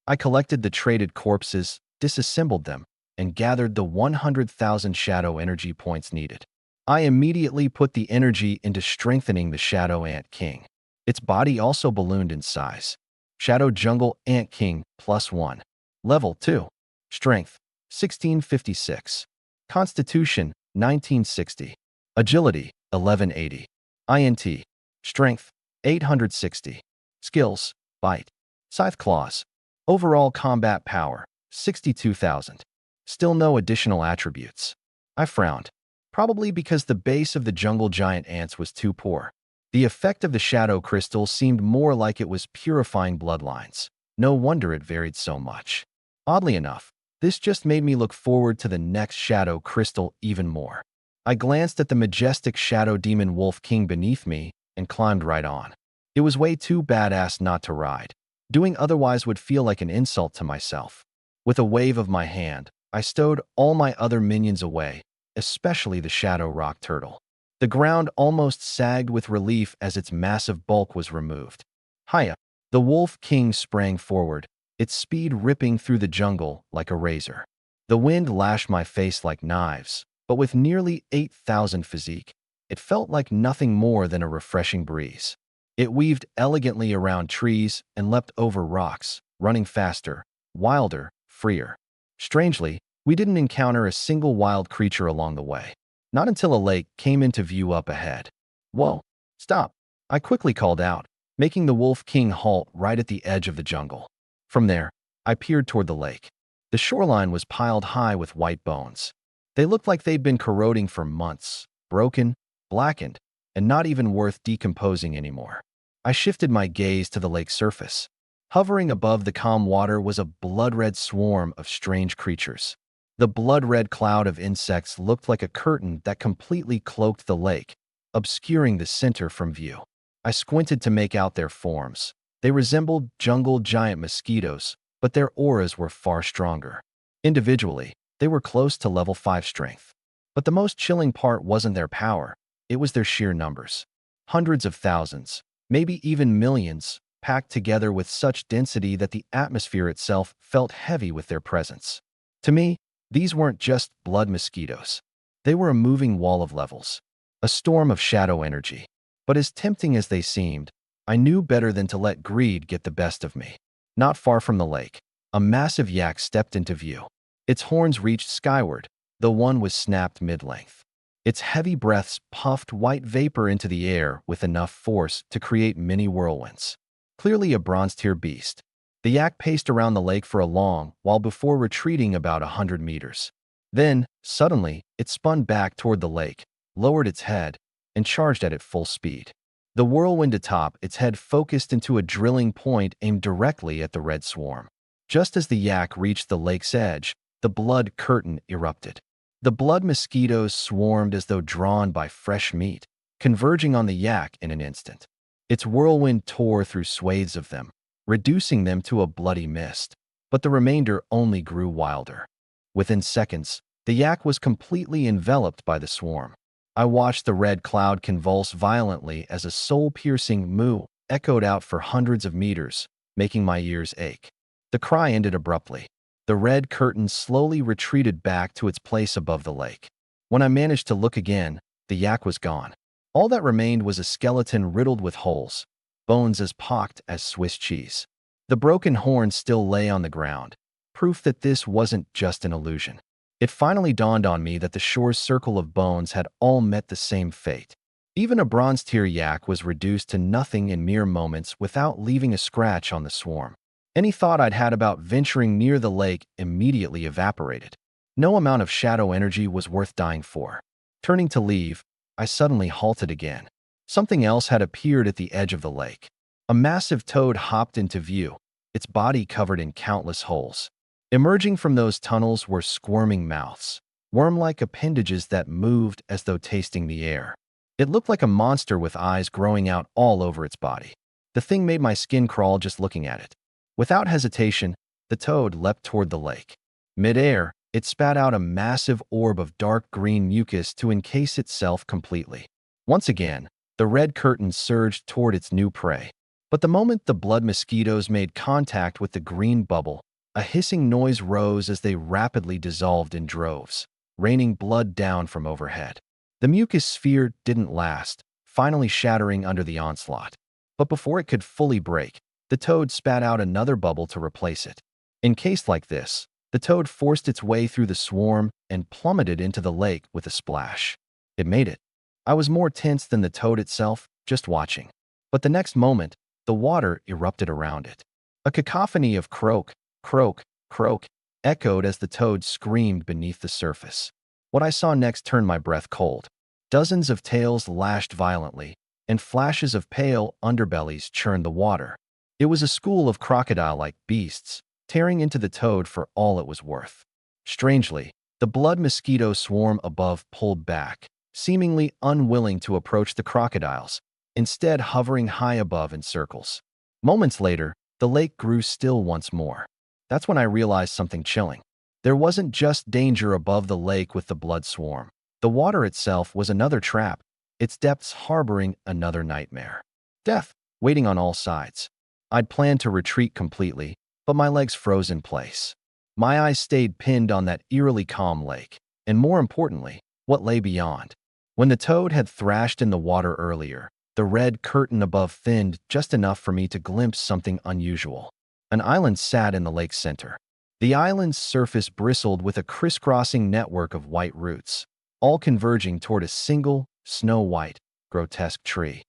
I collected the traded corpses, disassembled them, and gathered the 100,000 shadow energy points needed. I immediately put the energy into strengthening the Shadow Ant King. Its body also ballooned in size. Shadow Jungle Ant King, +1. Level 2. Strength, 1656. Constitution, 1960. Agility, 1180. INT. Strength, 860. Skills, Bite. Scythe Claws. Overall combat power, 62,000. Still no additional attributes. I frowned. Probably because the base of the jungle giant ants was too poor. The effect of the shadow crystal seemed more like it was purifying bloodlines. No wonder it varied so much. Oddly enough, this just made me look forward to the next shadow crystal even more. I glanced at the majestic Shadow Demon Wolf King beneath me and climbed right on. It was way too badass not to ride. Doing otherwise would feel like an insult to myself. With a wave of my hand, I stowed all my other minions away, especially the Shadow Rock Turtle. The ground almost sagged with relief as its massive bulk was removed. Hiya. The Wolf King sprang forward, its speed ripping through the jungle like a razor. The wind lashed my face like knives, but with nearly 8,000 physique, it felt like nothing more than a refreshing breeze. It weaved elegantly around trees and leapt over rocks, running faster, wilder, freer. Strangely, we didn't encounter a single wild creature along the way. Not until a lake came into view up ahead. Whoa, stop! I quickly called out, making the Wolf King halt right at the edge of the jungle. From there, I peered toward the lake. The shoreline was piled high with white bones. They looked like they'd been corroding for months, broken, blackened, and not even worth decomposing anymore. I shifted my gaze to the lake's surface. Hovering above the calm water was a blood-red swarm of strange creatures. The blood-red cloud of insects looked like a curtain that completely cloaked the lake, obscuring the center from view. I squinted to make out their forms. They resembled jungle giant mosquitoes, but their auras were far stronger. Individually, they were close to level 5 strength. But the most chilling part wasn't their power, it was their sheer numbers. Hundreds of thousands, maybe even millions, packed together with such density that the atmosphere itself felt heavy with their presence. To me, these weren't just blood mosquitoes. They were a moving wall of levels, a storm of shadow energy. But as tempting as they seemed, I knew better than to let greed get the best of me. Not far from the lake, a massive yak stepped into view. Its horns reached skyward, though one was snapped mid-length. Its heavy breaths puffed white vapor into the air with enough force to create mini whirlwinds. Clearly a bronze-tier beast, the yak paced around the lake for a long while before retreating about 100 meters. Then, suddenly, it spun back toward the lake, lowered its head, and charged at it full speed. The whirlwind atop its head focused into a drilling point aimed directly at the red swarm. Just as the yak reached the lake's edge, the blood curtain erupted. The blood mosquitoes swarmed as though drawn by fresh meat, converging on the yak in an instant. Its whirlwind tore through swathes of them, reducing them to a bloody mist, but the remainder only grew wilder. Within seconds, the yak was completely enveloped by the swarm. I watched the red cloud convulse violently as a soul-piercing moo echoed out for hundreds of meters, making my ears ache. The cry ended abruptly. The red curtain slowly retreated back to its place above the lake. When I managed to look again, the yak was gone. All that remained was a skeleton riddled with holes, bones as pocked as Swiss cheese. The broken horn still lay on the ground, proof that this wasn't just an illusion. It finally dawned on me that the shore's circle of bones had all met the same fate. Even a bronze-tier yak was reduced to nothing in mere moments without leaving a scratch on the swarm. Any thought I'd had about venturing near the lake immediately evaporated. No amount of shadow energy was worth dying for. Turning to leave, I suddenly halted again. Something else had appeared at the edge of the lake. A massive toad hopped into view, its body covered in countless holes. Emerging from those tunnels were squirming mouths, worm-like appendages that moved as though tasting the air. It looked like a monster with eyes growing out all over its body. The thing made my skin crawl just looking at it. Without hesitation, the toad leapt toward the lake. Mid-air, it spat out a massive orb of dark green mucus to encase itself completely. Once again, the red curtain surged toward its new prey. But the moment the blood mosquitoes made contact with the green bubble, a hissing noise rose as they rapidly dissolved in droves, raining blood down from overhead. The mucus sphere didn't last, finally shattering under the onslaught. But before it could fully break, the toad spat out another bubble to replace it. Encased like this, the toad forced its way through the swarm and plummeted into the lake with a splash. It made it. I was more tense than the toad itself, just watching. But the next moment, the water erupted around it. A cacophony of croak, croak, croak echoed as the toad screamed beneath the surface. What I saw next turned my breath cold. Dozens of tails lashed violently, and flashes of pale underbellies churned the water. It was a school of crocodile-like beasts, tearing into the toad for all it was worth. Strangely, the blood mosquito swarm above pulled back, seemingly unwilling to approach the crocodiles, instead hovering high above in circles. Moments later, the lake grew still once more. That's when I realized something chilling. There wasn't just danger above the lake with the blood swarm. The water itself was another trap, its depths harboring another nightmare. Death, waiting on all sides. I'd planned to retreat completely, but my legs froze in place. My eyes stayed pinned on that eerily calm lake, and more importantly, what lay beyond. When the toad had thrashed in the water earlier, the red curtain above thinned just enough for me to glimpse something unusual. An island sat in the lake's center. The island's surface bristled with a crisscrossing network of white roots, all converging toward a single, snow-white, grotesque tree.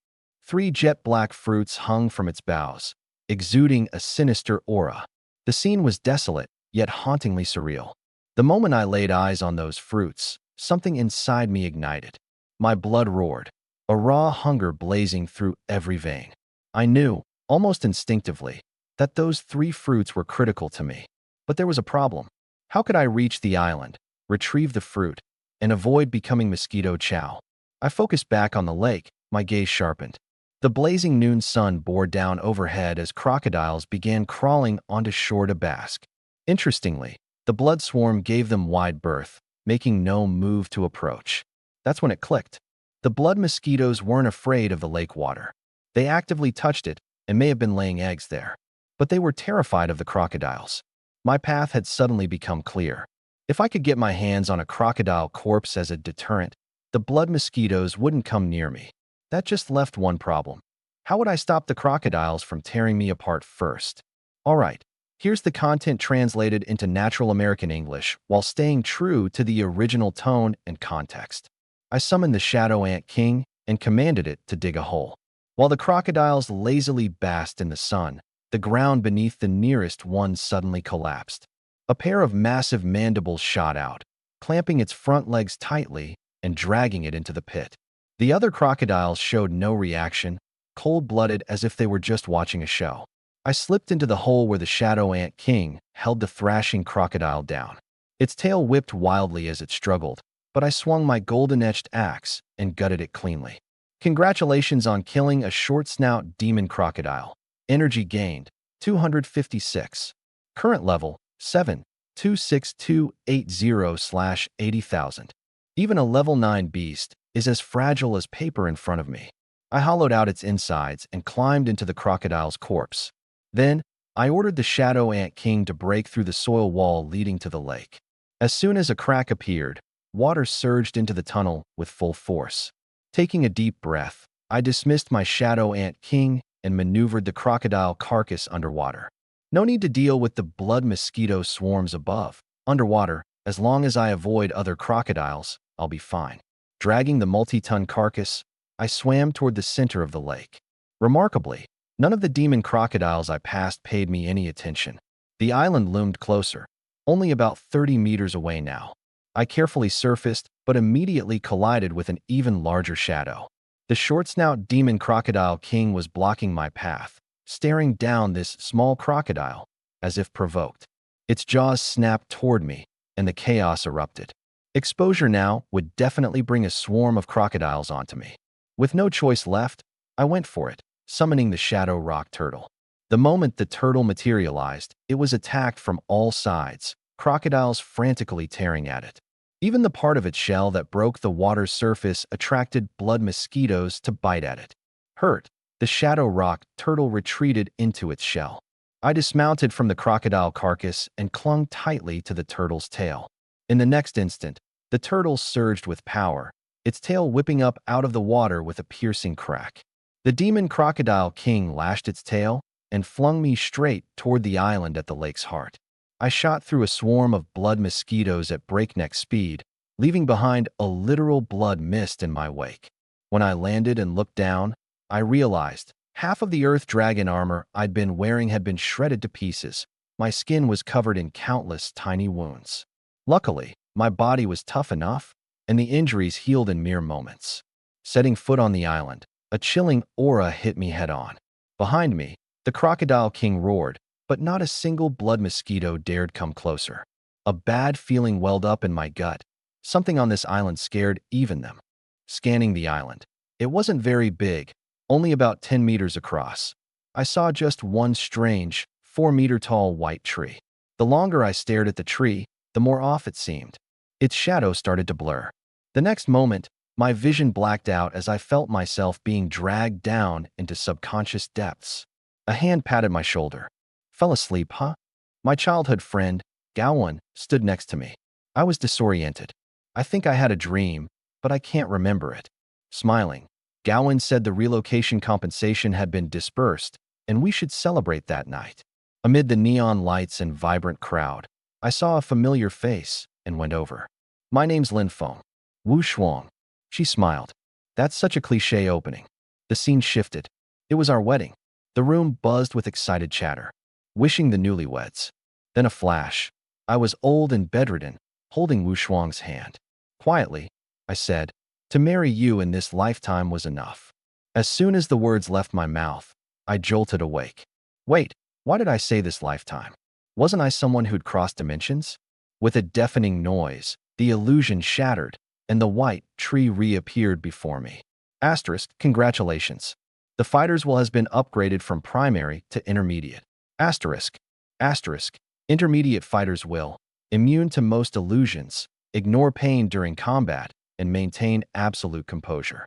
3 jet-black fruits hung from its boughs, exuding a sinister aura. The scene was desolate, yet hauntingly surreal. The moment I laid eyes on those fruits, something inside me ignited. My blood roared, a raw hunger blazing through every vein. I knew, almost instinctively, that those 3 fruits were critical to me. But there was a problem. How could I reach the island, retrieve the fruit, and avoid becoming mosquito chow? I focused back on the lake, my gaze sharpened. The blazing noon sun bore down overhead as crocodiles began crawling onto shore to bask. Interestingly, the blood swarm gave them wide berth, making no move to approach. That's when it clicked. The blood mosquitoes weren't afraid of the lake water. They actively touched it and may have been laying eggs there. But they were terrified of the crocodiles. My path had suddenly become clear. If I could get my hands on a crocodile corpse as a deterrent, the blood mosquitoes wouldn't come near me. That just left one problem. How would I stop the crocodiles from tearing me apart first? All right, here's the content translated into natural American English while staying true to the original tone and context. I summoned the Shadow Ant King and commanded it to dig a hole. While the crocodiles lazily basked in the sun, the ground beneath the nearest one suddenly collapsed. A pair of massive mandibles shot out, clamping its front legs tightly and dragging it into the pit. The other crocodiles showed no reaction, cold-blooded as if they were just watching a show. I slipped into the hole where the Shadow Ant King held the thrashing crocodile down. Its tail whipped wildly as it struggled, but I swung my golden-edged axe and gutted it cleanly. Congratulations on killing a short-snout demon crocodile. Energy gained, 256. Current level, 7,26280/80,000. Even a level 9 beast is as fragile as paper in front of me. I hollowed out its insides and climbed into the crocodile's corpse. Then, I ordered the Shadow Ant King to break through the soil wall leading to the lake. As soon as a crack appeared, water surged into the tunnel with full force. Taking a deep breath, I dismissed my Shadow Ant King and maneuvered the crocodile carcass underwater. No need to deal with the blood mosquito swarms above. Underwater, as long as I avoid other crocodiles, I'll be fine. Dragging the multi-ton carcass, I swam toward the center of the lake. Remarkably, none of the demon crocodiles I passed paid me any attention. The island loomed closer, only about 30 meters away now. I carefully surfaced, but immediately collided with an even larger shadow. The short-snout demon crocodile king was blocking my path, staring down this small crocodile, as if provoked. Its jaws snapped toward me, and the chaos erupted. Exposure now would definitely bring a swarm of crocodiles onto me. With no choice left, I went for it, summoning the Shadow Rock Turtle. The moment the turtle materialized, it was attacked from all sides, crocodiles frantically tearing at it. Even the part of its shell that broke the water's surface attracted blood mosquitoes to bite at it. Hurt, the Shadow Rock Turtle retreated into its shell. I dismounted from the crocodile carcass and clung tightly to the turtle's tail. In the next instant, the turtle surged with power, its tail whipping up out of the water with a piercing crack. The demon crocodile king lashed its tail and flung me straight toward the island at the lake's heart. I shot through a swarm of blood mosquitoes at breakneck speed, leaving behind a literal blood mist in my wake. When I landed and looked down, I realized half of the earth dragon armor I'd been wearing had been shredded to pieces. My skin was covered in countless tiny wounds. Luckily, my body was tough enough, and the injuries healed in mere moments. Setting foot on the island, a chilling aura hit me head-on. Behind me, the crocodile king roared, but not a single blood mosquito dared come closer. A bad feeling welled up in my gut. Something on this island scared even them. Scanning the island. It wasn't very big, only about 10 meters across. I saw just one strange, 4-meter-tall white tree. The longer I stared at the tree, the more off it seemed. Its shadow started to blur. The next moment, my vision blacked out as I felt myself being dragged down into subconscious depths. A hand patted my shoulder. Fell asleep, huh? My childhood friend, Gowan, stood next to me. I was disoriented. I think I had a dream, but I can't remember it. Smiling, Gowan said the relocation compensation had been dispersed, and we should celebrate that night. Amid the neon lights and vibrant crowd, I saw a familiar face and went over. My name's Lin Feng. Wu Shuang. She smiled. That's such a cliché opening. The scene shifted. It was our wedding. The room buzzed with excited chatter, wishing the newlyweds. Then a flash. I was old and bedridden, holding Wu Shuang's hand. Quietly, I said, to marry you in this lifetime was enough. As soon as the words left my mouth, I jolted awake. Wait, why did I say this lifetime? Wasn't I someone who'd crossed dimensions? With a deafening noise, the illusion shattered, and the white tree reappeared before me. Asterisk, congratulations. The fighters will has been upgraded from primary to intermediate. Asterisk, asterisk, intermediate fighters will, immune to most illusions, ignore pain during combat, and maintain absolute composure.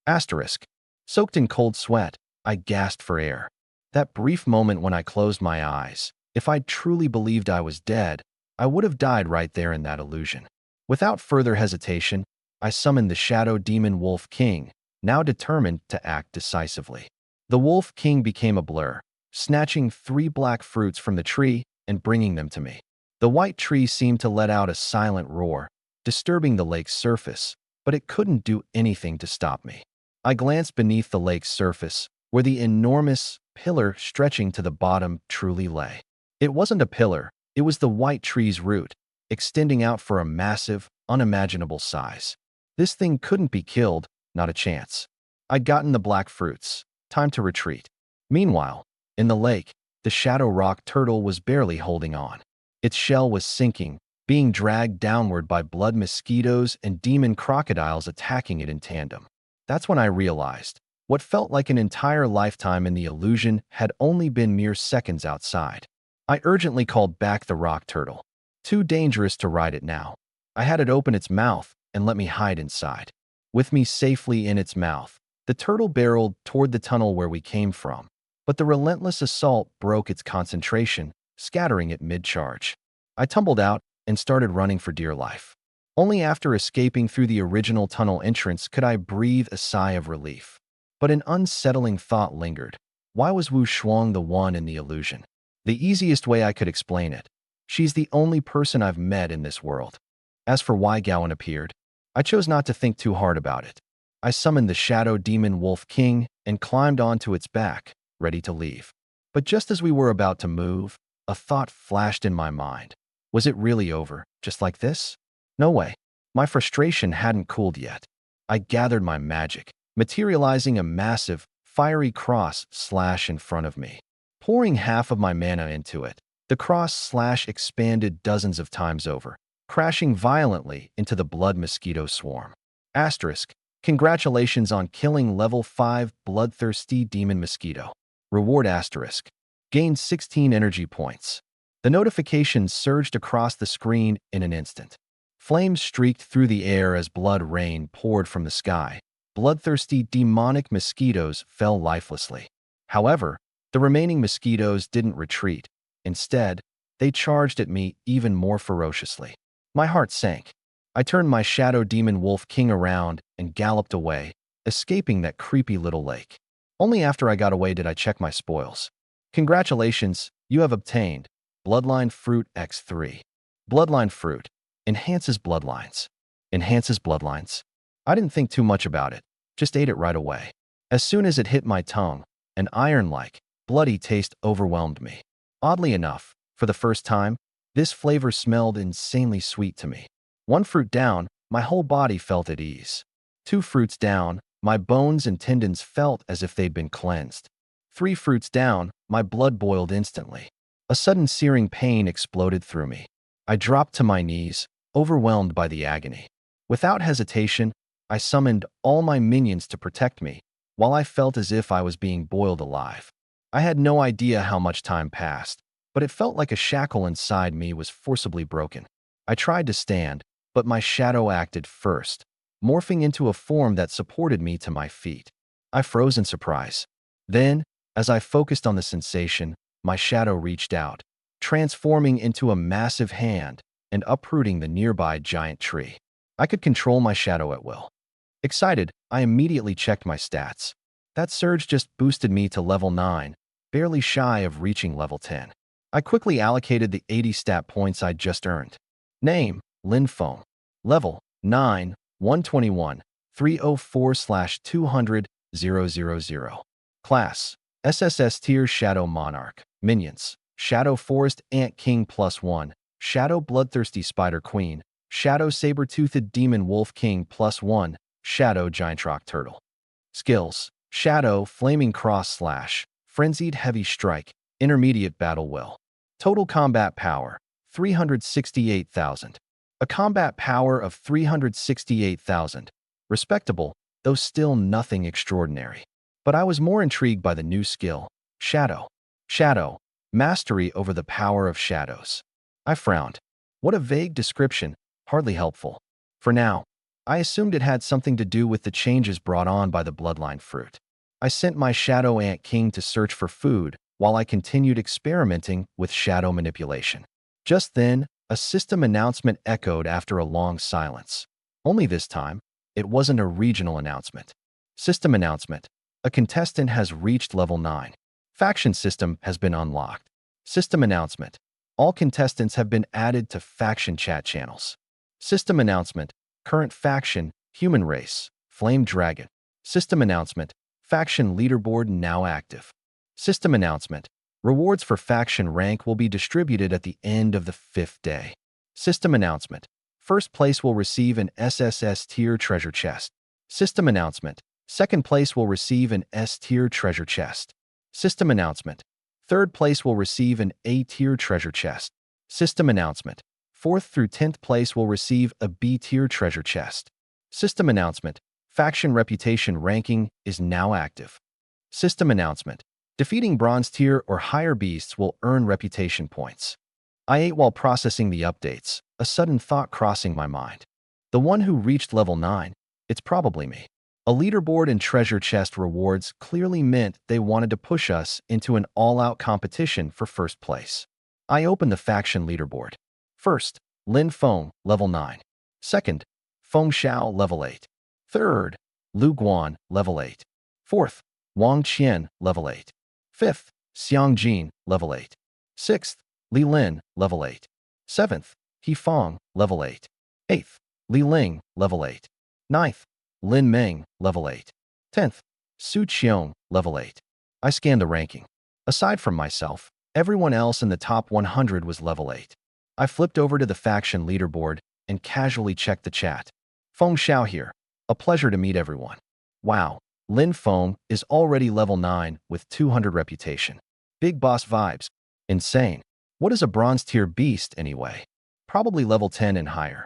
Asterisk, soaked in cold sweat, I gasped for air. That brief moment when I closed my eyes, if I'd truly believed I was dead, I would have died right there in that illusion. Without further hesitation, I summoned the Shadow Demon Wolf King, now determined to act decisively. The Wolf King became a blur, snatching 3 black fruits from the tree and bringing them to me. The white tree seemed to let out a silent roar, disturbing the lake's surface, but it couldn't do anything to stop me. I glanced beneath the lake's surface, where the enormous pillar stretching to the bottom truly lay. It wasn't a pillar, it was the white tree's root, extending out for a massive, unimaginable size. This thing couldn't be killed, not a chance. I'd gotten the black fruits. Time to retreat. Meanwhile, in the lake, the shadow rock turtle was barely holding on. Its shell was sinking, being dragged downward by blood mosquitoes and demon crocodiles attacking it in tandem. That's when I realized what felt like an entire lifetime in the illusion had only been mere seconds outside. I urgently called back the rock turtle. Too dangerous to ride it now. I had it open its mouth and let me hide inside. With me safely in its mouth, the turtle barreled toward the tunnel where we came from, but the relentless assault broke its concentration, scattering it mid-charge. I tumbled out and started running for dear life. Only after escaping through the original tunnel entrance could I breathe a sigh of relief. But an unsettling thought lingered. Why was Wu Shuang the one in the illusion? The easiest way I could explain it. She's the only person I've met in this world. As for why Gowan appeared, I chose not to think too hard about it. I summoned the Shadow Demon Wolf King and climbed onto its back, ready to leave. But just as we were about to move, a thought flashed in my mind. Was it really over, just like this? No way. My frustration hadn't cooled yet. I gathered my magic, materializing a massive, fiery cross slash in front of me. Pouring half of my mana into it, the cross slash expanded dozens of times over, crashing violently into the blood mosquito swarm. Asterisk, congratulations on killing level 5 bloodthirsty demon mosquito. Reward asterisk. Gained 16 energy points. The notification surged across the screen in an instant. Flames streaked through the air as blood rain poured from the sky. Bloodthirsty demonic mosquitoes fell lifelessly. However, the remaining mosquitoes didn't retreat. Instead, they charged at me even more ferociously. My heart sank. I turned my Shadow Demon Wolf King around and galloped away, escaping that creepy little lake. Only after I got away did I check my spoils. Congratulations, you have obtained Bloodline Fruit X3. Bloodline Fruit. Enhances bloodlines. Enhances bloodlines. I didn't think too much about it, just ate it right away. As soon as it hit my tongue, an iron-like, bloody taste overwhelmed me. Oddly enough, for the first time, this flavor smelled insanely sweet to me. 1 fruit down, my whole body felt at ease. 2 fruits down, my bones and tendons felt as if they'd been cleansed. 3 fruits down, my blood boiled instantly. A sudden searing pain exploded through me. I dropped to my knees, overwhelmed by the agony. Without hesitation, I summoned all my minions to protect me, while I felt as if I was being boiled alive. I had no idea how much time passed, but it felt like a shackle inside me was forcibly broken. I tried to stand, but my shadow acted first, morphing into a form that supported me to my feet. I froze in surprise. Then, As I focused on the sensation, my shadow reached out, transforming into a massive hand and uprooting the nearby giant tree. I could control my shadow at will. Excited, I immediately checked my stats. That surge just boosted me to level 9, barely shy of reaching level 10. I quickly allocated the 80 stat points I'd just earned. Name, Lin Feng. Level, 9, 121, 304/200,000. Class, SSS Tier Shadow Monarch. Minions, Shadow Forest Ant King +1, Shadow Bloodthirsty Spider Queen, Shadow Saber-Toothed Demon Wolf King +1, Shadow Giant Rock Turtle. Skills, Shadow Flaming Cross Slash, Frenzied Heavy Strike, Intermediate Battle Will. Total Combat Power, 368,000. A combat power of 368,000. Respectable, though still nothing extraordinary. But I was more intrigued by the new skill, Shadow. Shadow, mastery over the power of shadows. I frowned. What a vague description, hardly helpful. For now, I assumed it had something to do with the changes brought on by the bloodline fruit. I sent my Shadow Ant King to search for food while I continued experimenting with shadow manipulation. Just then, a system announcement echoed after a long silence. Only this time, it wasn't a regional announcement. System announcement. A contestant has reached level 9. Faction system has been unlocked. System announcement. All contestants have been added to faction chat channels. System announcement. Current faction, human race, Flame Dragon. System announcement. Faction leaderboard now active. System announcement. Rewards for faction rank will be distributed at the end of the 5th day. System announcement. First place will receive an SSS tier treasure chest. System announcement. Second place will receive an S tier treasure chest. System announcement. Third place will receive an A tier treasure chest. System announcement. 4th through 10th place will receive a B tier treasure chest. System announcement. Faction reputation ranking is now active. System announcement. Defeating bronze tier or higher beasts will earn reputation points. I ate while processing the updates, a sudden thought crossing my mind. The one who reached level 9, it's probably me. A leaderboard and treasure chest rewards clearly meant they wanted to push us into an all-out competition for first place. I opened the faction leaderboard. First, Lin Feng, level 9. Second, Feng Xiao, level 8. Third, Lu Guan, level 8. Fourth, Wang Qian, level 8. Fifth, Xiang Jin, level 8. Sixth, Li Lin, level 8. Seventh, He Feng, level 8. Eighth, Li Ling, level 8. Ninth, Lin Meng, level 8. 10th, Su Qiong, level 8. I scanned the ranking. Aside from myself, everyone else in the top 100 was level 8. I flipped over to the faction leaderboard and casually checked the chat. Feng Xiao here. A pleasure to meet everyone. Wow, Lin Feng is already level 9 with 200 reputation. Big boss vibes. Insane. What is a bronze tier beast anyway? Probably level 10 and higher.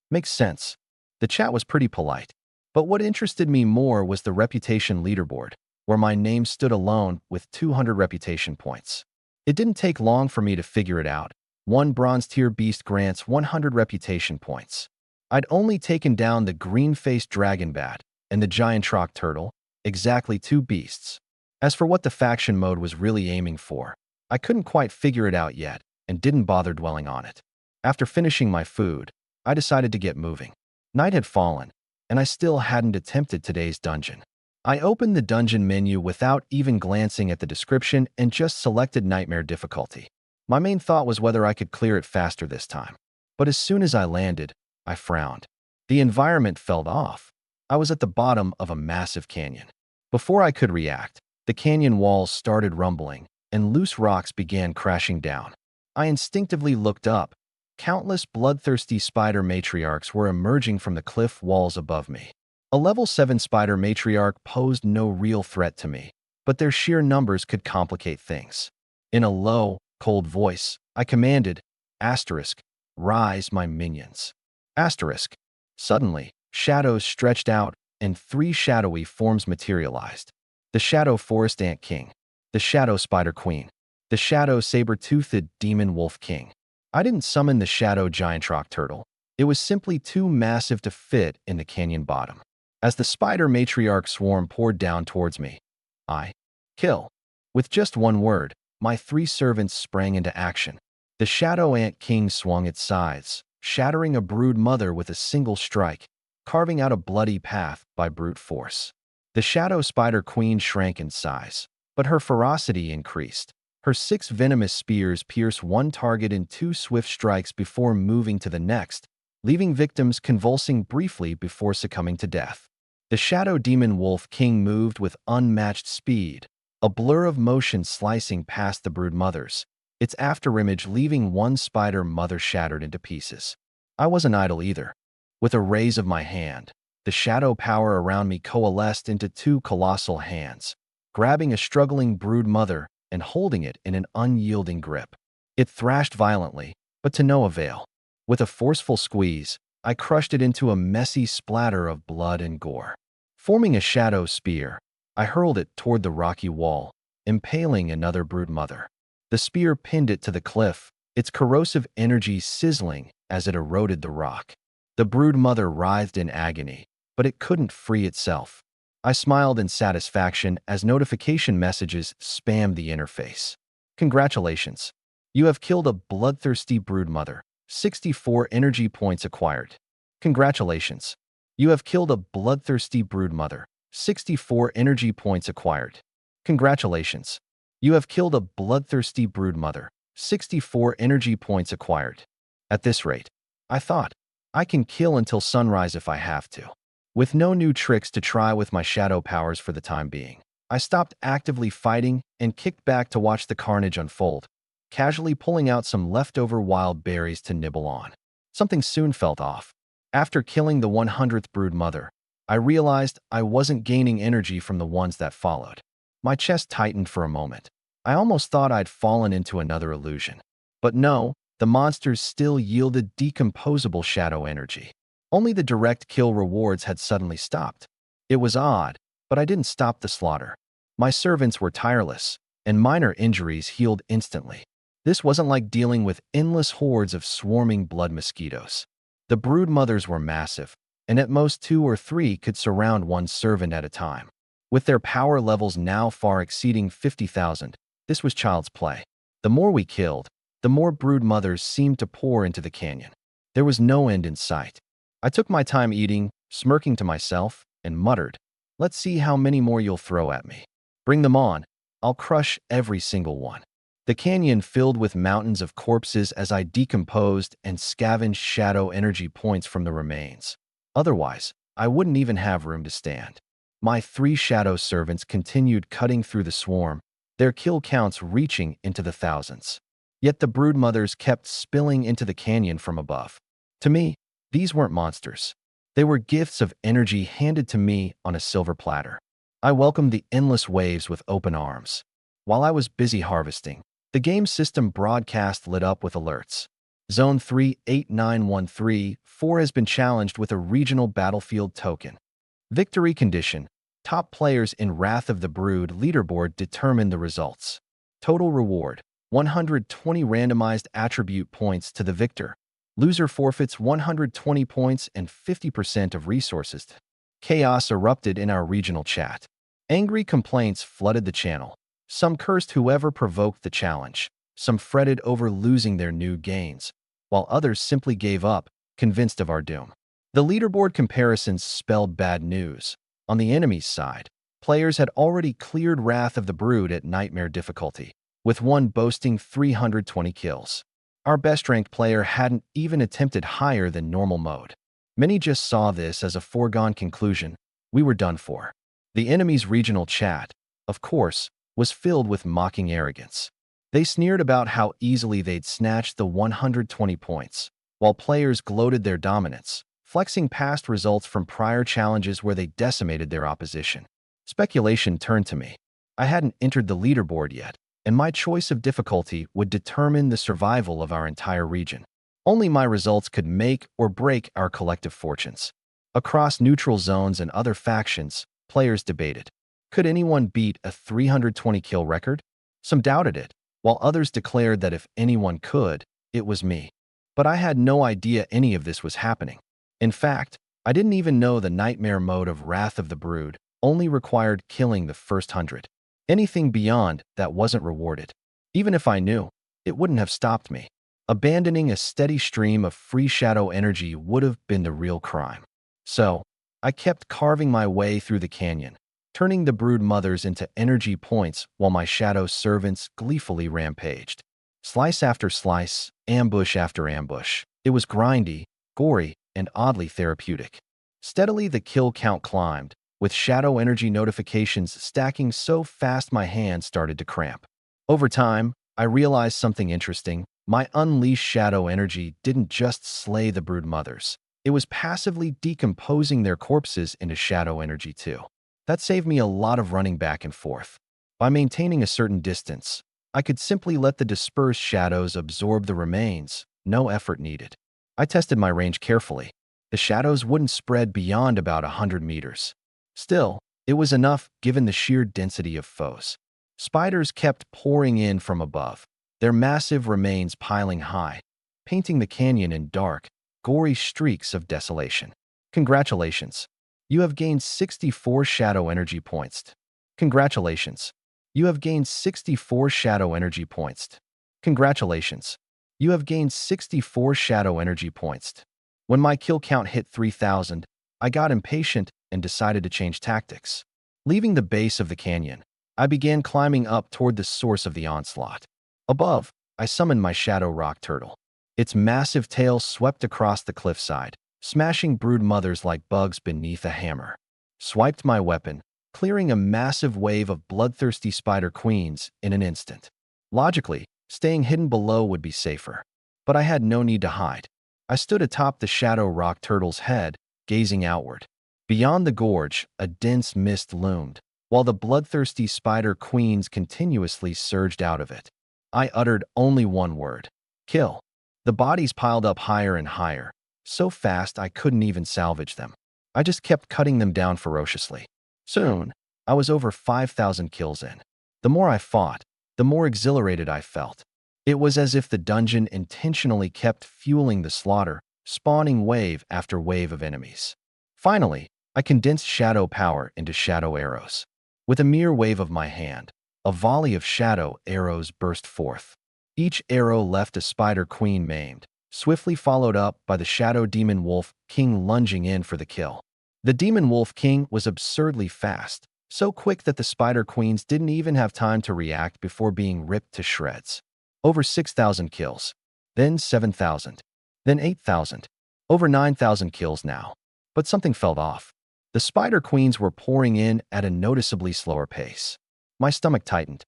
Makes sense. The chat was pretty polite. But what interested me more was the reputation leaderboard, where my name stood alone with 200 reputation points. It didn't take long for me to figure it out. One bronze tier beast grants 100 reputation points. I'd only taken down the green-faced dragon bat and the giant rock turtle, exactly 2 beasts. As for what the faction mode was really aiming for, I couldn't quite figure it out yet and didn't bother dwelling on it. After finishing my food, I decided to get moving. Night had fallen, and I still hadn't attempted today's dungeon. I opened the dungeon menu without even glancing at the description and just selected Nightmare difficulty. My main thought was whether I could clear it faster this time. But as soon as I landed, I frowned. The environment felt off. I was at the bottom of a massive canyon. Before I could react, the canyon walls started rumbling, and loose rocks began crashing down. I instinctively looked up. Countless bloodthirsty spider matriarchs were emerging from the cliff walls above me. A level 7 spider matriarch posed no real threat to me, but their sheer numbers could complicate things. In a low, cold voice, I commanded, *rise my minions. Suddenly, shadows stretched out, and 3 shadowy forms materialized. The Shadow Forest Ant King, the Shadow Spider Queen, the Shadow Saber-Toothed Demon Wolf King. I didn't summon the Shadow Giant Rock Turtle. It was simply too massive to fit in the canyon bottom. As the spider matriarch swarm poured down towards me, I kill. With just one word, my 3 servants sprang into action. The Shadow Ant King swung its scythes, shattering a brood mother with a single strike, carving out a bloody path by brute force. The Shadow Spider Queen shrank in size, but her ferocity increased. Her 6 venomous spears pierced one target in 2 swift strikes before moving to the next, leaving victims convulsing briefly before succumbing to death. The Shadow Demon Wolf King moved with unmatched speed, a blur of motion slicing past the brood mothers, its afterimage leaving one spider mother shattered into pieces. I wasn't idle either. With a raise of my hand, the shadow power around me coalesced into 2 colossal hands, grabbing a struggling brood mother and holding it in an unyielding grip. It thrashed violently, but to no avail. With a forceful squeeze, I crushed it into a messy splatter of blood and gore. Forming a shadow spear, I hurled it toward the rocky wall, impaling another brood mother. The spear pinned it to the cliff, its corrosive energy sizzling as it eroded the rock. The brood mother writhed in agony, but it couldn't free itself. I smiled in satisfaction as notification messages spammed the interface. Congratulations! You have killed a bloodthirsty brood mother. 64 energy points acquired. Congratulations! You have killed a bloodthirsty brood mother. 64 energy points acquired. Congratulations! You have killed a bloodthirsty brood mother. 64 energy points acquired. At this rate, I thought, I can kill until sunrise if I have to. With no new tricks to try with my shadow powers for the time being, I stopped actively fighting and kicked back to watch the carnage unfold, casually pulling out some leftover wild berries to nibble on. Something soon felt off. After killing the 100th brood mother, I realized I wasn't gaining energy from the ones that followed. My chest tightened for a moment. I almost thought I'd fallen into another illusion. But no, the monsters still yielded decomposable shadow energy. Only the direct kill rewards had suddenly stopped. It was odd, but I didn't stop the slaughter. My servants were tireless, and minor injuries healed instantly. This wasn't like dealing with endless hordes of swarming blood mosquitoes. The brood mothers were massive, and at most 2 or 3 could surround one servant at a time. With their power levels now far exceeding 50,000, this was child's play. The more we killed, the more brood mothers seemed to pour into the canyon. There was no end in sight. I took my time eating, smirking to myself, and muttered, "Let's see how many more you'll throw at me. Bring them on. I'll crush every single one." The canyon filled with mountains of corpses as I decomposed and scavenged shadow energy points from the remains. Otherwise, I wouldn't even have room to stand. My 3 shadow servants continued cutting through the swarm, their kill counts reaching into the thousands. Yet the brood mothers kept spilling into the canyon from above. To me, these weren't monsters. They were gifts of energy handed to me on a silver platter. I welcomed the endless waves with open arms. While I was busy harvesting, the game system broadcast lit up with alerts. Zone 38913-4 has been challenged with a regional battlefield token. Victory condition. Top players in Wrath of the Brood leaderboard determine the results. Total reward. 120 randomized attribute points to the victor. Loser forfeits 120 points and 50% of resources. Chaos erupted in our regional chat. Angry complaints flooded the channel. Some cursed whoever provoked the challenge. Some fretted over losing their new gains, while others simply gave up, convinced of our doom. The leaderboard comparisons spelled bad news. On the enemy's side, players had already cleared Wrath of the Brood at Nightmare difficulty, with one boasting 320 kills. Our best-ranked player hadn't even attempted higher than normal mode. Many just saw this as a foregone conclusion. We were done for. The enemy's regional chat, of course, was filled with mocking arrogance. They sneered about how easily they'd snatched the 120 points, while players gloated their dominance, flexing past results from prior challenges where they decimated their opposition. Speculation turned to me. I hadn't entered the leaderboard yet, and my choice of difficulty would determine the survival of our entire region. Only my results could make or break our collective fortunes. Across neutral zones and other factions, players debated. Could anyone beat a 320 kill record? Some doubted it, while others declared that if anyone could, it was me. But I had no idea any of this was happening. In fact, I didn't even know the nightmare mode of Wrath of the Brood only required killing the first 100. Anything beyond that wasn't rewarded. Even if I knew, it wouldn't have stopped me. Abandoning a steady stream of free shadow energy would have been the real crime. So, I kept carving my way through the canyon, turning the brood mothers into energy points while my shadow servants gleefully rampaged. Slice after slice, ambush after ambush. It was grindy, gory, and oddly therapeutic. Steadily the kill count climbed, with shadow energy notifications stacking so fast my hands started to cramp. Over time, I realized something interesting. My unleashed shadow energy didn't just slay the brood mothers. It was passively decomposing their corpses into shadow energy too. That saved me a lot of running back and forth. By maintaining a certain distance, I could simply let the dispersed shadows absorb the remains, no effort needed. I tested my range carefully. The shadows wouldn't spread beyond about 100 meters. Still, it was enough given the sheer density of foes. Spiders kept pouring in from above, their massive remains piling high, painting the canyon in dark, gory streaks of desolation. Congratulations. You have gained 64 shadow energy points. Congratulations. You have gained 64 shadow energy points. Congratulations. You have gained 64 shadow energy points. When my kill count hit 3,000, I got impatient and decided to change tactics. Leaving the base of the canyon, I began climbing up toward the source of the onslaught. Above, I summoned my shadow rock turtle. Its massive tail swept across the cliffside, smashing brood mothers like bugs beneath a hammer. Swiped my weapon, clearing a massive wave of bloodthirsty spider queens in an instant. Logically, staying hidden below would be safer. But I had no need to hide. I stood atop the shadow rock turtle's head, gazing outward. Beyond the gorge, a dense mist loomed, while the bloodthirsty spider queens continuously surged out of it. I uttered only one word: kill. The bodies piled up higher and higher, so fast I couldn't even salvage them. I just kept cutting them down ferociously. Soon, I was over 5,000 kills in. The more I fought, the more exhilarated I felt. It was as if the dungeon intentionally kept fueling the slaughter, spawning wave after wave of enemies. Finally, I condensed shadow power into shadow arrows. With a mere wave of my hand, a volley of shadow arrows burst forth. Each arrow left a spider queen maimed, swiftly followed up by the shadow demon wolf king lunging in for the kill. The demon wolf king was absurdly fast, so quick that the spider queens didn't even have time to react before being ripped to shreds. Over 6,000 kills, then 7,000, then 8,000, over 9,000 kills now. But something felt off. The spider queens were pouring in at a noticeably slower pace. My stomach tightened.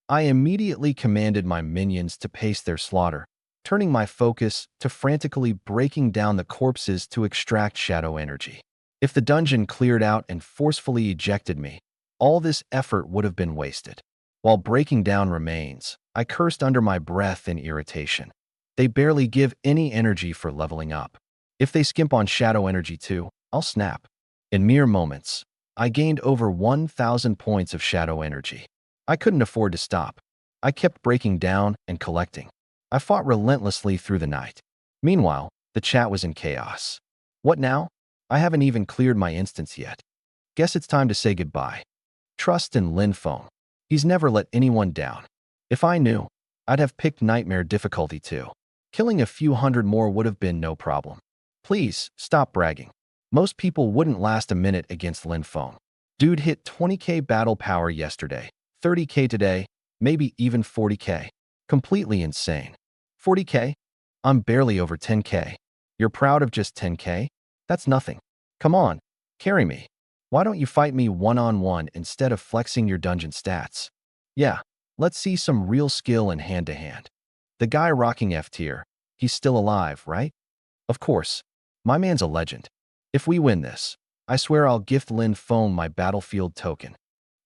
I immediately commanded my minions to pace their slaughter, turning my focus to frantically breaking down the corpses to extract shadow energy. If the dungeon cleared out and forcefully ejected me, all this effort would have been wasted. While breaking down remains, I cursed under my breath in irritation. They barely give any energy for leveling up. If they skimp on shadow energy too, I'll snap. In mere moments, I gained over 1,000 points of shadow energy. I couldn't afford to stop. I kept breaking down and collecting. I fought relentlessly through the night. Meanwhile, the chat was in chaos. What now? I haven't even cleared my instance yet. Guess it's time to say goodbye. Trust in Lin Feng. He's never let anyone down. If I knew, I'd have picked Nightmare difficulty too. Killing a few hundred more would have been no problem. Please, stop bragging. Most people wouldn't last a minute against Lin Feng. Dude hit 20k battle power yesterday, 30k today, maybe even 40k. Completely insane. 40k? I'm barely over 10k. You're proud of just 10k? That's nothing. Come on, carry me. Why don't you fight me one-on-one instead of flexing your dungeon stats? Yeah, let's see some real skill in hand-to-hand. The guy rocking F tier, he's still alive, right? Of course. My man's a legend. If we win this, I swear I'll gift Lin Feng my battlefield token.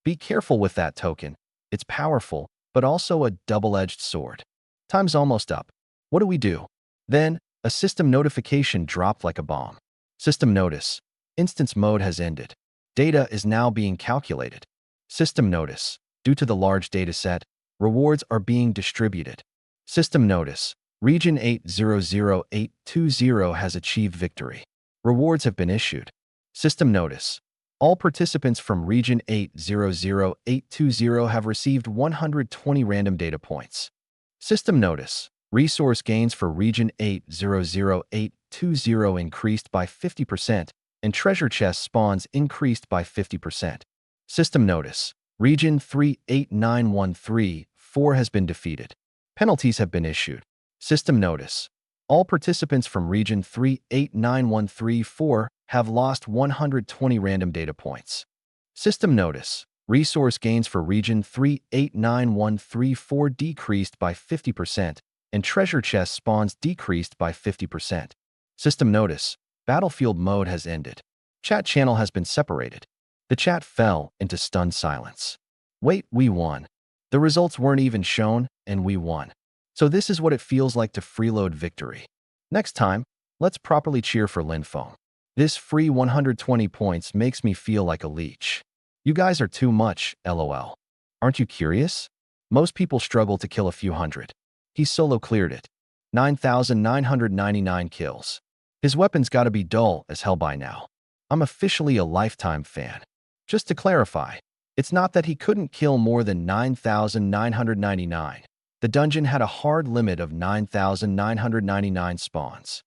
Be careful with that token. It's powerful, but also a double-edged sword. Time's almost up. What do we do? Then, a system notification dropped like a bomb. System notice. Instance mode has ended. Data is now being calculated. System notice. Due to the large dataset, rewards are being distributed. System notice. Region 800820 has achieved victory. Rewards have been issued. System notice. All participants from Region 800820 have received 120 random data points. System notice. Resource gains for Region 800820 increased by 50%, and treasure chest spawns increased by 50%. System notice. Region 389134 has been defeated. Penalties have been issued. System notice. All participants from Region 389134 have lost 120 random data points. System notice. Resource gains for Region 389134 decreased by 50%, and treasure chest spawns decreased by 50%. System notice. Battlefield mode has ended. Chat channel has been separated. The chat fell into stunned silence. Wait, we won. The results weren't even shown, and we won. So this is what it feels like to freeload victory. Next time, let's properly cheer for Linfeng. This free 120 points makes me feel like a leech. You guys are too much, lol. Aren't you curious? Most people struggle to kill a few hundred. He solo cleared it. 9,999 kills. His weapon's gotta be dull as hell by now. I'm officially a lifetime fan. Just to clarify, it's not that he couldn't kill more than 9,999. The dungeon had a hard limit of 9,999 spawns.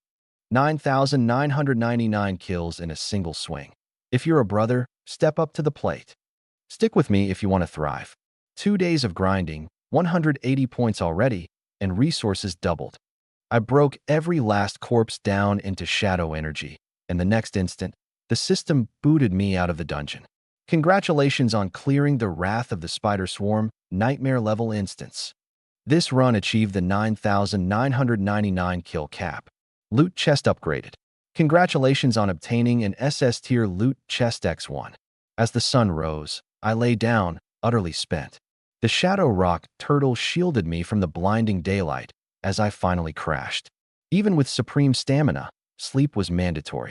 9,999 kills in a single swing. If you're a brother, step up to the plate. Stick with me if you want to thrive. 2 days of grinding, 180 points already, and resources doubled. I broke every last corpse down into shadow energy, and the next instant, the system booted me out of the dungeon. Congratulations on clearing the Wrath of the Spider Swarm Nightmare level instance. This run achieved the 9,999 kill cap. Loot chest upgraded. Congratulations on obtaining an SS tier loot chest X1. As the sun rose, I lay down, utterly spent. The Shadow Rock turtle shielded me from the blinding daylight as I finally crashed. Even with supreme stamina, sleep was mandatory.